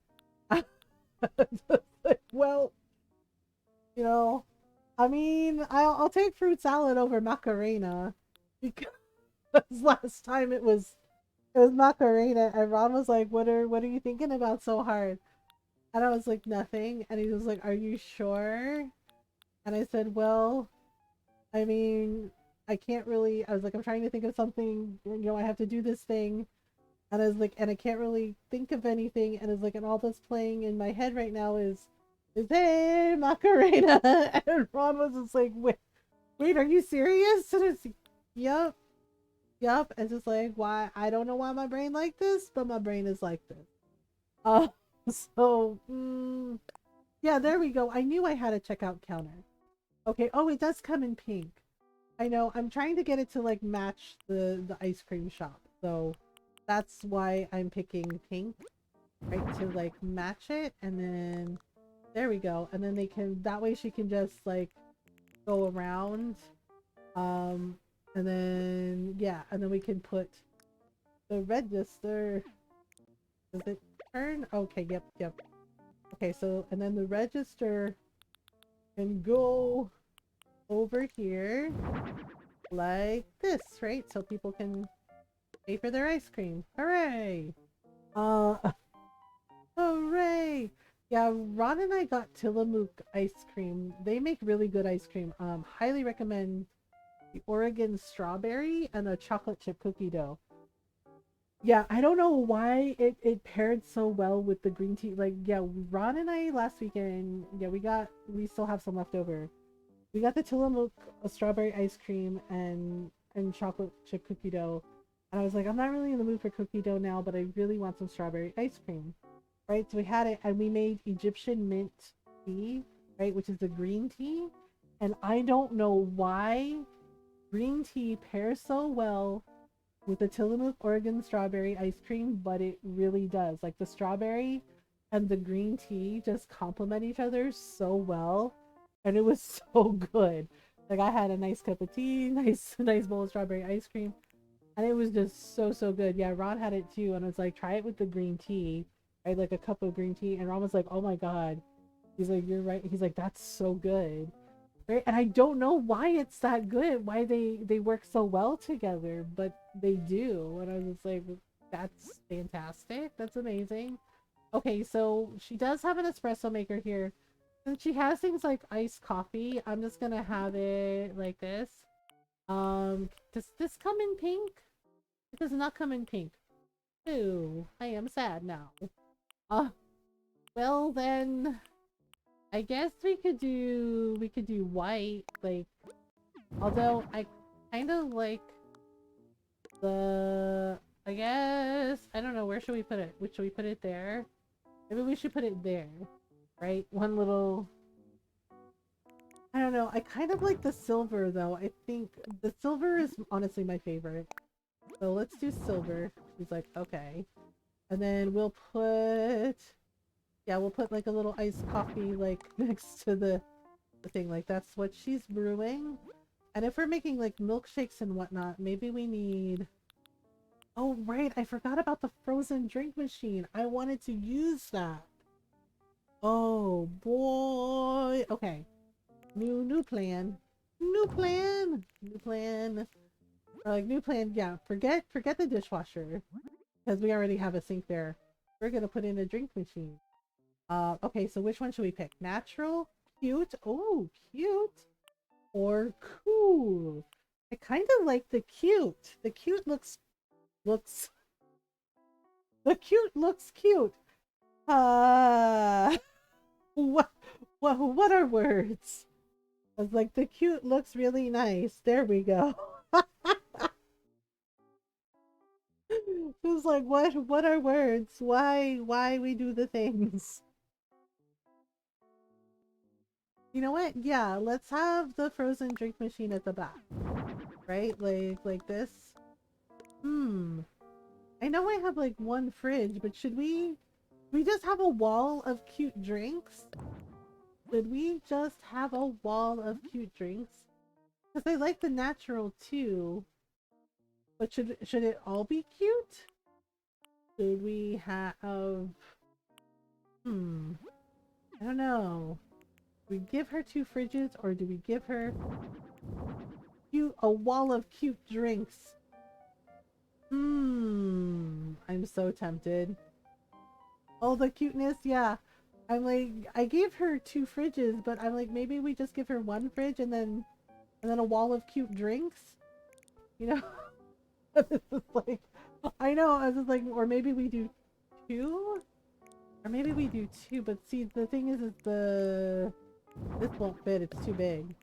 Like, well, I mean, I'll take fruit salad over Macarena. Because last time it was Macarena, and Ron was like, what are you thinking about so hard? And I was like, nothing. And he was like, are you sure? And I said, well, I mean, I was like, I'm trying to think of something, I have to do this thing. And I was like, and I can't really think of anything. And it's like, and all that's playing in my head right now is hey, Macarena. And Ron was just like, wait, are you serious? And it's, yep. And just like, why? I don't know why my brain like this, but my brain is like this. So, yeah, there we go. I knew I had a checkout counter. Okay. Oh, it does come in pink. I know. I'm trying to get it to like match the ice cream shop. So that's why I'm picking pink, right? To like match it. And then there we go. And then that way she can just like go around. And then, yeah. And then we can put the register. Does it turn? Okay. Yep. Okay. So, and then the register can go over here like this, right? So people can pay for their ice cream. Hooray! Hooray! Yeah, Ron and I got Tillamook ice cream. They make really good ice cream. Highly recommend the Oregon strawberry, and a chocolate chip cookie dough. Yeah, I don't know why it paired so well with the green tea. Like, yeah, Ron and I last weekend, yeah, we still have some left over. We got the Tillamook strawberry ice cream and chocolate chip cookie dough. And I was like, I'm not really in the mood for cookie dough now, but I really want some strawberry ice cream. Right? So we had it and we made Egyptian mint tea, right, which is the green tea. And I don't know why green tea pairs so well with the Tillamook Oregon strawberry ice cream, but it really does. Like the strawberry and the green tea just complement each other so well, and it was so good. Like I had a nice cup of tea, nice bowl of strawberry ice cream, and it was just so good. Yeah, Ron had it too, and I was like, try it with the green tea. I had like a cup of green tea, and Ron was like, oh my god. He's like, you're right. He's like, that's so good. Right? And I don't know why it's that good, why they work so well together, but they do. And I was just like, that's fantastic. That's amazing. Okay, so she does have an espresso maker here. Since she has things like iced coffee, I'm just gonna have it like this. Does this come in pink? It does not come in pink. Ooh, I am sad now. Uh, well then, I guess we could do white, like, although I kind of like the, I guess, I don't know, where should we put it? Should we put it there? Maybe we should put it there, right? One little, I don't know, I kind of like the silver though. I think the silver is honestly my favorite. So let's do silver. He's like, okay. And then we'll put, yeah, we'll put like a little iced coffee like next to the thing. Like that's what she's brewing. And if we're making like milkshakes and whatnot, maybe we need, oh right, I forgot about the frozen drink machine. I wanted to use that. Oh boy. Okay. New plan. New plan. New plan. Like new plan. Yeah, forget the dishwasher because we already have a sink there. We're gonna put in a drink machine. Okay, so which one should we pick? Natural, cute, oh, cute, or cool? I kind of like the cute. The cute looks the cute looks cute. Uh what what are words? I was like, the cute looks really nice. There we go. It was like, what are words? Why we do the things? You know what? Yeah, let's have the frozen drink machine at the back. Right? Like this. I know I have like one fridge, but should we just have a wall of cute drinks? Should we just have a wall of cute drinks? Because I like the natural too. But should it all be cute? Should we have I don't know. Do we give her two fridges or do we give her a wall of cute drinks? I'm so tempted. Oh, the cuteness, yeah. I'm like, I gave her two fridges, but I'm like, maybe we just give her one fridge and then a wall of cute drinks. You know? It's just like, I know, I was just like, or maybe we do two? Or maybe we do two, but see, the thing is this won't fit, it's too big.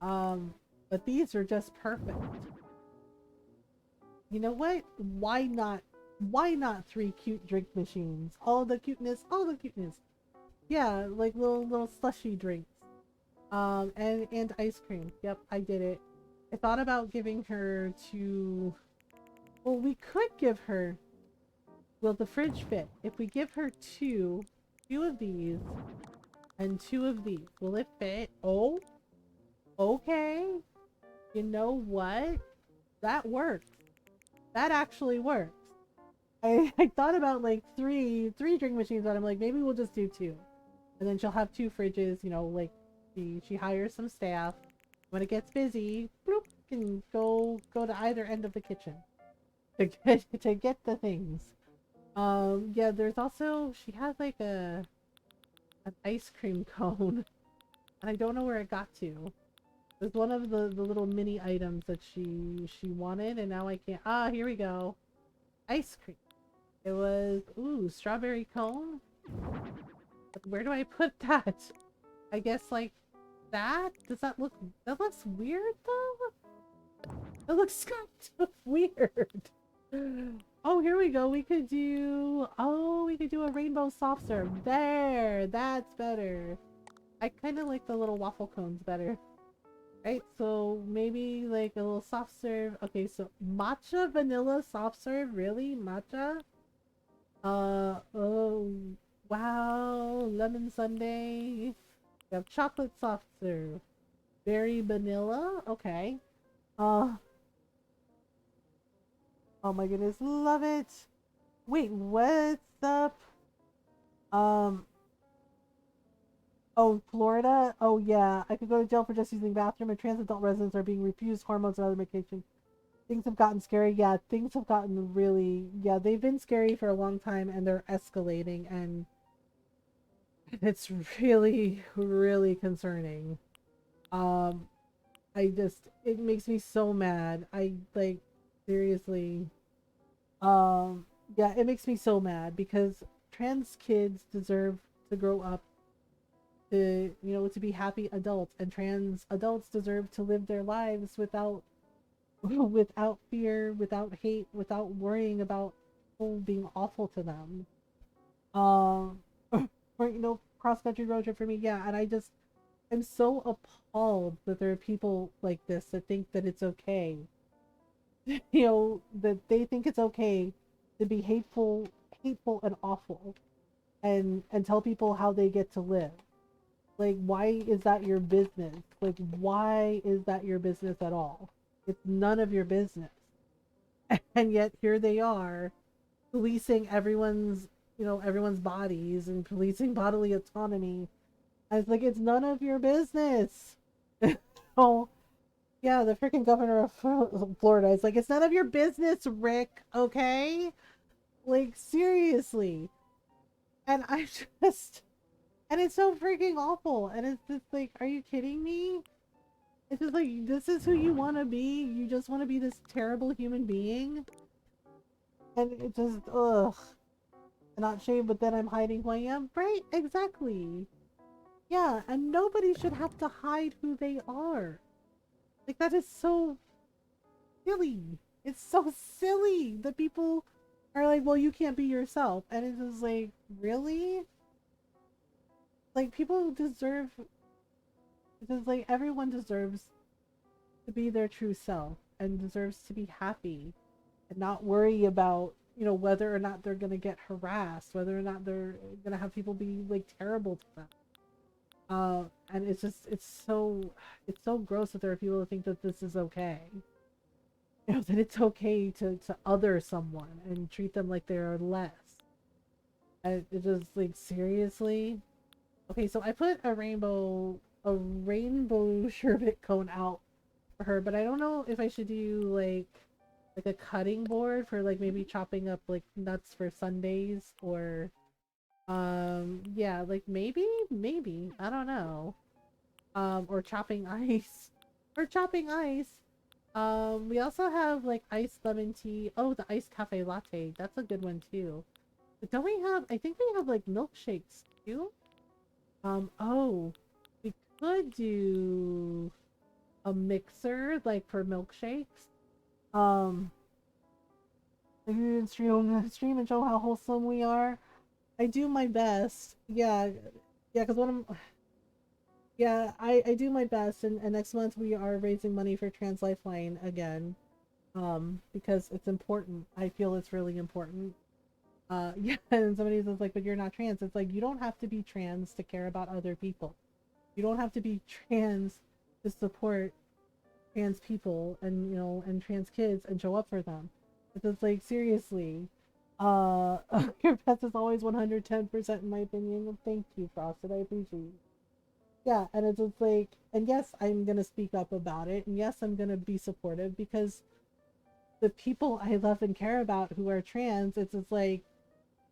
But these are just perfect. You know what? Why not? Why not three cute drink machines? All the cuteness, all the cuteness. Yeah, like little slushy drinks. And ice cream. Yep, I did it. I thought about giving her two. Well, we could give her. Will the fridge fit? If we give her two of these and two of these, will it fit? Oh, okay. You know what? That works. That actually works. I thought about like three drink machines, but I'm like, maybe we'll just do two. And then she'll have two fridges, you know, like she hires some staff. When it gets busy, bloop, can go to either end of the kitchen to get the things. Yeah, there's also, she has like an ice cream cone, and I don't know where it got to. It was one of the little mini items that she wanted, and now I can't. Ah, here we go. Ice cream. It was ooh, strawberry cone. Where do I put that? I guess like that? Does that look that looks weird though? That looks kind of weird. Oh, here we go. We could do a rainbow soft serve. There, that's better. I kind of like the little waffle cones better. Right, so maybe like a little soft serve. Okay, so matcha vanilla soft serve, really? Matcha? Oh, wow, lemon sundae. We have chocolate soft serve. Berry vanilla, okay. Uh, oh my goodness, love it. Wait, what's up? Um, oh, Florida? Oh yeah, I could go to jail for just using the bathroom, and trans adult residents are being refused hormones and other medication. Things have gotten scary. Yeah, things have gotten really, yeah, they've been scary for a long time and they're escalating, and it's really, really concerning. Um, it makes me so mad. I like, seriously. Um, yeah, it makes me so mad because trans kids deserve to grow up to be happy adults, and trans adults deserve to live their lives without without fear, without hate, without worrying about people being awful to them. Um, or cross country road trip for me, yeah. And I'm so appalled that there are people like this that think that it's okay. That they think it's okay to be hateful and awful, and tell people how they get to live. Like, why is that your business? Like, why is that your business at all? It's none of your business. And yet here they are policing everyone's bodies and policing bodily autonomy. And it's like, it's none of your business. Oh, yeah, the freaking governor of Florida is like, it's none of your business, Rick, okay? Like, seriously. And I just, and it's so freaking awful. And it's just like, are you kidding me? It's just like, this is who you want to be? You just want to be this terrible human being? And it just, ugh. Not shame, but then I'm hiding who I am. Right? Exactly. Yeah, and nobody should have to hide who they are. Like, that is so silly. It's so silly that people are like, well, you can't be yourself. And it's just like, really? Like, people deserve, because, like, everyone deserves to be their true self and deserves to be happy and not worry about, whether or not they're going to get harassed, whether or not they're going to have people be, like, terrible to them. And it's so gross that there are people who think that this is okay. That it's okay to other someone and treat them like they're less. And it just like, seriously. Okay, so I put a rainbow sherbet cone out for her, but I don't know if I should do like a cutting board for like maybe chopping up like nuts for Sundays, or yeah, like maybe I don't know. Or chopping ice. Or chopping ice. We also have like iced lemon tea. Oh, the iced cafe latte. That's a good one too. But don't we have, I think we have like milkshakes too? Oh, we could do a mixer like for milkshakes. Um, like we can stream and show how wholesome we are. I do my best. Yeah, yeah, because yeah, I do my best, and next month we are raising money for Trans Lifeline again. Because it's important. I feel it's really important. Yeah, and somebody says like, but you're not trans. It's like, you don't have to be trans to care about other people. You don't have to be trans to support trans people and trans kids and show up for them. It's just like, seriously. Your best is always 110% in my opinion. Thank you, Frosted. I appreciate it. Yeah, and it's just like, and yes, I'm gonna speak up about it, and yes, I'm gonna be supportive, because the people I love and care about who are trans, it's just like,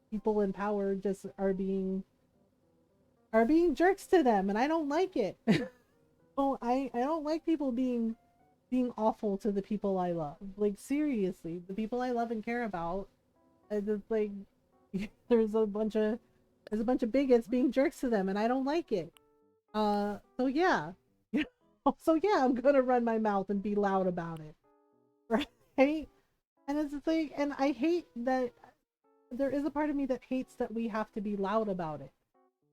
people in power just are being jerks to them, and I don't like it. Oh, I don't like people being awful to the people I love. Like seriously, the people I love and care about. It's just like there's a bunch of bigots being jerks to them, and I don't like it. So yeah, so yeah, I'm gonna run my mouth and be loud about it, right? And it's the thing, and I hate that there is a part of me that hates that we have to be loud about it.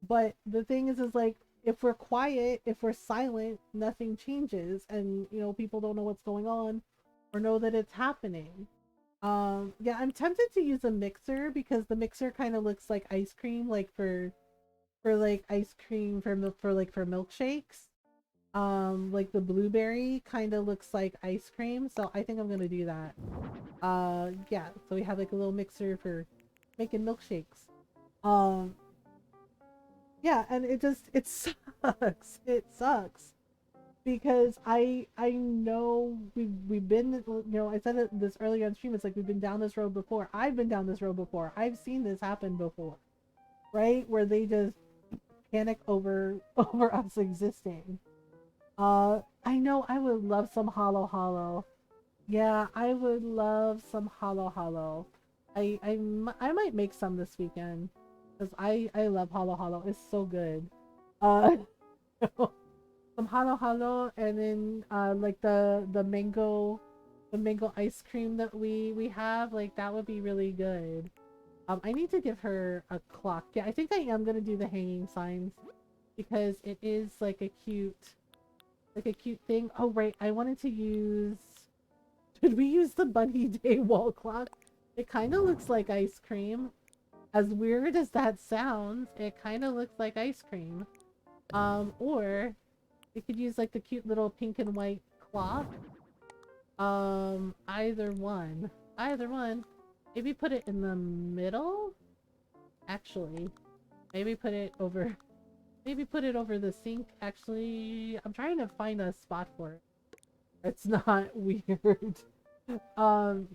But the thing is like if we're quiet, if we're silent, nothing changes, and people don't know what's going on or know that it's happening. Yeah, I'm tempted to use a mixer because the mixer kind of looks like ice cream, like for like ice cream for milk for milkshakes. Like the blueberry kind of looks like ice cream, so I think I'm gonna do that. Yeah, so we have like a little mixer for making milkshakes. Um, yeah, and it sucks. It sucks because I know we've been, I said this earlier on stream. It's like we've been down this road before. I've been down this road before. I've seen this happen before, right? Where they just panic over us existing. I know I would love some hollow hollow. Yeah, I would love some hollow hollow. I might make some this weekend because I love hollow hollow. It's so good. Uh, some hollow hollow, and then like the mango ice cream that we have, like that would be really good. I need to give her a clock. Yeah, I think I am gonna do the hanging signs because it is like a cute thing. Oh right, I wanted to use. Did we use the bunny day wall clock? It kind of looks like ice cream. As weird as that sounds, it kind of looks like ice cream. Or we could use like the cute little pink and white clock. Either one. Either one. Maybe put it in the middle? Actually. Maybe put it over maybe put it over the sink. Actually, I'm trying to find a spot for it. It's not weird. Um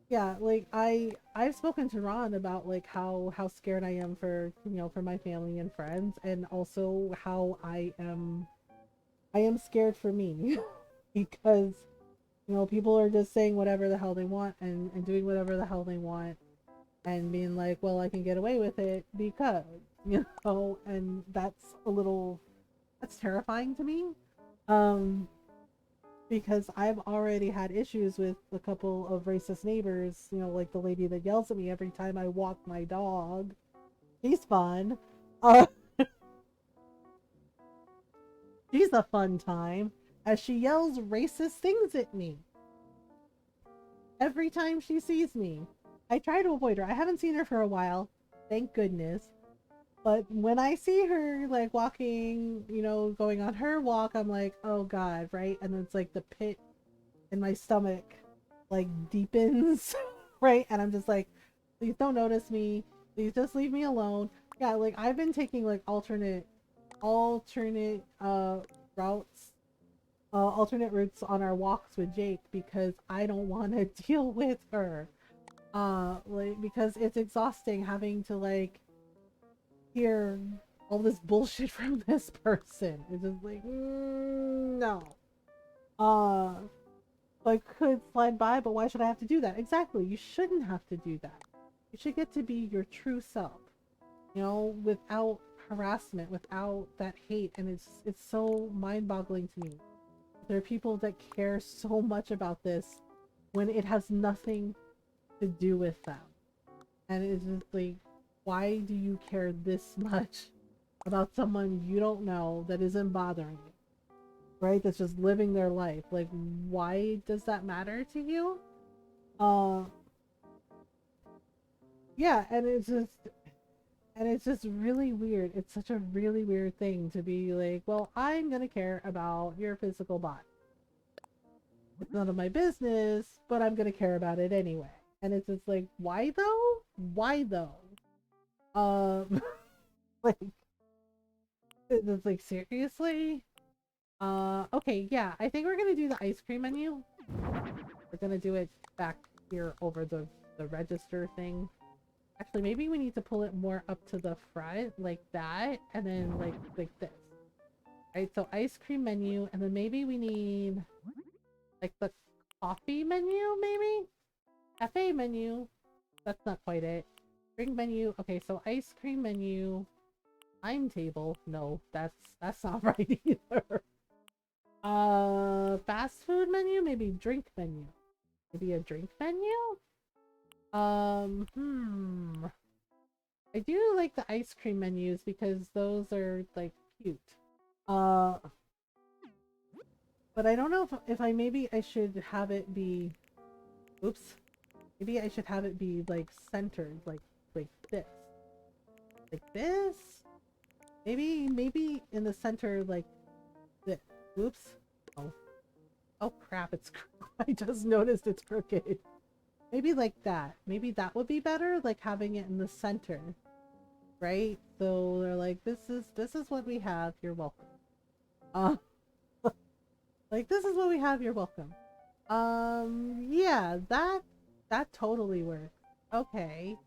yeah, like I've spoken to Ron about like how scared I am for, for my family and friends, and also how I am scared for me because people are just saying whatever the hell they want and doing whatever the hell they want and being like, well, I can get away with it because, and that's terrifying to me. Um, because I've already had issues with a couple of racist neighbors, like the lady that yells at me every time I walk my dog. She's fun. Uh, she's a fun time as she yells racist things at me every time she sees me. I try to avoid her. I haven't seen her for a while, thank goodness. But when I see her like walking, going on her walk, I'm like, oh god, right? And it's like the pit in my stomach like deepens, right? And I'm just like, please don't notice me. Please just leave me alone. Yeah, like I've been taking like alternate routes, alternate routes on our walks with Jake because I don't want to deal with her. Like because it's exhausting having to like hear all this bullshit from this person. It's just like, no. Uh, I could slide by, but why should I have to do that? Exactly. You shouldn't have to do that. You should get to be your true self, without harassment, without that hate. And it's so mind-boggling to me. There are people that care so much about this when it has nothing to do with them. And it's just like, why do you care this much about someone you don't know that isn't bothering you, right? That's just living their life. Like, why does that matter to you? Uh, yeah, and it's just really weird. It's such a really weird thing to be like, well, I'm gonna care about your physical body. It's none of my business, but I'm gonna care about it anyway. And it's just like, why though? Why though? Like, it's like seriously? Okay, yeah, I think we're gonna do the ice cream menu. We're gonna do it back here over the register thing. Actually, maybe we need to pull it more up to the front, like that, and then like this. Right, so ice cream menu, and then maybe we need like the coffee menu, maybe? Cafe menu. That's not quite it. Drink menu. Okay, so ice cream menu. Timetable. No, that's not right either. Fast food menu, maybe drink menu. Maybe a drink menu? I do like the ice cream menus because those are like cute. Uh but I don't know if I maybe I should have it be oops. Maybe I should have it be like centered like this. Like this? Maybe in the center like this. Oops. Oh. Oh crap, it's I just noticed it's crooked. Maybe like that. Maybe that would be better, like having it in the center. Right? So they're like, this is what we have, you're welcome. Uh like this is what we have, you're welcome. Yeah, that totally works. Okay.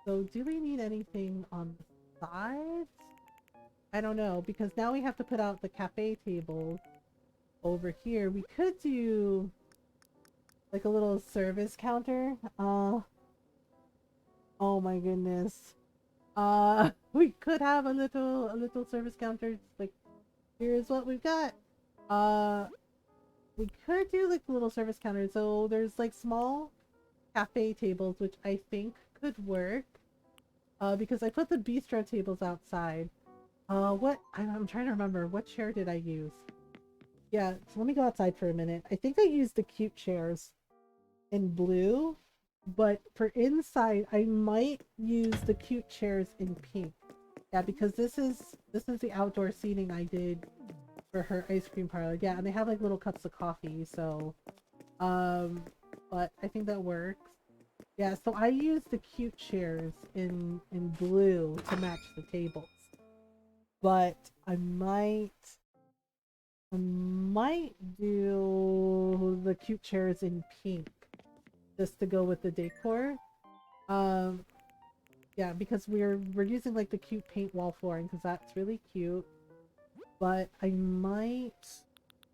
So do we need anything on the sides? I don't know, because now we have to put out the cafe tables over here. We could do like a little service counter. Oh my goodness. We could have a little service counter. Like, here's what we've got. Uh, we could do like a little service counter. So there's like small cafe tables, which I think could work. Because I put the bistro tables outside. I'm trying to remember. What chair did I use? Yeah, so let me go outside for a minute. I think I used the cute chairs in blue, but for inside, I might use the cute chairs in pink. Yeah, because this is the outdoor seating I did for her ice cream parlor. Yeah, and they have like little cups of coffee, so but I think that works. Yeah, so I used the cute chairs in blue to match the tables. But I might do the cute chairs in pink just to go with the decor. Um yeah, because we're using like the cute paint wall flooring because that's really cute. But I might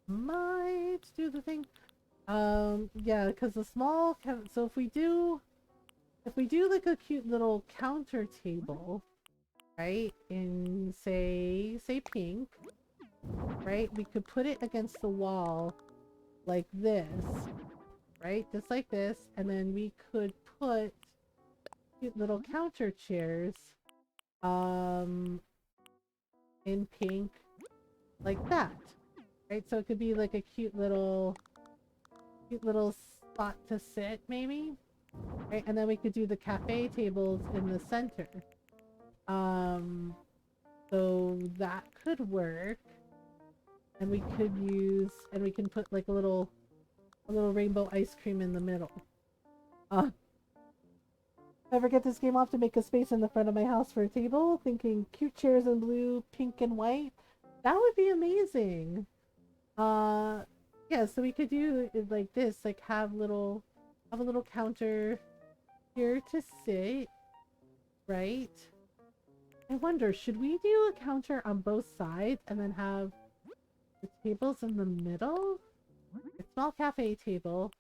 do the thing. Yeah, because the small so if we do like a cute little counter table, right? In say pink, right? We could put it against the wall like this, right? Just like this, and then we could put cute little counter chairs um in pink like that. Right? So it could be like a cute little spot to sit maybe. Right? And then we could do the cafe tables in the center. Um so that could work. And we can put like a little rainbow ice cream in the middle. Uh Ever get this game off to make a space in the front of my house for a table? Thinking cute chairs in blue, pink, and white. That would be amazing. Uh, yeah. So we could do it like this, like have a little counter here to sit, right? I wonder, should we do a counter on both sides and then have the tables in the middle? A small cafe table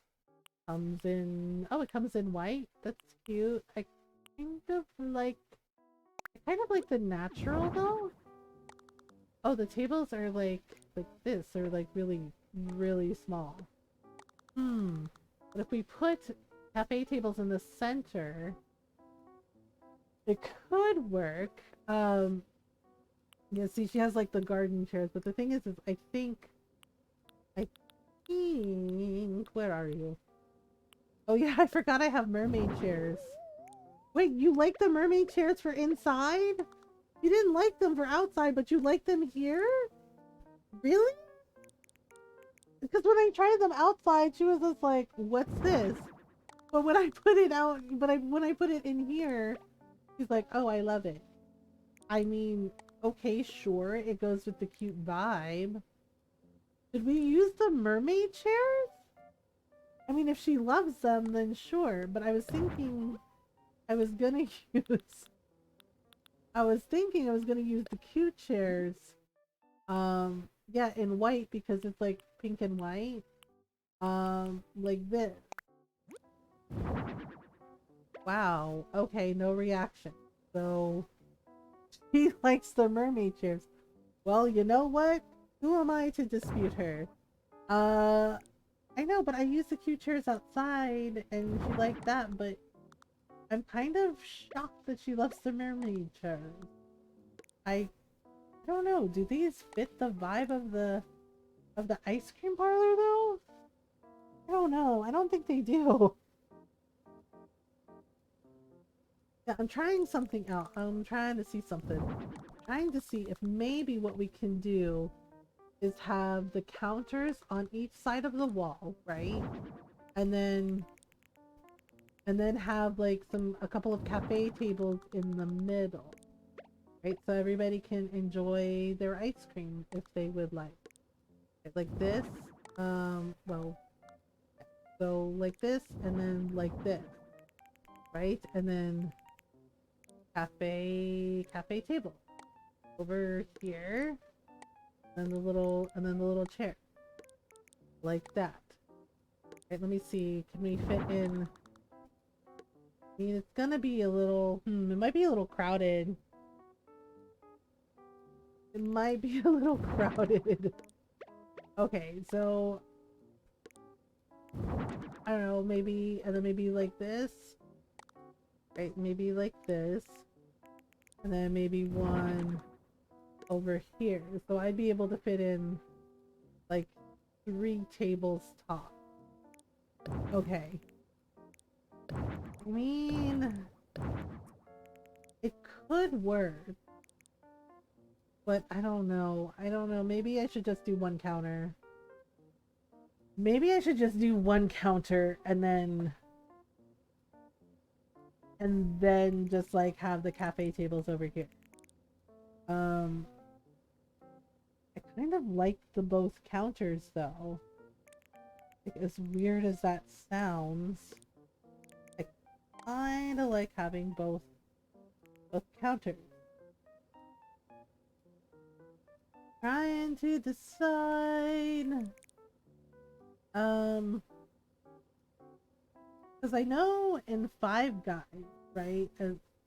it comes in white. That's cute. I kind of like the natural though. Oh, the tables are like this. They're like really, really small. But if we put cafe tables in the center, it could work. Yeah, see, she has like the garden chairs, but the thing is I think, where are you? Oh yeah, I forgot I have mermaid chairs. Wait, you like the mermaid chairs for inside? You didn't like them for outside, but you like them here? Really? Because when I tried them outside, she was just like, "What's this?" But when I put it out, when I put it in here, she's like, "Oh, I love it." I mean, okay, sure, it goes with the cute vibe. Did we use the mermaid chairs? I mean, if she loves them, then sure. But I was thinking I was gonna use. I was thinking I was gonna use the cute chairs Yeah, in white because it's like pink and white. Like this. Wow. Okay, no reaction. So she likes the mermaid chairs. Well, you know what? Who am I to dispute her? Uh, I know, but I use the cute chairs outside and she liked that, but I'm kind of shocked that she loves the mermaid chairs. I don't know. Do these fit the vibe of the ice cream parlor though? I don't know. I don't think they do. Yeah, I'm trying something out. I'm trying to see something. Trying to see if maybe what we can do is have the counters on each side of the wall, right? And then have like a couple of cafe tables in the middle, right? So everybody can enjoy their ice cream if they would like. Like this. Well, so like this and then like this, right? And then cafe table over here. And then the little chair. Like that. Right, let me see. Can we fit in? I mean, it's gonna be a little, it might be a little crowded. It might be a little crowded. Okay, so, I don't know, maybe, and then maybe like this. Right, maybe like this. And then maybe one over here. So I'd be able to fit in, like, 3 tables top. Okay. I mean, it could work. But I don't know. I don't know. Maybe I should just do one counter. Maybe I should just do one counter and then just like have the cafe tables over here. Um I kind of like the both counters though. Like, as weird as that sounds, I kind of like having both counters. Trying to decide. Because I know in Five Guys, right?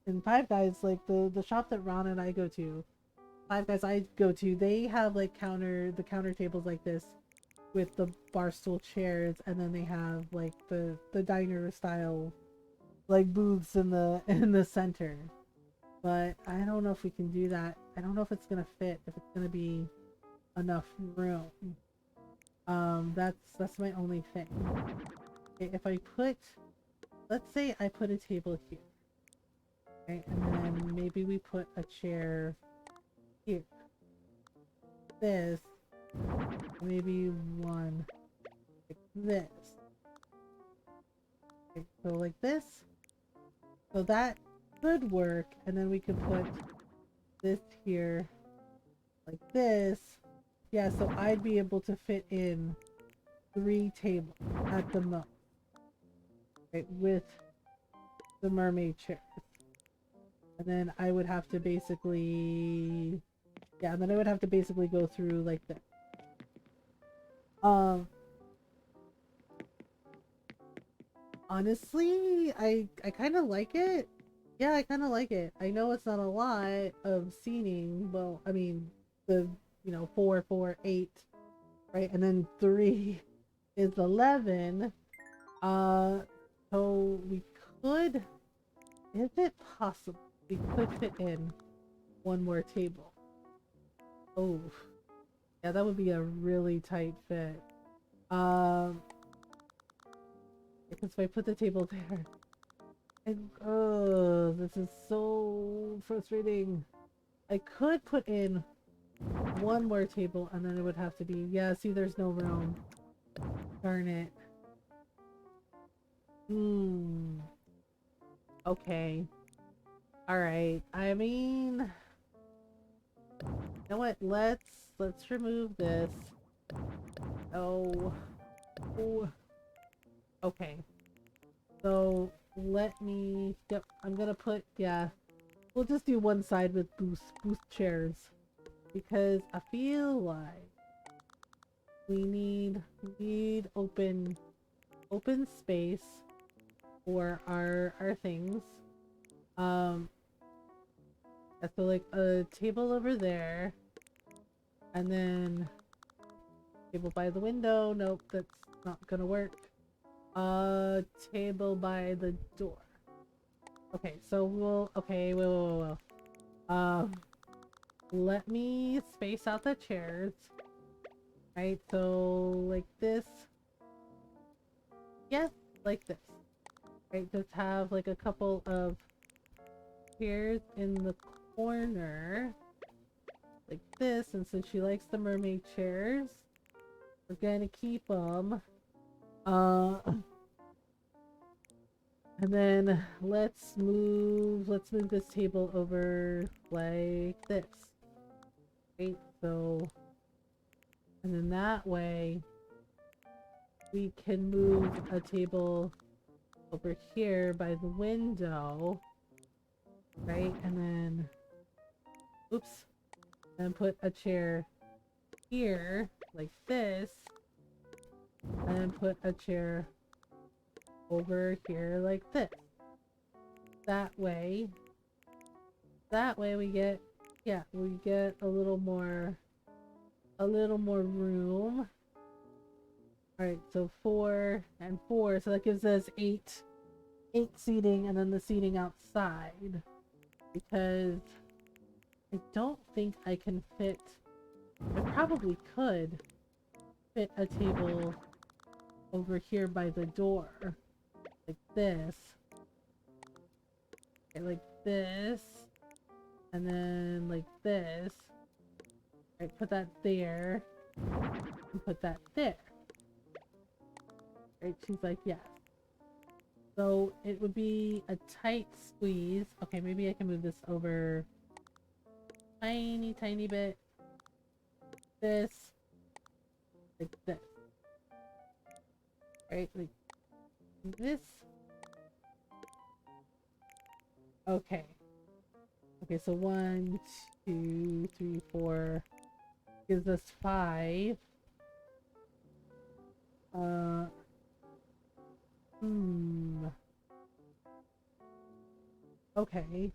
In Five Guys, like the shop that Ron and I go to, Five Guys I go to, they have like the counter tables like this with the bar stool chairs, and then they have like the diner style like booths in the in the center. But I don't know if we can do that. I don't know if it's gonna fit, if it's gonna be enough room. That's my only thing. Okay, if I put, let's say I put a table here, right, and then maybe we put a chair here. This, maybe one like this. Okay, so like this. So that could work, and then we could put this here like this. Yeah, so I'd be able to fit in 3 tables at the most, right, with the mermaid chairs. And then I would have to basically, yeah, and then I would have to basically go through like this. Um, Honestly, I kind of like it. Yeah, I kind of like it. I know it's not a lot of seating. Well, I mean, the, 4, 4, 8, right? And then 3 is 11. Uh, so we could, is it possible we could fit in one more table? Oh, yeah, that would be a really tight fit. Um, because if I put the table there, and oh, this is so frustrating. I could put in one more table, and then it would have to be, yeah, see, there's no room. Darn it. Hmm. Okay. Alright. I mean, you know what? Let's remove this. Oh. Oh. Okay. So let me, yep, I'm gonna put, yeah, we'll just do one side with booth chairs. because I feel like we need open space for our things. Um, so like a table over there, and then table by the window. Nope, that's not gonna work. Table by the door. Okay, so we'll. Okay, whoa. Let me space out the chairs. Right, so like this. Yes, like this. Right, just have like a couple of chairs in the corner. Like this, and since she likes the mermaid chairs, we're gonna keep them. And then let's move this table over like this. Right, so, and then that way we can move a table over here by the window, right? And then, oops, and put a chair here like this, and then put a chair over here like this. That way we get, yeah, we get a little more room. All right, so 4 and 4, so that gives us 8 seating, and then the seating outside, because I don't think I can fit. I probably could fit a table over here by the door, like this. Okay, like this, and then like this. Right, put that there, and put that there. Right, she's like, yes. So it would be a tight squeeze. Okay, maybe I can move this over tiny bit. This, like this. Right, like this. Okay. Okay, so 1, 2, 3, 4 gives us 5. Okay.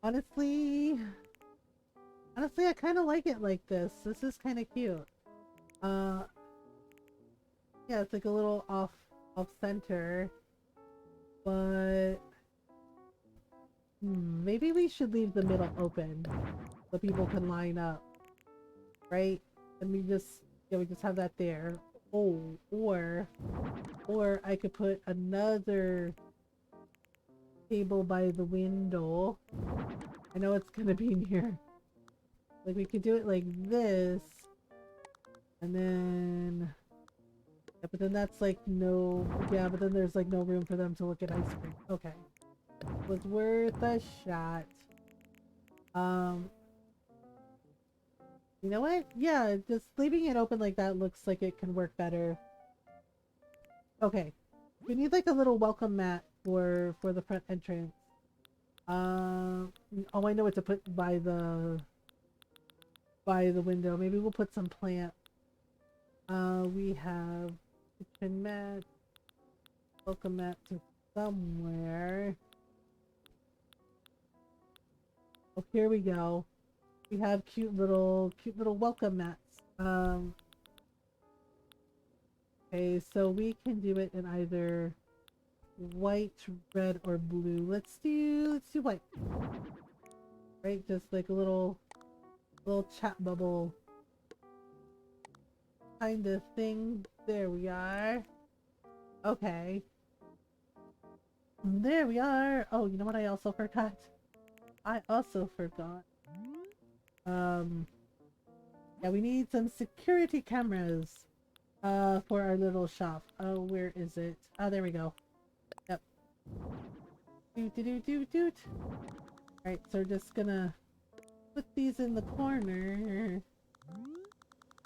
Honestly, I kind of like it like this. This is kind of cute. Yeah, it's like a little off center, but maybe we should leave the middle open so people can line up, right? And we just have that there. Oh, or I could put another table by the window. I know it's gonna be near. Like we could do it like this, and then yeah, but then that's like no, yeah, but then there's like no room for them to look at ice cream. Okay, was worth a shot. You know what? Yeah, just leaving it open like that looks like it can work better. Okay, we need like a little welcome mat for the front entrance. Oh, I know what to put by the window. Maybe we'll put some plant. We have kitchen mat, welcome mat to somewhere. Oh, here we go. We have cute little welcome mats. Okay, so we can do it in either white, red, or blue. Let's do white. Right, just like a little chat bubble kind of thing. There we are. Okay. There we are. Oh, you know what I also forgot? Yeah, we need some security cameras for our little shop. Oh, where is it? Oh, there we go. Yep. Doot. Alright, so we're just gonna put these in the corner.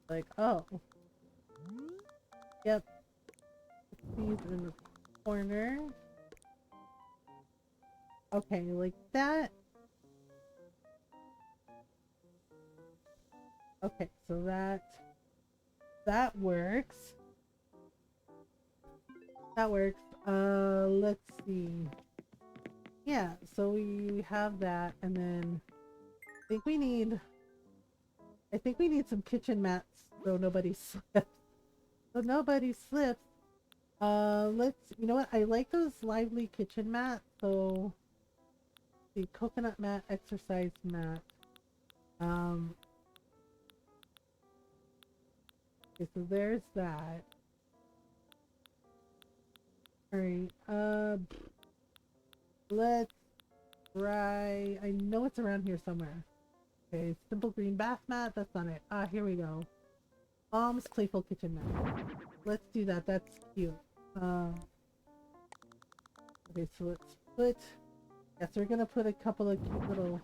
Like, oh. Yep. Put these in the corner. Okay, like that. Okay, so that works. That works. Let's see. Yeah, so we have that, and then think we need I think we need some kitchen mats so nobody slips. So nobody slips. Let's you know what? I like those lively kitchen mats. So the coconut mat, exercise mat. Um okay, so there's that. Alright. Let's try I know it's around here somewhere. Okay, simple green bath mat, that's not it. Ah, here we go. Mom's playful kitchen mat. Let's do that. That's cute. Okay, so let's put. Yes, we're gonna put a couple of cute little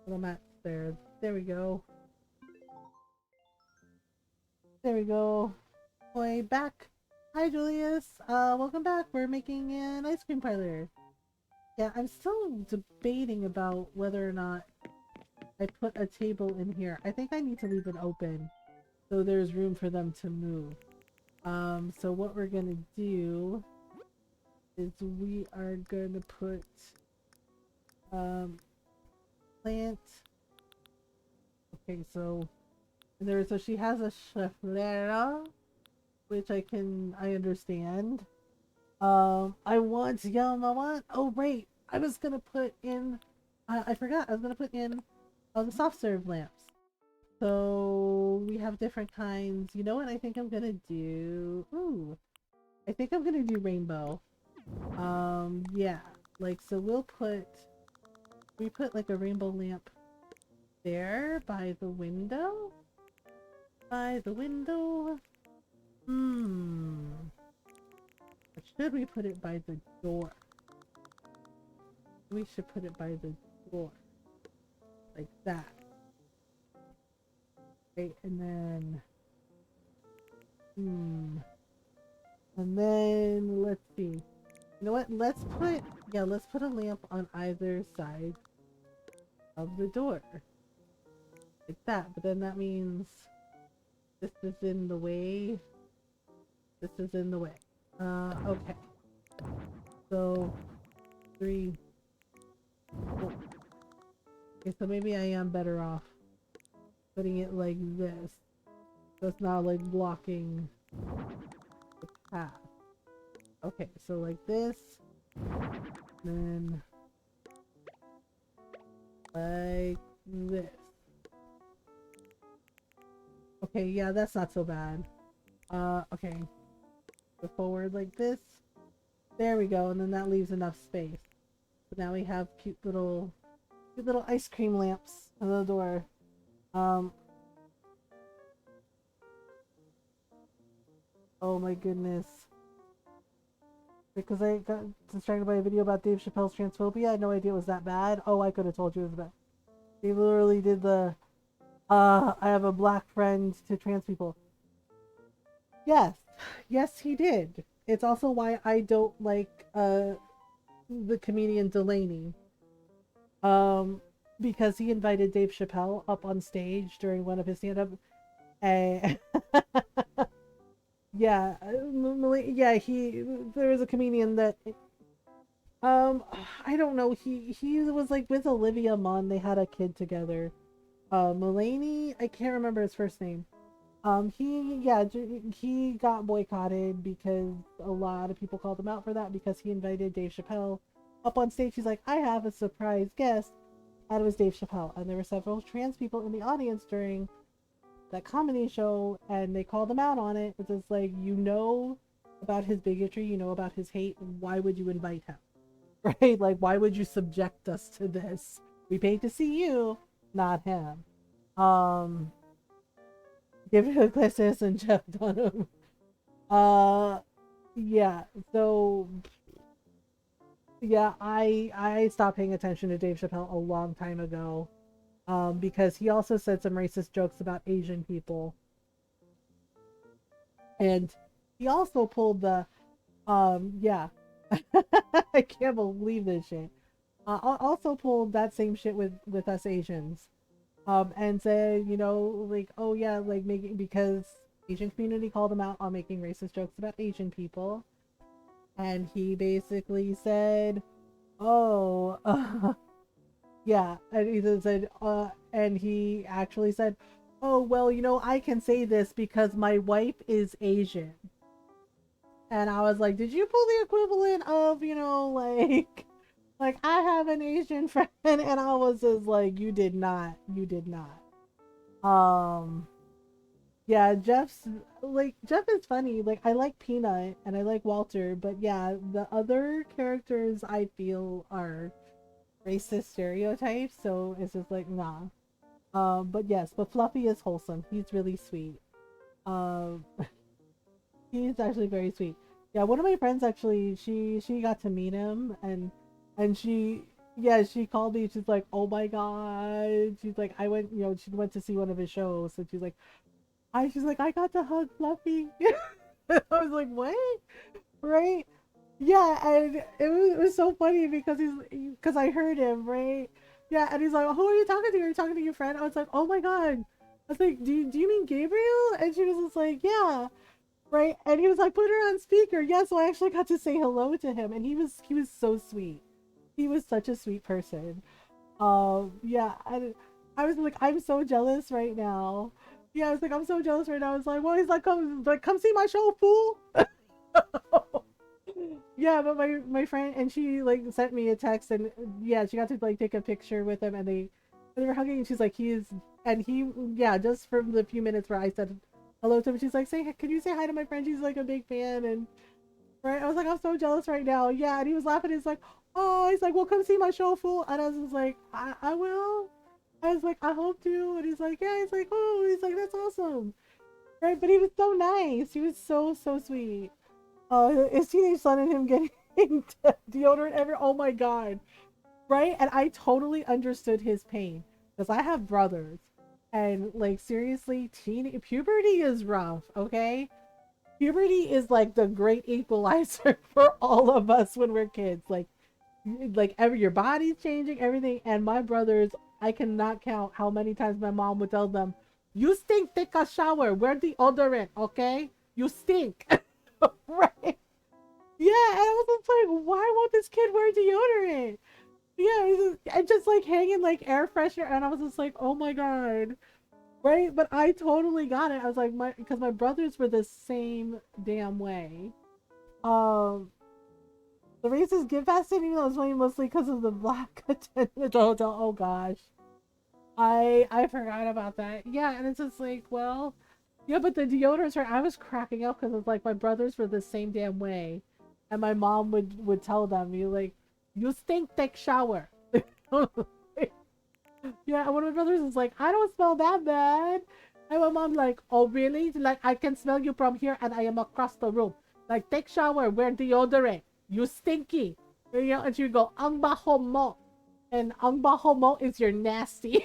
mats there. There we go. There we go. Boy, back. Hi, Julius. Welcome back. We're making an ice cream parlor. Yeah, I'm still debating about whether or not I put a table in here. I think I need to leave it open so there's room for them to move. So what we're gonna do is we are gonna put plant. Okay, so so she has a cheflera, which I understand. I want yum. I want. Oh right, I was gonna put in. I forgot. I was gonna put in the soft serve lamps. So we have different kinds. You know what I think I'm gonna do? Ooh, I think I'm gonna do rainbow. Yeah, like so we put like a rainbow lamp there by the window. By the window. Hmm. Or should we put it by the door? We should put it by the door. Like that. Okay, and then... Hmm. And then, let's see. You know what? Let's put a lamp on either side of the door. Like that. But then that means this is in the way. This is in the way. Okay. So, 3, 4. Okay, so maybe I am better off putting it like this. So it's not like blocking the path. Okay, so like this. Then like this. Okay, yeah, that's not so bad. Okay. Go forward like this. There we go, and then that leaves enough space. So now we have cute little ice cream lamps on the door. Oh my goodness. Because I got distracted by a video about Dave Chappelle's transphobia. I had no idea it was that bad. Oh, I could have told you it was bad. They literally did the, I have a black friend to trans people. Yes. Yes, he did. It's also why I don't like, the comedian Delaney. Because he invited Dave Chappelle up on stage during one of his stand-up. And yeah, yeah, there was a comedian that I don't know, he was like with Olivia Munn, they had a kid together. Mulaney, I can't remember his first name. He got boycotted because a lot of people called him out for that because he invited Dave Chappelle up on stage. He's like, I have a surprise guest, and it was Dave Chappelle, and there were several trans people in the audience during that comedy show, and they called him out on it. It's just like, you know about his bigotry, you know about his hate, why would you invite him? Right? Like, why would you subject us to this? We paid to see you, not him. Um, Give it a Iglesias and Jeff Dunham. Uh, yeah. So, yeah, I stopped paying attention to Dave Chappelle a long time ago. Because he also said some racist jokes about Asian people. And he also pulled the, yeah. I can't believe this shit. Also pulled that same shit with us Asians. and said, you know, like, oh yeah, like making because Asian community called him out on making racist jokes about Asian people, and he basically said, oh, yeah, and he said, and he actually said, oh well, you know, I can say this because my wife is Asian. And I was like, did you pull the equivalent of, you know, like I have an Asian friend, and I was just like, you did not. Um, yeah, Jeff is funny. Like I like Peanut and I like Walter, but yeah, the other characters I feel are racist stereotypes, so it's just like nah. But yes, but Fluffy is wholesome. He's really sweet. Um, he's actually very sweet. Yeah, one of my friends actually, she got to meet him, and she yeah, she called me. She's like, "Oh my god." She's like, "I went, you know, she went to see one of his shows." And she's like, "I got to hug Fluffy." I was like, "What?" Right? Yeah, and it was so funny because because I heard him, right? Yeah, and he's like, "Who are you talking to? Are you talking to your friend?" I was like, "Oh my god." I was like, do you mean Gabriel?" And she was just like, "Yeah." Right, and he was like, put her on speaker. Yeah, so I actually got to say hello to him, and he was so sweet. He was such a sweet person. Yeah, I was like, I'm so jealous right now. Yeah, I was like, I'm so jealous right now. I was like, well, he's like come see my show, fool. Yeah, but my friend, and she like sent me a text, and yeah, she got to like take a picture with him, and they were hugging, and she's like, yeah, just from the few minutes where I said hello to him, she's like, can you say hi to my friend? She's like a big fan, and right, I was like, I'm so jealous right now. Yeah, and he was laughing. He's like, oh, he's like, well, come see my show, fool. And I was just like, I will. I was like, I hope to. And he's like, yeah. He's like, oh, he's like, that's awesome, right? But he was so nice. He was so sweet. His teenage son and him getting deodorant ever. Oh my god, right? And I totally understood his pain because I have brothers, and like seriously, puberty is rough. Okay, puberty is like the great equalizer for all of us when we're kids. Like your body's changing, everything. And my brothers, I cannot count how many times my mom would tell them, "You stink. Take a shower. Wear deodorant. Okay, you stink." Right? Yeah, and I was just like, why won't this kid wear deodorant? Yeah, and just like hanging like air freshener, and I was just like, oh my god, right? But I totally got it. I was like, because my brothers were the same damn way. Um, the racist gift fascinating was mostly because of the black attendant. Oh gosh, I forgot about that. Yeah, and it's just like, well, yeah, but the deodorants are. I was cracking up because it's like my brothers were the same damn way, and my mom would tell them, "You like, you stink. Take shower." Yeah, and one of my brothers is like, I don't smell that bad. And my mom like, oh really? Like I can smell you from here and I am across the room. Like take shower, wear deodorant. You stinky. You know, and she would go, ang baho mo. And ang baho mo is you're nasty.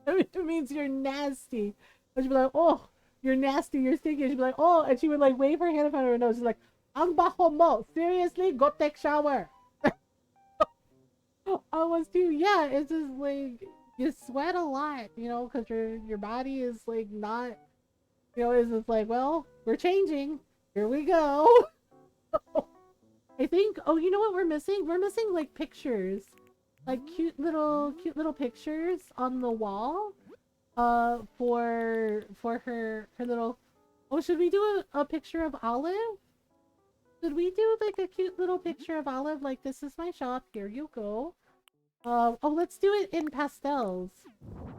It means you're nasty. And she'd be like, oh, you're nasty, you're stinky. And she'd be like, oh, and she would like wave her hand in front of her nose. She's like, ang baho mo. Seriously? Go take shower. I was too. Yeah, it's just like you sweat a lot, you know, because your body is like not, you know, it's just like, well, we're changing. Here we go. I think. Oh, you know what we're missing? We're missing like pictures, like cute little pictures on the wall. For her little. Oh, should we do a picture of Olive? Should we do like a cute little picture of Olive? Like this is my shop. Here you go. Oh, let's do it in pastels,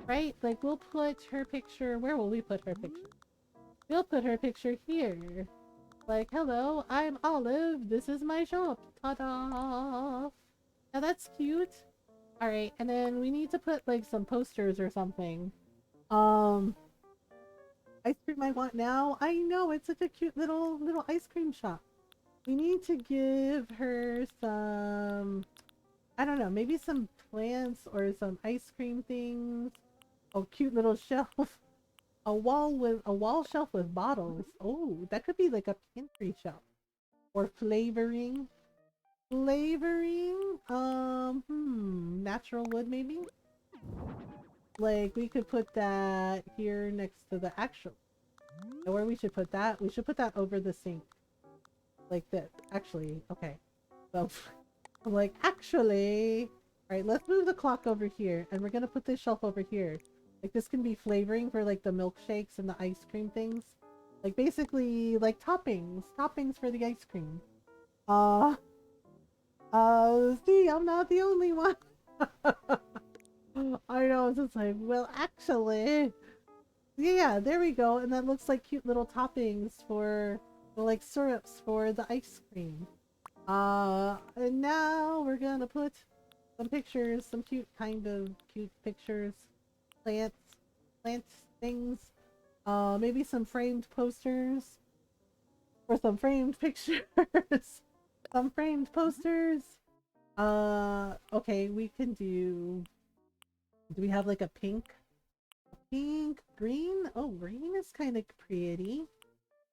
right? Like, we'll put her picture... Where will we put her picture? We'll put her picture here. Like, hello, I'm Olive. This is my shop. Ta-da! Now, that's cute. Alright, and then we need to put, like, some posters or something. Um, ice cream I want now? I know, it's such a cute little ice cream shop. We need to give her some... I don't know, maybe some plants or some ice cream things. Oh, cute little shelf. A wall shelf with bottles. Oh, that could be like a pantry shelf. Or flavoring. Flavoring. Natural wood maybe? Like, we could put that here next to the actual. And where we should put that? We should put that over the sink. Like that. Actually, okay. So, I'm like, actually. Alright, let's move the clock over here. And we're gonna put this shelf over here. Like, this can be flavoring for, like, the milkshakes and the ice cream things. Like, basically, like, toppings. Toppings for the ice cream. See, I'm not the only one. I know, it's just like, well, actually. Yeah, there we go. And that looks like cute little toppings for, well, like, syrups for the ice cream. And now we're gonna put some pictures, some cute pictures, plants, plant things, maybe some framed posters, or some framed pictures, some framed posters. Okay, we can do we have like a pink, green? Oh, green is kind of pretty.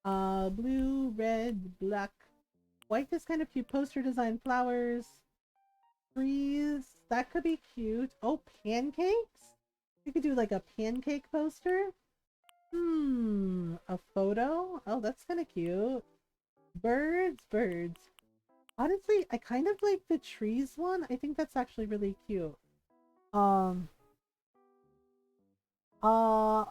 Blue, red, black, white is kind of cute. Poster design, flowers, trees. That could be cute. Oh, pancakes? We could do like a pancake poster. A photo? Oh, that's kind of cute. Birds. Honestly, I kind of like the trees one. I think that's actually really cute. Um, uh,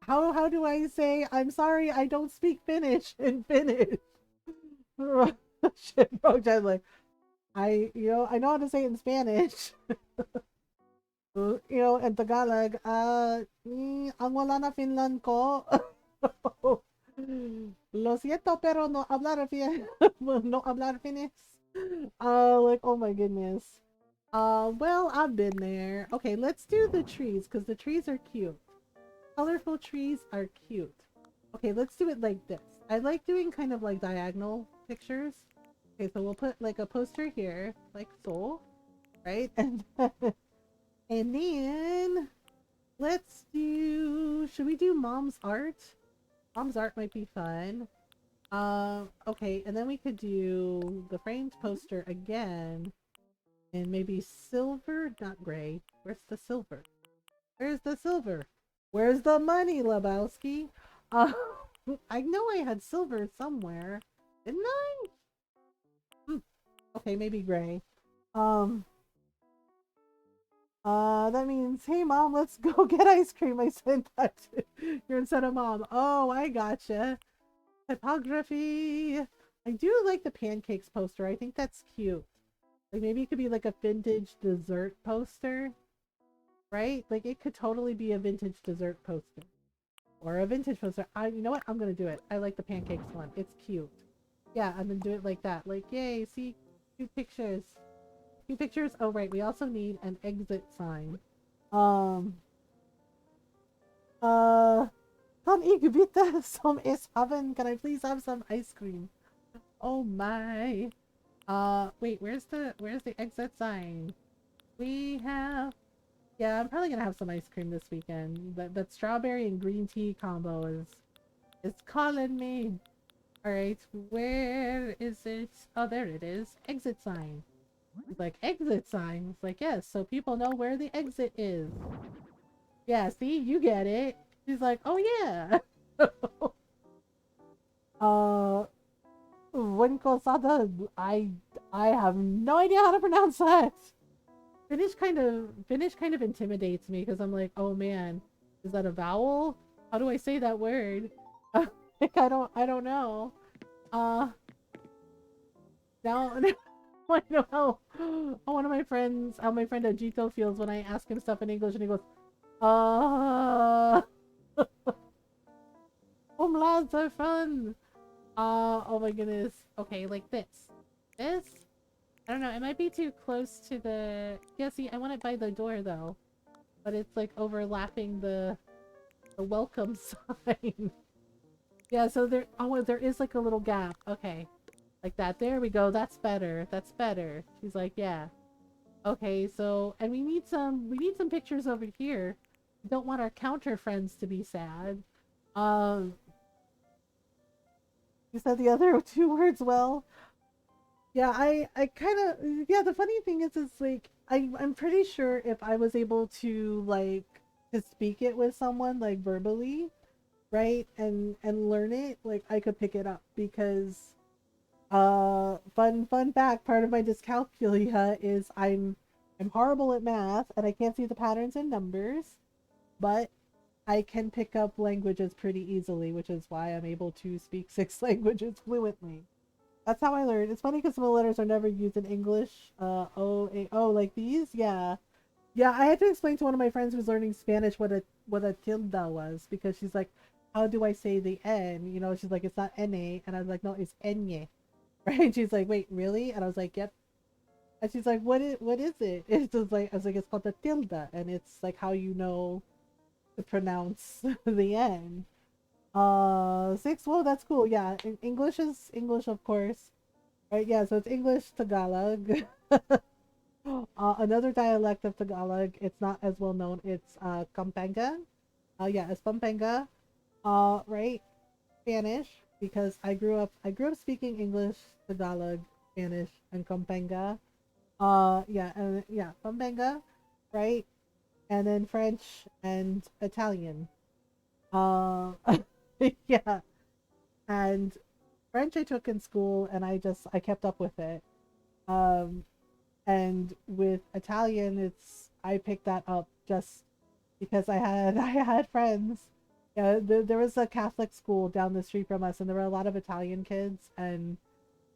how do I say, I'm sorry, I don't speak Finnish in Finnish. Shit, bro, just like, I know how to say it in Spanish. In Tagalog, ang wala na Finland ko. Lo siento, pero no hablar no hablar Finnish. Like, oh my goodness. Well, I've been there. Okay, let's do the trees, because the trees are cute. Colorful trees are cute. Okay, let's do it like this. I like doing kind of like diagonal pictures. Okay, so we'll put like a poster here, like so, right? And then let's do, should we do mom's art? Mom's art might be fun. Okay, and then we could do the framed poster again. And maybe silver, not gray. Where's the silver? Where's the silver? Where's the money, Lebowski? I know I had silver somewhere. Didn't I? Okay, maybe gray. That means, hey mom, let's go get ice cream. I sent that to you're instead of mom. Oh, I gotcha. Typography. I do like the pancakes poster. I think that's cute. Like, maybe it could be like a vintage dessert poster. Right? Like, it could totally be a vintage dessert poster. Or a vintage poster. You know what? I'm gonna do it. I like the pancakes one. It's cute. Yeah, I'm gonna do it like that. Like, yay, see? Cute pictures. Cute pictures. Oh, right. We also need an exit sign. Kan ik bitte some is haben? Can I please have some ice cream? Oh my. Wait, where's the exit sign? We have, yeah, I'm probably gonna have some ice cream this weekend. That strawberry and green tea combo is calling me. Alright, where is it? Oh, there it is. Exit sign. It's like, exit sign. It's like, yes, so people know where the exit is. Yeah, see, you get it. He's like, oh yeah. Winkosada, I have no idea how to pronounce that. Finnish kind of intimidates me because I'm like, oh man, is that a vowel? How do I say that word? Like, I don't know. Now I know how one of my friends, how my friend Ajito feels when I ask him stuff in English and he goes, umlauts are fun. Oh my goodness. Okay, like this. This? I don't know, it might be too close to the... Yeah, see, I want it by the door though. But it's like overlapping the welcome sign. Yeah, so there, oh, there is like a little gap. Okay. Like that. There we go. That's better. That's better. She's like, yeah. Okay, so, and we need some pictures over here. We don't want our counter friends to be sad. You said the other two words well. Yeah, I kind of, yeah, the funny thing is like I'm pretty sure if I was able to like to speak it with someone like verbally, right? And learn it, like I could pick it up because fun fact, part of my dyscalculia is I'm horrible at math and I can't see the patterns in numbers, but I can pick up languages pretty easily, which is why I'm able to speak six languages fluently. That's how I learned. It's funny because some of the letters are never used in English. O, A, O, like these. Yeah. Yeah, I had to explain to one of my friends who's learning Spanish what a tilde was because she's like, how do I say the N? You know, she's like, it's not N-A. And I was like, no, it's Enye. Right? She's like, wait, really? And I was like, yep. And she's like, what is it? It's just like, I was like, it's called the tilde. And it's like how you know to pronounce the N. Six. Whoa, that's cool. Yeah, English is English, of course. Right? Yeah. So it's English Tagalog. Another dialect of Tagalog. It's not as well known. It's Pampanga. Yeah, it's Pampanga. Right? Spanish because I grew up speaking English, Tagalog, Spanish, and Pampanga. Yeah, and yeah, Pampanga, right? And then French and Italian. Uh, yeah, and French I took in school, and I kept up with it. Um, and with Italian, it's I picked that up just because I had friends. Yeah, there was a Catholic school down the street from us, and there were a lot of Italian kids. And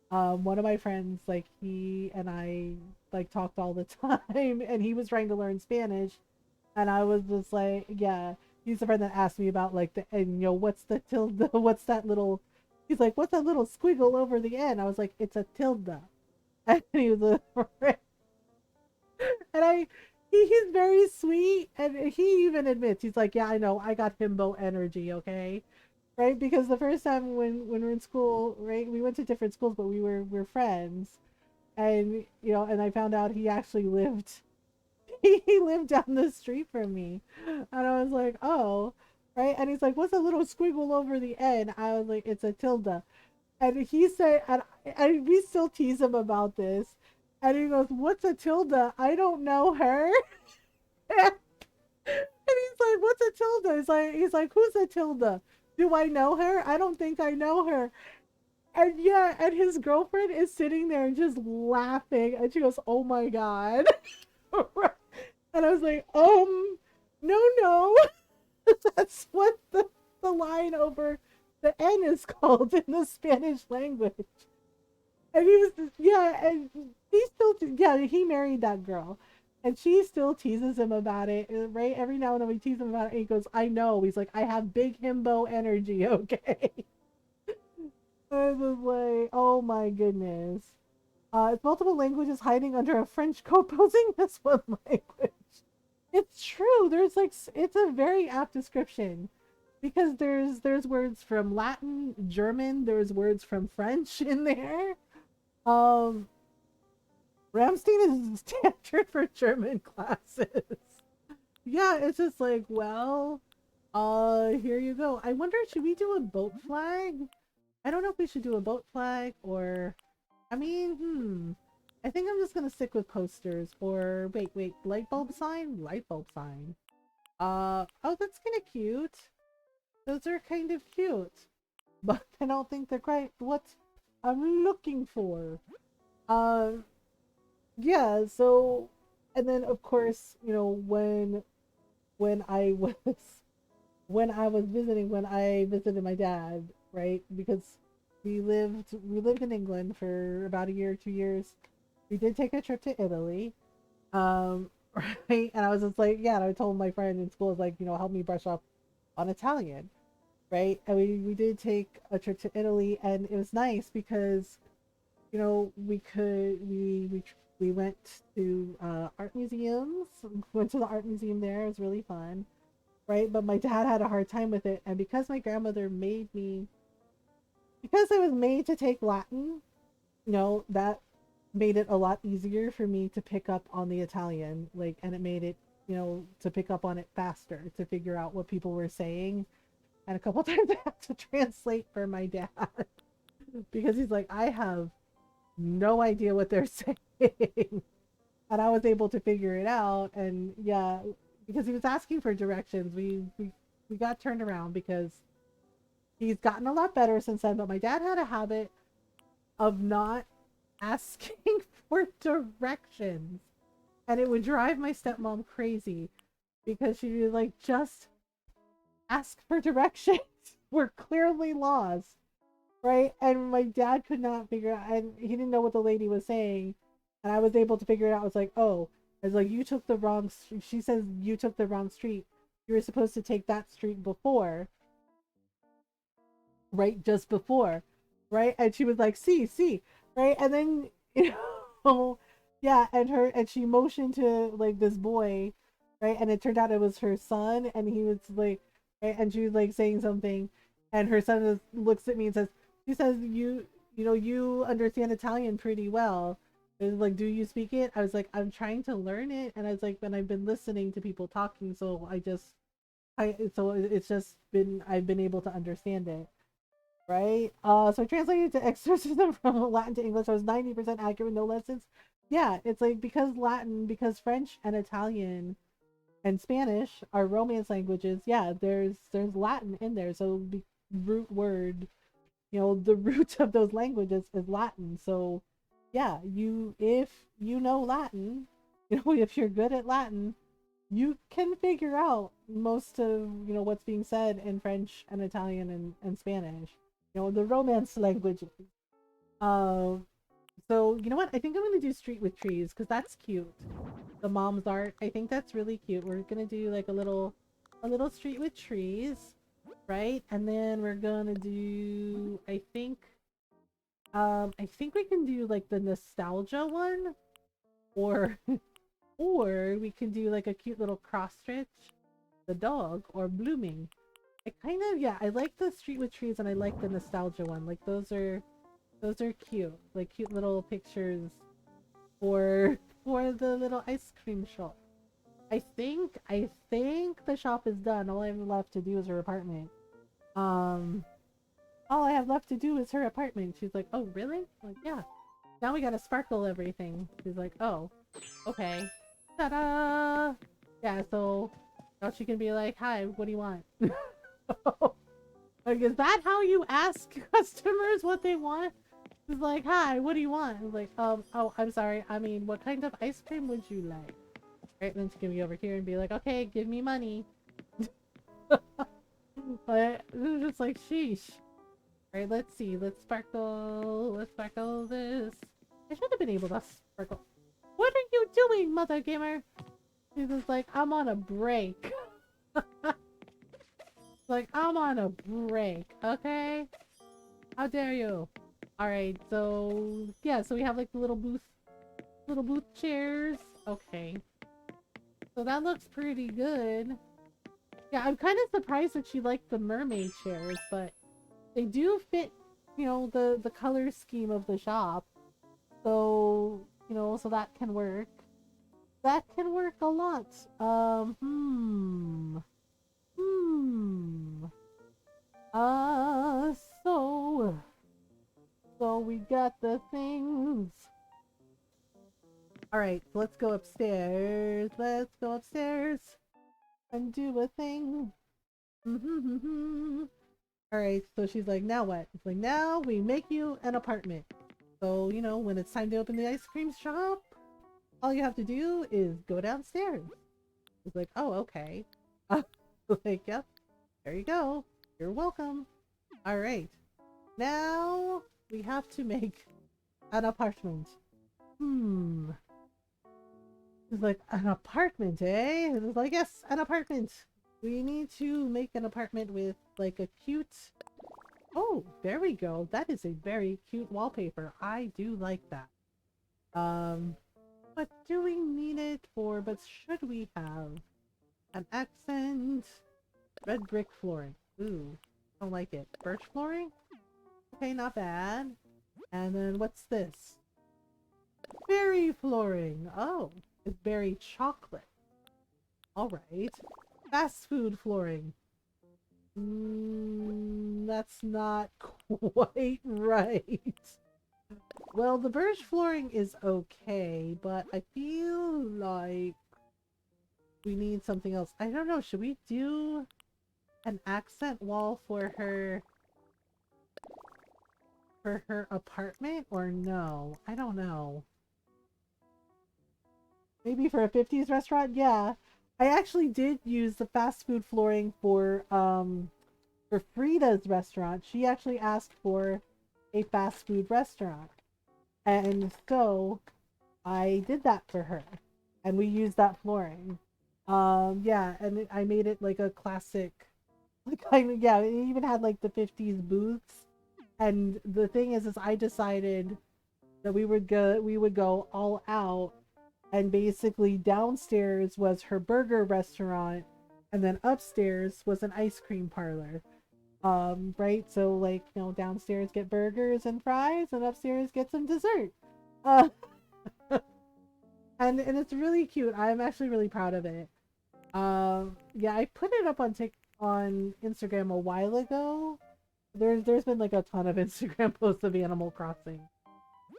one of my friends, like he and I, like talked all the time, and he was trying to learn Spanish, and I was just like, yeah. He's the friend that asked me about like the and what's the tilde? What's that little? He's like, what's that little squiggle over the end? I was like, it's a tilde, and he was like, and he's very sweet, and he even admits he's like, yeah, I know, I got himbo energy, okay, right? Because the first time when we are in school, right, we went to different schools, but we're friends, and and I found out he actually lived he lived down the street from me, and I was like, oh, right, and he's like, what's a little squiggle over the N? I was like, it's a tilde. And he said, and we still tease him about this. And he goes, what's a tilde? I don't know her. And he's like, what's a tilde? He's like, who's a tilde? Do I know her? I don't think I know her. And yeah, and his girlfriend is sitting there and just laughing. And she goes, oh my God. And I was like, no, no. That's what the line over the N is called in the Spanish language. And he was, yeah, and he still, yeah, he married that girl. And she still teases him about it, right? Every now and then we tease him about it. And he goes, I know. He's like, I have big himbo energy, okay? I was like, oh my goodness. It's multiple languages hiding under a French code posing this one language. It's true. It's a very apt description because there's words from Latin, German, there's words from French in there. Um, Ramstein is standard for German classes. Yeah, it's just like, well, here you go. I wonder, should we do a boat flag? I don't know if we should do a boat flag or, I mean, I think I'm just gonna stick with posters or wait, light bulb sign? Light bulb sign. Oh, that's kind of cute. Those are kind of cute, but I don't think they're quite what I'm looking for. Um, yeah, so and then of course, when I was when I visited my dad, right? Because we lived in England for about a year, 2 years. We did take a trip to Italy. Right? And I was just like, yeah, and I told my friend in school, I was like, help me brush up on Italian, right? And we did take a trip to Italy, and it was nice because we went to art museums. Went to the art museum there. It was really fun, right? But my dad had a hard time with it, and because my grandmother made me, because I was made to take Latin, that made it a lot easier for me to pick up on the Italian, like, and it made it, to pick up on it faster, to figure out what people were saying. And a couple times I had to translate for my dad because he's like, I have no idea what they're saying. And I was able to figure it out. And yeah, because he was asking for directions, we got turned around because he's gotten a lot better since then. But my dad had a habit of not asking for directions, and it would drive my stepmom crazy because she'd be like, just ask for directions. We're clearly lost, right? And my dad could not figure out, and he didn't know what the lady was saying, and I was able to figure it out. I was like, oh, I was like, you took the wrong. She says you took the wrong street. You were supposed to take that street before, right? Just before, right? And she was like, see, right? And then you know, yeah, and she motioned to like this boy, right? And it turned out it was her son, and he was like, right? And she was like saying something, and her son looks at me and says, she says, you know, you understand Italian pretty well. It was like, do you speak it? I was like, I'm trying to learn it, and I was like, and I've been listening to people talking, so so it's just been I've been able to understand it, right? So I translated to exorcism from Latin to English. I was 90% accurate with no lessons. Yeah, it's like because French and Italian and Spanish are Romance languages. Yeah, there's Latin in there. So the root word, you know, the root of those languages is Latin. So yeah, if you know Latin, you know, if you're good at Latin, you can figure out most of what's being said in French and Italian and Spanish, the Romance languages. Um, so you know what? I think I'm gonna do Street with Trees because that's cute. The mom's art. I think that's really cute. We're gonna do like a little Street with Trees, right? And then we're gonna do. I think we can do like the nostalgia one, or or we can do like a cute little cross stitch, the dog, or blooming. I kind of, yeah, I like the Street with Trees and I like the nostalgia one. Like those are cute. Like cute little pictures for for the little ice cream shop. I think the shop is done. All I have left to do is her apartment. Um all I have left to do is her apartment. She's like, "Oh, really?" I'm like, "Yeah. Now we gotta sparkle everything." She's like, "Oh, okay." Ta-da! Yeah, so now she can be like, "Hi, what do you want?" Like, is that how you ask customers what they want? It's like, "Hi, what do you want?" It's like, oh, I'm sorry. I mean, what kind of ice cream would you like?" Right, and then she can be over here and be like, "Okay, give me money." But it's just like, sheesh. Right, let's see. Let's sparkle this. I should have been able to sparkle. What are you doing, Mothergamer? She's just like, I'm on a break. Like, I'm on a break, okay? How dare you? Alright, so yeah, so we have like the little booth chairs. Okay. So that looks pretty good. Yeah, I'm kind of surprised that she liked the mermaid chairs, but they do fit, the color scheme of the shop. So, so that can work. That can work a lot. Hmm. Uh, so, so we got the things. All right, so let's go upstairs. Let's go upstairs and do a thing. All right, so she's like, now what? It's like, now we make you an apartment. So, when it's time to open the ice cream shop, all you have to do is go downstairs. It's like, oh, okay. Like, yep, there you go. You're welcome. All right. Now we have to make an apartment. It's like, an apartment, eh? It's like, yes, an apartment. We need to make an apartment with like a cute... Oh, there we go. That is a very cute wallpaper. I do like that. What do we need it for? But should we have an accent? Red brick flooring. Ooh, don't like it. Birch flooring? Okay, not bad. And then what's this? Berry flooring. Oh, it's berry chocolate. Alright. Fast food flooring. That's not quite right. Well, the beige flooring is okay, but I feel like we need something else. I don't know. Should we do an accent wall for her apartment or no? I don't know. Maybe for a 50s restaurant? Yeah. I actually did use the fast food flooring for Frida's restaurant. She actually asked for a fast food restaurant. And so I did that for her. And we used that flooring. Yeah, and I made it like a classic like yeah, it even had like the 50s booths. And the thing is I decided that we would go all out, and basically downstairs was her burger restaurant and then upstairs was an ice cream parlor. Right, so like, downstairs get burgers and fries and upstairs get some dessert. uh and it's really cute. I'm actually really proud of it. Yeah, I put it up on Instagram a while ago. There's been like a ton of Instagram posts of Animal Crossing.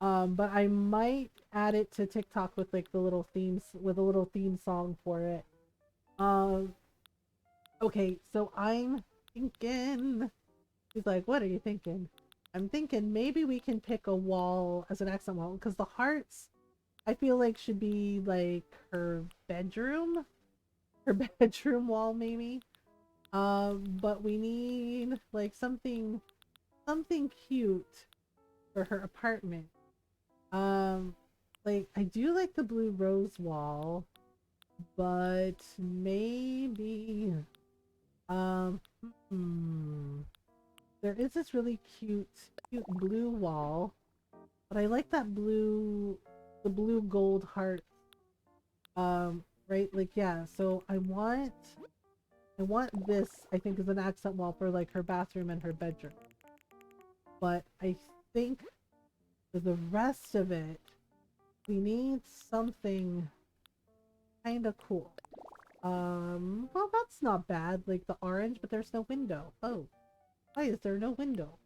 But I might add it to TikTok with like the little themes with a little theme song for it. Um, okay, so I'm thinking. He's like, "What are you thinking?" I'm thinking maybe we can pick a wall as an accent wall because the hearts I feel like should be like her bedroom wall maybe. But we need like something cute for her apartment. Um, like I do like the blue rose wall, but maybe um hmm, there is this really cute blue wall, but I like that the blue gold heart. Right, like yeah. So I want this. I think is an accent wall for like her bathroom and her bedroom. But I think for the rest of it, we need something kind of cool. Well, that's not bad. Like the orange, but there's no window. Oh, why is there no window?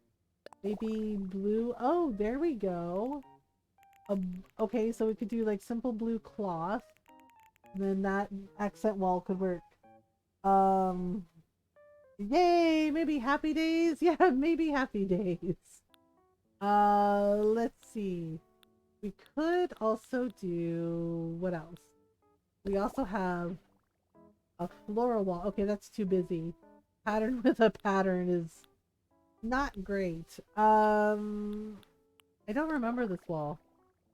Maybe blue. Oh, there we go. Okay, so we could do like simple blue cloth. And then that accent wall could work. Um, yay! Maybe happy days. Yeah, maybe happy days. Let's see. We could also do what else? We also have a floral wall. Okay, that's too busy. Pattern with a pattern is not great. I don't remember this wall.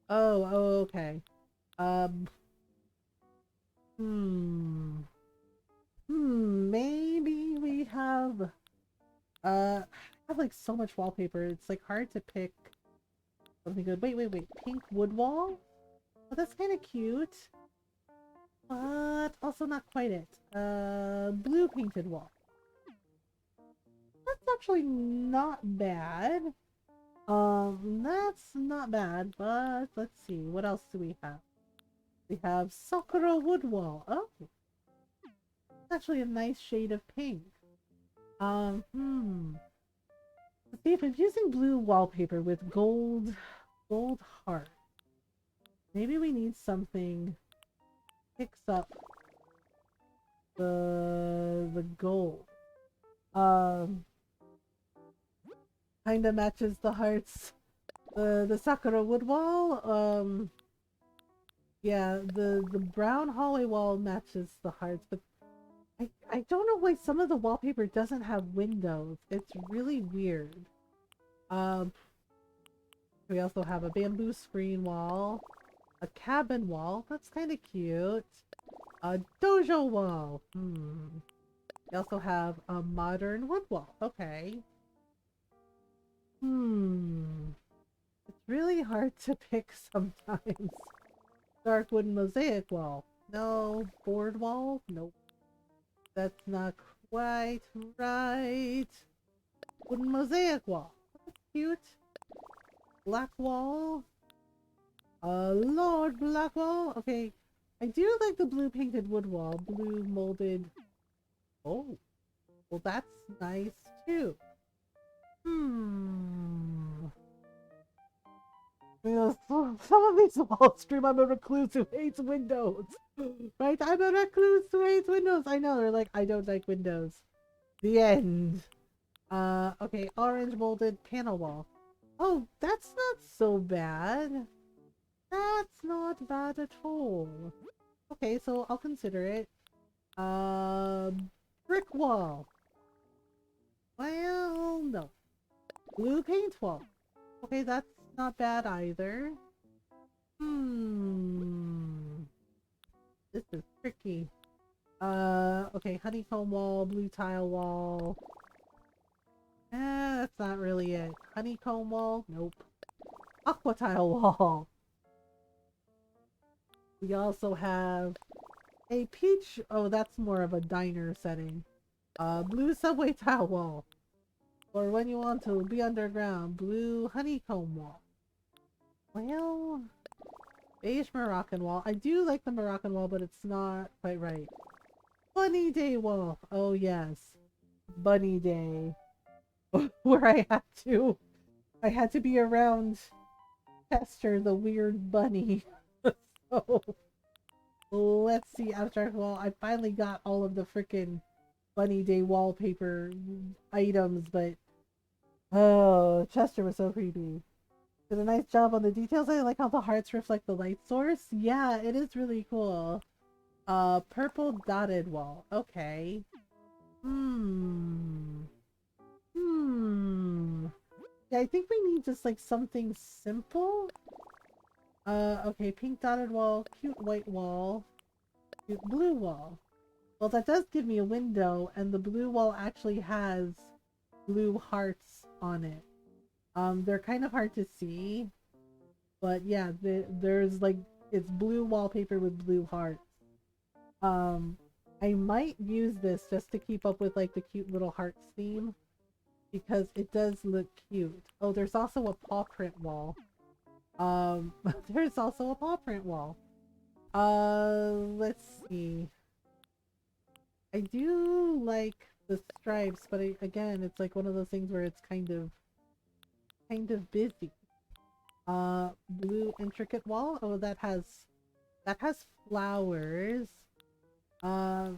Oh, okay. Um, hmm. Maybe we I have like so much wallpaper. It's like hard to pick something good. Wait. Pink wood wall? Oh, that's kind of cute. But also not quite it. Blue painted wall. That's actually not bad. That's not bad, but let's see. What else do we have? We have Sakura wood wall. Oh, it's actually a nice shade of pink. Let's see if I'm using blue wallpaper with gold heart. Maybe we need something picks up the gold. Um, kind of matches the hearts. The Sakura wood wall. Yeah, the brown hallway wall matches the hearts, but I don't know why some of the wallpaper doesn't have windows. It's really weird. Um, we also have a bamboo screen wall, a cabin wall. That's kind of cute. A dojo wall. We also have a modern wood wall. Okay. It's really hard to pick sometimes. Dark wooden mosaic wall. No. Board wall? Nope. That's not quite right. Wooden mosaic wall. That's cute. Black wall. Lord black wall. Okay. I do like the blue painted wood wall. Blue molded. Oh. Well, that's nice too. Hmm. You know, some of these walls scream I'm a recluse who hates windows. Right? I'm a recluse who hates windows. I know, they're like, I don't like windows. The end. Okay, orange molded panel wall. Oh, that's not so bad. That's not bad at all. Okay, so I'll consider it. Brick wall. Well, no. Blue paint wall. Okay, that's not bad either. Hmm. This is tricky. Okay, honeycomb wall, blue tile wall. That's not really it. Honeycomb wall? Nope. Aqua tile wall. We also have a peach. Oh, that's more of a diner setting. Blue subway tile wall. Or when you want to be underground, blue honeycomb wall. Well, beige Moroccan wall. I do like the Moroccan wall, but it's not quite right. Bunny day wall. Oh yes, bunny day. Where I had to be around Chester, the weird bunny. So let's see, abstract wall. I finally got all of the freaking bunny day wallpaper items, but oh, Chester was so creepy. Did a nice job on the details. I like how the hearts reflect the light source. Yeah, it is really cool. Purple dotted wall. Okay. Hmm. Hmm. Yeah, I think we need just like something simple. Okay, pink dotted wall, cute white wall, cute blue wall. Well, that does give me a window, and the blue wall actually has blue hearts on it. They're kind of hard to see, but yeah, there's like, it's blue wallpaper with blue hearts. Um, I might use this just to keep up with like the cute little hearts theme because it does look cute. Oh, there's also a paw print wall. There's also a paw print wall. Let's see. I do like the stripes, but again, it's like one of those things where it's kind of busy. Blue intricate wall. Oh, that has flowers. Uh,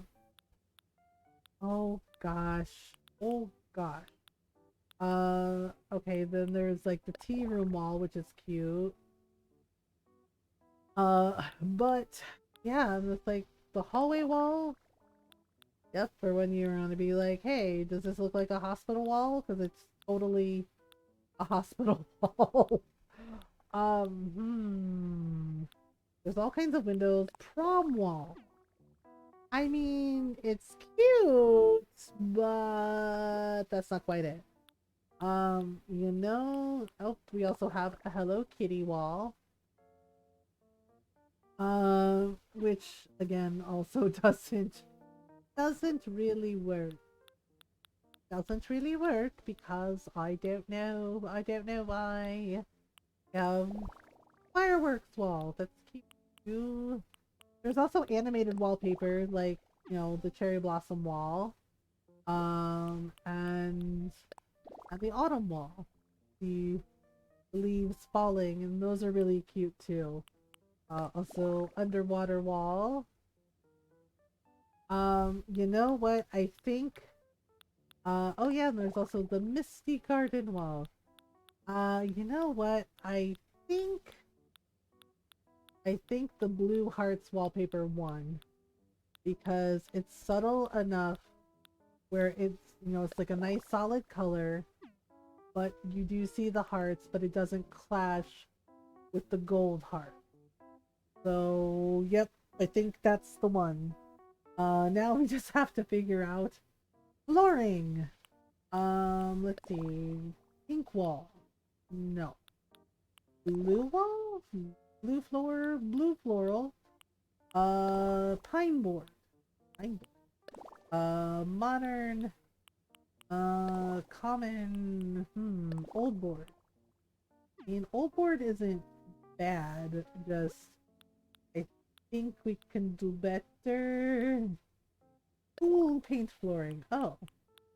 oh gosh. Oh gosh. Okay, then there's like the tea room wall, which is cute. But yeah, it's like the hallway wall. Yep, for when you're gonna be like, hey, does this look like a hospital wall? Because it's totally a hospital wall. There's all kinds of windows. Prom wall. I mean, it's cute, but that's not quite it. Oh, we also have a Hello Kitty wall. Which again also doesn't really work. Doesn't really work because I don't know. I don't know why. Um, fireworks wall. That's cute too. There's also animated wallpaper, like, the cherry blossom wall. And the autumn wall. The leaves falling, and those are really cute too. Also underwater wall. You know what? I think oh yeah, and there's also the misty garden wall. You know what? Think I think the blue hearts wallpaper won because it's subtle enough where it's like a nice solid color, but you do see the hearts, but it doesn't clash with the gold heart. So, yep, I think that's the one. Now we just have to figure out flooring. Let's see. Pink wall. No. Blue wall? Blue floor? Blue floral. Pine board. Pine board. Modern. Common. Old board. I mean, old board isn't bad. Just, I think we can do better. Cool paint flooring. Oh,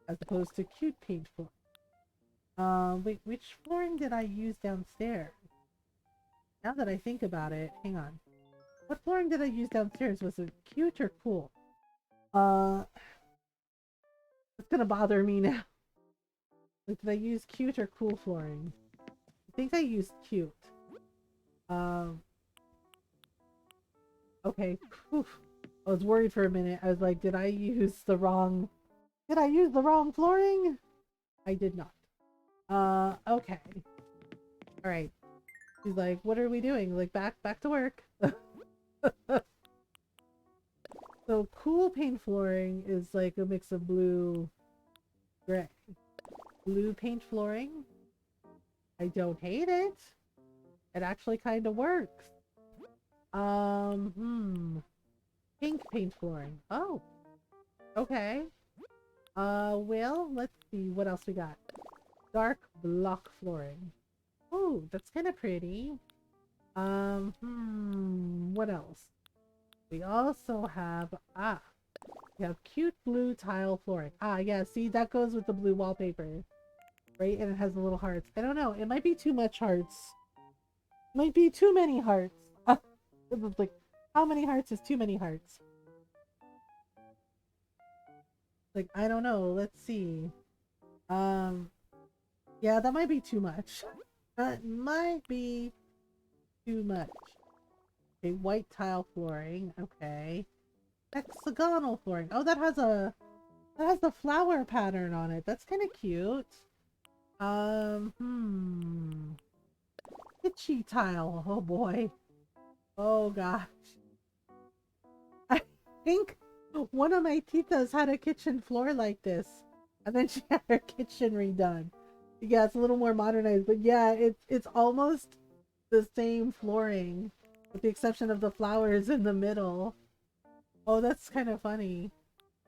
as opposed to cute paint flooring. Wait, which flooring did I use downstairs? Now that I think about it, hang on. What flooring did I use downstairs? Was it cute or cool? It's gonna bother me now. Like, did I use cute or cool flooring? I think I used cute. Um, okay. Whew. I was worried for a minute. I was like, did I use the wrong flooring? I did not. Okay. All right. She's like, what are we doing? Like, back to work. So cool paint flooring is like a mix of blue, gray. Blue paint flooring. I don't hate it. It actually kind of works. Pink paint flooring. Oh, okay. Well, let's see what else we got. Dark block flooring. Oh, that's kind of pretty. What else? We also have, we have cute blue tile flooring. Yeah, see, that goes with the blue wallpaper, right? And it has the little hearts. I don't know. It might be too much hearts. Might be too many hearts. It's like, how many hearts is too many hearts? Like, I don't know. Let's see. Yeah, that might be too much. That might be too much. Okay, white tile flooring. Okay. Hexagonal flooring. Oh, that has the flower pattern on it. That's kind of cute. Itchy tile. Oh boy. Oh gosh. I think one of my titas had a kitchen floor like this. And then she had her kitchen redone. Yeah, it's a little more modernized, but yeah, it's almost the same flooring, with the exception of the flowers in the middle. Oh, that's kind of funny.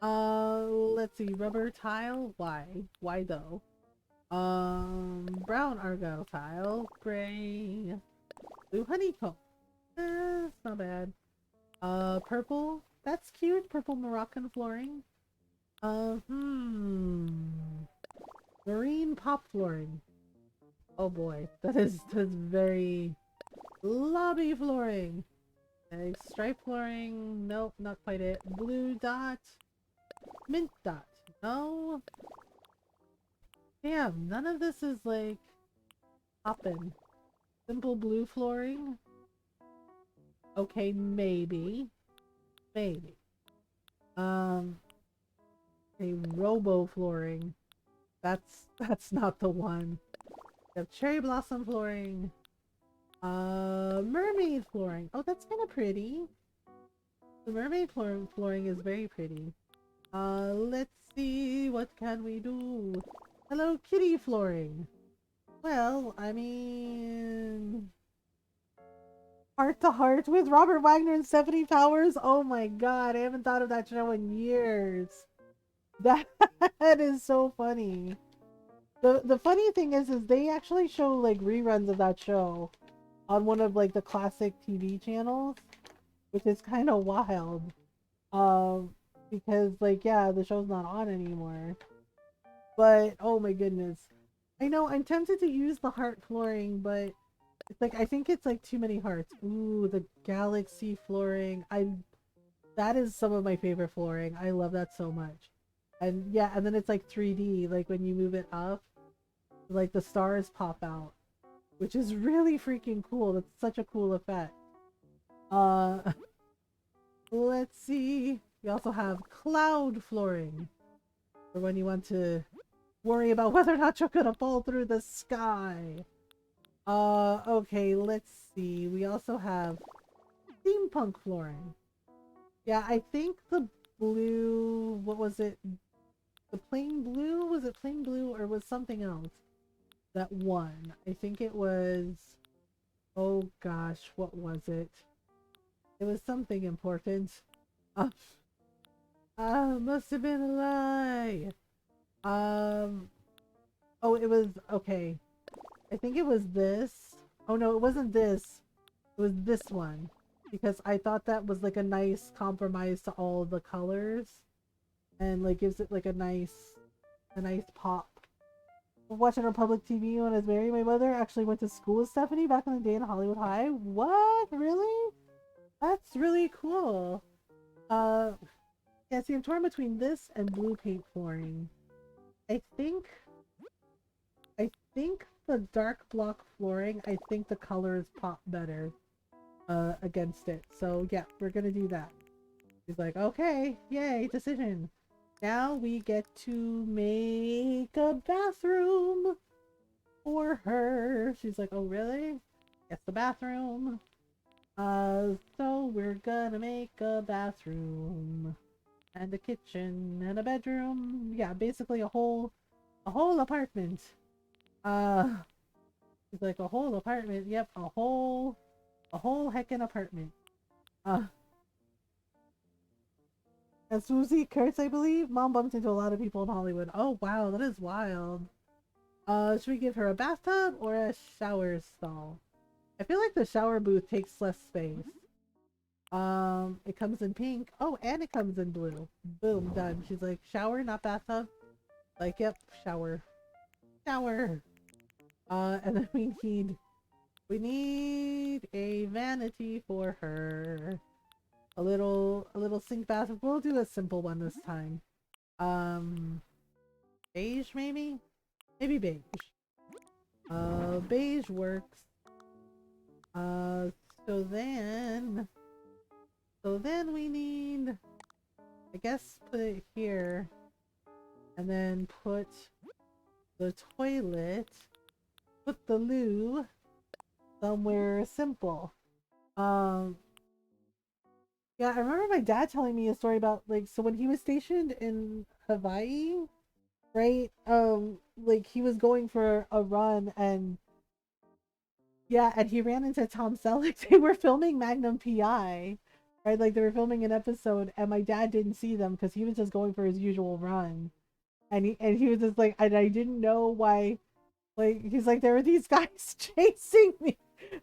Let's see, rubber tile. Why? Why though? Brown argyle tile, gray, blue honeycomb. It's not bad. Purple. That's cute. Purple Moroccan flooring. Marine pop flooring. Oh boy, that's very lobby flooring. Okay, stripe flooring. Nope, not quite it. Blue dot. Mint dot. No. Damn, none of this is like poppin'. Simple blue flooring. Okay, maybe. Maybe. A robo flooring. That's not the one. We have cherry blossom flooring. Mermaid flooring. Oh, that's kind of pretty. The mermaid flooring is very pretty. Let's see, what can we do? Hello Kitty flooring. Well, I mean, Heart to Heart with Robert Wagner and Stephanie Powers. Oh my god, I haven't thought of that show in years. That is so funny. The funny thing is they actually show like reruns of that show on one of like the classic TV channels, which is kind of wild. Because like yeah, the show's not on anymore. But oh my goodness. I know I'm tempted to use the heart flooring, but it's like I think it's like too many hearts. Ooh, the galaxy flooring. That is some of my favorite flooring. I love that so much. And yeah, and then it's like 3D, like when you move it up, like the stars pop out, which is really freaking cool. That's such a cool effect. Let's see. We also have cloud flooring for when you want to worry about whether or not you're gonna fall through the sky. Okay, let's see. We also have steampunk flooring. Yeah, I think the blue, what was it? The plain blue? Was it plain blue or was something else that won? I think it was, oh gosh, what was it? It was something important. Must have been a lie. Oh, it was, okay. I think it was this. Oh no, it wasn't this. It was this one. Because I thought that was like a nice compromise to all the colors. And like gives it like a nice pop. watching her public TV when I was married. My mother actually went to school with Stephanie back in the day in Hollywood High. What? Really? That's really cool. Uh, yeah, see, I'm torn between this and blue paint flooring. I think, I think the dark block flooring, I think the colors pop better, against it. So yeah, we're gonna do that. He's like, okay, yay, decision. Now we get to make a bathroom for her. She's like, oh really? Yes, the bathroom. So we're gonna make a bathroom and a kitchen and a bedroom. Yeah, basically a whole apartment. Uh, it's like a whole apartment. Yep, a whole heckin' apartment. Uh, and Susie Kurtz, I believe, mom bumped into a lot of people in Hollywood. Oh wow, that is wild. Should we give her a bathtub or a shower stall? I feel like the shower booth takes less space. It comes in pink. Oh, and it comes in blue. Boom, done. She's like, shower, not bathtub. Like, yep, shower. Shower. And then we need a vanity for her. A little sink bath. We'll do a simple one this time. Beige maybe? Maybe beige. Beige works. Uh, so then, we need, I guess, put it here, and then put the toilet, put the loo somewhere simple. Yeah, I remember my dad telling me a story about, like, so when he was stationed in Hawaii, right? Like he was going for a run, and yeah, and he ran into Tom Selleck. They were filming Magnum PI, right? Like they were filming an episode, and my dad didn't see them because he was just going for his usual run, and he was just like, and I didn't know why. Like he's like, there were these guys chasing me,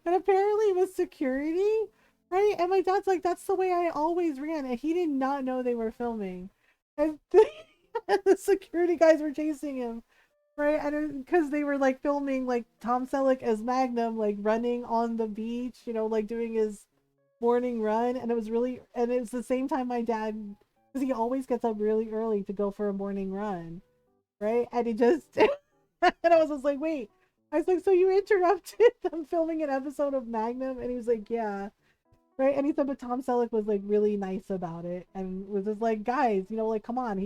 and apparently it was security, right? And my dad's like, that's the way I always ran, and he did not know they were filming, and and the security guys were chasing him. Right, and because they were like filming like Tom Selleck as Magnum, like running on the beach, you know, like doing his morning run, and it was the same time my dad, because he always gets up really early to go for a morning run, right? And he just, and I was just like, wait, I was like, so you interrupted them filming an episode of Magnum? And he was like, yeah, right. And he said, but Tom Selleck was like really nice about it and was just like, guys, you know, like, come on,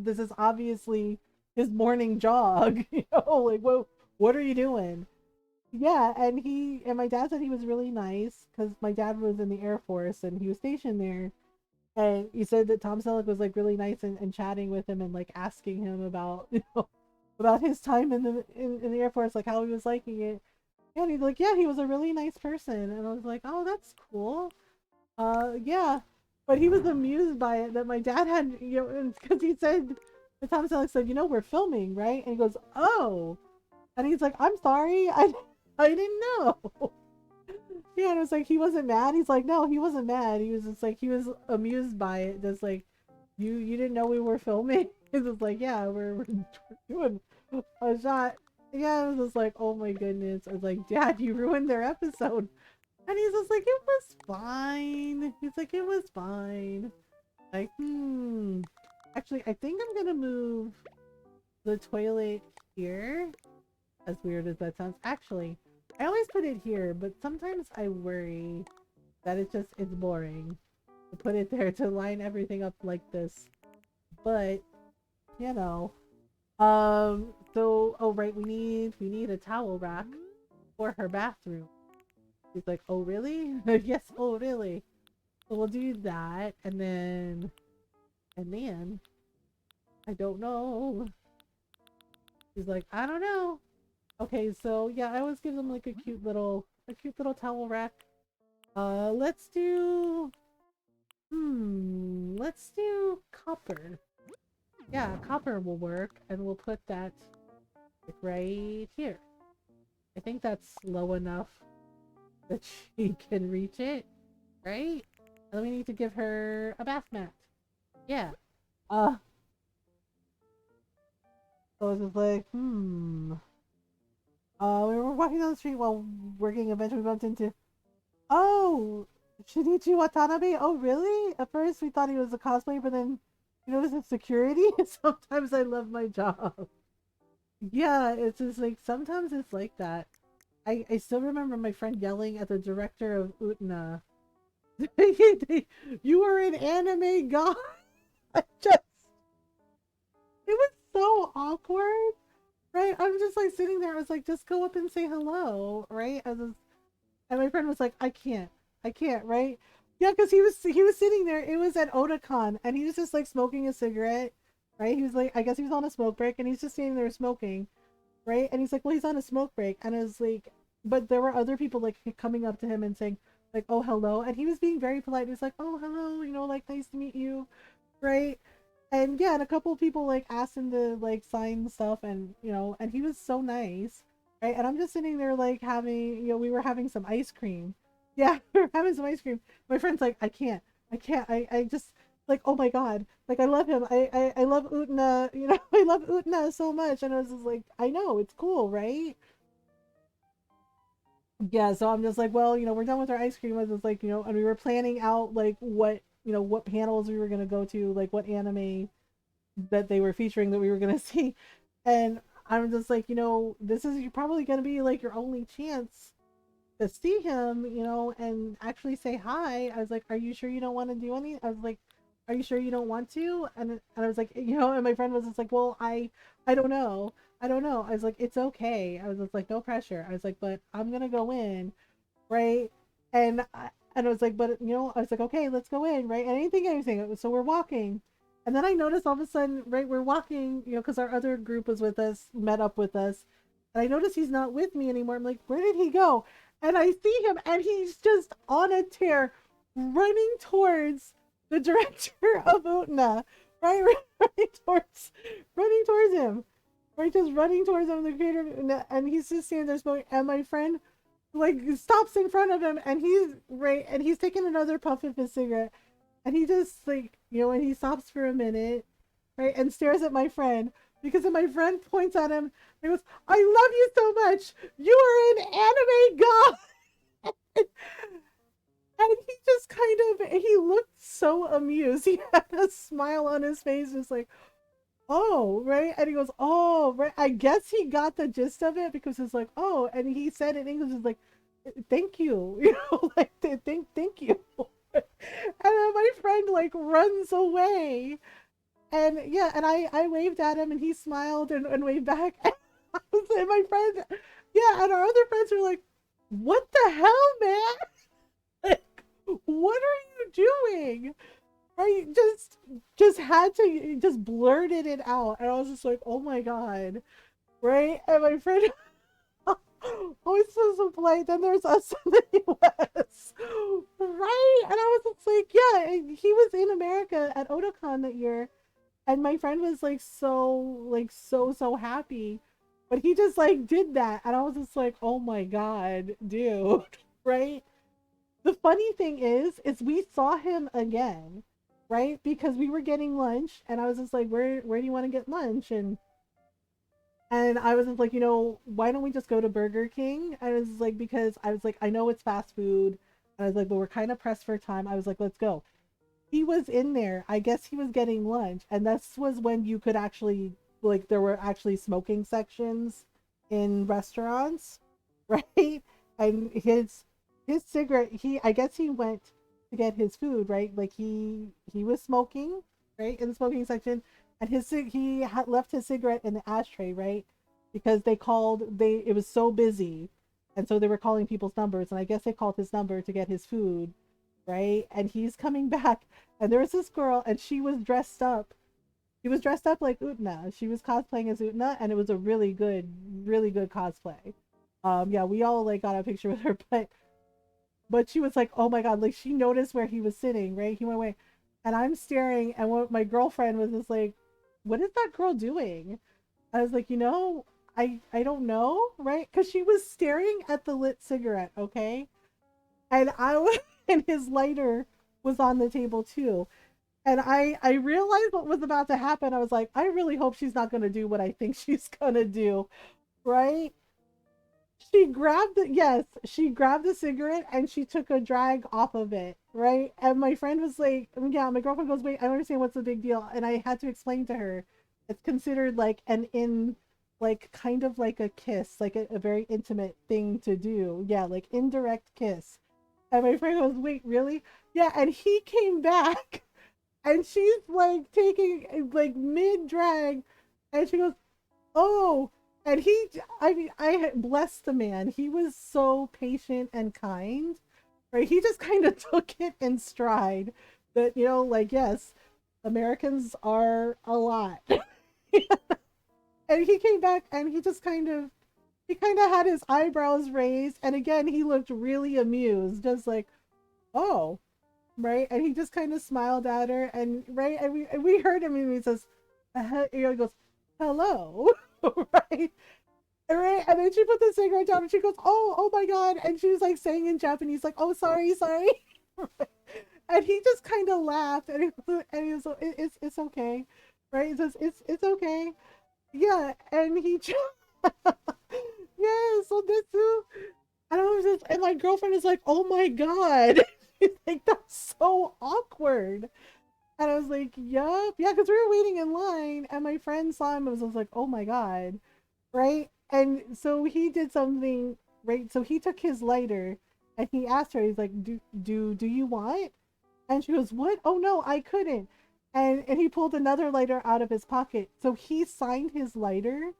this is obviously his morning jog, you know, like, what are you doing? Yeah, and my dad said he was really nice because my dad was in the Air Force and he was stationed there. And he said that Tom Selleck was like really nice and chatting with him and like asking him about, you know, about his time in the Air Force, like how he was liking it. And he's like, yeah, he was a really nice person. And I was like, oh, that's cool. Yeah, but he was amused by it that my dad had, you know, because he said, the Tom Selleck said, you know, we're filming, right? And he goes, oh, and he's like, I'm sorry, I didn't know. Yeah, and it was like he wasn't mad. He's like, no, he wasn't mad. He was just like he was amused by it. Just like you didn't know we were filming. It's just like, yeah, we're doing a shot. Yeah, it was just like, oh my goodness. I was like, Dad, you ruined their episode. And he's just like, it was fine. He's like, it was fine. Like, actually, I think I'm gonna move the toilet here. As weird as that sounds. Actually, I always put it here, but sometimes I worry that it's boring to put it there to line everything up like this. But, you know. So, oh right, we need a towel rack for her bathroom. He's like, oh really? Yes, oh really? So we'll do that, and then, I don't know. He's like, I don't know. Okay, so yeah, I always give them like a cute little towel rack. Let's do, let's do copper. Yeah, copper will work, and we'll put that like right here. I think that's low enough that she can reach it, right? And then we need to give her a bath mat. Yeah. Uh, So I was just like, we were walking down the street while working. Eventually, we bumped into, oh, Shinichi Watanabe. Oh, really? At first, we thought he was a cosplayer, but then you notice it's security. Sometimes I love my job. Yeah, it's just like sometimes it's like that. I still remember my friend yelling at the director of Utna, "You are an anime god." Just it was so awkward, right? I'm just like sitting there. I was like, just go up and say hello, right? And my friend was like, I can't, right? Yeah, because he was sitting there. It was at Otakon, and he was just like smoking a cigarette, right? He was like, I guess he was on a smoke break, and he's just sitting there smoking, right? And he's like, well, he's on a smoke break, and I was like, but there were other people like coming up to him and saying like, oh, hello, and he was being very polite. He was like, oh, hello, like nice to meet you, right? And yeah, and a couple of people like asked him to like sign stuff, and and he was so nice, right? And I'm just sitting there like having, we were having some ice cream. Yeah, we were having some ice cream. My friend's like, I just like, oh my god, like I love him. I love Utna, I love Utna so much. And I was just like, I know, it's cool, right? Yeah, so I'm just like, well, we're done with our ice cream. I was just like, and we were planning out like what panels we were gonna go to, like what anime that they were featuring that we were gonna see. And I'm just like, this is probably gonna be like your only chance to see him, and actually say hi. I was like, are you sure you don't want to do any? I was like, are you sure you don't want to? And I was like, and my friend was just like, well, I don't know. I don't know. I was like, it's okay. I was just like, no pressure. I was like, but I'm gonna go in, right? And I was like, but I was like, okay, let's go in, right? And anything. So we're walking, and then I noticed all of a sudden, right, we're walking, because our other group was with us, met up with us, and I noticed he's not with me anymore. I'm like, where did he go? And I see him, and he's just on a tear, running towards the director of Utna, right, running towards him, right, just running towards him, the creator, and he's just standing there smoking, and my friend like stops in front of him, and he's taking another puff of his cigarette, and he just like and he stops for a minute, right, and stares at my friend, because then my friend points at him and goes, I love you so much, you are an anime god. And he just kind of, he looked so amused. He had a smile on his face, just like, oh, right. And he goes, oh, right. I guess he got the gist of it, because it's like, oh, and he said in English, it's like, thank you, like, thank you. And then my friend like runs away, and yeah, and I waved at him, and he smiled and waved back. And my friend, yeah, and our other friends were like, what the hell, man? Like, what are you doing? Right, just had to just blurted it out, and I was just like, oh my god, right? And my friend always so polite. Then there's us in the US, right? And I was just like, yeah, he was in America at Otakon that year, and my friend was like so happy, but he just like did that, and I was just like, oh my god, dude, right? The funny thing is we saw him again, right? Because we were getting lunch, and I was just like, where do you want to get lunch? And I was just like, why don't we just go to Burger King? I was like, because I was like, I know it's fast food. And I was like, but we're kind of pressed for time. I was like, let's go. He was in there. I guess he was getting lunch. And this was when you could actually, like, there were actually smoking sections in restaurants, right? And his cigarette, I guess he went to get his food, right? Like he was smoking, right, in the smoking section, and he had left his cigarette in the ashtray, right? Because it was so busy, and so they were calling people's numbers, and I guess they called his number to get his food, right? And he's coming back, and there was this girl, and she was dressed up. She was dressed up like Utna. She was cosplaying as Utna, and it was a really good cosplay. Yeah, we all like got a picture with her, but she was like, oh my god, like she noticed where he was sitting, right? He went away, and I'm staring, and my girlfriend was just like, what is that girl doing? I was like, I don't know, right? Because she was staring at the lit cigarette, okay, and I was and his lighter was on the table too, And I realized what was about to happen. I was like, I really hope she's not gonna do what I think she's gonna do, right? She grabbed the cigarette and she took a drag off of it, right? And my friend was like, yeah, my girlfriend goes, wait, I don't understand what's the big deal. And I had to explain to her it's considered like like kind of like a kiss, like a very intimate thing to do. Yeah, like indirect kiss. And my friend goes, wait, really? Yeah, and he came back and she's like taking like mid drag and she goes, oh, and I mean, I blessed the man. He was so patient and kind, right? He just kind of took it in stride that, like, yes, Americans are a lot. And he came back and he kind of had his eyebrows raised. And again, he looked really amused, just like, oh, right. And he just kind of smiled at her. And, right. And we heard him and he says, he goes, hello, right? Right, and then she put the cigarette down and she goes, oh my god, and she was like saying in Japanese, like, oh, sorry, sorry. And he just kind of laughed and he was like, it's okay, right? He says, it's okay. Yeah, and he just, yeah, so this too. And I was just, and my girlfriend is like, oh my god. She's like, that's so awkward. And I was like, yup, yeah, because we were waiting in line and my friend saw him and was like, oh my god, right? And so he did something, right? So he took his lighter and he asked her, he's like, do you want? And she goes, what? Oh no, I couldn't. And he pulled another lighter out of his pocket. So he signed his lighter,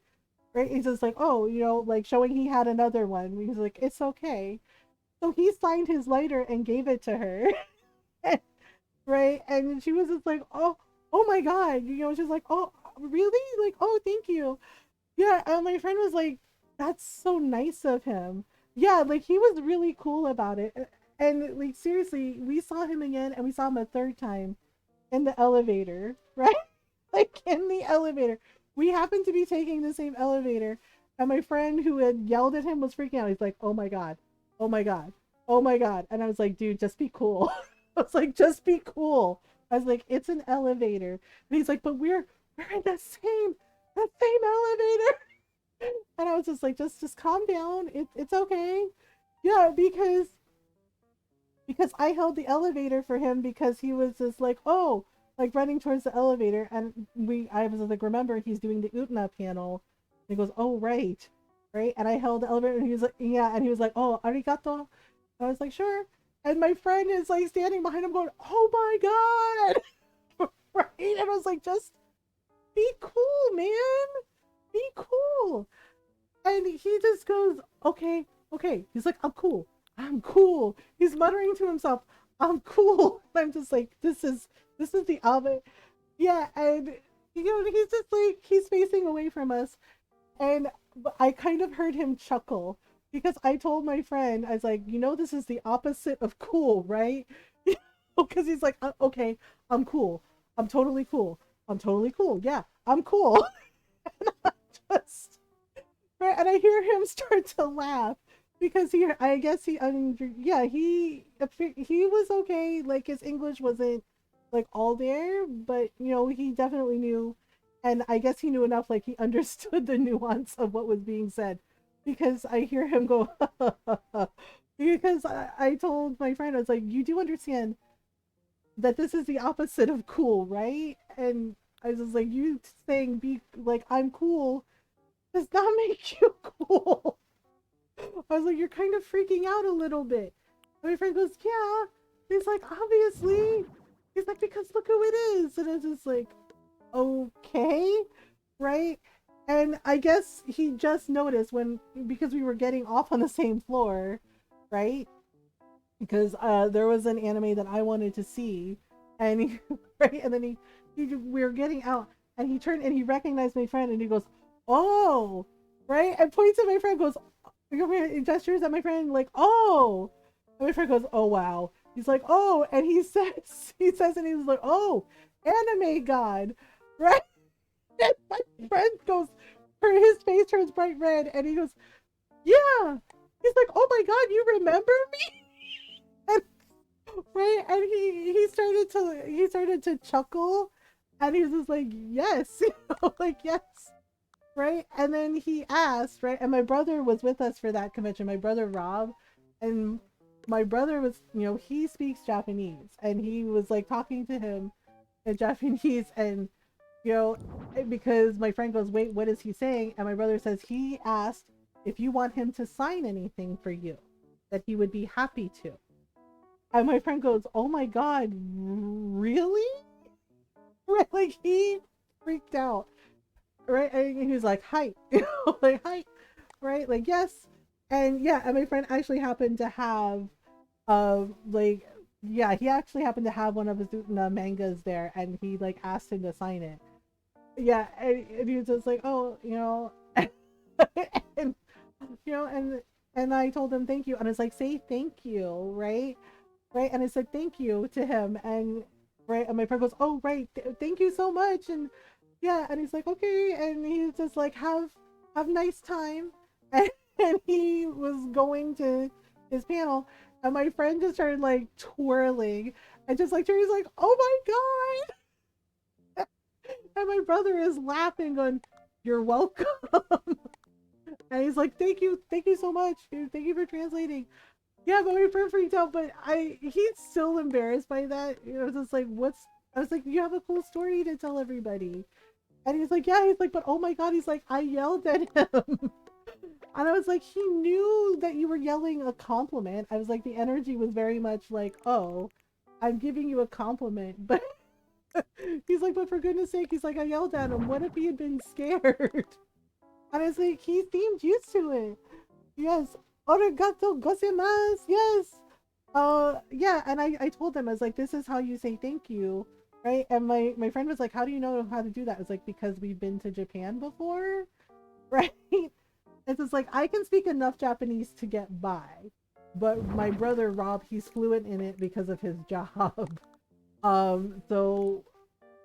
right? He's just like, oh, like showing he had another one. He's like, it's okay. So he signed his lighter and gave it to her. Right? And she was just like, oh my god. She's like, oh, really? Like, oh, thank you. Yeah, and my friend was like, that's so nice of him. Yeah, like he was really cool about it. And like seriously, we saw him again and we saw him a third time in the elevator, right? Like in the elevator. We happened to be taking the same elevator, and my friend who had yelled at him was freaking out. He's like, oh my god, oh my god, oh my god. And I was like, dude, just be cool. I was like, just be cool. I was like, it's an elevator. And he's like, but we're in the same elevator. And I was just like, just calm down. It's okay. Yeah, because I held the elevator for him because he was just like, oh, like running towards the elevator, and I was like, remember he's doing the Utna panel. And he goes, oh right, right, and I held the elevator, and he was like, yeah, and he was like, oh, arigato. And I was like, sure. And my friend is like standing behind him, going, oh my god, right? And I was like, just be cool, man, be cool. And he just goes, okay, okay. He's like, I'm cool. I'm cool. He's muttering to himself, I'm cool. And I'm just like, this is the album. Yeah, and he's just like he's facing away from us. And I kind of heard him chuckle because I told my friend, I was like, this is the opposite of cool, right? Because he's like, okay, I'm cool. I'm totally cool. I'm totally cool. Yeah, I'm cool. And I just right, and I hear him start to laugh because I guess yeah, he was okay. Like his English wasn't like all there, but he definitely knew, and I guess he knew enough. Like he understood the nuance of what was being said, because I hear him go, because I told my friend, I was like, you do understand that this is the opposite of cool, right? And I was just like, you saying be like I'm cool does not make you cool. I was like, you're kind of freaking out a little bit. And my friend goes, yeah. He's like, obviously. He's like, because look who it is. And I was just like, okay, right? And I guess he just noticed because we were getting off on the same floor, right? Because there was an anime that I wanted to see, and right, and then we were getting out, and he turned and he recognized my friend, and he goes, oh, right, and points at my friend, goes, he gestures at my friend like, oh, and my friend goes, oh wow. He's like, oh, and he says, and he was like, oh, anime god, right? And my friend goes, his face turns bright red, and he goes, yeah. He's like, oh my god, you remember me? And right? And he started to chuckle, and he was just like, yes, like yes, right? And then he asked, right? And my brother was with us for that convention. My brother Rob, and my brother was, he speaks Japanese, and he was like talking to him in Japanese, and you know, because my friend goes, wait, what is he saying? And my brother says he asked if you want him to sign anything for you, that he would be happy to. And my friend goes, oh my God, really? Right? Like he freaked out. Right? And he was like, hi. Like, hi. Right? Like, yes. And yeah, and my friend actually happened to have, like, yeah, he actually happened to have one of his mangas there, and he like asked him to sign it. Yeah, and he was just like, oh, and and I told him thank you, and it's like, say thank you, right? Right, and I said thank you to him, and right, and my friend goes, oh right, thank you so much, and yeah, and he's like, okay, and he's just like, have nice time, and he was going to his panel, and my friend just started like twirling, and just like Jerry's like, oh my God, and my brother is laughing, going, you're welcome. And he's like, thank you so much, thank you for translating. Yeah, but we were freaked out. But he's still embarrassed by that. Just like, what's? I was like, you have a cool story to tell everybody. And he's like, yeah. He's like, but oh my God. He's like, I yelled at him. And I was like, he knew that you were yelling a compliment. I was like, the energy was very much like, oh, I'm giving you a compliment. But he's like, but for goodness sake, he's like, I yelled at him. What if he had been scared? And I was like, he seemed used to it. Yes. Arigato gozaimasu. Yes. Yeah, and I told them, I was like, this is how you say thank you, right? And my friend was like, how do you know how to do that? I was like, because we've been to Japan before, right? It's just like, I can speak enough Japanese to get by, but my brother Rob, he's fluent in it because of his job. So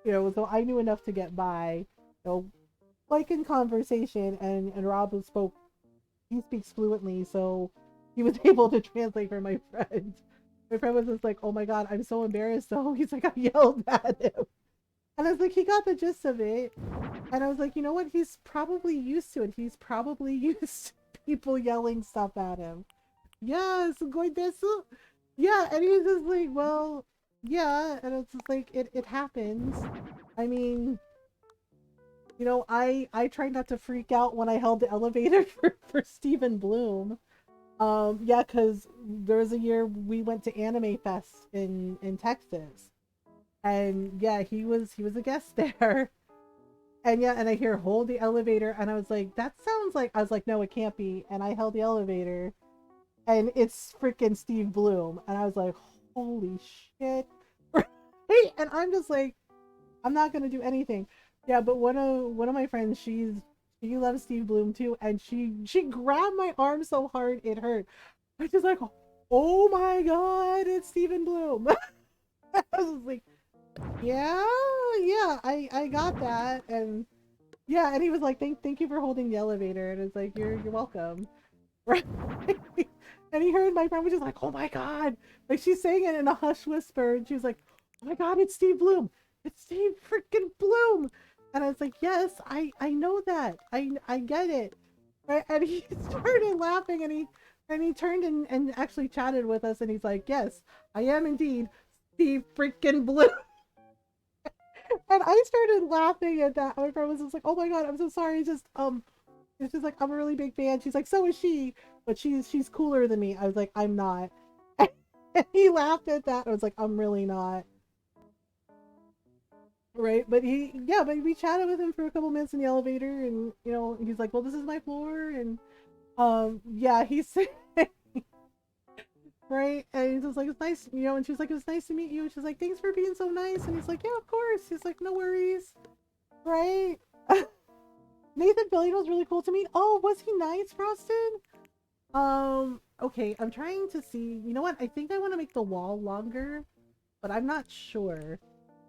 so I knew enough to get by, like in conversation, and Rob spoke, he speaks fluently, so he was able to translate for my friend. My friend was just like, oh my God, I'm so embarrassed though. He's like, I yelled at him. And I was like, he got the gist of it. And I was like, you know what? He's probably used to it. He's probably used to people yelling stuff at him. Yes, going desu. Yeah, and he was just like, well, yeah. And it's just like, it happens. I mean, I tried not to freak out when I held the elevator for Stephen Bloom. Yeah, because there was a year we went to Anime Fest in Texas, and yeah, he was a guest there, and yeah, and I hear hold the elevator, and I was like, that sounds like, I was like, no, it can't be, and I held the elevator, and it's freaking Steve Bloom, and I was like, holy shit, right? And I'm just like, I'm not gonna do anything. Yeah, but one of my friends, she loves Steve Bloom too, and she grabbed my arm so hard it hurt. I just like, oh my God, it's Stephen Bloom. I was like, yeah, yeah, I got that, and yeah, and he was like, thank you for holding the elevator, and it's like, you're welcome, right? And he heard my friend was just like, oh my God, like she's saying it in a hush whisper, and she was like, oh my God, it's Steve Bloom, it's Steve freaking Bloom, and I was like, yes, I know that, I get it, right? And he started laughing, and he turned and actually chatted with us, and he's like, yes, I am indeed Steve freaking Bloom. And I started laughing at that. My friend was just like, oh my God, I'm so sorry. It's just like, I'm a really big fan. She's like, so is she, but she's cooler than me. I was like, I'm not. And he laughed at that. I was like, I'm really not. Right. But but we chatted with him for a couple minutes in the elevator, and he's like, well, this is my floor, and yeah, he's right. And he's just like, it's nice, and she's like, it was nice to meet you. And she's like, thanks for being so nice. And he's like, yeah, of course. He's like, no worries. Right. Nathan Fillion was really cool to meet. Oh, was he nice, Frosted? Okay, I'm trying to see. You know what? I think I want to make the wall longer, but I'm not sure.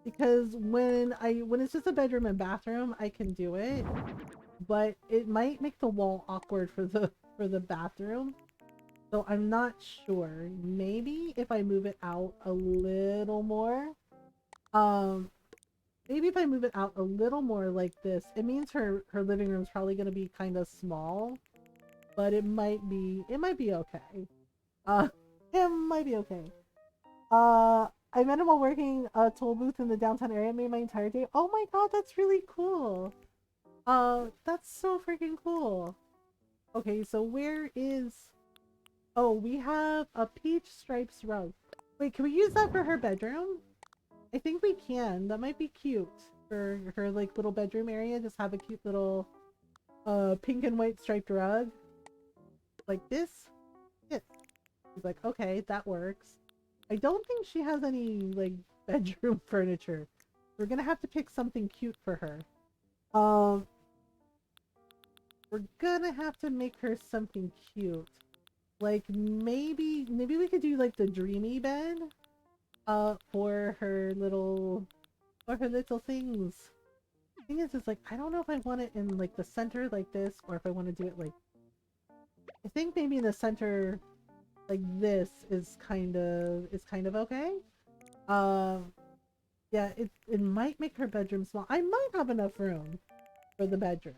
Because when it's just a bedroom and bathroom, I can do it. But it might make the wall awkward for the bathroom. So I'm not sure. Maybe if I move it out a little more. Um, maybe if I move it out a little more like this, it means her living room is probably going to be kind of small, but it might be okay. Uh, it might be okay. I met him while working a toll booth in the downtown area. Made my entire day. Oh my god, that's really cool. That's so freaking cool. Okay, so where is? Oh, we have a peach stripes rug. Wait, can we use that for her bedroom? I think we can. That might be cute for her like little bedroom area. Just have a cute little pink and white striped rug like this. Yes. He's like, okay, that works. I don't think she has any like bedroom furniture. We're gonna have to pick something cute for her. Um, we're gonna have to make her something cute. Like maybe we could do like the dreamy bed for her little things. The thing is like I don't know if I want it in like the center like this or if I want to do it like I think maybe in the center like this is kind of okay. Um yeah, it might make her bedroom small. I might have enough room for the bedroom.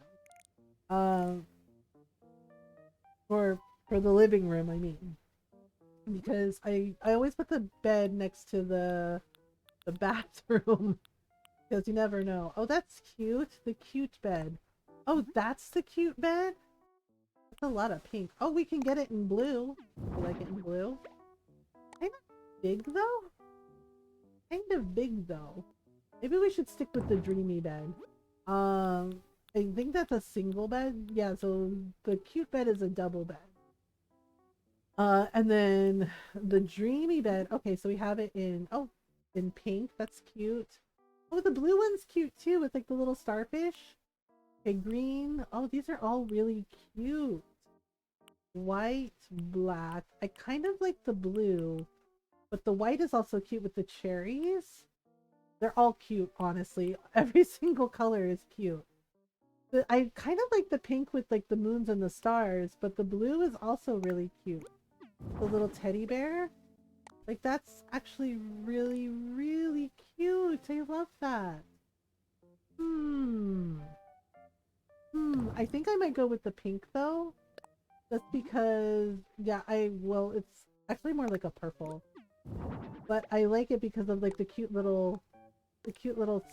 Um for the living room, I mean. Because I always put the bed next to the bathroom because you never know. Oh, that's cute. The cute bed. Oh, that's the cute bed? That's a lot of pink. Oh, we can get it in blue. You like it in blue? Kind of big though? Kind of big though. Maybe we should stick with the dreamy bed. I think that's a single bed. Yeah, so the cute bed is a double bed. And then the dreamy bed. Okay, so we have it in pink. That's cute. Oh, the blue one's cute too with like the little starfish. Okay, green. Oh, these are all really cute. White, black. I kind of like the blue, but the white is also cute with the cherries. They're all cute, honestly. Every single color is cute. I kind of like the pink with like the moons and the stars, but the blue is also really cute. The little teddy bear. Like that's actually really, really cute. I love that. Hmm. I think I might go with the pink though. Just because, yeah, it's actually more like a purple. But I like it because of like the cute little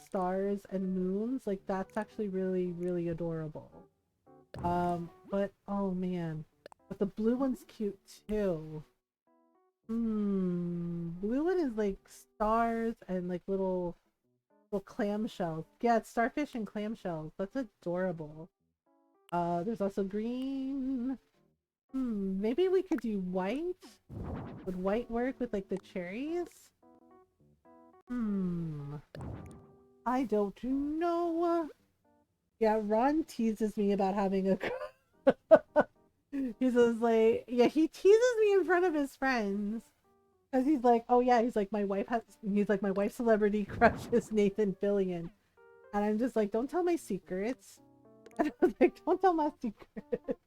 stars and moons. Like that's actually really, really adorable. But oh man. But the blue one's cute too. Blue one is like stars and like little clamshells. Yeah, it's starfish and clamshells. That's adorable. There's also green. Maybe we could do white. Would white work with like the cherries? I don't know. Yeah, Ron teases me about having a he says like, yeah, he teases me in front of his friends. Cause he's like, oh yeah, he's like, my wife's celebrity crush is Nathan Fillion. And I'm just like, don't tell my secrets. And I'm like, don't tell my secrets.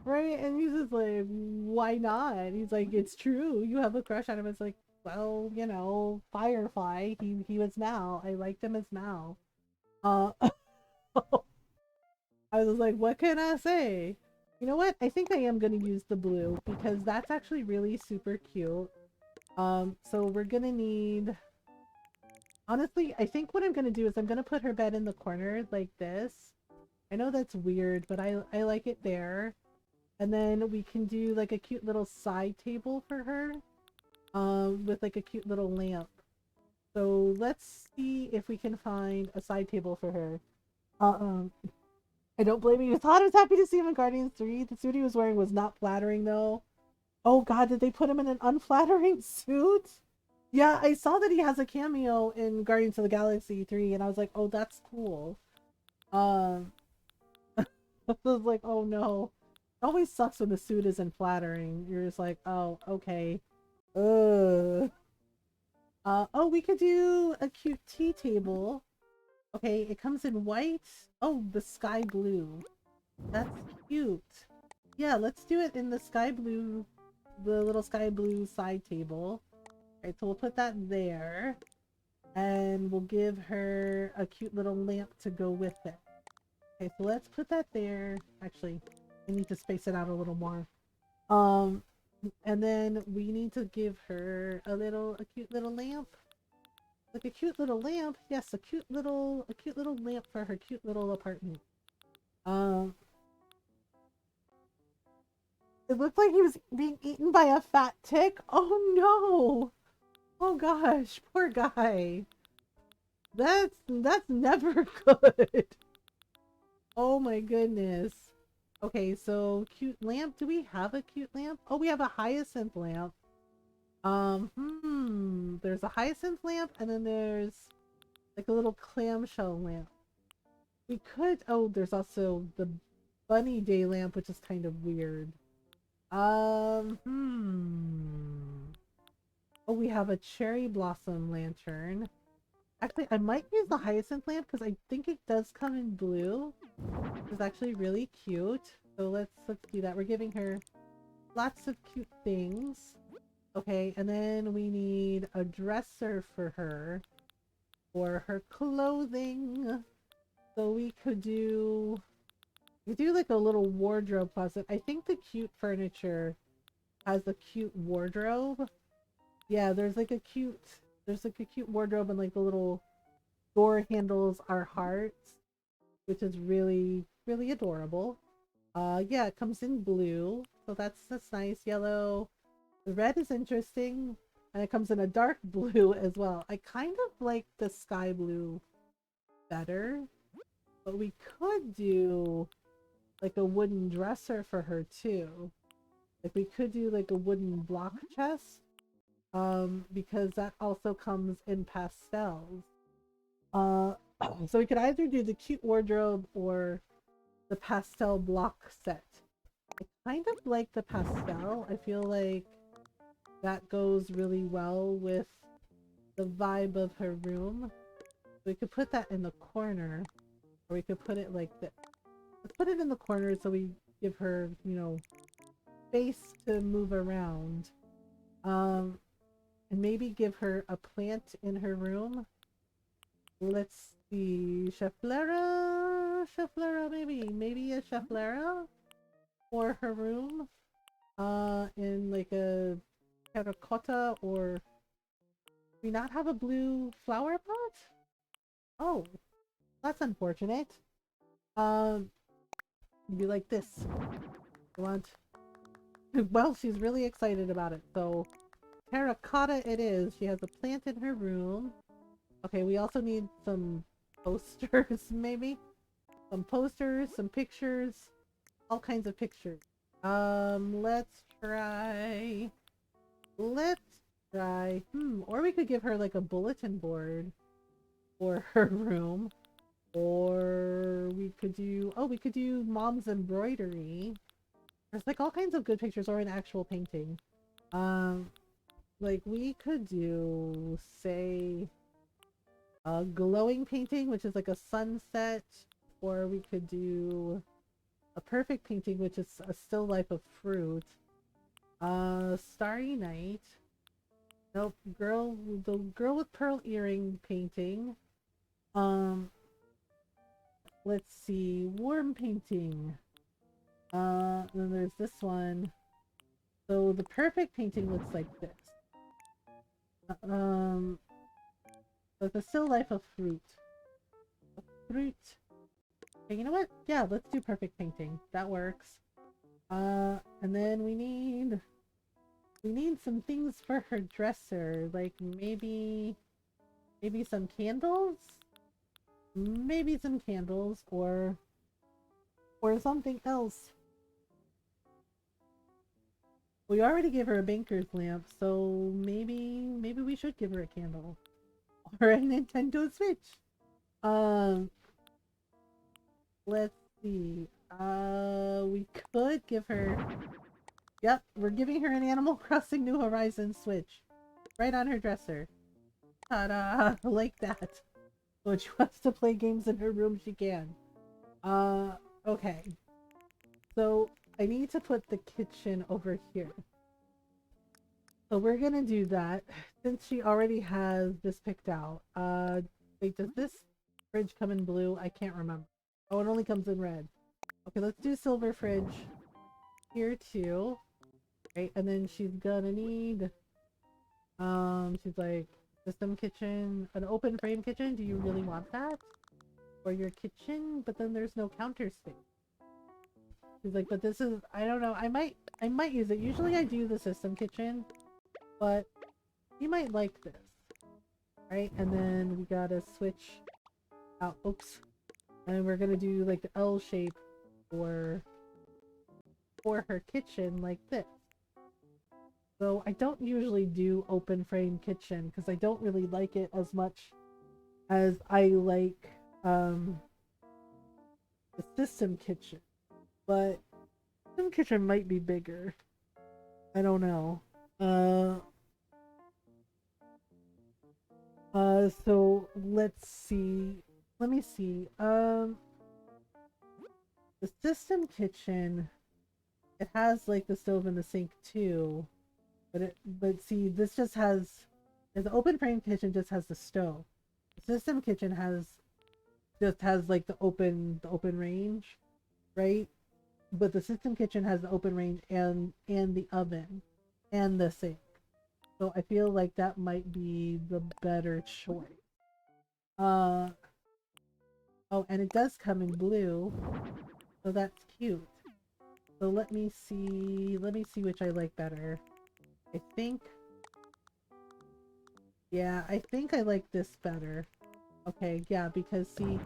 Right? And he's just like, why not? He's like, it's true. You have a crush on him. It's like, well, Firefly. He was Mal. I liked him as Mal. Uh, I was like, what can I say? You know what? I think I am gonna use the blue because that's actually really super cute. So we're gonna need. Honestly, I think what I'm gonna do is I'm gonna put her bed in the corner like this. I know that's weird, but I like it there. And then we can do like a cute little side table for her, with like a cute little lamp. So let's see if we can find a side table for her. I don't blame you. You thought I was happy to see him in Guardians 3. The suit he was wearing was not flattering though. Oh god, did they put him in an unflattering suit? Yeah, I saw that he has a cameo in Guardians of the Galaxy 3 and I was like, oh, that's cool. Um, I was like, oh no. It always sucks when the suit isn't flattering. You're just like, oh, okay. Ugh. Oh, we could do a cute tea table. Okay, it comes in white. Oh, the sky blue. That's cute. Yeah, let's do it in the sky blue, the little sky blue side table. Alright, so we'll put that there. And we'll give her a cute little lamp to go with it. Okay, so let's put that there. Actually, I need to space it out a little more. Um, and then we need to give her a cute little lamp. Like a cute little lamp. Yes, a cute little lamp for her cute little apartment. Um, it looked like he was being eaten by a fat tick. Oh no! Oh gosh, poor guy. That's never good. Oh my goodness. Okay, so cute lamp. Do we have a cute lamp? Oh, we have a hyacinth lamp. There's a hyacinth lamp and then there's like a little clamshell lamp. We could, oh, there's also the bunny day lamp, which is kind of weird. Um, hmm. Oh, we have a cherry blossom lantern. Actually, I might use the hyacinth lamp because I think it does come in blue. It's actually really cute. So let's do that. We're giving her lots of cute things. Okay, and then we need a dresser for her for her clothing. So we could do like a little wardrobe closet. I think the cute furniture has a cute wardrobe. Yeah, there's like a cute wardrobe and like the little door handles are hearts, which is really, really adorable. Yeah, it comes in blue, so that's nice. Yellow. The red is interesting, and it comes in a dark blue as well. I kind of like the sky blue better, but we could do like a wooden dresser for her too. Like we could do like a wooden block chest, because that also comes in pastels. Uh, so we could either do the cute wardrobe or the pastel block set. I kind of like the pastel. I feel like that goes really well with the vibe of her room. We could put that in the corner, or we could put it like this. Let's put it in the corner so we give her, space to move around. And maybe give her a plant in her room. Let's see, Cheflera, maybe a Cheflera for her room. In like a terracotta, or do we not have a blue flower pot? Oh, that's unfortunate. Maybe like this. I want. Well, she's really excited about it, so terracotta it is. She has a plant in her room. Okay, we also need some posters, maybe? Some posters, some pictures, all kinds of pictures. Let's try... Let's try... or we could give her like a bulletin board for her room. Or we could do... Oh, we could do mom's embroidery. There's like all kinds of good pictures, or an actual painting. Like we could do, say... a glowing painting, which is like a sunset, or we could do a perfect painting, which is a still life of fruit. Starry night. Nope, the girl with pearl earring painting. Let's see, warm painting. Then there's this one. So the perfect painting looks like this. But the still life of fruit. Fruit. Okay, you know what? Yeah, let's do perfect painting. That works. And then we need some things for her dresser. Like maybe some candles? Maybe some candles, or something else. We already gave her a banker's lamp, so maybe we should give her a candle. Or a Nintendo Switch. Let's see. We could give her... Yep, we're giving her an Animal Crossing New Horizons Switch. Right on her dresser. Ta-da! Like that. So if she wants to play games in her room, she can. Okay. So, I need to put the kitchen over here. So we're gonna do that since she already has this picked out. Wait, does this fridge come in blue? I can't remember. Oh, it only comes in red. Okay, let's do silver fridge here too. Right, and then she's gonna need she's like system kitchen, an open frame kitchen. Do you really want that? Or your kitchen? But then there's no counter space. She's like, but this is, I don't know, I might use it. Usually I do the system kitchen, but you might like this. Right? And then we gotta switch out, oops. And we're gonna do like the L shape for her kitchen like this. So I don't usually do open frame kitchen because I don't really like it as much as I like the system kitchen. But system kitchen might be bigger. I don't know. So let's see. Let me see. The system kitchen, it has like the stove and the sink too. But see, this just has, the open frame kitchen just has the stove. The system kitchen just has like the open range, right? But the system kitchen has the open range and the oven and the sink. So I feel like that might be the better choice. Oh, and it does come in blue, so that's cute. So let me see which I like better. I think I like this better. Okay, yeah, because see,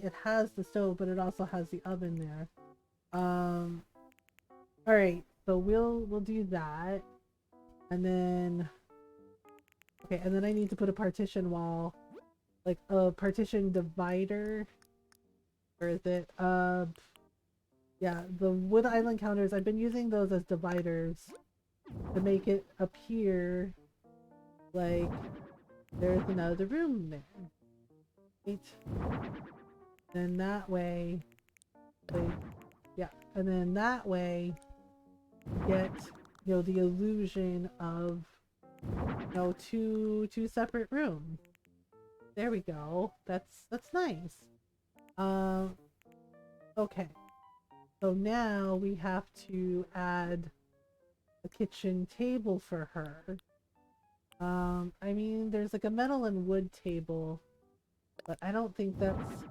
it has the stove, but it also has the oven there. All right, so we'll do that, and then okay, and then I need to put a partition wall, like a partition divider. Where is it? Yeah, the wood island counters. I've been using those as dividers to make it appear like there's another room there. Right? Then that way, like, yeah, and then that way, get the illusion of two separate rooms. There we go. That's nice. Okay. So now we have to add a kitchen table for her. I mean, there's like a metal and wood table, but I don't think that's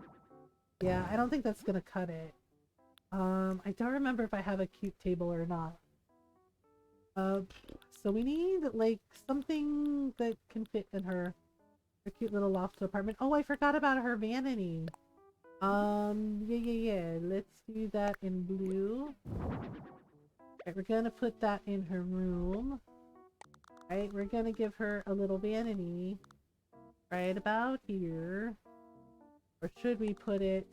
gonna cut it. I don't remember if I have a cute table or not. So we need like something that can fit in her cute little loft apartment. Oh, I forgot about her vanity. Yeah. Let's do that in blue. Right, we're gonna put that in her room. Right, we're gonna give her a little vanity right about here. Or should we put it,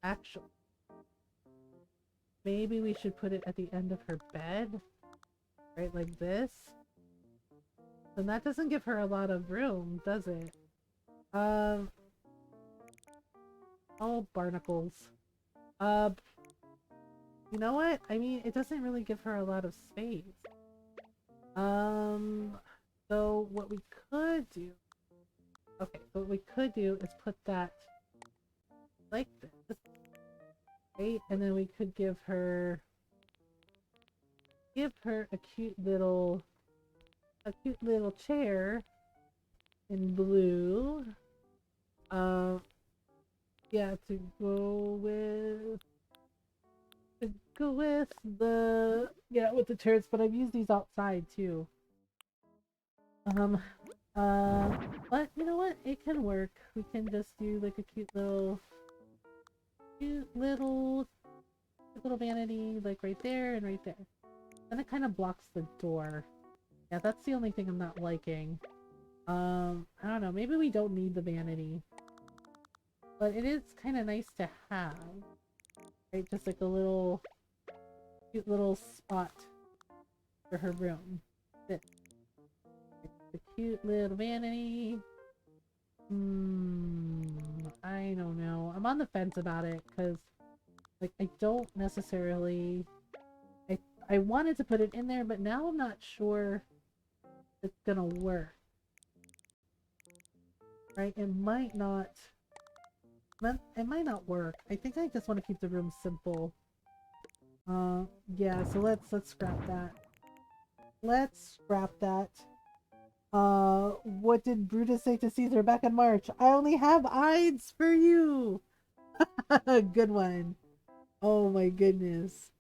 actually, maybe we should put it at the end of her bed, right, like this. And that doesn't give her a lot of room, does it? Oh, barnacles. You know what? I mean, it doesn't really give her a lot of space. So what we could do... Okay, so what we could do is put that like this. Right? And then we could give her a cute little chair in blue. Yeah, to go with with the turrets, but I've used these outside too. But you know what? It can work. We can just do like a cute little vanity, like right there and right there. Then it kind of blocks the door. Yeah, that's the only thing I'm not liking. I don't know. Maybe we don't need the vanity, but it is kind of nice to have. Right, just like a cute little spot for her room. This. The cute little vanity. I don't know. I'm on the fence about it because Like, I don't necessarily... I wanted to put it in there, but now I'm not sure it's gonna work. Right? It might not... It might not work. I think I just want to keep the room simple. Yeah, so let's scrap that. Let's scrap that. What did Brutus say to Caesar back in March? I only have Ides for you! Good one. Oh my goodness.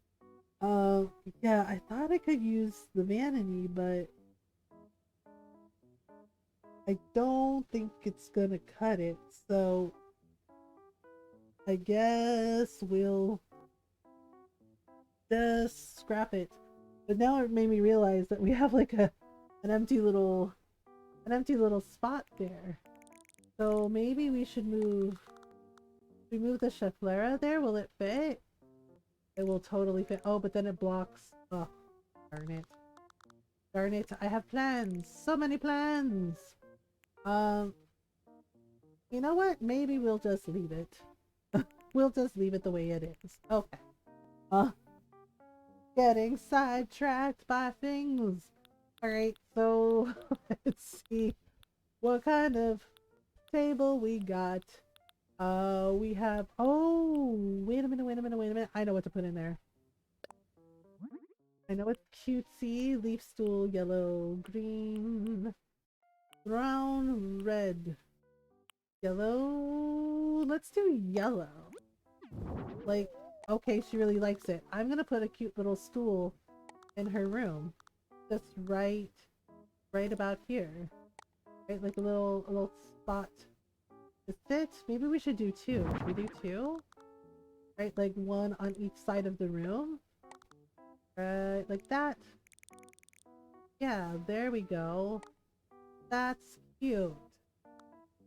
Yeah, I thought I could use the vanity, but I don't think it's gonna cut it, so I guess we'll just scrap it. But now it made me realize that we have like an empty little spot there. So maybe we should move the Cheflera there. Will it fit? It will totally fit. Oh, but then it blocks. Oh, darn it. Darn it. I have plans. So many plans. You know what? Maybe we'll just leave it. We'll just leave it the way it is. Okay. Getting sidetracked by things. Alright, so let's see what kind of table we got. We have, oh, wait a minute. I know what to put in there. I know it's cutesy. Leaf stool, yellow, green, brown, red, yellow. Let's do yellow. Like, okay, she really likes it. I'm gonna put a cute little stool in her room. Just right about here. Right, like a little spot to sit. Maybe we should do two. Should we do two? Right, like one on each side of the room. Right, like that. Yeah, there we go. That's cute.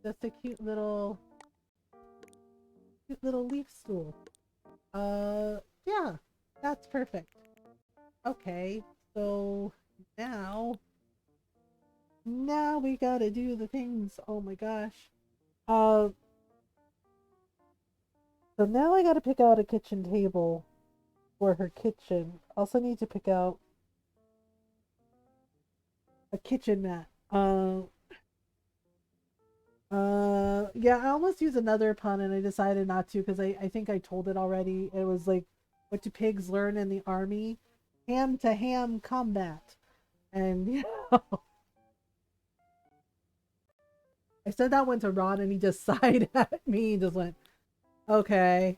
Just a cute little leaf stool. Yeah, that's perfect. Okay, so now we gotta do the things. Oh my gosh. So now I gotta pick out a kitchen table for her kitchen. Also need to pick out a kitchen mat. Yeah, I almost used another pun and I decided not to because I think I told it already. It was like, what do pigs learn in the army? Ham to ham combat. And, you know, I said that one to Ron and he just sighed at me and just went, okay.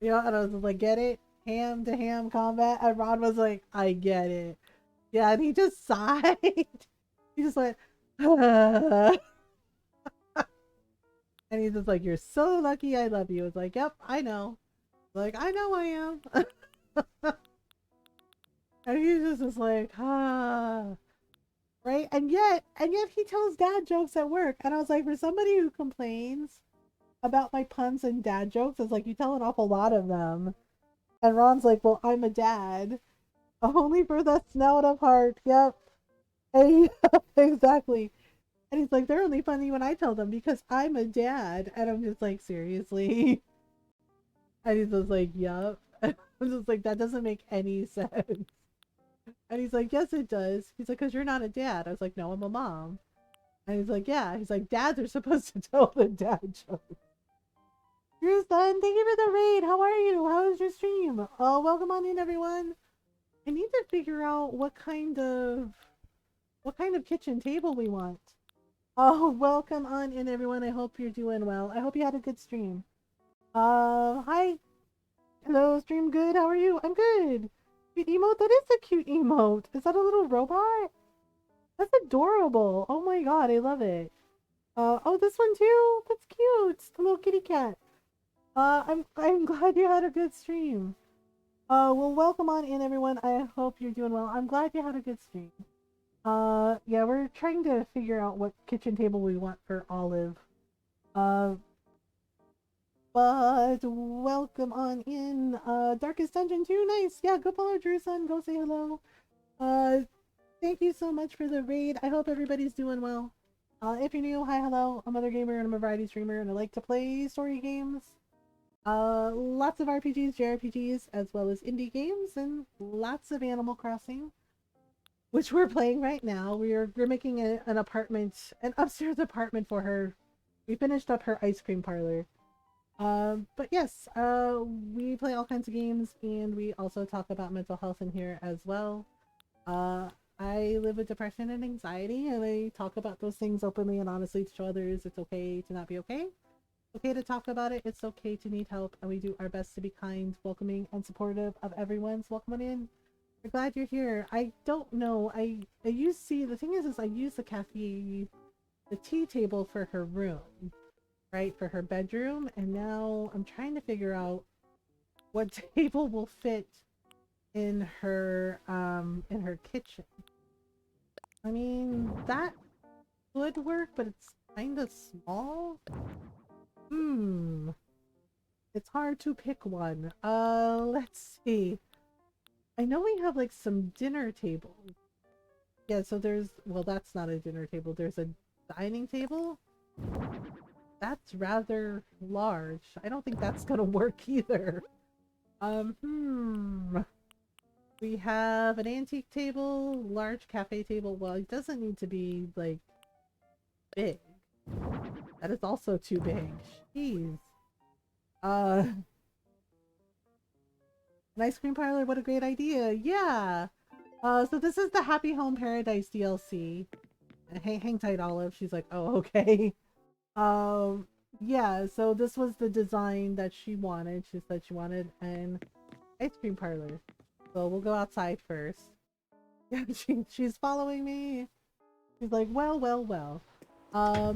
You know, and I was like, get it? Ham to ham combat? And Ron was like, I get it. Yeah, and he just sighed. He just went, and he's just like, you're so lucky I love you. It's like, yep, I know. Like, I know I am. And he's just like, ah. Right? And yet he tells dad jokes at work. And I was like, for somebody who complains about my puns and dad jokes, it's like, you tell an awful lot of them. And Ron's like, well, I'm a dad. Only for the snout of heart. Yep. And exactly. And he's like, they're only funny when I tell them because I'm a dad. And I'm just like, seriously? And he's just like, yup. I'm just like, that doesn't make any sense. And he's like, yes, it does. He's like, because you're not a dad. I was like, no, I'm a mom. And he's like, yeah. He's like, dads are supposed to tell the dad jokes. Your son, thank you for the raid. How are you? How was your stream? Oh, welcome on in, everyone. I need to figure out what kind of kitchen table we want. Oh, welcome on in, everyone. I hope you're doing well. I hope you had a good stream. Hi. Hello, stream good. How are you? I'm good. Cute emote? That is a cute emote. Is that a little robot? That's adorable. Oh my god, I love it. Oh, this one too? That's cute. It's the little kitty cat. I'm glad you had a good stream. Well, welcome on in, everyone. I hope you're doing well. I'm glad you had a good stream. Yeah, we're trying to figure out what kitchen table we want for Olive. But welcome on in. Darkest Dungeon 2, nice. Yeah, go follow Drew-san, go say hello. Thank you so much for the raid. I hope everybody's doing well. If you're new, hi, hello. I'm Mothergamer and I'm a variety streamer and I like to play story games. Lots of RPGs, JRPGs, as well as indie games, and lots of Animal Crossing, which we're playing right now. We're making an apartment, an upstairs apartment for her. We finished up her ice cream parlor. But yes, we play all kinds of games, and we also talk about mental health in here as well. Uh, I live with depression and anxiety, and I talk about those things openly and honestly to show others it's okay to not be okay. Okay to talk about it. It's okay to need help, and we do our best to be kind, welcoming, and supportive of everyone's welcome in. We're glad you're here. I don't know. I use see the thing is I use the tea table for her room, right, for her bedroom, and now I'm trying to figure out what table will fit in her kitchen. I mean, that would work, but it's kind of small. Hmm. It's hard to pick one. Let's see. I know we have like some dinner tables. Yeah, so there's, well, that's not a dinner table. There's a dining table. That's rather large. I don't think that's gonna work either. Hmm. We have an antique table, large cafe table. Well, it doesn't need to be like big. That is also too big. Jeez. An ice cream parlor, what a great idea. Yeah. So this is the Happy Home Paradise DLC. Hang tight, Olive. She's like, oh, okay. Um, yeah, so this was the design that she wanted. She said she wanted an ice cream parlor. So we'll go outside first. Yeah, she's following me. She's like, well, well, well.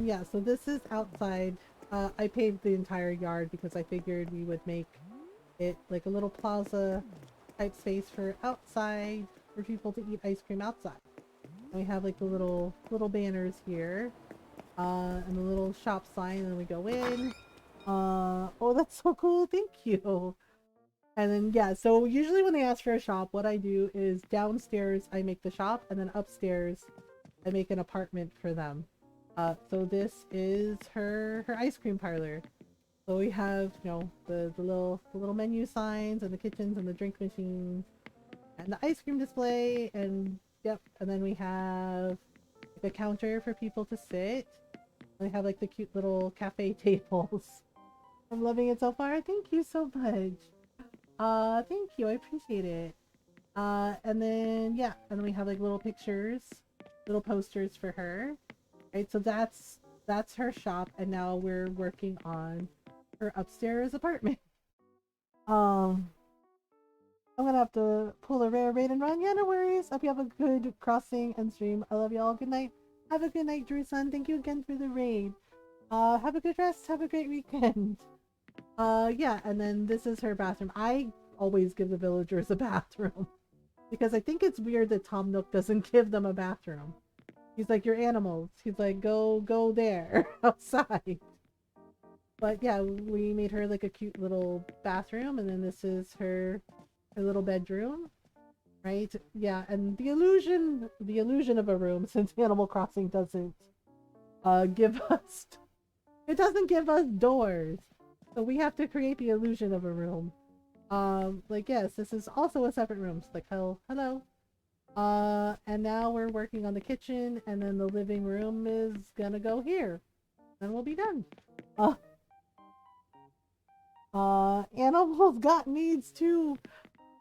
Yeah, so this is outside. I paved the entire yard because I figured we would make it like a little plaza type space for outside for people to eat ice cream outside. And we have like the little banners here, and the little shop sign, and then we go in. Oh, that's so cool. Thank you. And then yeah, so usually when they ask for a shop, what I do is downstairs I make the shop, and then upstairs I make an apartment for them. So this is her ice cream parlor. So we have, you know, the little menu signs and the kitchens and the drink machines and the ice cream display, and yep, and then we have like a counter for people to sit. We have like the cute little cafe tables. I'm loving it so far. Thank you so much. Thank you. I appreciate it. And then yeah, and then we have like little pictures, little posters for her. Right, so that's her shop, and now we're working on her upstairs apartment. Um, I'm gonna have to pull a rare raid and run. Yeah, no worries. Hope you have a good crossing and stream. I love y'all. Good night. Have a good night, Drew son. Thank you again for the raid. Have a good rest. Have a great weekend. Yeah, and then this is her bathroom. I always give the villagers a bathroom because I think it's weird that Tom Nook doesn't give them a bathroom. He's like, you're animals. He's like, go there outside. But yeah, we made her like a cute little bathroom, and then this is her little bedroom, right? Yeah, and the illusion of a room, since Animal Crossing doesn't give us it doesn't give us doors, so we have to create the illusion of a room. Like yes, this is also a separate room. So like hello. And now we're working on the kitchen, and then the living room is gonna go here. Then we'll be done. Uh, Animals got needs too.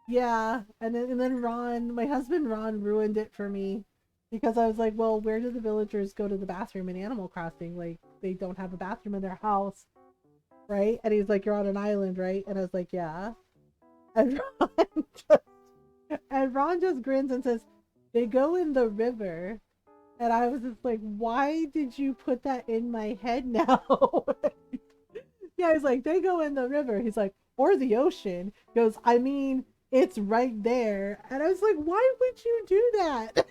Yeah, and then Ron, my husband Ron, ruined it for me because I was like, well, where do the villagers go to the bathroom in Animal Crossing? Like, they don't have a bathroom in their house, right? And he's like, you're on an island, right? And I was like, yeah. And just, and Ron just grins and says, they go in the river. And I was just like, why did you put that in my head now? Yeah, he's like, they go in the river. He's like, or the ocean. He goes, I mean, it's right there. And I was like, why would you do that?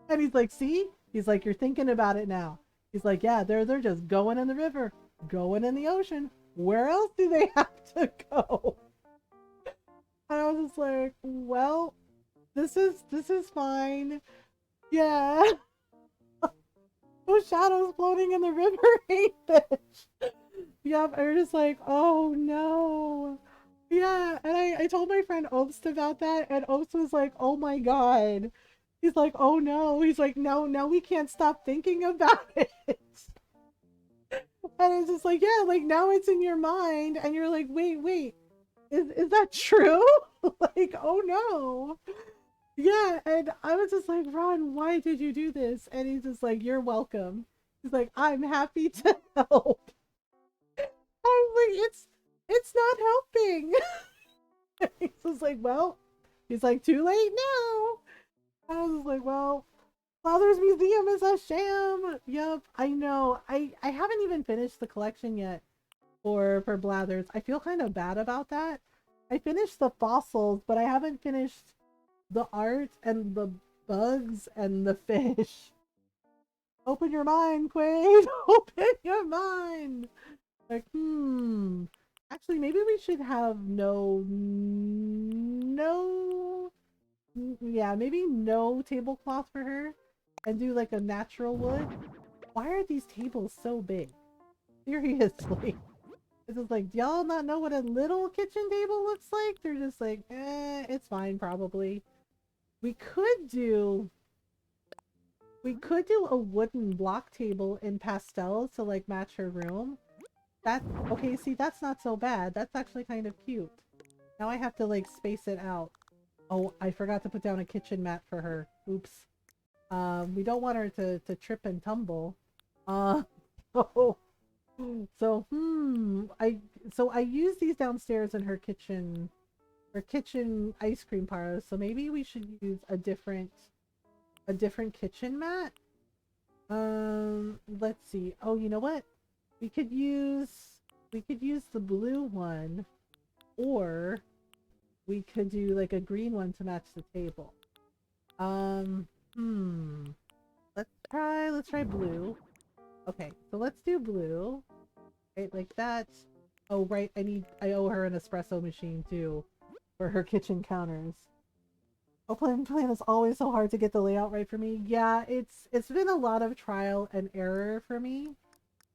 And he's like, see? He's like, you're thinking about it now. He's like, yeah, they're just going in the river, going in the ocean. Where else do they have to go? And I was just like, well, this is fine. Yeah. those shadows floating in the river hate fish. Yep, I was just like, oh no. Yeah, and I told my friend Obst about that, and Obst was like, oh my god. He's like, oh no. He's like, no, now we can't stop thinking about it. And it's just like, yeah, like now it's in your mind, and you're like, wait, is that true? Like, oh no. Yeah, and I was just like, Ron, why did you do this? And he's just like, you're welcome. He's like, I'm happy to help. I was like, it's not helping. He's just like, well, he's like, too late now. I was just like, well, Father's Museum is a sham. Yep, I know. I haven't even finished the collection yet for Blathers. I feel kind of bad about that. I finished the fossils, but I haven't finished the art and the bugs and the fish. Open your mind, Quaid. Open your mind. Like, actually, maybe we should have yeah, maybe no tablecloth for her and do like a natural wood. Why are these tables so big? Seriously. It's just like, do y'all not know what a little kitchen table looks like? They're just like, it's fine probably. We could do a wooden block table in pastels to like match her room. That okay, see that's not so bad. That's actually kind of cute. Now I have to like space it out. Oh, I forgot to put down a kitchen mat for her. Oops. We don't want her to trip and tumble. Oh, so I use these downstairs in her kitchen ice cream parlor. So maybe we should use a different kitchen mat. Let's see. Oh, you know what? We could use the blue one, or we could do like a green one to match the table. Let's try blue. Okay, so let's do blue. Right, like that. Oh, right, I owe her an espresso machine too for her kitchen counters. Oh, plan is always so hard to get the layout right for me. Yeah, it's been a lot of trial and error for me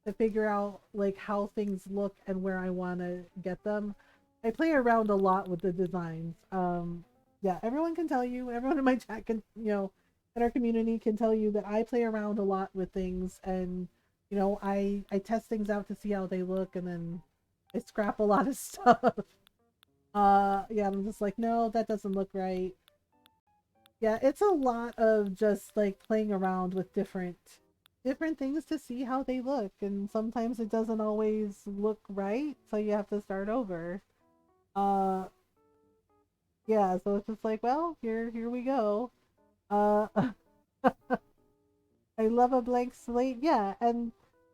to figure out like how things look and where I want to get them. I play around a lot with the designs. Yeah, everyone can tell you, everyone in my chat can, in our community can tell you that I play around a lot with things, and I test things out to see how they look, and then I scrap a lot of stuff. Yeah, I'm just like, no, that doesn't look right. Yeah, it's a lot of just like playing around with different things to see how they look, and sometimes it doesn't always look right, so you have to start over. Uh yeah, so it's just like, well, here we go. Uh I love a blank slate. Yeah, and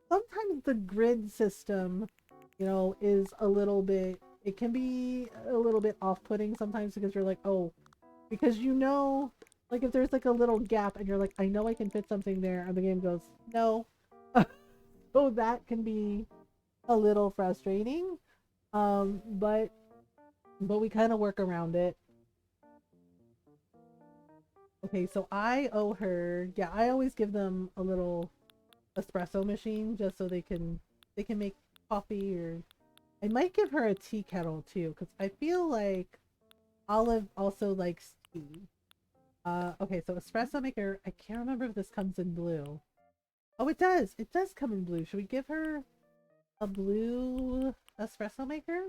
sometimes the grid system, is a little bit, it can be a little bit off-putting sometimes because you're like, oh, because like if there's like a little gap and you're like, I know I can fit something there, and the game goes, no. So that can be a little frustrating. But we kind of work around it. Okay, so I owe her, yeah, I always give them a little espresso machine just so they can make coffee, or I might give her a tea kettle too, because I feel like Olive also likes tea. Okay, so espresso maker, I can't remember if this comes in blue. Oh, it does! It does come in blue. Should we give her a blue espresso maker?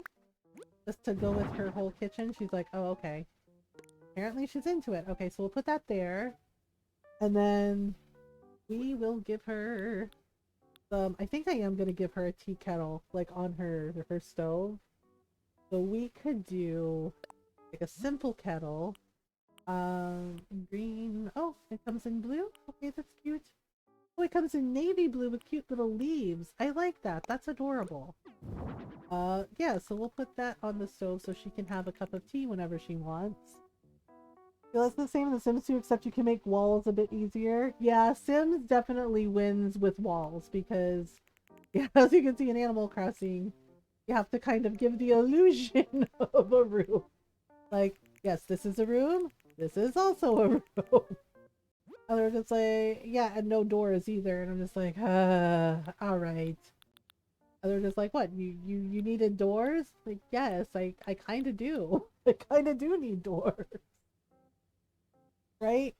Just to go with her whole kitchen? She's like, oh, okay. Apparently she's into it. Okay, so we'll put that there. And then we will give her some, I think I am going to give her a tea kettle, like on her stove. So we could do like a simple kettle. Green. Oh, it comes in blue? Okay, that's cute. Oh, it comes in navy blue with cute little leaves. I like that. That's adorable. Yeah, so we'll put that on the stove so she can have a cup of tea whenever she wants. Yeah, that's the same in The Sims 2, except you can make walls a bit easier. Yeah, Sims definitely wins with walls because, yeah, as you can see in Animal Crossing, you have to kind of give the illusion of a room. Like, yes, this is a room. This is also a room. And they're just like, yeah, and no doors either. And I'm just like, all right. And they're just like, what? You needed doors? Like, yes, I kind of do. I kind of do need doors, right?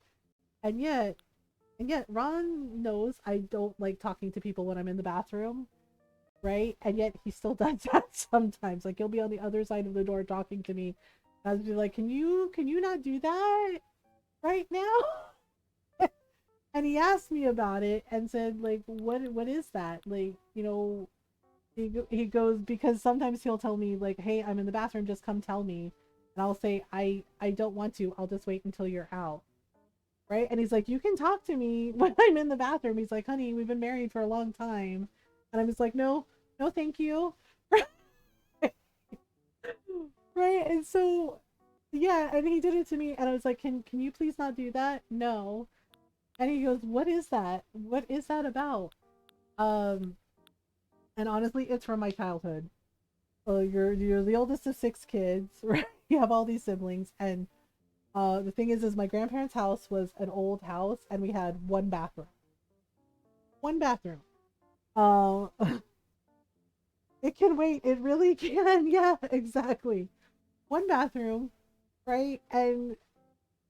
And yet, and yet, Ron knows I don't like talking to people when I'm in the bathroom, right? And yet he still does that sometimes. Like he'll be on the other side of the door talking to me. And I'll be like, can you not do that right now? And he asked me about it and said, like, what is that? Like, he goes, because sometimes he'll tell me like, hey, I'm in the bathroom, just come tell me. And I'll say, I don't want to. I'll just wait until you're out. Right? And he's like, you can talk to me when I'm in the bathroom. He's like, honey, we've been married for a long time. And I'm just like, no, no, thank you. Right? And so yeah, and he did it to me and I was like, can you please not do that? No. And he goes, what is that? What is that about? Um, and honestly, it's from my childhood. You're the oldest of six kids, right? You have all these siblings, and the thing is my grandparents' house was an old house, and we had one bathroom. One bathroom. Uh, it can wait. It really can. Yeah, exactly. One bathroom, right? And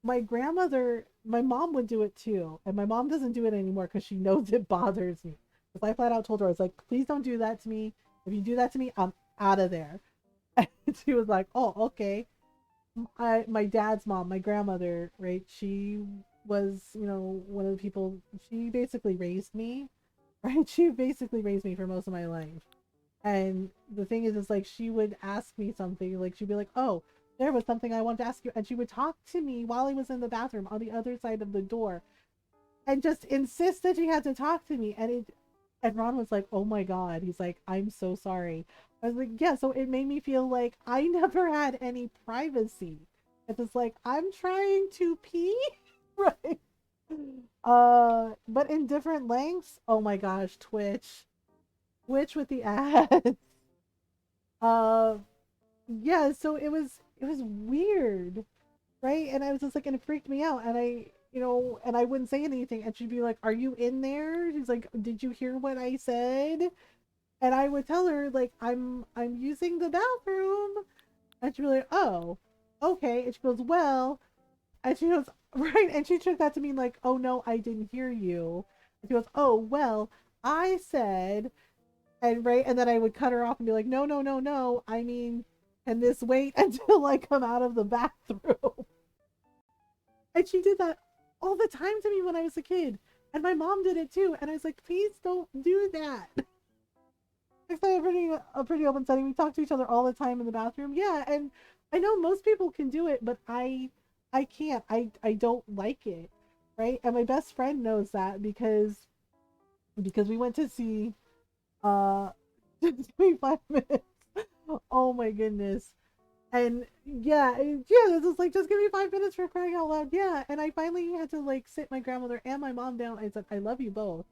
my mom would do it too, and my mom doesn't do it anymore because she knows it bothers me. Because I flat out told her, I was like, please don't do that to me. If you do that to me, I'm out of there. And she was like, oh, okay. My dad's mom, my grandmother, right? She was, one of the people. She basically raised me, right? She basically raised me for most of my life. And the thing is like she would ask me something, like she'd be like, "Oh, there was something I wanted to ask you," and she would talk to me while I was in the bathroom on the other side of the door, and just insist that she had to talk to me. And Ron was like, "Oh my god," he's like, "I'm so sorry." I was like, "Yeah." So it made me feel like I never had any privacy. It's just like I'm trying to pee, right? But in different lengths. Oh my gosh, Twitch with the ads. Uh, yeah, so it was weird, right? And I was just like, and it freaked me out, and I wouldn't say anything, and she'd be like, "Are you in there?" She's like, "Did you hear what I said?" And I would tell her like, I'm using the bathroom," and she'd be like, "Oh, okay," and she goes, "Well," and she goes, right, and she took that to mean like, "Oh no, I didn't hear you," and she goes, "Oh well, I said," and right, and then I would cut her off and be like, "No, no, no, no, I mean, can this wait until I come out of the bathroom?" And she did that all the time to me when I was a kid, and my mom did it too, and I was like, please don't do that. It's like a pretty open setting. We talk to each other all the time in the bathroom. Yeah, and I know most people can do it, but I can't. I don't like it, right? And my best friend knows that because we went to see uh 25 minutes. Oh my goodness. And yeah, yeah, it's just like, just give me 5 minutes for crying out loud. Yeah. And I finally had to like sit my grandmother and my mom down. I said, I love you both.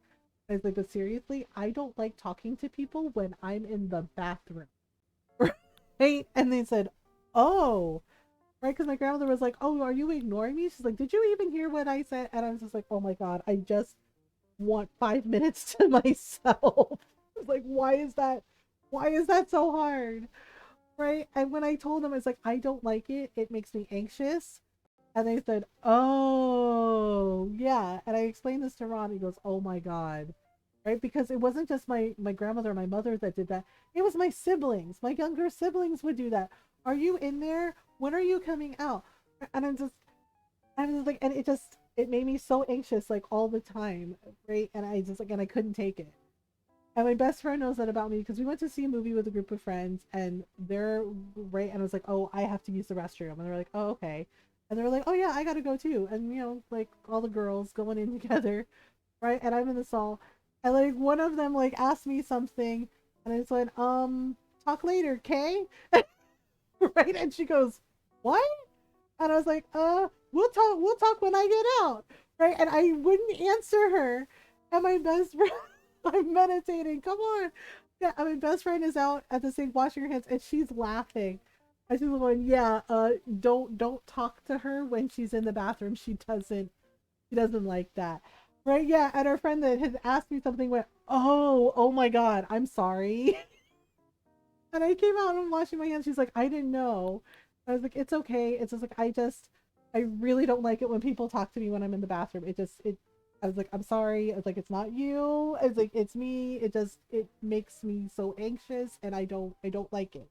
I was like, but seriously, I don't like talking to people when I'm in the bathroom. Right? And they said, oh, right. Because my grandmother was like, oh, are you ignoring me? She's like, did you even hear what I said? And I was just like, oh my God, I just want 5 minutes to myself. I was like, why is that? Why is that so hard? Right? And when I told them, I was like, I don't like it. It makes me anxious. And they said, oh, yeah. And I explained this to Ron. He goes, oh my God. Right? Because it wasn't just my grandmother or my mother that did that. It was my siblings. My younger siblings would do that. Are you in there? When are you coming out? And I was like, and it made me so anxious like all the time. Right? And I just like, and I couldn't take it. And my best friend knows that about me because we went to see a movie with a group of friends and they're right. And I was like, oh, I have to use the restroom. And they're like, oh, okay. And they're like, oh, yeah, I got to go too. And, like all the girls going in together. Right. And I'm in the stall. And like one of them like asked me something. And I just went, talk later, Kay. Right. And she goes, what? And I was like, we'll talk when I get out. Right. And I wouldn't answer her. And my best friend, I'm meditating. Come on. Yeah, I mean, best friend is out at the sink washing her hands and she's laughing. And she's going, yeah, don't talk to her when she's in the bathroom. She doesn't like that. Right? Yeah. And our friend that had asked me something went, oh my God, I'm sorry. And I came out and washing my hands. She's like, I didn't know. I was like, it's okay. It's just like, I really don't like it when people talk to me when I'm in the bathroom. I was like, I'm sorry. I was like, it's not you. I was like, it's me. It makes me so anxious and I don't like it.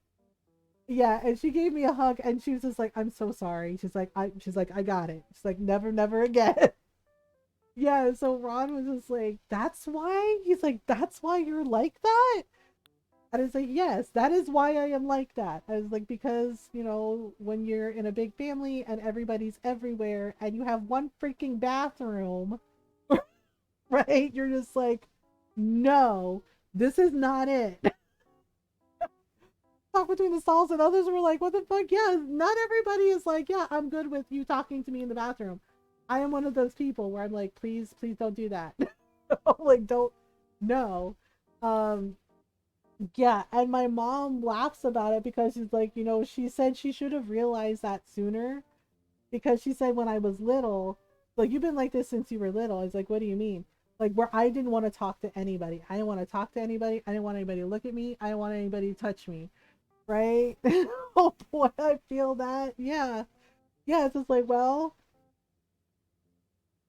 Yeah. And she gave me a hug and she was just like, I'm so sorry. She's like, I got it. She's like, never again. Yeah. So Ron was just like, that's why? He's like, that's why you're like that? And it's like, yes, that is why I am like that. I was like, because, when you're in a big family and everybody's everywhere and you have one freaking bathroom, right? You're just like, no, this is not it. Talk between the stalls, and others were like, what the fuck? Yeah, not everybody is like, yeah, I'm good with you talking to me in the bathroom. I am one of those people where I'm like, please don't do that. Like, don't, no. Um, Yeah, and my mom laughs about it because she's like, she said she should have realized that sooner because she said when I was little, like, you've been like this since you were little. I was like, what do you mean? Like, where I didn't want to talk to anybody. I didn't want to talk to anybody. I didn't want anybody to look at me. I didn't want anybody to touch me. Right? Oh boy, I feel that. Yeah. Yeah, it's just like, well,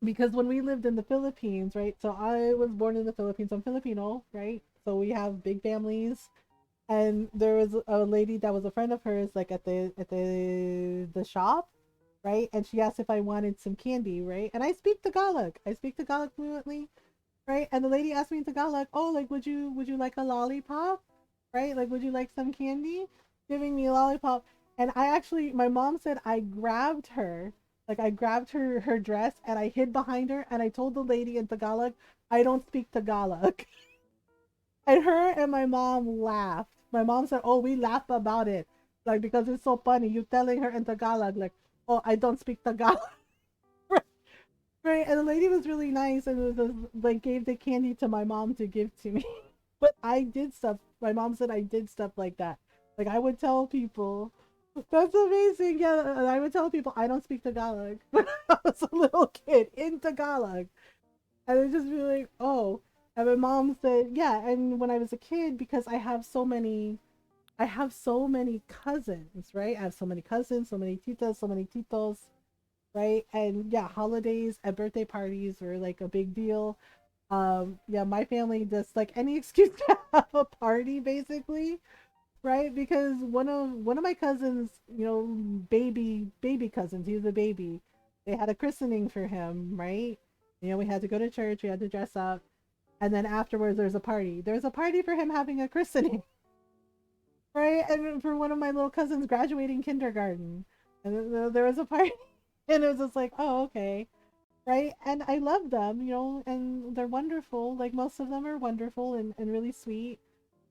because when we lived in the Philippines, right? So I was born in the Philippines. I'm Filipino, right? So we have big families and there was a lady that was a friend of hers like at the shop, right? And she asked if I wanted some candy, right? And I speak Tagalog fluently, right? And the lady asked me in Tagalog, oh, like, would you like a lollipop, right? Like, would you like some candy? Giving me a lollipop. And my mom said I grabbed her, like, I grabbed her dress and I hid behind her and I told the lady in Tagalog, I don't speak Tagalog. And her and my mom laughed. My mom said, oh, we laugh about it. Like, because it's so funny. You telling her in Tagalog, like, oh, I don't speak Tagalog. Right. And the lady was really nice and was just, like, gave the candy to my mom to give to me. But I did stuff. My mom said I did stuff like that. Like, I would tell people, that's amazing. Yeah. And I would tell people I don't speak Tagalog when I was a little kid in Tagalog. And it just be like, oh. And my mom said, yeah. And when I was a kid, because I have so many cousins, right? I have so many cousins, so many titas, so many titos, right? And yeah, holidays and birthday parties were like a big deal. Yeah, my family just like any excuse to have a party, basically, right? Because one of my cousins, baby cousins, he was a baby. They had a christening for him, right? We had to go to church, we had to dress up, and then afterwards there's a party. There's a party for him having a christening, right? And for one of my little cousins graduating kindergarten, and there was a party, and it was just like, oh, okay, right? And I love them, and they're wonderful. Like, most of them are wonderful and really sweet,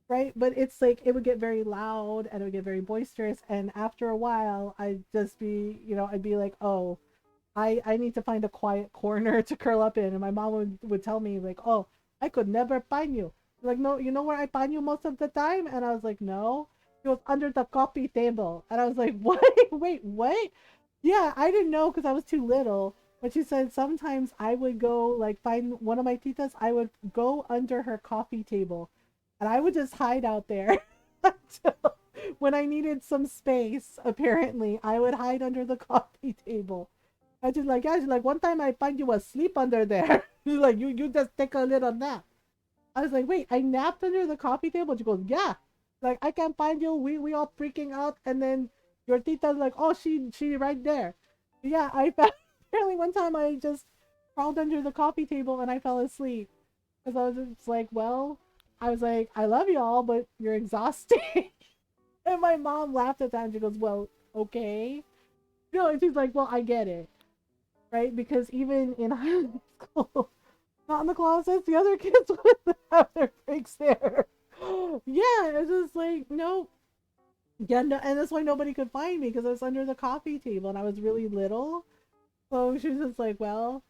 right? But it's like it would get very loud and it would get very boisterous, and after a while, I'd be like, oh, I need to find a quiet corner to curl up in. And my mom would tell me, like, oh, I could never find you. Like, no, you know where I find you most of the time? And I was like, no. It was under the coffee table. And I was like, what? Wait, what? Yeah, I didn't know because I was too little. But she said sometimes I would go, like, find one of my titas. I would go under her coffee table. And I would just hide out there until when I needed some space, apparently. I would hide under the coffee table. I just like, yeah, she's like, one time I find you asleep under there. She's like, you just take a little nap. I was like, wait, I napped under the coffee table? She goes, yeah. Like, I can't find you. We all freaking out. And then your tita's like, oh, she right there. Yeah, I found, apparently one time I just crawled under the coffee table and I fell asleep. Because I was just like, well, I was like, I love y'all, but you're exhausting. And my mom laughed at that and she goes, well, okay. And she's like, well, I get it, right? Because even in high school, not in the closets, the other kids would have their breaks there. Yeah, it's just like, no. Yeah, no, and that's why nobody could find me because I was under the coffee table and I was really little. So she was just like, well,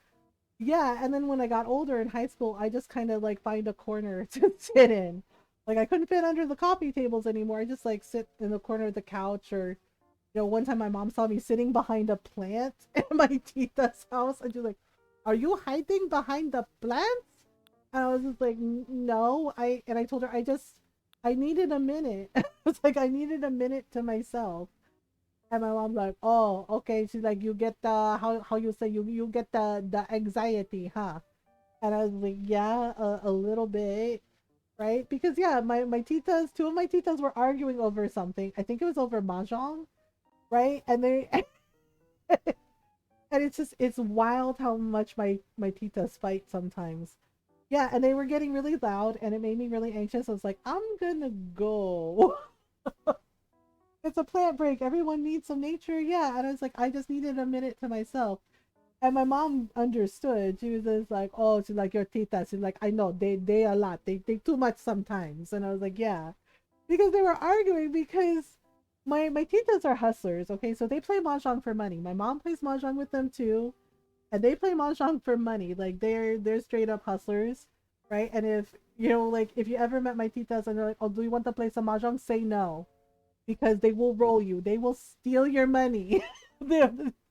yeah. And then when I got older in high school, I just kind of like find a corner to sit in. Like, I couldn't fit under the coffee tables anymore. I just like sit in the corner of the couch, or one time my mom saw me sitting behind a plant in my tita's house, and she's like, are you hiding behind the plants? And I was just like, no. I told her I needed a minute. It's like I needed a minute to myself. And my mom's like, oh, okay. She's like, you get the how you say you get the anxiety, huh? And I was like, yeah, a little bit, right? Because yeah, my titas, two of my titas were arguing over something. I think it was over mahjong, right? And they and it's just it's wild how much my titas fight sometimes. Yeah, and they were getting really loud, and it made me really anxious. I was like, I'm gonna go. It's a plant break. Everyone needs some nature. Yeah, and I was like, I just needed a minute to myself. And my mom understood. She was just like, oh, she's like your tita. She's like, I know they a lot. They too much sometimes. And I was like, yeah, because they were arguing because my titas are hustlers. Okay, so they play mahjong for money. My mom plays mahjong with them too, and they play mahjong for money. Like they're straight up hustlers, right? And if you know, like if you ever met my titas and they're like, oh, do you want to play some mahjong? Say no, because they will roll you. They will steal your money.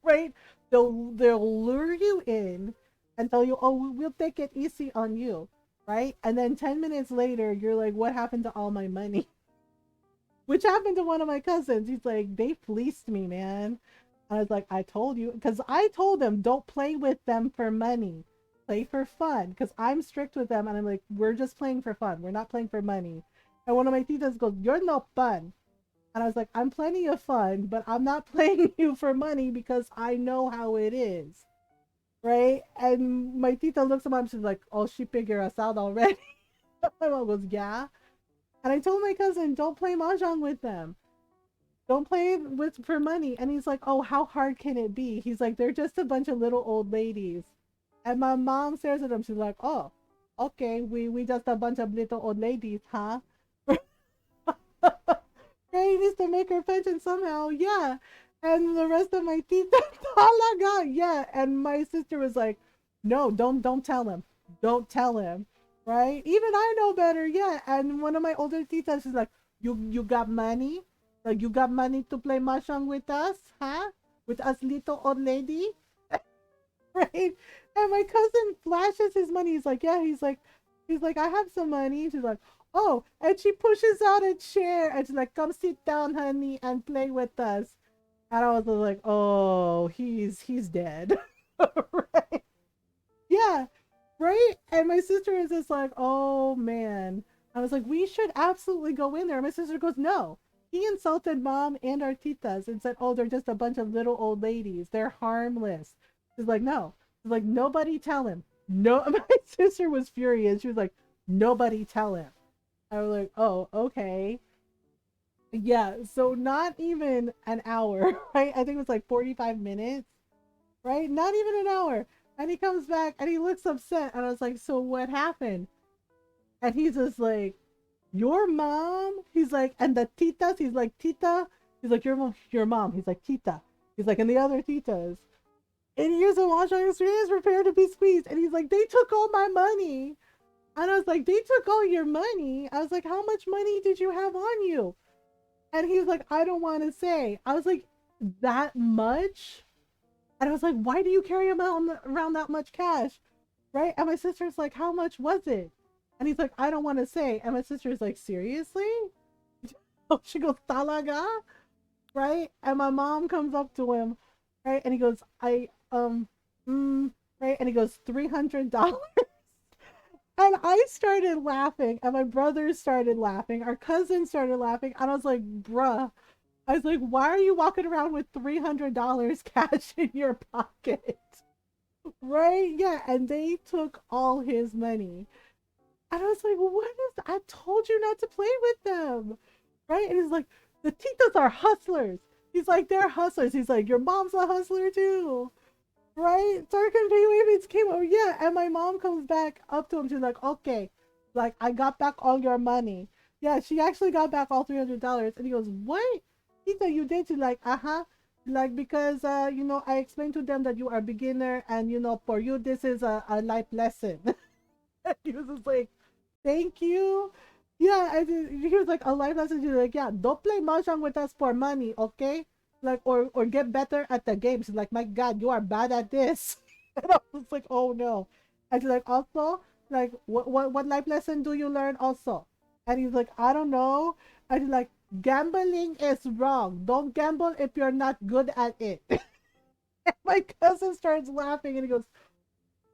Right? They'll lure you in and tell you, "Oh, we'll take it easy on you." Right? And then 10 minutes later, you're like, "What happened to all my money?" Which happened to one of my cousins. He's like, "They fleeced me, man." I was like, "I told you." Cuz I told them, "Don't play with them for money. Play for fun." Cuz I'm strict with them and I'm like, "We're just playing for fun. We're not playing for money." And one of my titas goes, "You're no fun." And I was like, I'm plenty of fun, but I'm not playing you for money because I know how it is. Right? And my tita looks at mom, she's like, oh, she figured us out already. My mom goes, yeah. And I told my cousin, don't play mahjong with them. Don't play with for money. And he's like, oh, how hard can it be? He's like, they're just a bunch of little old ladies. And my mom stares at him. She's like, oh, okay, we just a bunch of little old ladies, huh? Right, needs to make her pension somehow. Yeah. And the rest of my tita, talaga, yeah. And my sister was like, no, don't tell him. Don't tell him. Right? Even I know better, yeah. And one of my older titas is like, you got money? Like you got money to play mahjong with us? Huh? With us little old lady? Right? And my cousin flashes his money. He's like, yeah, he's like, I have some money. She's like, oh, and she pushes out a chair and she's like, come sit down, honey, and play with us. And I was like, oh, he's dead. Right? Yeah, right? And my sister is just like, oh man. I was like, we should absolutely go in there. And my sister goes, no. He insulted mom and our titas and said, oh, they're just a bunch of little old ladies. They're harmless. She's like, no. She's like, nobody tell him. No, my sister was furious. She was like, nobody tell him. I was like, oh, okay. Yeah, so not even an hour, right? I think it was like 45 minutes, right? Not even an hour. And he comes back and he looks upset. And I was like, so what happened? And he's just like, your mom? He's like, and the titas? He's like, tita? He's like, your mom. He's like, tita. He's like, and the other titas. 8 years of mahjong experience, prepare to be squeezed. And he's like, they took all my money. And I was like, they took all your money? I was like, how much money did you have on you? And he was like, I don't want to say. I was like, that much? And I was like, why do you carry around that much cash? Right? And my sister's like, how much was it? And he's like, I don't want to say. And my sister's like, seriously? She goes, talaga? Right? And my mom comes up to him, right? And he goes, right? And he goes, $300. And I started laughing, and my brothers started laughing, our cousins started laughing, and I was like, bruh. I was like, why are you walking around with $300 cash in your pocket? Right? Yeah, and they took all his money. And I was like, what is, I told you not to play with them. Right? And he's like, the titas are hustlers. He's like, they're hustlers. He's like, your mom's a hustler too. Right? Sarkin Babies came over. Yeah. And my mom comes back up to him. She's like, okay, like, I got back all your money. Yeah, she actually got back all $300. And he goes, what? He said, you did? She's like, uh-huh. Like, because, I explained to them that you are a beginner and, for you, this is a life lesson. He was just like, thank you. Yeah, and he was like, a life lesson. She's like, yeah, don't play mahjong with us for money, okay? Like, or get better at the games. Like, my God, you are bad at this. And I was like, oh no. And she's like, also, like, what life lesson do you learn also? And he's like, I don't know. And he's like, gambling is wrong. Don't gamble if you're not good at it. And my cousin starts laughing and he goes,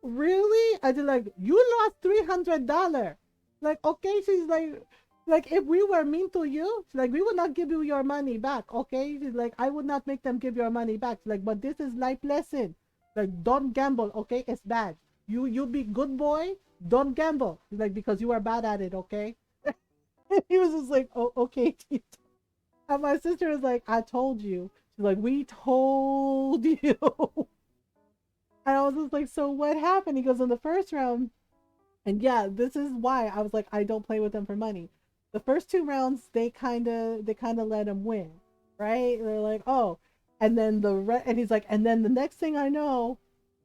really? I just like, you lost $300. Like, okay, she's like if we were mean to you, she's like, we would not give you your money back. Okay, she's like, I would not make them give your money back. She's like, but this is life lesson. Like, don't gamble. Okay, it's bad. You be good boy. Don't gamble. She's like, because you are bad at it. Okay. He was just like, oh, okay. And my sister was like, I told you. She's like, we told you. And I was just like, so what happened? He goes, in the first round, and yeah, this is why I was like, I don't play with them for money. The first two rounds, they kind of let him win, right? They're like, oh, and then and he's like, and then the next thing I know,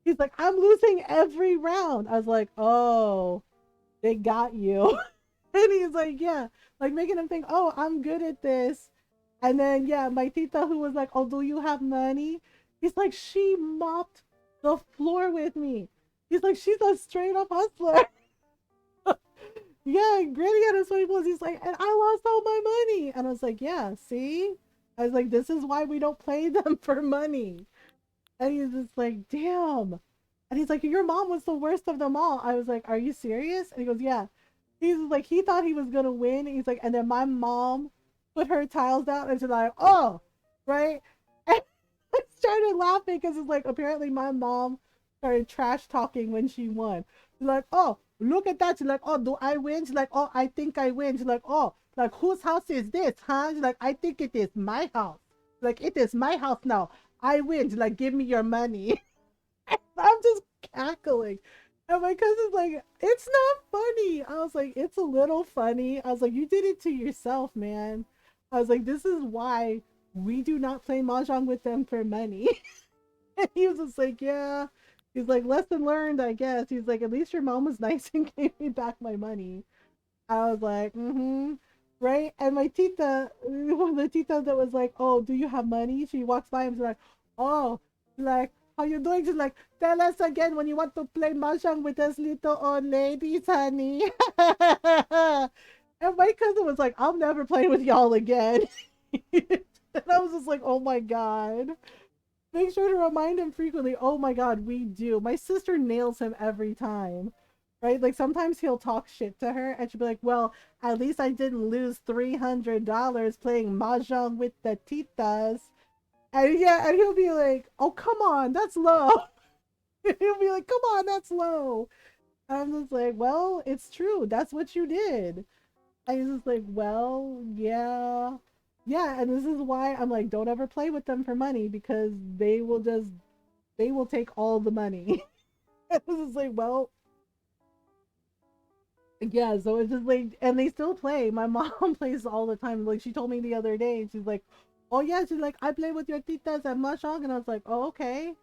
he's like, I'm losing every round. I was like, oh, they got you. And he's like, yeah, like making him think, oh, I'm good at this. And then yeah, my tita who was like, oh, do you have money? He's like, she mopped the floor with me. He's like, she's a straight up hustler. Yeah, Granny had a swimming pool. He's like, and I lost all my money. And I was like, yeah, see? I was like, this is why we don't play them for money. And he's just like, damn. And he's like, your mom was the worst of them all. I was like, are you serious? And he goes, yeah. He's like, he thought he was gonna win. He's like, and then my mom put her tiles down and she's like, oh, right? And I started laughing because it's like apparently my mom started trash talking when she won. She's like, oh, look at that. She's like, oh, do I win? She's like, oh, I think I win. She's like, oh, like whose house is this, huh? She's like, I think it is my house. Like, it is my house now. I win. She's like, give me your money. I'm just cackling. And my cousin's like, it's not funny. I was like, it's a little funny. I was like, you did it to yourself, man. I was like, this is why we do not play mahjong with them for money. And he was just like, yeah. He's like, lesson learned, I guess. He's like, at least your mom was nice and gave me back my money. I was like, mm-hmm. Right? And my tita, one of the titas that was like, oh, do you have money? She walks by and she's like, oh, like, how you doing? She's like, tell us again when you want to play mahjong with us little old ladies, honey. And my cousin was like, I'm never playing with y'all again. And I was just like, oh my God. Make sure to remind him frequently. Oh my God, we do. My sister nails him every time. Right? Like sometimes he'll talk shit to her and she'll be like, well, at least I didn't lose $300 playing mahjong with the titas. And yeah, and he'll be like, oh, come on, that's low. He'll be like, come on, that's low. And I'm just like, well, it's true. That's what you did. And he's just like, well, yeah. Yeah, and this is why I'm like, don't ever play with them for money because they will take all the money. And this is like, well, yeah, so it's just like, and they still play. My mom plays all the time. Like, she told me the other day, she's like, oh, yeah, she's like, I play with your titas at Mahjong. And I was like, oh, okay.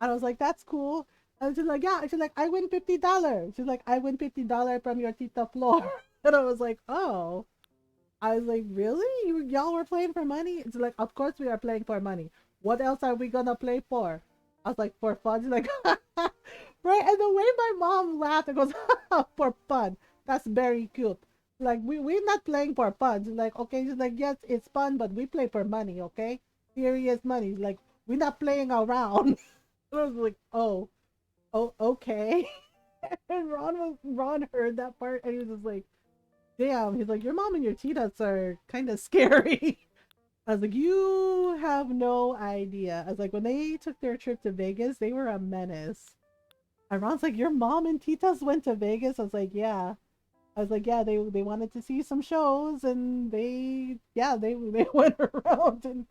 And I was like, that's cool. And she's like, yeah. She's like, I win $50. She's like, I win $50 from your tita floor. And I was like, oh. I was like, really? Y'all were playing for money? It's like, of course we are playing for money. What else are we gonna play for? I was like, for fun. She's like, right? And the way my mom laughed and goes, for fun. That's very cute. Like, we're not playing for fun. She's like, okay. She's like, yes, it's fun, but we play for money, okay? Serious money. Like, we're not playing around. And I was like, oh, okay. And Ron heard that part and he was just like, damn, he's like, your mom and your titas are kind of scary. I was like, you have no idea. I was like, when they took their trip to Vegas, they were a menace. And Ron's like, your mom and titas went to Vegas? I was like, yeah. I was like, yeah, they wanted to see some shows and they went around and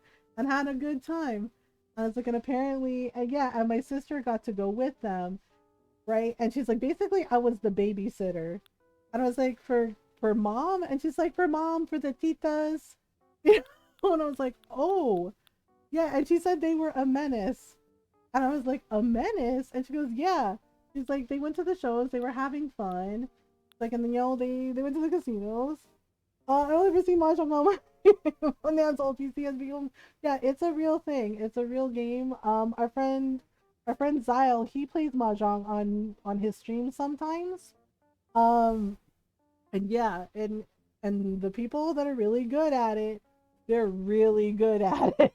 had a good time. I was like, and apparently, yeah, and my sister got to go with them, right? And she's like, basically, I was the babysitter. And I was like, for mom? And she's like, for mom, for the titas. And I was like, oh, yeah. And she said they were a menace. And I was like, a menace? And she goes, yeah. She's like, they went to the shows, they were having fun. Like, and then, they went to the casinos. I only ever see Mahjong on my on the old PC has become, yeah, it's a real thing. It's a real game. Our friend our friend Zyle, he plays mahjong on his stream sometimes. Um, and yeah, and the people that are really good at it, they're really good at it.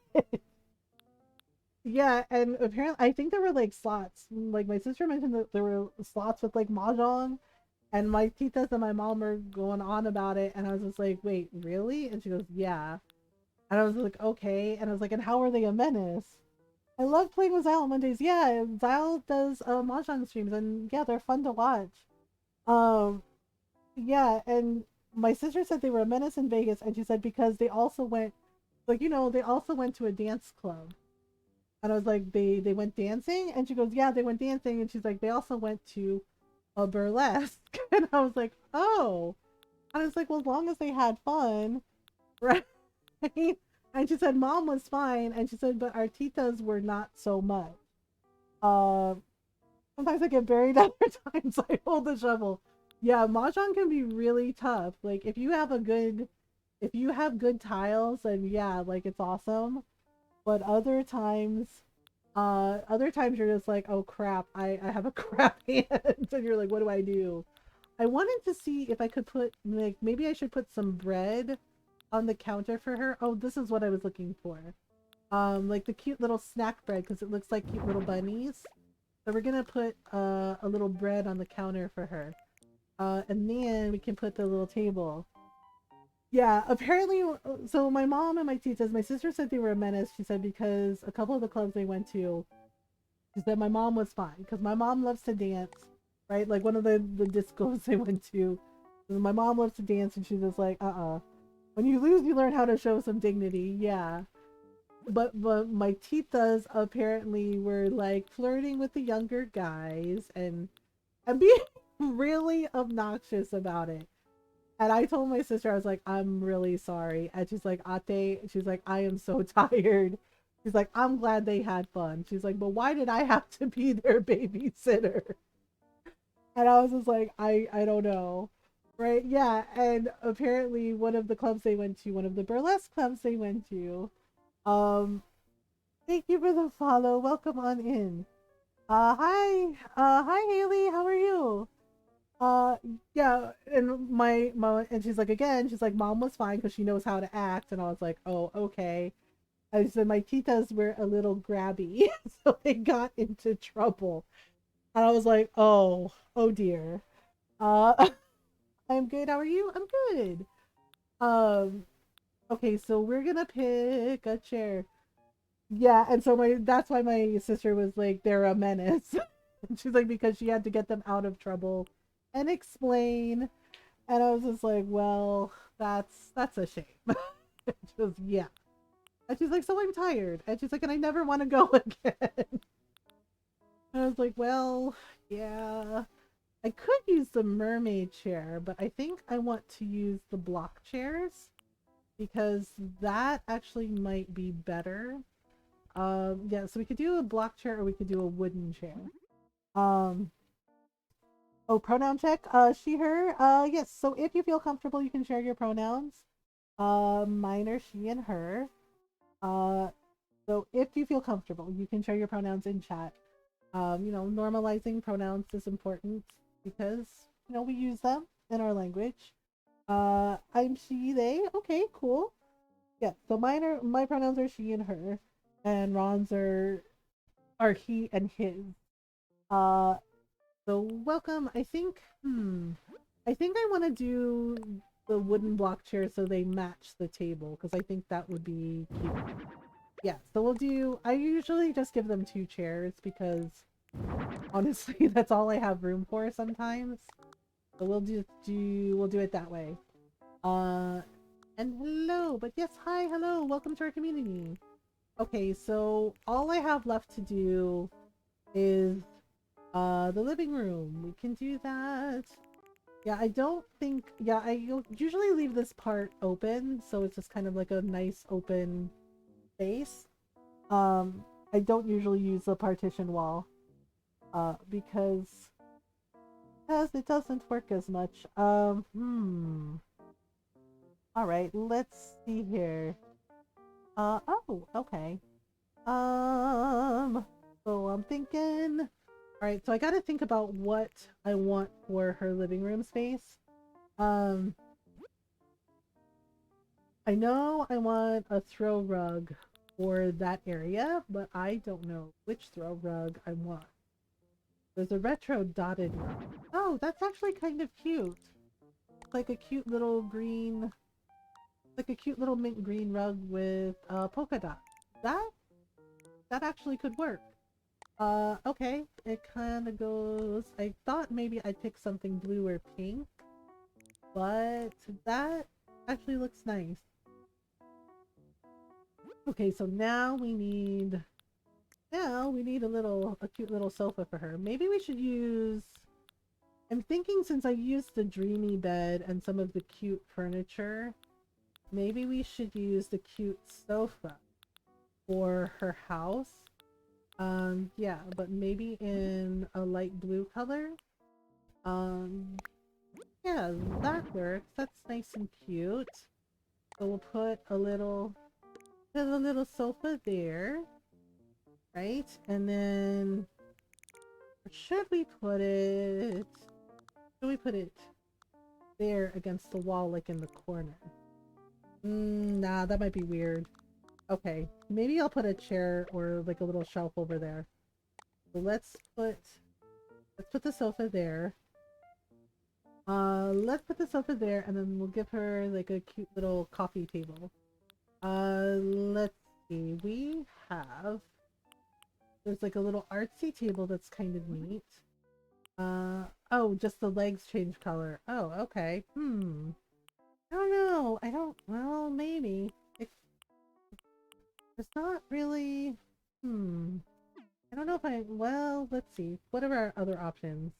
Yeah, and apparently, I think there were like slots. Like my sister mentioned that there were slots with like mahjong, and my titas and my mom were going on about it, and I was just like, "Wait, really?" And she goes, "Yeah." And I was like, "Okay." And I was like, "And how are they a menace?" I love playing with Zyle on Mondays. Yeah, Zyle does mahjong streams, and yeah, they're fun to watch. Um, yeah, and my sister said they were a menace in Vegas, and she said because they also went, like they also went to a dance club. And I was like, they went dancing? And she goes, yeah, they went dancing. And she's like, they also went to a burlesque. And I was like, oh. And I was like, well, as long as they had fun, right? And she said, mom was fine. And she said, but our titas were not so much. Uh, Sometimes I get buried, other times I hold the shovel. Yeah, mahjong can be really tough. Like if you have good tiles, then yeah, like it's awesome. But other times you're just like, oh crap, I have a crap hand, and you're like, what do I do? I wanted to see if I could put like maybe I should put some bread on the counter for her. Oh, this is what I was looking for. Like the cute little snack bread because it looks like cute little bunnies. So we're gonna put a little bread on the counter for her. And then we can put the little table. Yeah, apparently, so my mom and my titas, my sister said they were a menace. She said because a couple of the clubs they went to, she said my mom was fine because my mom loves to dance, right? Like one of the discos they went to, my mom loves to dance, and she's just like, when you lose, you learn how to show some dignity. Yeah, but my titas apparently were like flirting with the younger guys and being really obnoxious about it. And I told my sister, I was like, I'm really sorry. And she's like, Ate, she's like, I am so tired. She's like, I'm glad they had fun. She's like, but why did I have to be their babysitter? And I was just like, I don't know. Right? Yeah. And apparently one of the clubs they went to, one of the burlesque clubs they went to, um, thank you for the follow. Welcome on in. Hi Haley, how are you? Uh, yeah, and my mom, and she's like, again, she's like, mom was fine because she knows how to act. And I was like, oh, okay. I said, my titas were a little grabby, so they got into trouble. And I was like, oh dear. Uh, I'm good. How are you? I'm good. Um, okay, so we're gonna pick a chair. Yeah, and so that's why my sister was like, they're a menace. She's like, because she had to get them out of trouble and explain. And I was just like, well, that's a shame. She goes, yeah. And she's like, so I'm tired. And she's like, and I never want to go again. And I was like, well, yeah. I could use the mermaid chair, but I think I want to use the block chairs because that actually might be better. Yeah, so we could do a block chair or we could do a wooden chair. Um, oh, pronoun check. She, her. Yes. So if you feel comfortable, you can share your pronouns. Mine are she and her. Uh, so if you feel comfortable, you can share your pronouns in chat. Normalizing pronouns is important because we use them in our language. I'm she, they. Okay, cool. Yeah. So my pronouns are she and her, and Ron's are he and his. Uh, so welcome. I think I want to do the wooden block chairs so they match the table because I think that would be cute. Yeah, so I usually just give them two chairs because honestly, that's all I have room for sometimes. So we'll do it that way. Uh, and hello, but yes, hi, hello, welcome to our community. Okay, so all I have left to do is the living room. We can do that. Yeah, I don't think, yeah, I usually leave this part open, so it's just kind of like a nice open space. I don't usually use the partition wall, because it doesn't work as much. All right, let's see here. Oh, okay. Um, So I'm thinking, all right, so I got to think about what I want for her living room space. Um, I know I want a throw rug for that area, but I don't know which throw rug I want. There's a retro dotted rug. Oh, that's actually kind of cute. It's like a cute little green, like a cute little mint green rug with polka dot. That that actually could work. Okay. It kind of goes. I thought maybe I'd pick something blue or pink, but that actually looks nice. Okay, so now we need a cute little sofa for her. Maybe we should use. I'm thinking since I used the dreamy bed and some of the cute furniture, maybe we should use the cute sofa for her house. Yeah, but maybe in a light blue color. Um, yeah, that works. That's nice and cute. So we'll put a little sofa there, right? And then should we put it? Should we put it there against the wall, like in the corner? Nah, that might be weird. Okay, maybe I'll put a chair or like a little shelf over there. So let's put the sofa there. Let's put the sofa there, and then we'll give her like a cute little coffee table. Let's see. There's like a little artsy table that's kind of neat. Oh, just the legs change color. Oh, okay. I don't know. Well, maybe. It's not really, I don't know if well, let's see. What are our other options?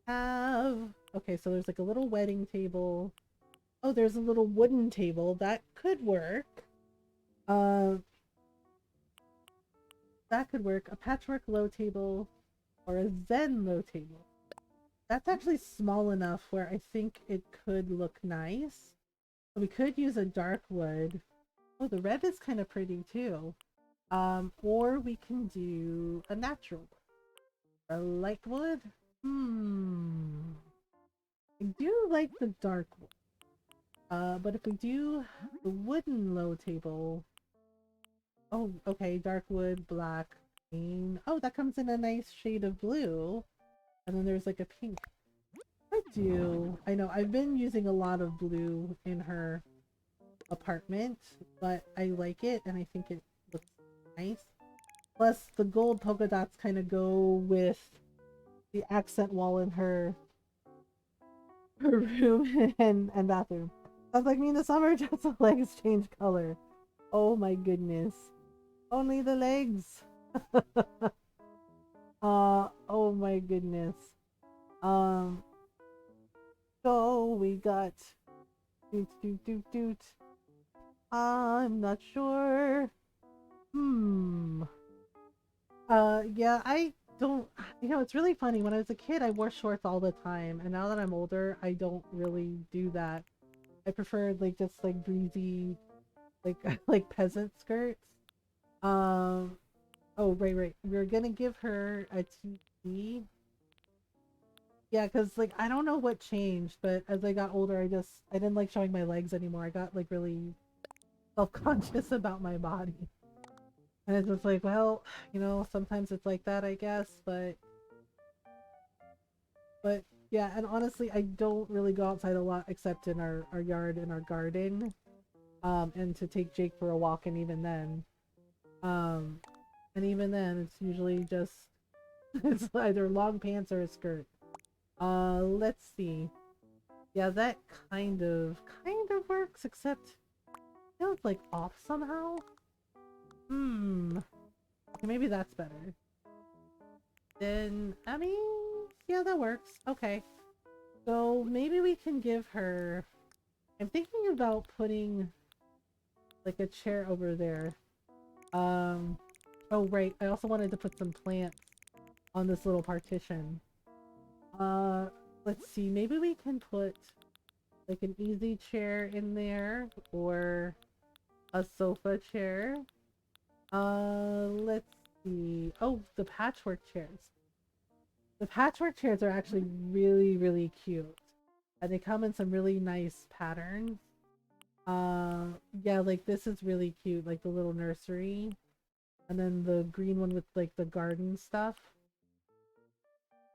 Okay, so there's like a little wedding table. Oh, there's a little wooden table. That could work. Uh, that could work. A patchwork low table or a Zen low table. That's actually small enough where I think it could look nice. We could use a dark wood. Oh, the red is kind of pretty too. Or we can do a natural wood. A light wood? I do like the dark wood. But if we do the wooden low table, oh, okay, dark wood, black, green. Oh, that comes in a nice shade of blue. And then there's like a pink. I know, I've been using a lot of blue in her apartment, but I like it and I think it looks nice. Plus, the gold polka dots kind of go with the accent wall in her room and bathroom. Sounds like me in the summer, just the legs change color. Oh my goodness. Only the legs. Oh my goodness. Um, so we got doot doot doot doot. I'm not sure. Hmm. Yeah, I don't, it's really funny. When I was a kid, I wore shorts all the time, and now that I'm older, I don't really do that. I prefer like just like breezy, like like peasant skirts. Um, oh right. We're gonna give her a TT. Yeah, because like I don't know what changed, but as I got older, I didn't like showing my legs anymore. I got like really self-conscious about my body. And it's just like, well, sometimes it's like that, I guess, but yeah, and honestly, I don't really go outside a lot except in our yard and our garden. And to take Jake for a walk, um, and even then, it's usually just it's either long pants or a skirt. Let's see. Yeah, that kind of works, except it feels like off somehow. Okay, maybe that's better. Then, I mean, yeah, that works. Okay. So maybe we can give her. I'm thinking about putting like a chair over there. Um, oh right, I also wanted to put some plants on this little partition. Uh, let's see, maybe we can put like an easy chair in there or a sofa chair. Let's see. Oh, the patchwork chairs. The patchwork chairs are actually really, really cute. And they come in some really nice patterns. Yeah, like this is really cute, like the little nursery. And then the green one with like the garden stuff.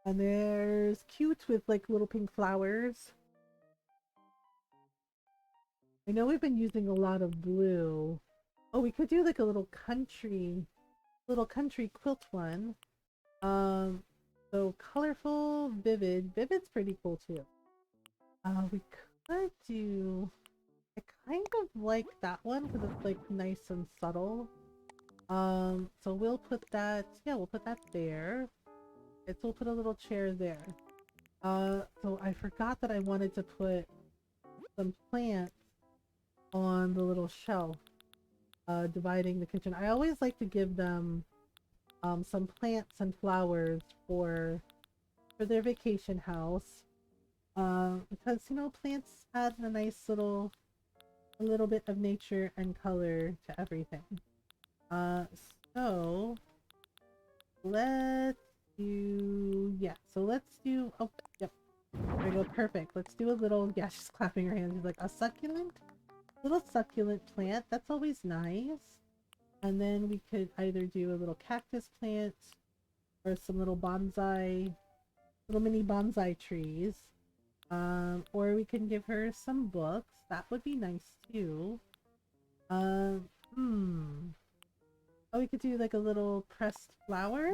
And there's cute with like little pink flowers. I know we've been using a lot of blue. Oh, we could do like a little country quilt one. Um, so colorful, vivid. Vivid's pretty cool too. We could do. I kind of like that one because it's like nice and subtle. So we'll put that. Yeah, we'll put that there. So we'll put a little chair there. So I forgot that I wanted to put some plants on the little shelf, dividing the kitchen. I always like to give them some plants and flowers for their vacation house. Because you know plants add a little bit of nature and color to everything. Uh, so let's do so let's do oh yep. There we go, perfect. Let's do a little she's clapping her hands. She's like a little succulent plant. That's always nice. And then we could either do a little cactus plant or some little mini bonsai trees. Or we can give her some books. That would be nice too. Um, hmm. Oh, we could do like a little pressed flower.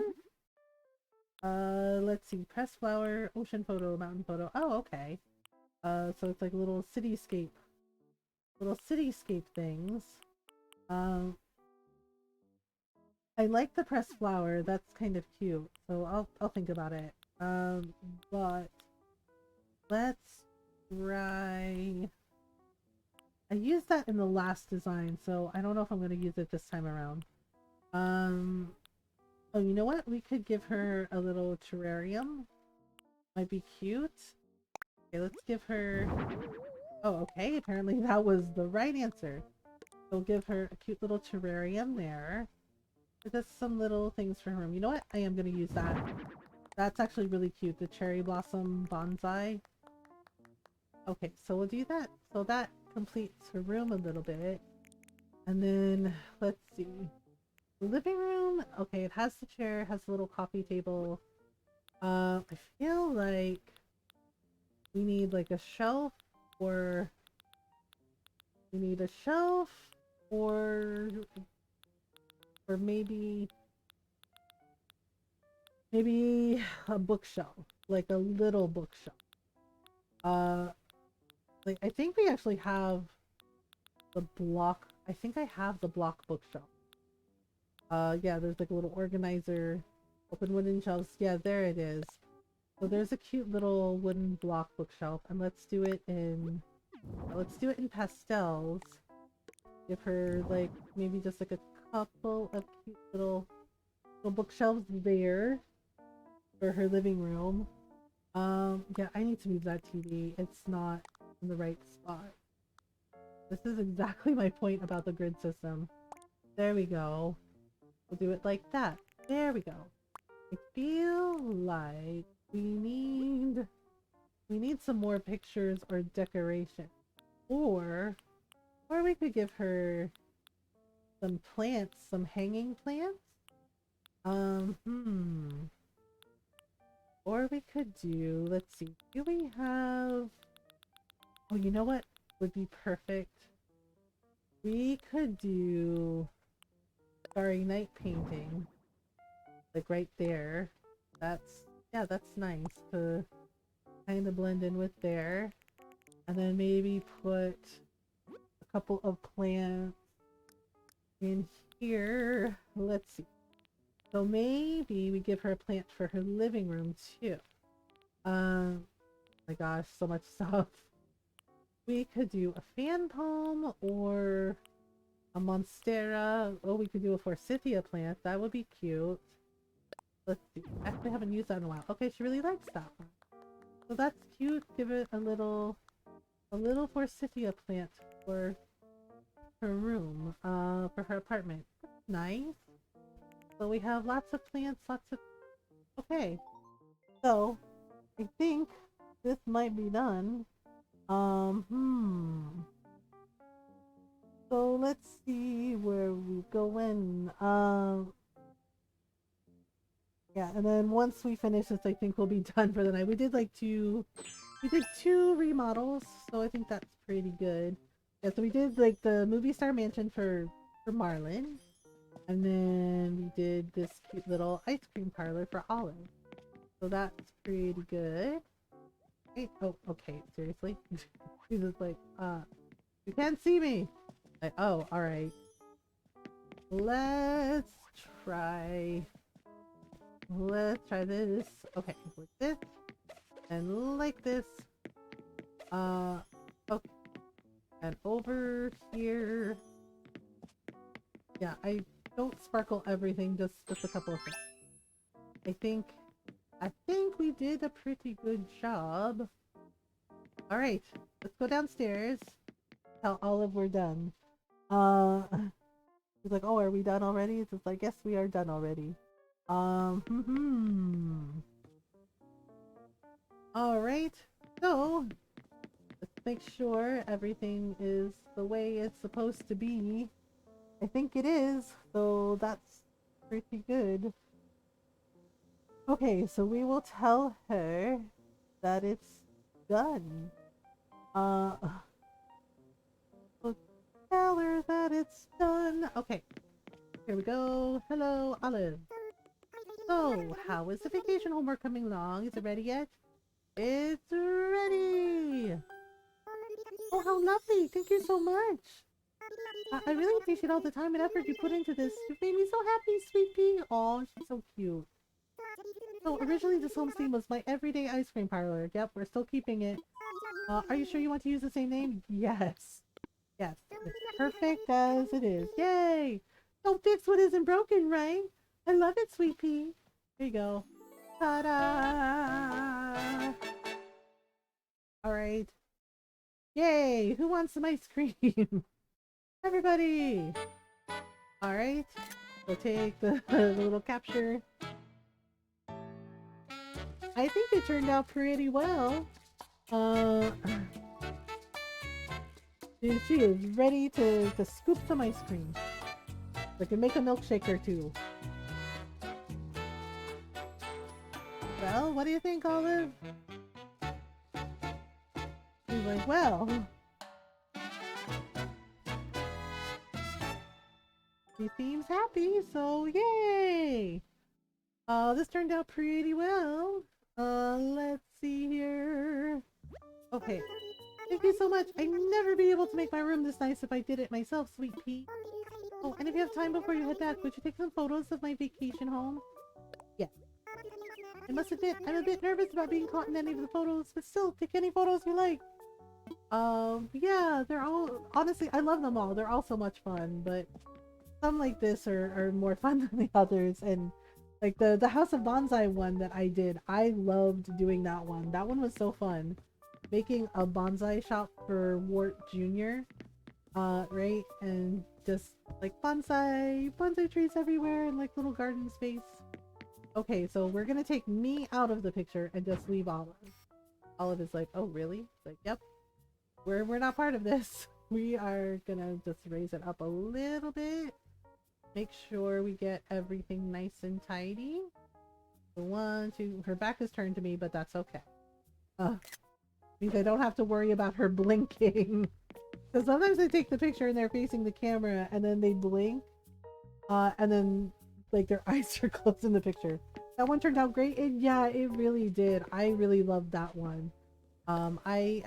Let's see. Pressed flower, ocean photo, mountain photo. Oh, okay. So it's like little cityscape things. Um, I like the pressed flower. That's kind of cute. So I'll think about it. But let's try. I used that in the last design, so I don't know if I'm going to use it this time around. Oh, you know what? We could give her a little terrarium. Might be cute. Okay, let's give her... Oh, okay. Apparently that was the right answer. We'll give her a cute little terrarium there. Just some little things for her room. You know what? I am going to use that. That's actually really cute. The cherry blossom bonsai. Okay, so we'll do that. So that completes her room a little bit. And then, let's see. The living room. Okay, it has the chair, has a little coffee table. I feel like we need like a shelf or we need a shelf or maybe a bookshelf, like a little bookshelf. Like I think we actually have the block. I think I have the block bookshelf. Yeah, there's like a little organizer, open wooden shelves. Yeah, there it is. So there's a cute little wooden block bookshelf, and let's do it in pastels. Give her like maybe just like a couple of cute little bookshelves there for her living room. Yeah, I need to move that TV. It's not in the right spot. This is exactly my point about the grid system. There we go. We'll do it like that. There we go. I feel like we need some more pictures or decoration. Or we could give her some plants, some hanging plants. Or we could do, let's see, do we have... Oh, you know what would be perfect? We could do Starry Night painting. Like right there. Yeah, that's nice to kind of blend in with there. And then maybe put a couple of plants in here. Let's see. So maybe we give her a plant for her living room too. My gosh, so much stuff. We could do a fan palm or a monstera. Oh, we could do a forsythia plant. That would be cute. Let's see. Actually, I haven't used that in a while. Okay, she really likes that one. So that's cute. Give it a little forsythia plant for her room, for her apartment. Nice. So we have lots of plants, lots of... Okay. So, I think this might be done. So let's see where we go in. Yeah, and then once we finish this, I think we'll be done for the night. We did two remodels, so I think that's pretty good. Yeah, so we did like the movie star mansion for Marlin, and then we did this cute little ice cream parlor for Olive. So that's pretty good. Hey, oh, okay, seriously? He's just like, you can't see me! Like, oh, alright. Let's try... Let's try this. Okay, like this. And like this. Okay. And over here. Yeah, I don't sparkle everything, just a couple of things. I think we did a pretty good job. Alright, let's go downstairs. Tell Olive we're done. He's like, oh, are we done already? It's just like, yes, we are done already. Alright, so let's make sure everything is the way it's supposed to be. I think it is, so that's pretty good. Okay, so we will tell her that it's done. We'll tell her that it's done. Okay, here we go. Hello, Olive. So, how is the vacation homework coming along? Is it ready yet? It's ready! Oh, how lovely! Thank you so much! I really appreciate all the time and effort you put into this. You've made me so happy, sweet pea! Aw, she's so cute. So, originally this home theme was my everyday ice cream parlor. Yep, we're still keeping it. Are you sure you want to use the same name? Yes. Yes. It's perfect as it is. Yay! Don't fix what isn't broken, right? I love it, sweet pea. Here you go. Ta-da! Alright. Yay! Who wants some ice cream? Everybody! Alright. We'll take the little capture. I think it turned out pretty well. She is ready to scoop some ice cream. I can make a milkshake or two. Well, what do you think, Olive? She's like, well... She seems happy, so yay! This turned out pretty well. Let's see here. Okay. Thank you so much. I'd never be able to make my room this nice if I did it myself, sweet pea. Oh, and if you have time before you head back, would you take some photos of my vacation home? Yeah. I must admit, I'm a bit nervous about being caught in any of the photos, but still, take any photos you like. Yeah, they're all... Honestly, I love them all. They're all so much fun, but some like this are more fun than the others, and like the House of Bonsai one that I did, I loved doing that one. That one was so fun. Making a bonsai shop for Wart Jr. Right? And just like bonsai trees everywhere and like little garden space. Okay, so we're gonna take me out of the picture and just leave Olive. Olive is like, oh really? It's like, yep. We're not part of this. We are gonna just raise it up a little bit. Make sure we get everything nice and tidy. So 1, 2, her back is turned to me, but that's okay. Means I don't have to worry about her blinking. Because sometimes I take the picture and they're facing the camera and then they blink. And then like their eyes are closed in the picture. That one turned out great, and yeah, it really did. I really loved that one. I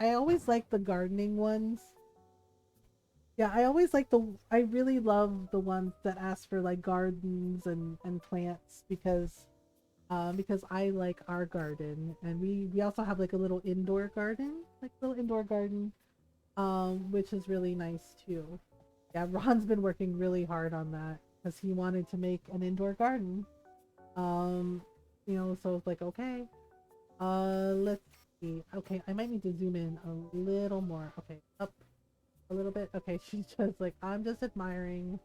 always like the gardening ones. Yeah, I really love the ones that ask for like gardens and plants because I like our garden, and we also have like a little indoor garden, which is really nice too. Yeah, Ron's been working really hard on that because he wanted to make an indoor garden. So it's like, okay. Let's see. Okay, I might need to zoom in a little more. Okay, up a little bit. Okay, she's just like, I'm just admiring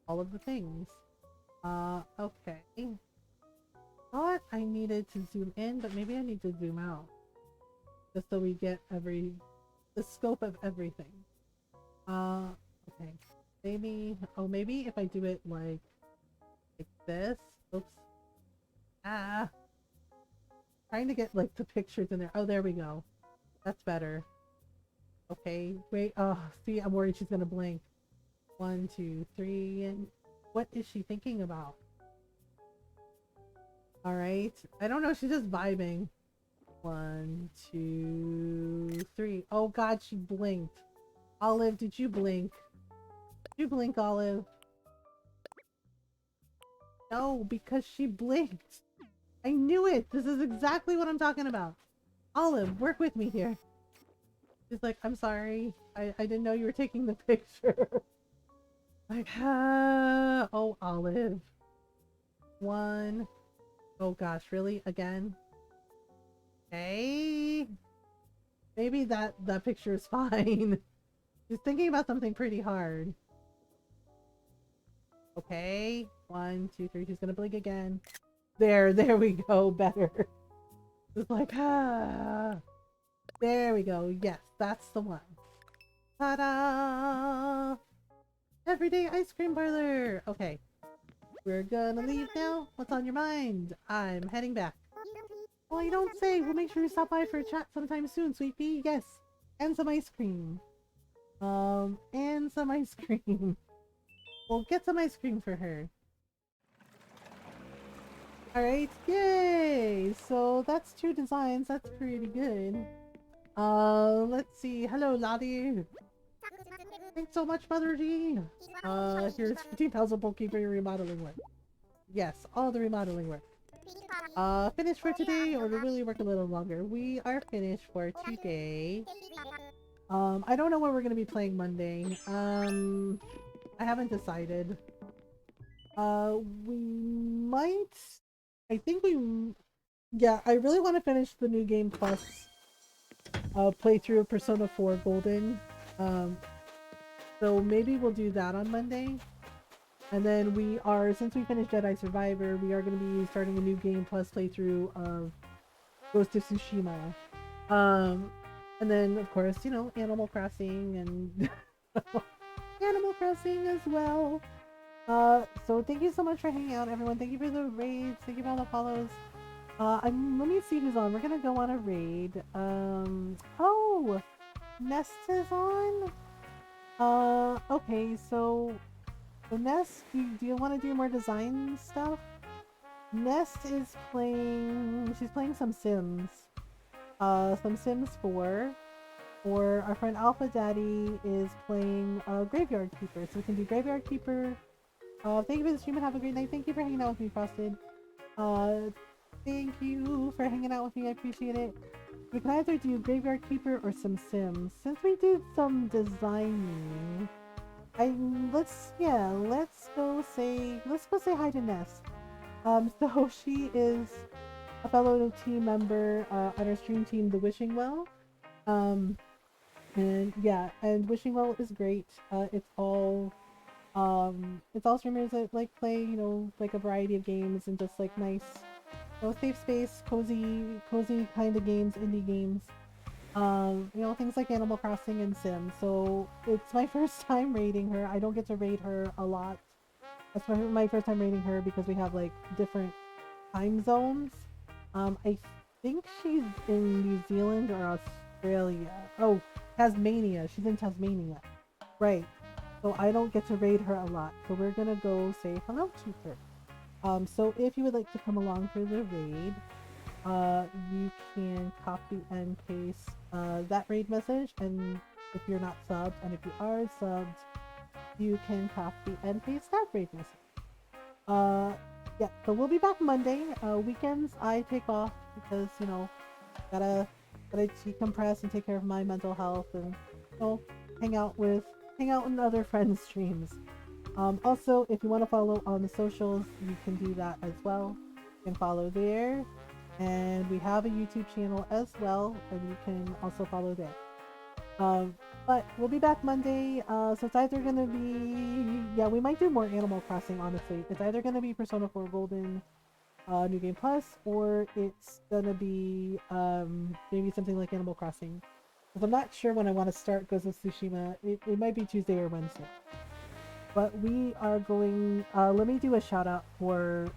all of the things. Okay. Thought I needed to zoom in, but maybe I need to zoom out. Just so we get the scope of everything. Okay. Maybe, oh, maybe if I do it like this. Oops. Ah. Trying to get like the pictures in there. Oh, there we go. That's better. Okay. Wait. Oh, see, I'm worried she's gonna blink. 1, 2, 3, and what is she thinking about? All right. I don't know. She's just vibing. 1, 2, 3. Oh God, she blinked. Olive, did you blink? Did you blink, Olive? No, because she blinked. I knew it. This is exactly what I'm talking about. Olive, work with me here. She's like, I'm sorry. I didn't know you were taking the picture. Like, oh, Olive. 1. Oh gosh, really? Again? Okay. Maybe that picture is fine. She's thinking about something pretty hard. Okay. 1, 2, 3. She's gonna blink again. There we go. Better. It's like, there we go. Yes, that's the one. Ta-da! Everyday ice cream parlor. Okay. We're gonna leave now. What's on your mind? I'm heading back. Well, you don't say. We'll make sure you stop by for a chat sometime soon, sweet pea. Yes. And some ice cream. And some ice cream. We'll get some ice cream for her. Alright, yay! So that's 2 designs. That's pretty good. Let's see. Hello, Lottie. Thanks so much, Mother G. Here's 15,000 Poke for your remodeling work. Yes, all the remodeling work. Finished for today, or to really work a little longer? We are finished for today. I don't know what we're gonna be playing Monday. I haven't decided. We might... I think we... Yeah, I really want to finish the New Game Plus playthrough of Persona 4 Golden. So maybe we'll do that on Monday. And then we are, since we finished Jedi Survivor, we are going to be starting a New Game Plus playthrough of Ghost of Tsushima. And then, of course, you know, Animal Crossing and Animal Crossing as well. So thank you so much for hanging out, everyone. Thank you for the raids. Thank you for all the follows. Let me see who's on. We're gonna go on a raid. Oh, Nest is on. Okay, so Nest, do you want to do more design stuff? Nest is playing. She's playing some Sims. Some Sims 4. Or our friend Alpha Daddy is playing Graveyard Keeper. So we can do Graveyard Keeper. Thank you for the stream and have a great night. Thank you for hanging out with me, Frosted. Thank you for hanging out with me. I appreciate it. We can either do Graveyard Keeper or some Sims. Since we did some designing, let's go say hi to Nest. So she is a fellow team member on our stream team, The Wishing Well. And yeah, and Wishing Well is great. It's all streamers that like play, you know, like a variety of games and just like nice, you know, safe space, cozy kind of games, indie games. You know, things like Animal Crossing and Sims. So it's my first time raiding her. I don't get to raid her a lot. That's my first time raiding her because we have like different time zones. I think she's in New Zealand or Australia. Oh, Tasmania. She's in Tasmania. Right. So I don't get to raid her a lot. So we're gonna go say hello to her. So if you would like to come along for the raid, you can copy and paste that raid message, and if you're not subbed, and if you are subbed, you can copy and paste that raid message. Yeah, so we'll be back Monday. Weekends I take off because, you know, gotta decompress and take care of my mental health and, you know, hang out in other friends' streams. Also, if you want to follow on the socials, you can do that as well. You can follow there. And we have a YouTube channel as well, and you can also follow there. But we'll be back Monday. So it's either gonna be, yeah, we might do more Animal Crossing. Honestly, it's either gonna be Persona 4 Golden, New Game Plus, or it's gonna be maybe something like Animal Crossing. Because I'm not sure when I want to start Ghost of Tsushima. It might be Tuesday or Wednesday. But we are going. Let me do a shout out for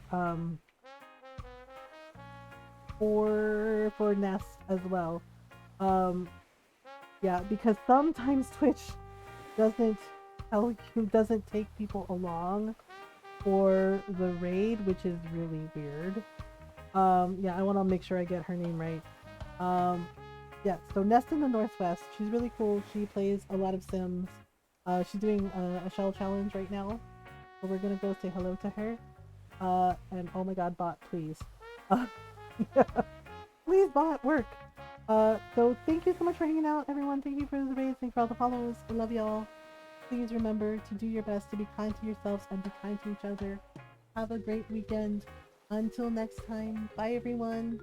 Nest as well. Um, yeah, because sometimes Twitch doesn't doesn't take people along for the raid, which is really weird. Yeah, I want to make sure I get her name right. Um, yeah, so Nest in the Northwest. She's really cool. She plays a lot of Sims. She's doing a shell challenge right now, so we're gonna go say hello to her. And oh my God, bot, please, uh, please, bot, work. So thank you so much for hanging out, everyone. Thank you for the raise. Thank you for all the follows. I love y'all. Please remember to do your best to be kind to yourselves and be kind to each other. Have a great weekend. Until next time, bye everyone.